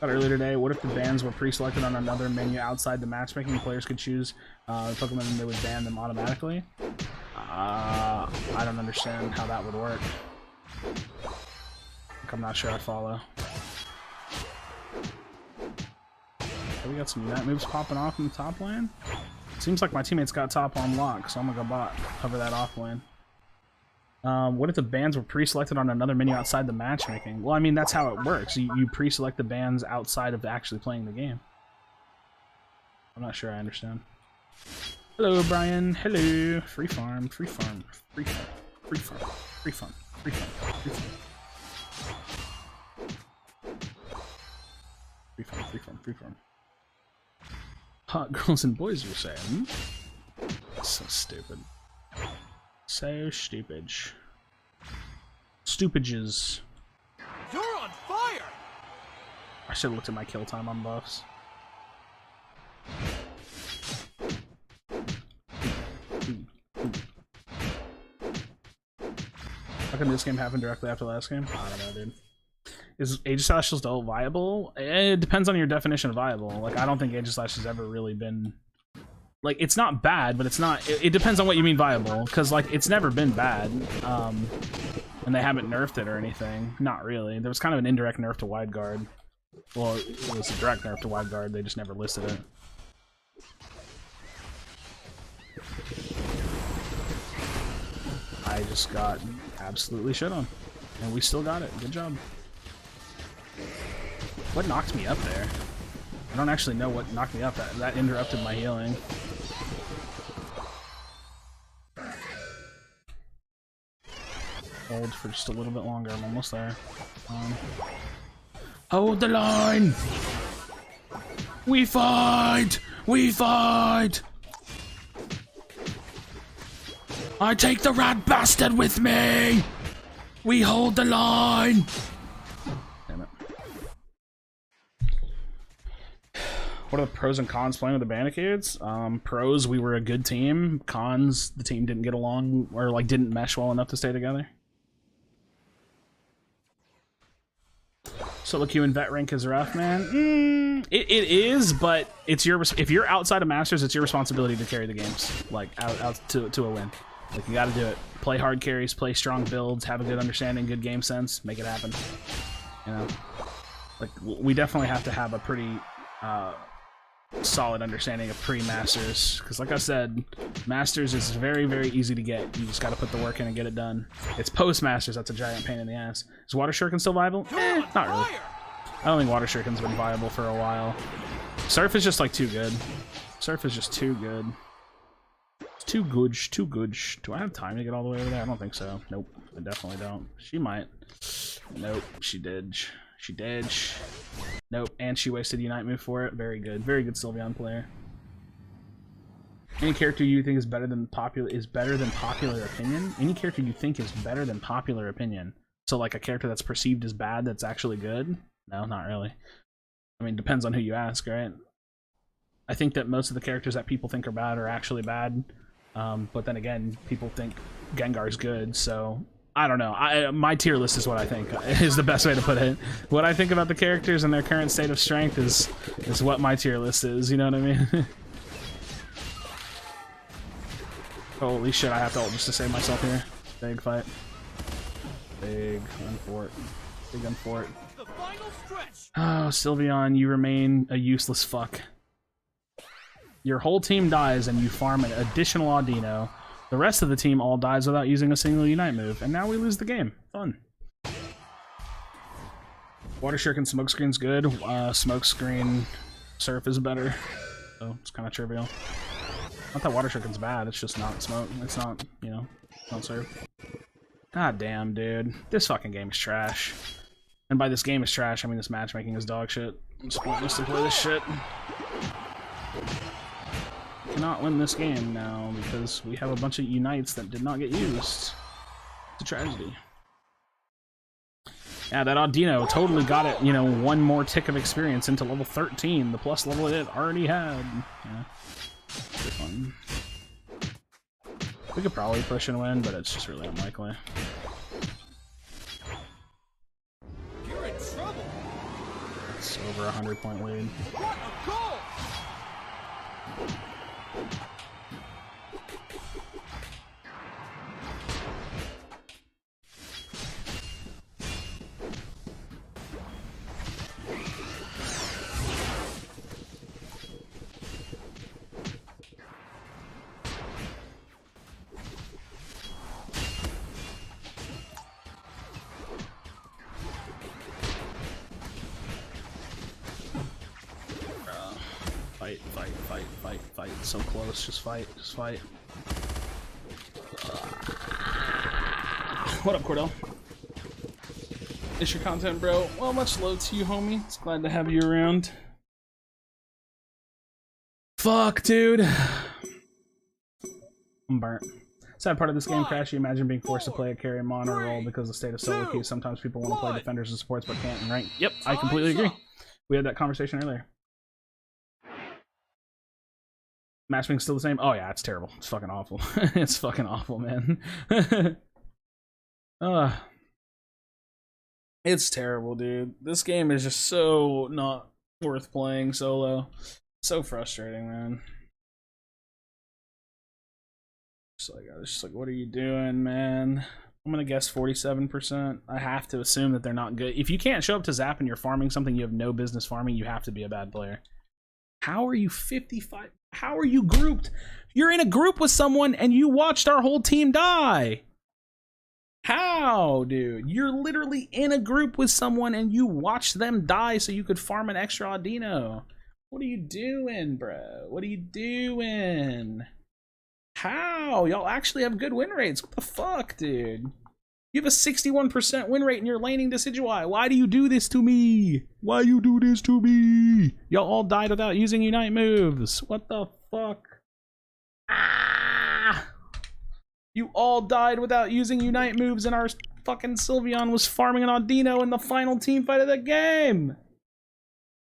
Earlier today, what if the bans were pre-selected on another menu outside the matchmaking? Players could choose Pokemon and they would ban them automatically. I don't understand how that would work. I'm not sure I follow. Okay, we got some unite moves popping off in the top lane. Seems like my teammates got top on lock, so I'm gonna go bot, cover that off lane. What if the bans were pre-selected on another menu outside the matchmaking? Well, I mean, that's how it works. You pre-select the bans outside of actually playing the game. I'm not sure I understand. Hello, Brian. Hello. Free farm, free farm, free farm, free farm, free farm, free farm, free farm. Free farm, free farm, free farm. Hot girls and boys, you're saying? So stupid. So stupid. Stupidages. You're on fire! I should have looked at my kill time on buffs. How come this game happened directly after the last game? I don't know, dude. Is Aegis still viable? It depends on your definition of viable. Like, I don't think Aegis has ever really been... Like, it's not bad, but it's not... It depends on what you mean viable, because, like, it's never been bad. And they haven't nerfed it or anything. Not really. There was kind of an indirect nerf to wide guard. Well, it was a direct nerf to wide guard. They just never listed it. I just got absolutely shit on. And we still got it. Good job. What knocked me up there? I don't actually know what knocked me up. That interrupted my healing. Hold for just a little bit longer. I'm almost there. Hold the line! We fight! We fight! I take the rat bastard with me! We hold the line! Damn it. What are the pros and cons playing with the Bandicoots? Pros, we were a good team. Cons, the team didn't get along or like didn't mesh well enough to stay together. Solo queue and vet rank is rough, man. It is, but it's your if you're outside of Masters, it's your responsibility to carry the games like out to a win. Like, you got to do it. Play hard carries, play strong builds, have a good understanding, good game sense, make it happen. You know, like we definitely have to have a pretty solid understanding of pre-Masters, because like I said, Masters is very, very easy to get. You just got to put the work in and get it done. It's post-Masters that's a giant pain in the ass. Is Water Shuriken still viable? Not really. I don't think Water Shuriken's been viable for a while. Surf is just like too good. Surf is just too good. It's too good, too good. Do I have time to get all the way over there? I don't think so. Nope, I definitely don't. She might. Nope, she did. She did. Nope, and she wasted Unite move for it. Very good Sylveon player. Any character you think is better than popular opinion? Any character you think is better than popular opinion? So like a character that's perceived as bad that's actually good? No, not really. I mean, depends on who you ask, right? I think that most of the characters that people think are bad are actually bad. But then again, people think Gengar's good, so I don't know. My tier list is what I think is the best way to put it. What I think about the characters and their current state of strength is what my tier list is, you know what I mean? Holy shit, I have to ult just to save myself here. Big fight. Big unfort. Big unfort. Oh, Sylveon, you remain a useless fuck. Your whole team dies and you farm an additional Audino. The rest of the team all dies without using a single Unite move, and now we lose the game. Fun. Water Shuriken Smokescreen's good. Smokescreen Surf is better. So it's kind of trivial. Not that Water Shuriken's bad, it's just not Smoke. It's not, you know, not Surf. God damn, dude. This fucking game is trash. And by this game is trash, I mean this matchmaking is dog shit. It's pointless to play this shit. Cannot win this game now because we have a bunch of Unites that did not get used. It's a tragedy. Yeah, that Audino totally got it, you know, one more tick of experience into level 13, the plus level it already had. Yeah, pretty fun. We could probably push and win, but it's just really unlikely. You're in trouble. It's over 100-point lead. What a goal! fight, fight, fight, fight, fight. So close. Just fight, just fight. What up, Cordell? It's your content, bro. Well, much love to you, homie. It's glad to have you around. Fuck, dude. I'm burnt. Sad part of this game, Krashy. Imagine being forced to play a carry mono role because of the state of solo queue. Sometimes people want to play defenders and supports but can't in rank. Yep, I completely agree. We had that conversation earlier. Matchmaking's still the same? Oh yeah, it's terrible. It's fucking awful. It's fucking awful, man. It's terrible, dude. This game is just so not worth playing solo. So frustrating, man. It's just like, what are you doing, man? I'm gonna guess 47%. I have to assume that they're not good. If you can't show up to Zap and you're farming something you have no business farming, you have to be a bad player. How are you 55? How are you grouped? You're in a group with someone and you watched our whole team die. How, dude? You're literally in a group with someone and you watched them die so you could farm an extra Audino. What are you doing, bro? What are you doing? How? Y'all actually have good win rates. What the fuck, dude? You have a 61% win rate and you're laning Decidueye. Why do you do this to me? Why you do this to me? Y'all all died without using Unite moves. What the fuck? Ah! You all died without using Unite moves and our fucking Sylveon was farming an Audino in the final team fight of the game.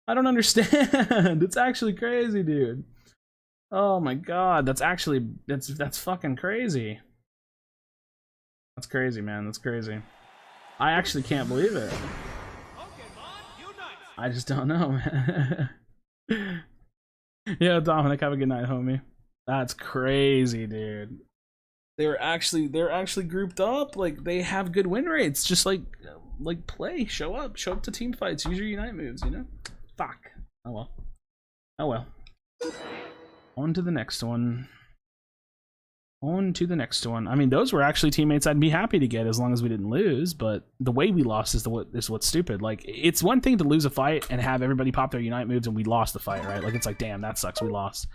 I don't understand. It's actually crazy, dude. Oh my god, that's fucking crazy. That's crazy, man. That's crazy. I actually can't believe it. I just don't know, man. Yeah, Dominic, have a good night, homie. That's crazy, dude. They're actually grouped up. Like, they have good win rates. Just like play, show up to team fights, use your Unite moves, you know? Fuck. Oh well. Oh well. On to the next one. On to the next one. I mean, those were actually teammates I'd be happy to get as long as we didn't lose, but the way we lost is what's stupid. Like, it's one thing to lose a fight and have everybody pop their Unite moves and we lost the fight, right? Like, it's like, damn, that sucks, we lost.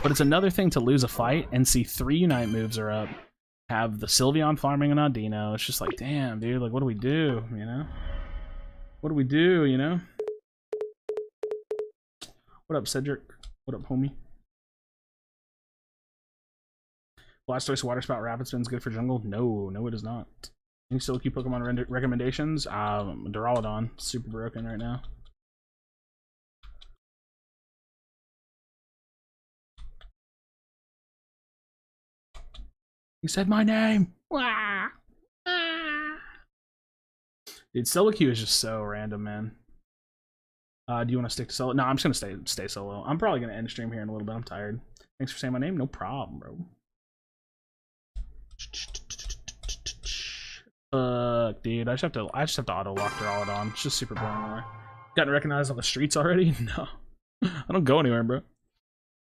But it's another thing to lose a fight and see 3 Unite moves are up, have the Sylveon farming an Audino. It's just like, damn, dude, like, what do we do, you know? What do we do, you know? What up, Cedric? What up, homie? Blastoise, Water Spout, Rapid Spin's good for jungle? No, it is not. Any solo queue Pokemon recommendations? Duraludon, super broken right now. He said my name! Wah! Ah! Dude, solo queue is just so random, man. Do you want to stick to solo? No, I'm just gonna stay solo. I'm probably gonna end stream here in a little bit. I'm tired. Thanks for saying my name. No problem, bro. Fuck, dude. I just have to auto lock Duraludon. It's just super boring. Gotten recognized on the streets already? No. I don't go anywhere, bro.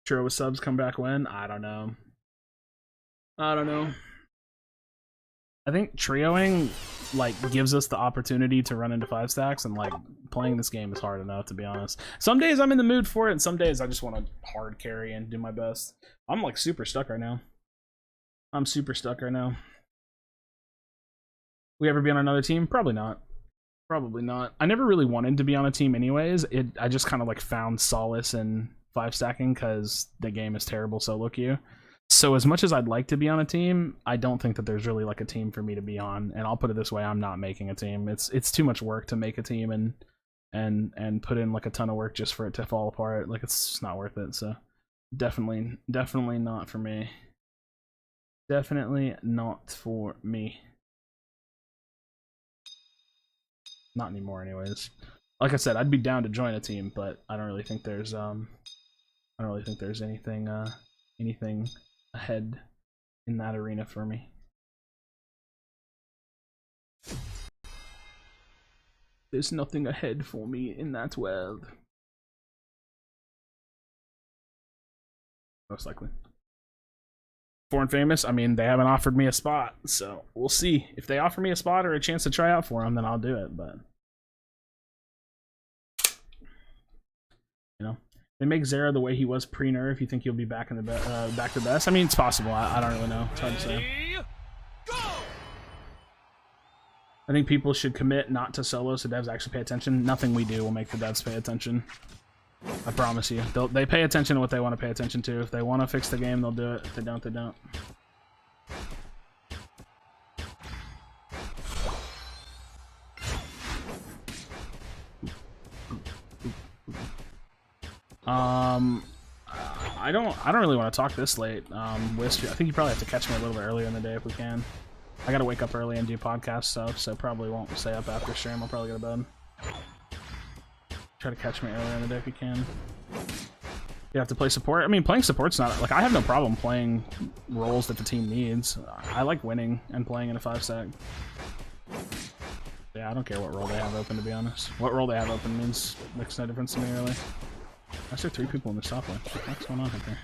Churro with subs come back when? I don't know. I think trioing like gives us the opportunity to run into 5 stacks, and like playing this game is hard enough, to be honest. Some days I'm in the mood for it, and some days I just want to hard carry and do my best. I'm like super stuck right now. I'm super stuck right now. We ever be on another team? Probably not. Probably not. I never really wanted to be on a team anyways. I just kind of like found solace in 5 stacking because the game is terrible solo queue. So as much as I'd like to be on a team, I don't think that there's really like a team for me to be on. And I'll put it this way, I'm not making a team. It's too much work to make a team and put in like a ton of work just for it to fall apart. Like, it's just not worth it. So definitely not for me. Definitely not for me. Not anymore anyways. Like I said, I'd be down to join a team, but I don't really think there's anything ahead in that arena for me. There's nothing ahead for me in that world. Most likely. Foreign Famous, I mean, they haven't offered me a spot, so we'll see. If they offer me a spot or a chance to try out for them, then I'll do it, but you know, They make Zera the way he was pre-nerf. You think he'll be back in the back to best? I mean, it's possible. I don't really know. It's hard to say. Ready, go! I think people should commit not to solo so devs actually pay attention. Nothing we do will make the devs pay attention. I promise you. They pay attention to what they want to pay attention to. If they want to fix the game, they'll do it. If they don't, they don't. I don't really want to talk this late. Wisp, I think you probably have to catch me a little bit earlier in the day if we can. I gotta wake up early and do podcast stuff, so probably won't stay up after stream. I'll probably go to bed. Try to catch me earlier in the day if you can. You have to play support. I mean, playing support's not like I have no problem playing roles that the team needs. I like winning and playing in a 5-stack. Yeah, I don't care what role they have open, to be honest. What role they have open makes no difference to me, really. I see 3 people in this top lane. What's going on up there?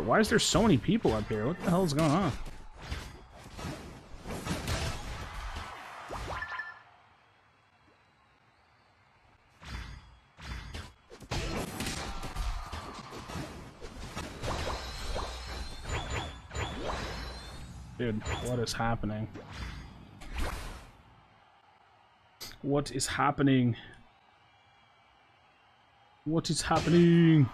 Why is there so many people up here? What the hell is going on? Dude, what is happening? What is happening? What is happening?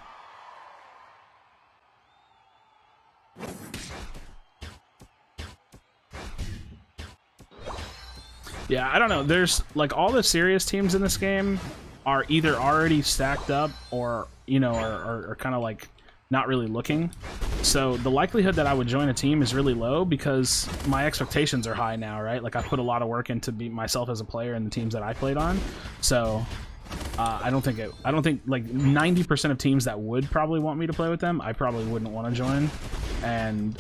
Yeah, I don't know. There's like all the serious teams in this game are either already stacked up or, you know, are kind of like not really looking. So the likelihood that I would join a team is really low because my expectations are high now, right? Like I put a lot of work into be myself as a player in the teams that I played on. So I don't think like 90% of teams that would probably want me to play with them, I probably wouldn't want to join. And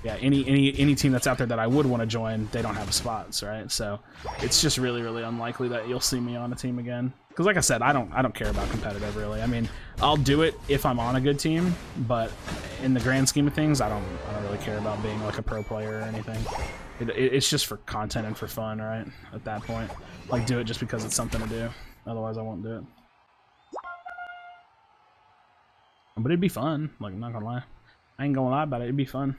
yeah, any team that's out there that I would want to join, they don't have spots, right? So it's just really, really unlikely that you'll see me on a team again. Because like I said, I don't care about competitive really. I mean, I'll do it if I'm on a good team, but in the grand scheme of things, I don't really care about being like a pro player or anything. It's just for content and for fun, right? At that point, like do it just because it's something to do. Otherwise, I won't do it. But it'd be fun. Like I'm not gonna lie, I ain't gonna lie about it. It'd be fun.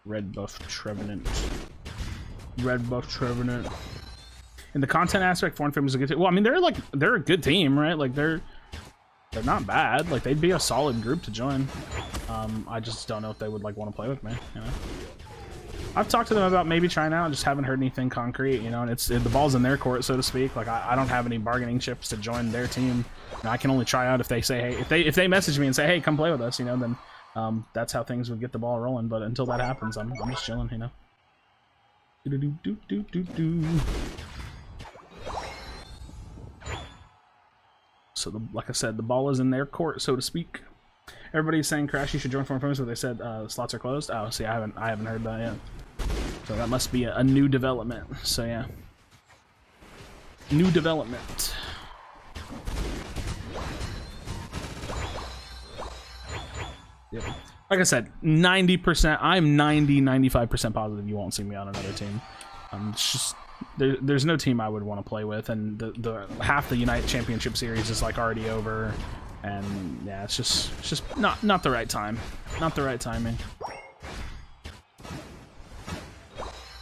Red buff Trevenant. Red buff Trevenant. In the content aspect, Foreign Fame is a good team. Well, I mean, they're a good team, right? Like they're not bad. Like they'd be a solid group to join. I just don't know if they would like want to play with me. You know, I've talked to them about maybe trying out. Just haven't heard anything concrete. You know, and the ball's in their court, so to speak. Like I don't have any bargaining chips to join their team. You know, I can only try out if they say, hey, if they message me and say, hey, come play with us. You know, then that's how things would get the ball rolling. But until that happens, I'm just chilling. You know. So, like I said, the ball is in their court, so to speak. Everybody's saying Krashy should join Foreign Films, but they said slots are closed. Oh, see, I haven't heard that yet. So that must be a new development. So yeah, new development. Yep. Like I said, 90%. I'm 95% positive you won't see me on another team. It's just. There's no team I would want to play with, and the half the Unite Championship Series is like already over, and yeah, it's just not the right time, not the right timing.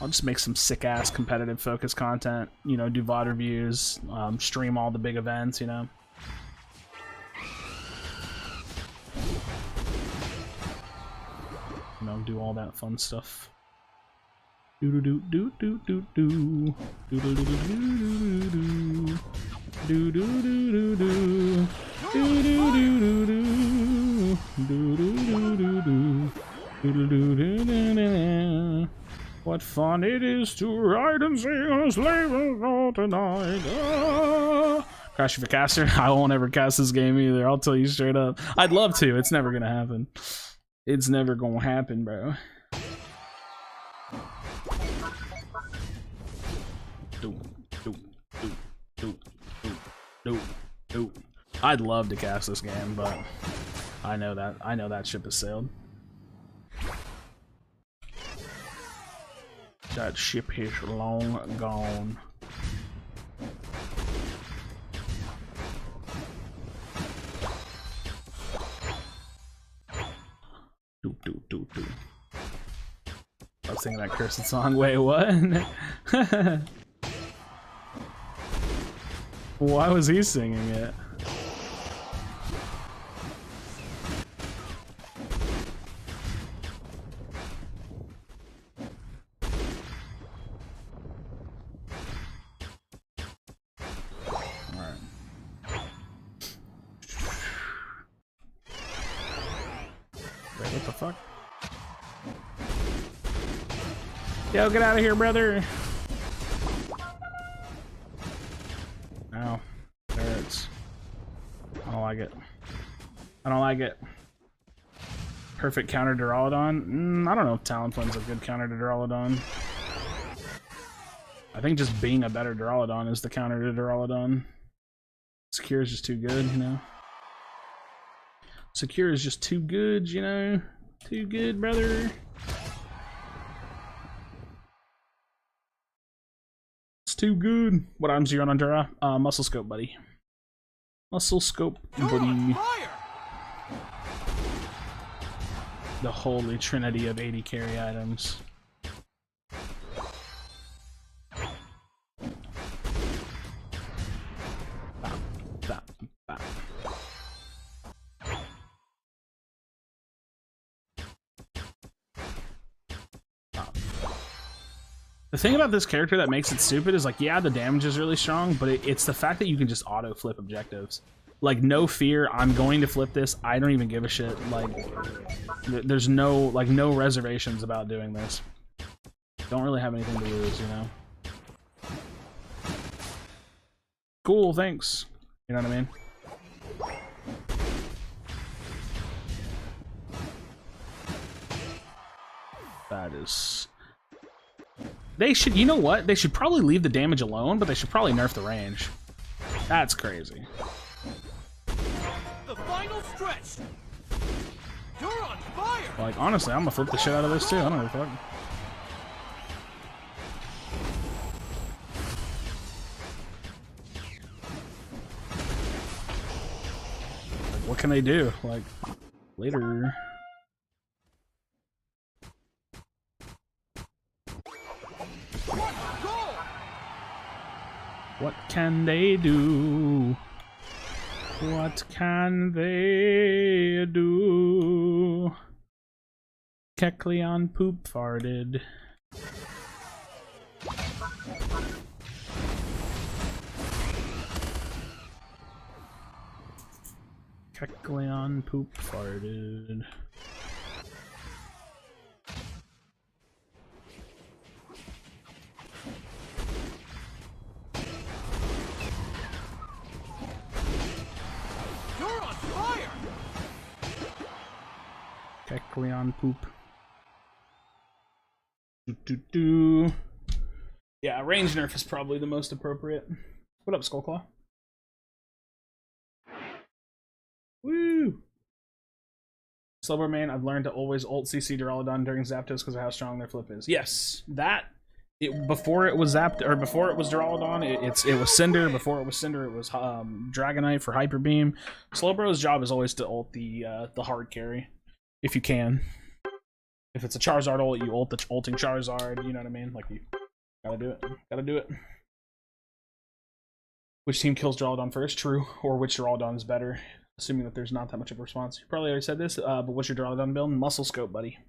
I'll just make some sick ass competitive focused content, you know, do VOD reviews, stream all the big events, you know. You know, do all that fun stuff. Do do do do do do do do do do do do do do do do do. What fun it is to ride and sing a slave all tonight. Krashy for caster? I won't ever cast this game either. I'll tell you straight up. I'd love to. It's never gonna happen. It's never gonna happen, bro. I'd love to cast this game, but I know that ship has sailed. That ship is long gone. I was singing that cursed song. Wait, what? Why was he singing it? Alright. Wait, what the fuck? Yo, get out of here, brother! Ow. There it's. I don't like it. I don't like it. Perfect counter Duraludon? I don't know if Talonflame's a good counter to Duraludon. I think just being a better Duraludon is the counter to Duraludon. Secure is just too good, you know? Secure is just too good, you know? Too good, brother. Too good. What items do you run on Dura? Muscle Scope, buddy. Muscle Scope, buddy. The holy trinity of 80 carry items. Bop, bop, bop. The thing about this character that makes it stupid is, like, yeah, the damage is really strong, but it's the fact that you can just auto flip objectives. Like, no fear, I'm going to flip this, I don't even give a shit. Like, there's no reservations about doing this. Don't really have anything to lose, you know? Cool, thanks. You know what I mean? That is... They should, you know what? They should probably leave the damage alone, but they should probably nerf the range. That's crazy. The final stretch. You're on fire. Like, honestly, I'm gonna flip the shit out of this too. I don't give a fuck. Like, what can they do? Like, later. What can they do? What can they do? Kecleon poop farted. Kecleon poop farted. Kecleon poop. Yeah, range nerf is probably the most appropriate. What up, Skullclaw? Woo! Slowbro main, I've learned to always ult CC Duraludon during Zapdos because of how strong their flip is. Yes, that before it was Zapt or before it was Duraludon, it was Cinder. Before it was Cinder, it was Dragonite for Hyper Beam. Slowbro's job is always to ult the hard carry. If you can. If it's a Charizard ult, you ult the ulting Charizard, you know what I mean? Like, you gotta do it. Gotta do it. Which team kills Duraludon first? True. Or which Duraludon is better? Assuming that there's not that much of a response. You probably already said this, but what's your Duraludon build? Muscle Scope, buddy.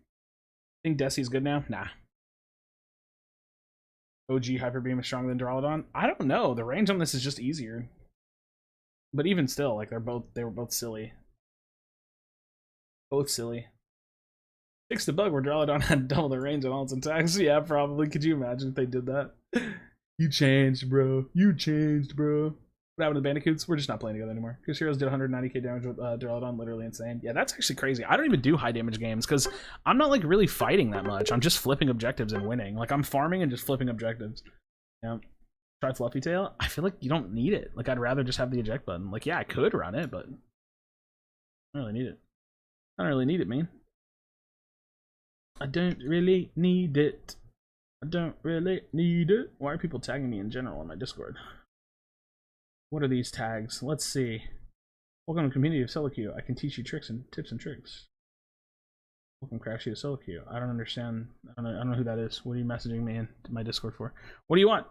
Think Desi's good now? Nah. OG Hyper Beam is stronger than Duraludon? I don't know. The range on this is just easier. But even still, like they were both silly. Both silly. Fix the bug where Duraludon had double the range on all its attacks. Yeah, probably. Could you imagine if they did that? You changed, bro. You changed, bro. What happened to the Bandicoots? We're just not playing together anymore. Because Heroes did 190k damage with Duraludon. Literally insane. Yeah, that's actually crazy. I don't even do high damage games because I'm not like really fighting that much. I'm just flipping objectives and winning. Like I'm farming and just flipping objectives. Yeah. Try Fluffy Tail. I feel like you don't need it. Like I'd rather just have the eject button. Like yeah, I could run it, but I don't really need it. I don't really need it, man. I don't really need it. I don't really need it. Why are people tagging me in general on my Discord? What are these tags? Let's see. Welcome to the community of solo queue. I can teach you tricks and tips and tricks. Welcome Krashy to solo queue. I don't understand. I don't know who that is. What are you messaging me in my Discord for? What do you want?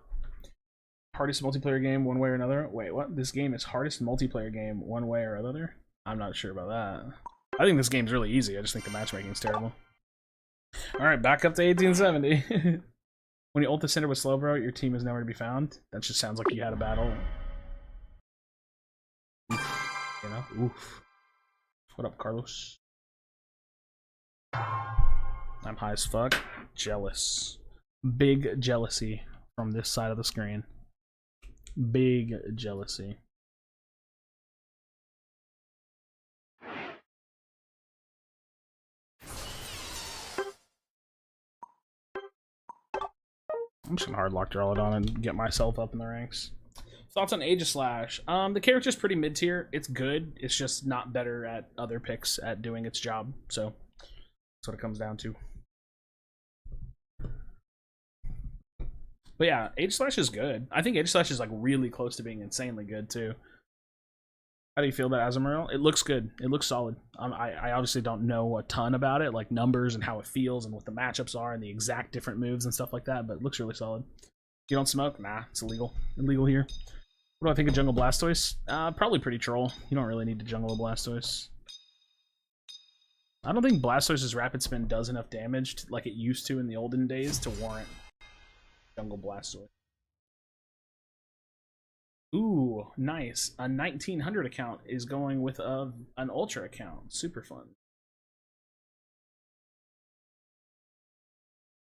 Hardest multiplayer game one way or another? Wait, what? This game is hardest multiplayer game one way or another? I'm not sure about that. I think this game's really easy. I just think the matchmaking's terrible. Alright, back up to 1870. When you ult the Cinder with Slowbro, your team is nowhere to be found. That just sounds like you had a battle. Oof. You know? Oof. What up, Carlos? I'm high as fuck. Jealous. Big jealousy from this side of the screen. Big jealousy. I'm just gonna hard lock Duraludon and get myself up in the ranks. Thoughts on Aegislash? The character's pretty mid tier. It's good. It's just not better at other picks at doing its job. So that's what it comes down to. But yeah, Aegislash is good. I think Aegislash is like really close to being insanely good too. How do you feel about Azumarill? It looks good. It looks solid. I obviously don't know a ton about it, like numbers and how it feels and what the matchups are and the exact different moves and stuff like that, but it looks really solid. You don't smoke? Nah, it's illegal. Illegal here. What do I think of Jungle Blastoise? Probably pretty troll. You don't really need to jungle a Blastoise. I don't think Blastoise's Rapid Spin does enough damage like it used to in the olden days to warrant Jungle Blastoise. Ooh, nice. A 1900 account is going with an Ultra account. Super fun.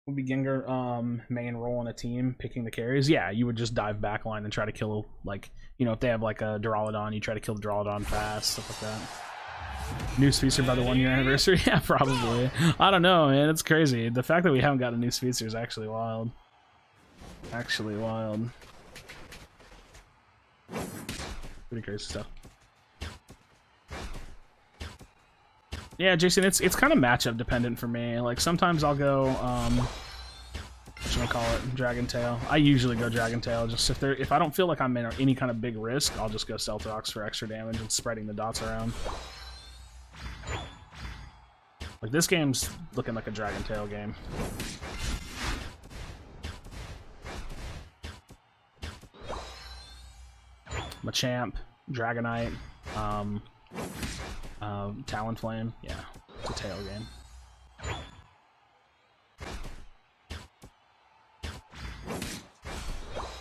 Would be Gengar main role in a team picking the carries? Yeah, you would just dive backline and try to kill, like, you know, if they have like a Duraludon, you try to kill the Duraludon fast, stuff like that. New Spheezer by the 1 year anniversary? Yeah, probably. I don't know, man. It's crazy. The fact that we haven't got a new Spheezer is actually wild. Actually wild. Pretty crazy stuff. Yeah, Jason, it's kind of matchup dependent for me. Like sometimes I'll go what should I call it? Dragon Tail. I usually go Dragon Tail. Just if I don't feel like I'm in any kind of big risk, I'll just go Celtrox for extra damage and spreading the dots around. Like this game's looking like a Dragon Tail game. Machamp, Dragonite, Talonflame. Yeah, it's a tail game.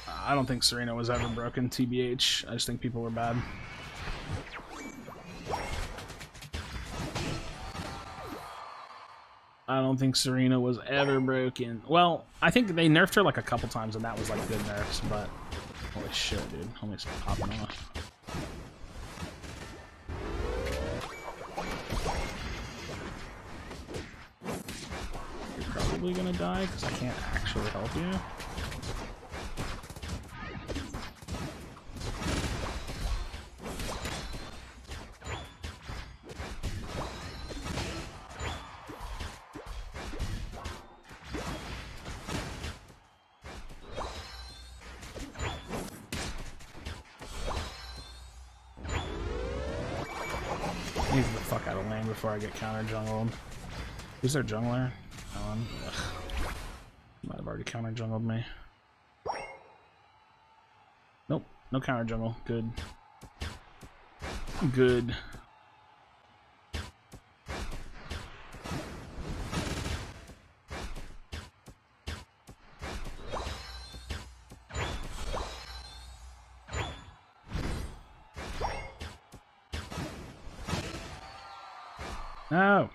I don't think Serena was ever broken, TBH. I just think people were bad. I don't think Serena was ever broken. Well, I think they nerfed her like a couple times and that was like good nerfs, but holy shit, dude. Homies popping off. You're probably gonna die because I can't actually help you. Get the fuck out of lane before I get counter jungled. Who's their jungler? Ugh. Might have already counter jungled me. Nope, no counter jungle. Good. Good. No.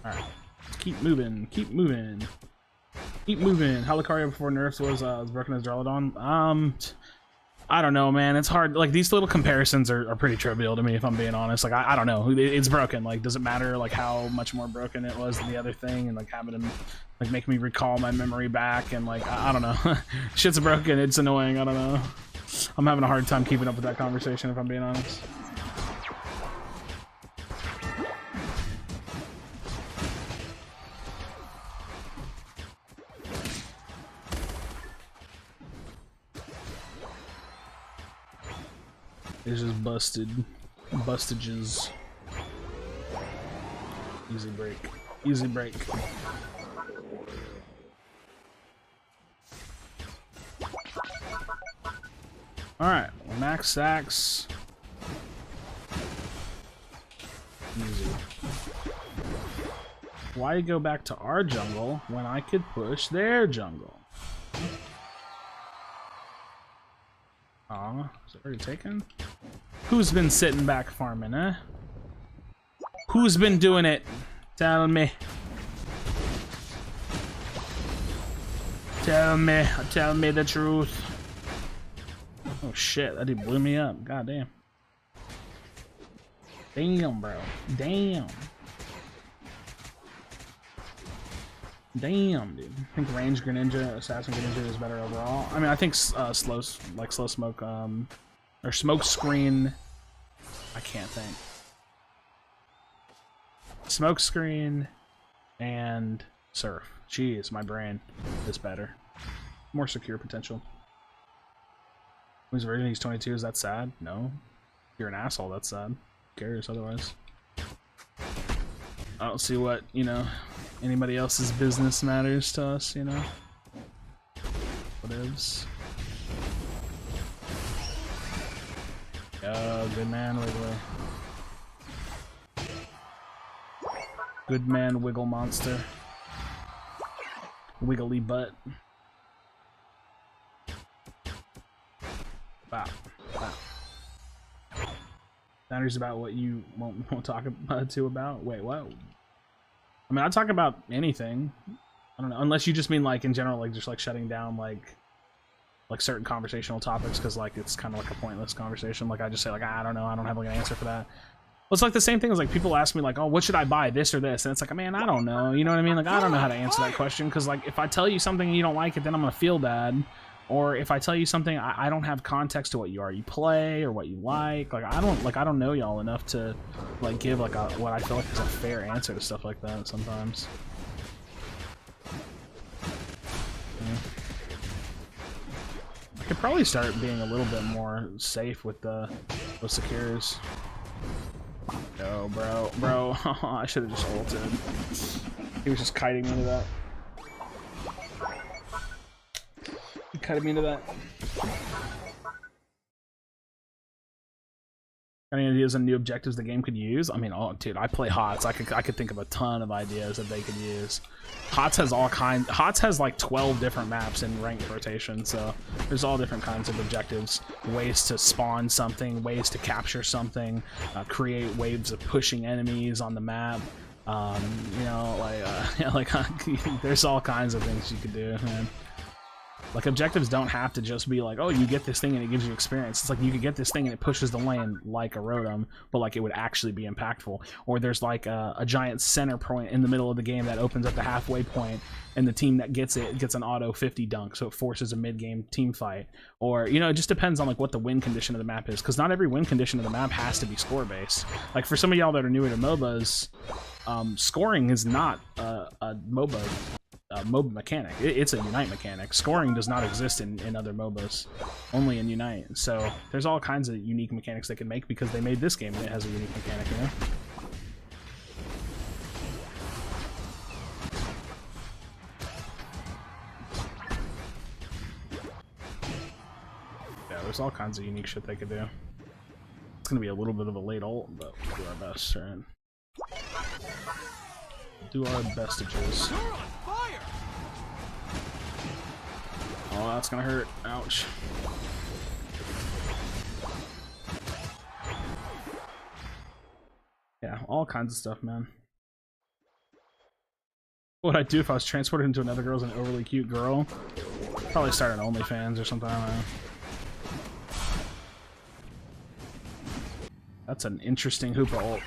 Alright. Let's keep moving. Keep moving. Keep moving. How Lucario before nerfs was broken as Duraludon? I don't know, man. It's hard. Like, these little comparisons are pretty trivial to me, if I'm being honest. Like, I don't know. It's broken. Like, does it matter, like, how much more broken it was than the other thing? And, like, having to, like, make me recall my memory back. And, like, I don't know. Shit's broken. It's annoying. I don't know. I'm having a hard time keeping up with that conversation, if I'm being honest. It's just bustages. Easy break. Easy break. Alright, max sacks. Easy. Why go back to our jungle when I could push their jungle? Aw, is it already taken? Who's been sitting back farming, eh? Who's been doing it? Tell me. Tell me the truth. Oh shit, that dude blew me up. God damn. Damn, bro. Damn. Damn, dude. I think Range Greninja, Assassin Greninja is better overall. I mean, I think slow smoke, or smoke screen. I can't think. Smoke screen and surf. Jeez, my brain is better. More secure potential. Who's version? He's 22. Is that sad? No. If you're an asshole, that's sad. Who cares otherwise? I don't see what, you know, anybody else's business matters to us, you know? What is? Oh, good man, Wiggly. Good man, Wiggle Monster. Wiggly butt. Wow. Wow. Matters about what you won't talk about. Wait, what? I mean, I'll talk about anything. I don't know, unless you just mean like in general, like just like shutting down like certain conversational topics because like it's kind of like a pointless conversation. Like I just say like I don't know, I don't have like an answer for that. Well, it's like the same thing as like people ask me like, oh, what should I buy, this or this? And it's like, man, I don't know. You know what I mean? Like I don't know how to answer that question because like if I tell you something and you don't like it, then I'm gonna feel bad. Or if I tell you something, I don't have context to what you already play or what you like. Like I don't know y'all enough to like give like what I feel like is a fair answer to stuff like that sometimes. Yeah. I could probably start being a little bit more safe with those secures. No, bro. I should have just ulted. He was just kiting me into that. He kited me into that. Any ideas on new objectives the game could use? I mean, oh, dude, I play HOTS. I could think of a ton of ideas that they could use. HOTS has all kinds. HOTS has like 12 different maps in ranked rotation, so there's all different kinds of objectives, ways to spawn something, ways to capture something, create waves of pushing enemies on the map. You know, like yeah, like there's all kinds of things you could do, man. Like, objectives don't have to just be like, oh, you get this thing and it gives you experience. It's like, you could get this thing and it pushes the lane like a Rotom, but, like, it would actually be impactful. Or there's, like, a giant center point in the middle of the game that opens up the halfway point, and the team that gets it gets an auto 50 dunk, so it forces a mid-game team fight. Or, you know, it just depends on, like, what the win condition of the map is, because not every win condition of the map has to be score-based. Like, for some of y'all that are newer to MOBAs, scoring is not a MOBA mechanic. It's a Unite mechanic. Scoring does not exist in other MOBAs, only in Unite. So there's all kinds of unique mechanics they can make because they made this game and it has a unique mechanic, you know? Yeah, there's all kinds of unique shit they could do. It's gonna be a little bit of a late ult, but we'll do our best, right? Do our bestages. Oh, that's gonna hurt. Ouch. Yeah, all kinds of stuff, man. What would I do if I was transported into another girl as an overly cute girl? Probably start an OnlyFans or something, I don't know. That's an interesting Hoopa ult.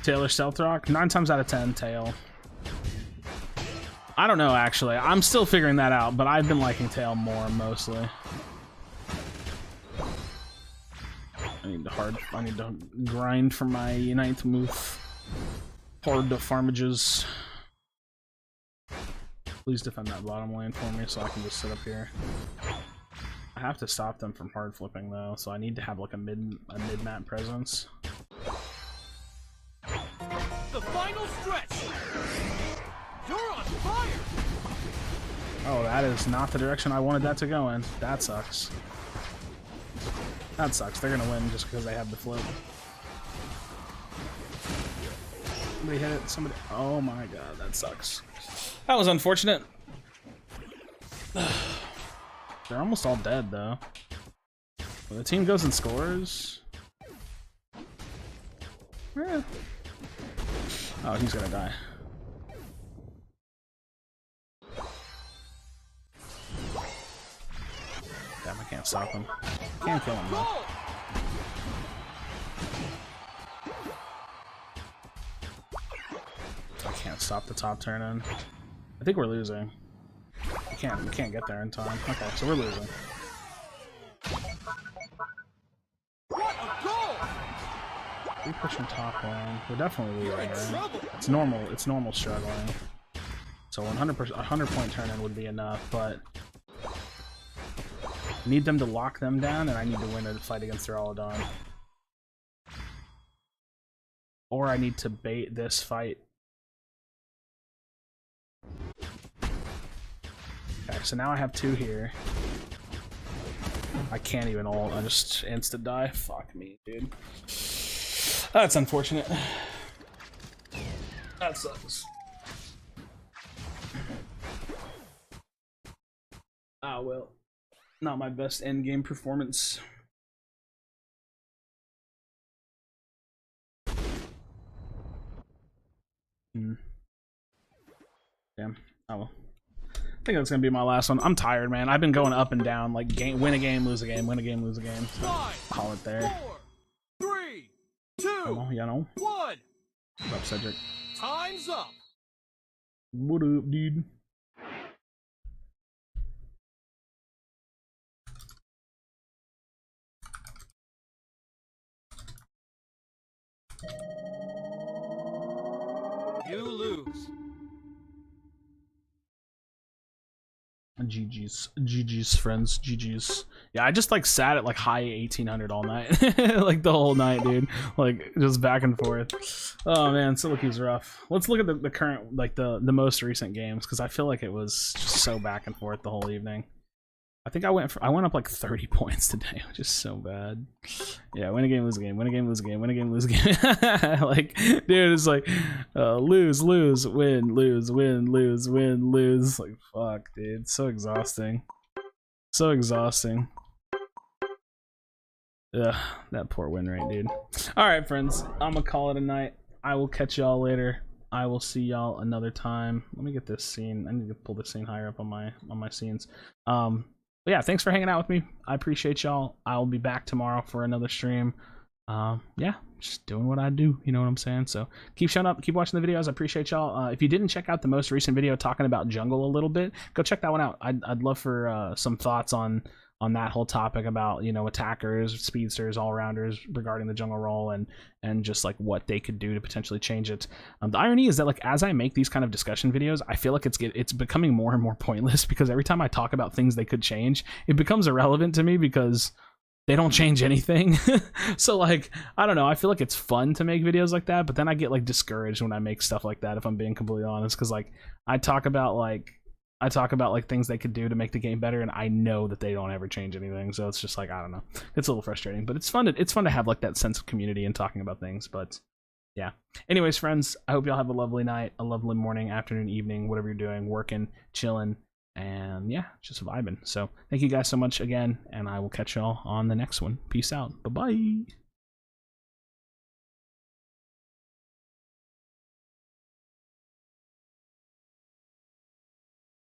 Taylor Stealth Rock? 9 times out of 10, Tail. I don't know, actually. I'm still figuring that out, but I've been liking Tail more, mostly. I need to grind for my 9th move. Hard to farmages. Please defend that bottom lane for me so I can just sit up here. I have to stop them from hard flipping though, so I need to have like a mid-map presence. The final stretch. You're on fire. Oh, that is not the direction I wanted that to go in. That sucks. That sucks. They're gonna win just because they have the flip. Somebody hit it. Somebody. Oh my god, that sucks. That was unfortunate. They're almost all dead though. When the team goes and scores. Eh. Oh, he's gonna die. Damn, I can't stop him. Can't kill him though. I can't stop the top turn in. I think we're losing. We can't get there in time. Okay, so we're losing. What a goal! We're pushing top lane. We're definitely losing. Right? It's normal. It's normal struggling. So 100 point turn in would be enough, but I need them to lock them down, and I need to win a fight against Duraludon. Or I need to bait this fight. Okay, so now I have 2 here. I can't even ult. I just insta die. Fuck me, dude. That's unfortunate. That sucks. Ah, well. Not my best endgame performance. Damn. Oh well. I think that's gonna be my last one. I'm tired, man. I've been going up and down, like win a game, lose a game, win a game, lose a game. So call it there. 4, 3, 2, You know. 1. What's up, Cedric? Time's up. What up, dude? You lose. GG's friends, GG's. Yeah, I just like sat at like high 1800 all night, like the whole night, dude. Like just back and forth. Oh man, Silicu's rough. Let's look at the current, like the most recent games, because I feel like it was just so back and forth the whole evening. I think I went up like 30 points today, which is so bad. Yeah, win a game, lose a game, win a game, lose a game, win a game, lose a game. Like, dude, it's like lose, win, lose, win, lose, win, lose. Like, fuck, dude, so exhausting. So exhausting. Ugh, that poor win rate, dude. All right, friends, I'm gonna call it a night. I will catch y'all later. I will see y'all another time. Let me get this scene. I need to pull this scene higher up on my scenes. But yeah, thanks for hanging out with me. I appreciate y'all. I'll be back tomorrow for another stream. Yeah, just doing what I do. You know what I'm saying? So keep showing up, keep watching the videos. I appreciate y'all. If you didn't check out the most recent video talking about jungle a little bit, go check that one out. I'd love for some thoughts on that whole topic about, you know, attackers, speedsters, all-rounders regarding the jungle role and just like what they could do to potentially change it. The irony is that like as I make these kind of discussion videos, I feel like it's becoming more and more pointless, because every time I talk about things they could change, it becomes irrelevant to me because they don't change anything. So like, I don't know, I feel like it's fun to make videos like that, but then I get like discouraged when I make stuff like that, if I'm being completely honest, because like I talk about like things they could do to make the game better, and I know that they don't ever change anything. So it's just like, I don't know. It's a little frustrating, but it's fun to have like that sense of community and talking about things. But yeah. Anyways, friends, I hope y'all have a lovely night, a lovely morning, afternoon, evening, whatever you're doing, working, chilling, And yeah, just vibing. So thank you guys so much again, and I will catch y'all on the next one. Peace out. Bye-bye.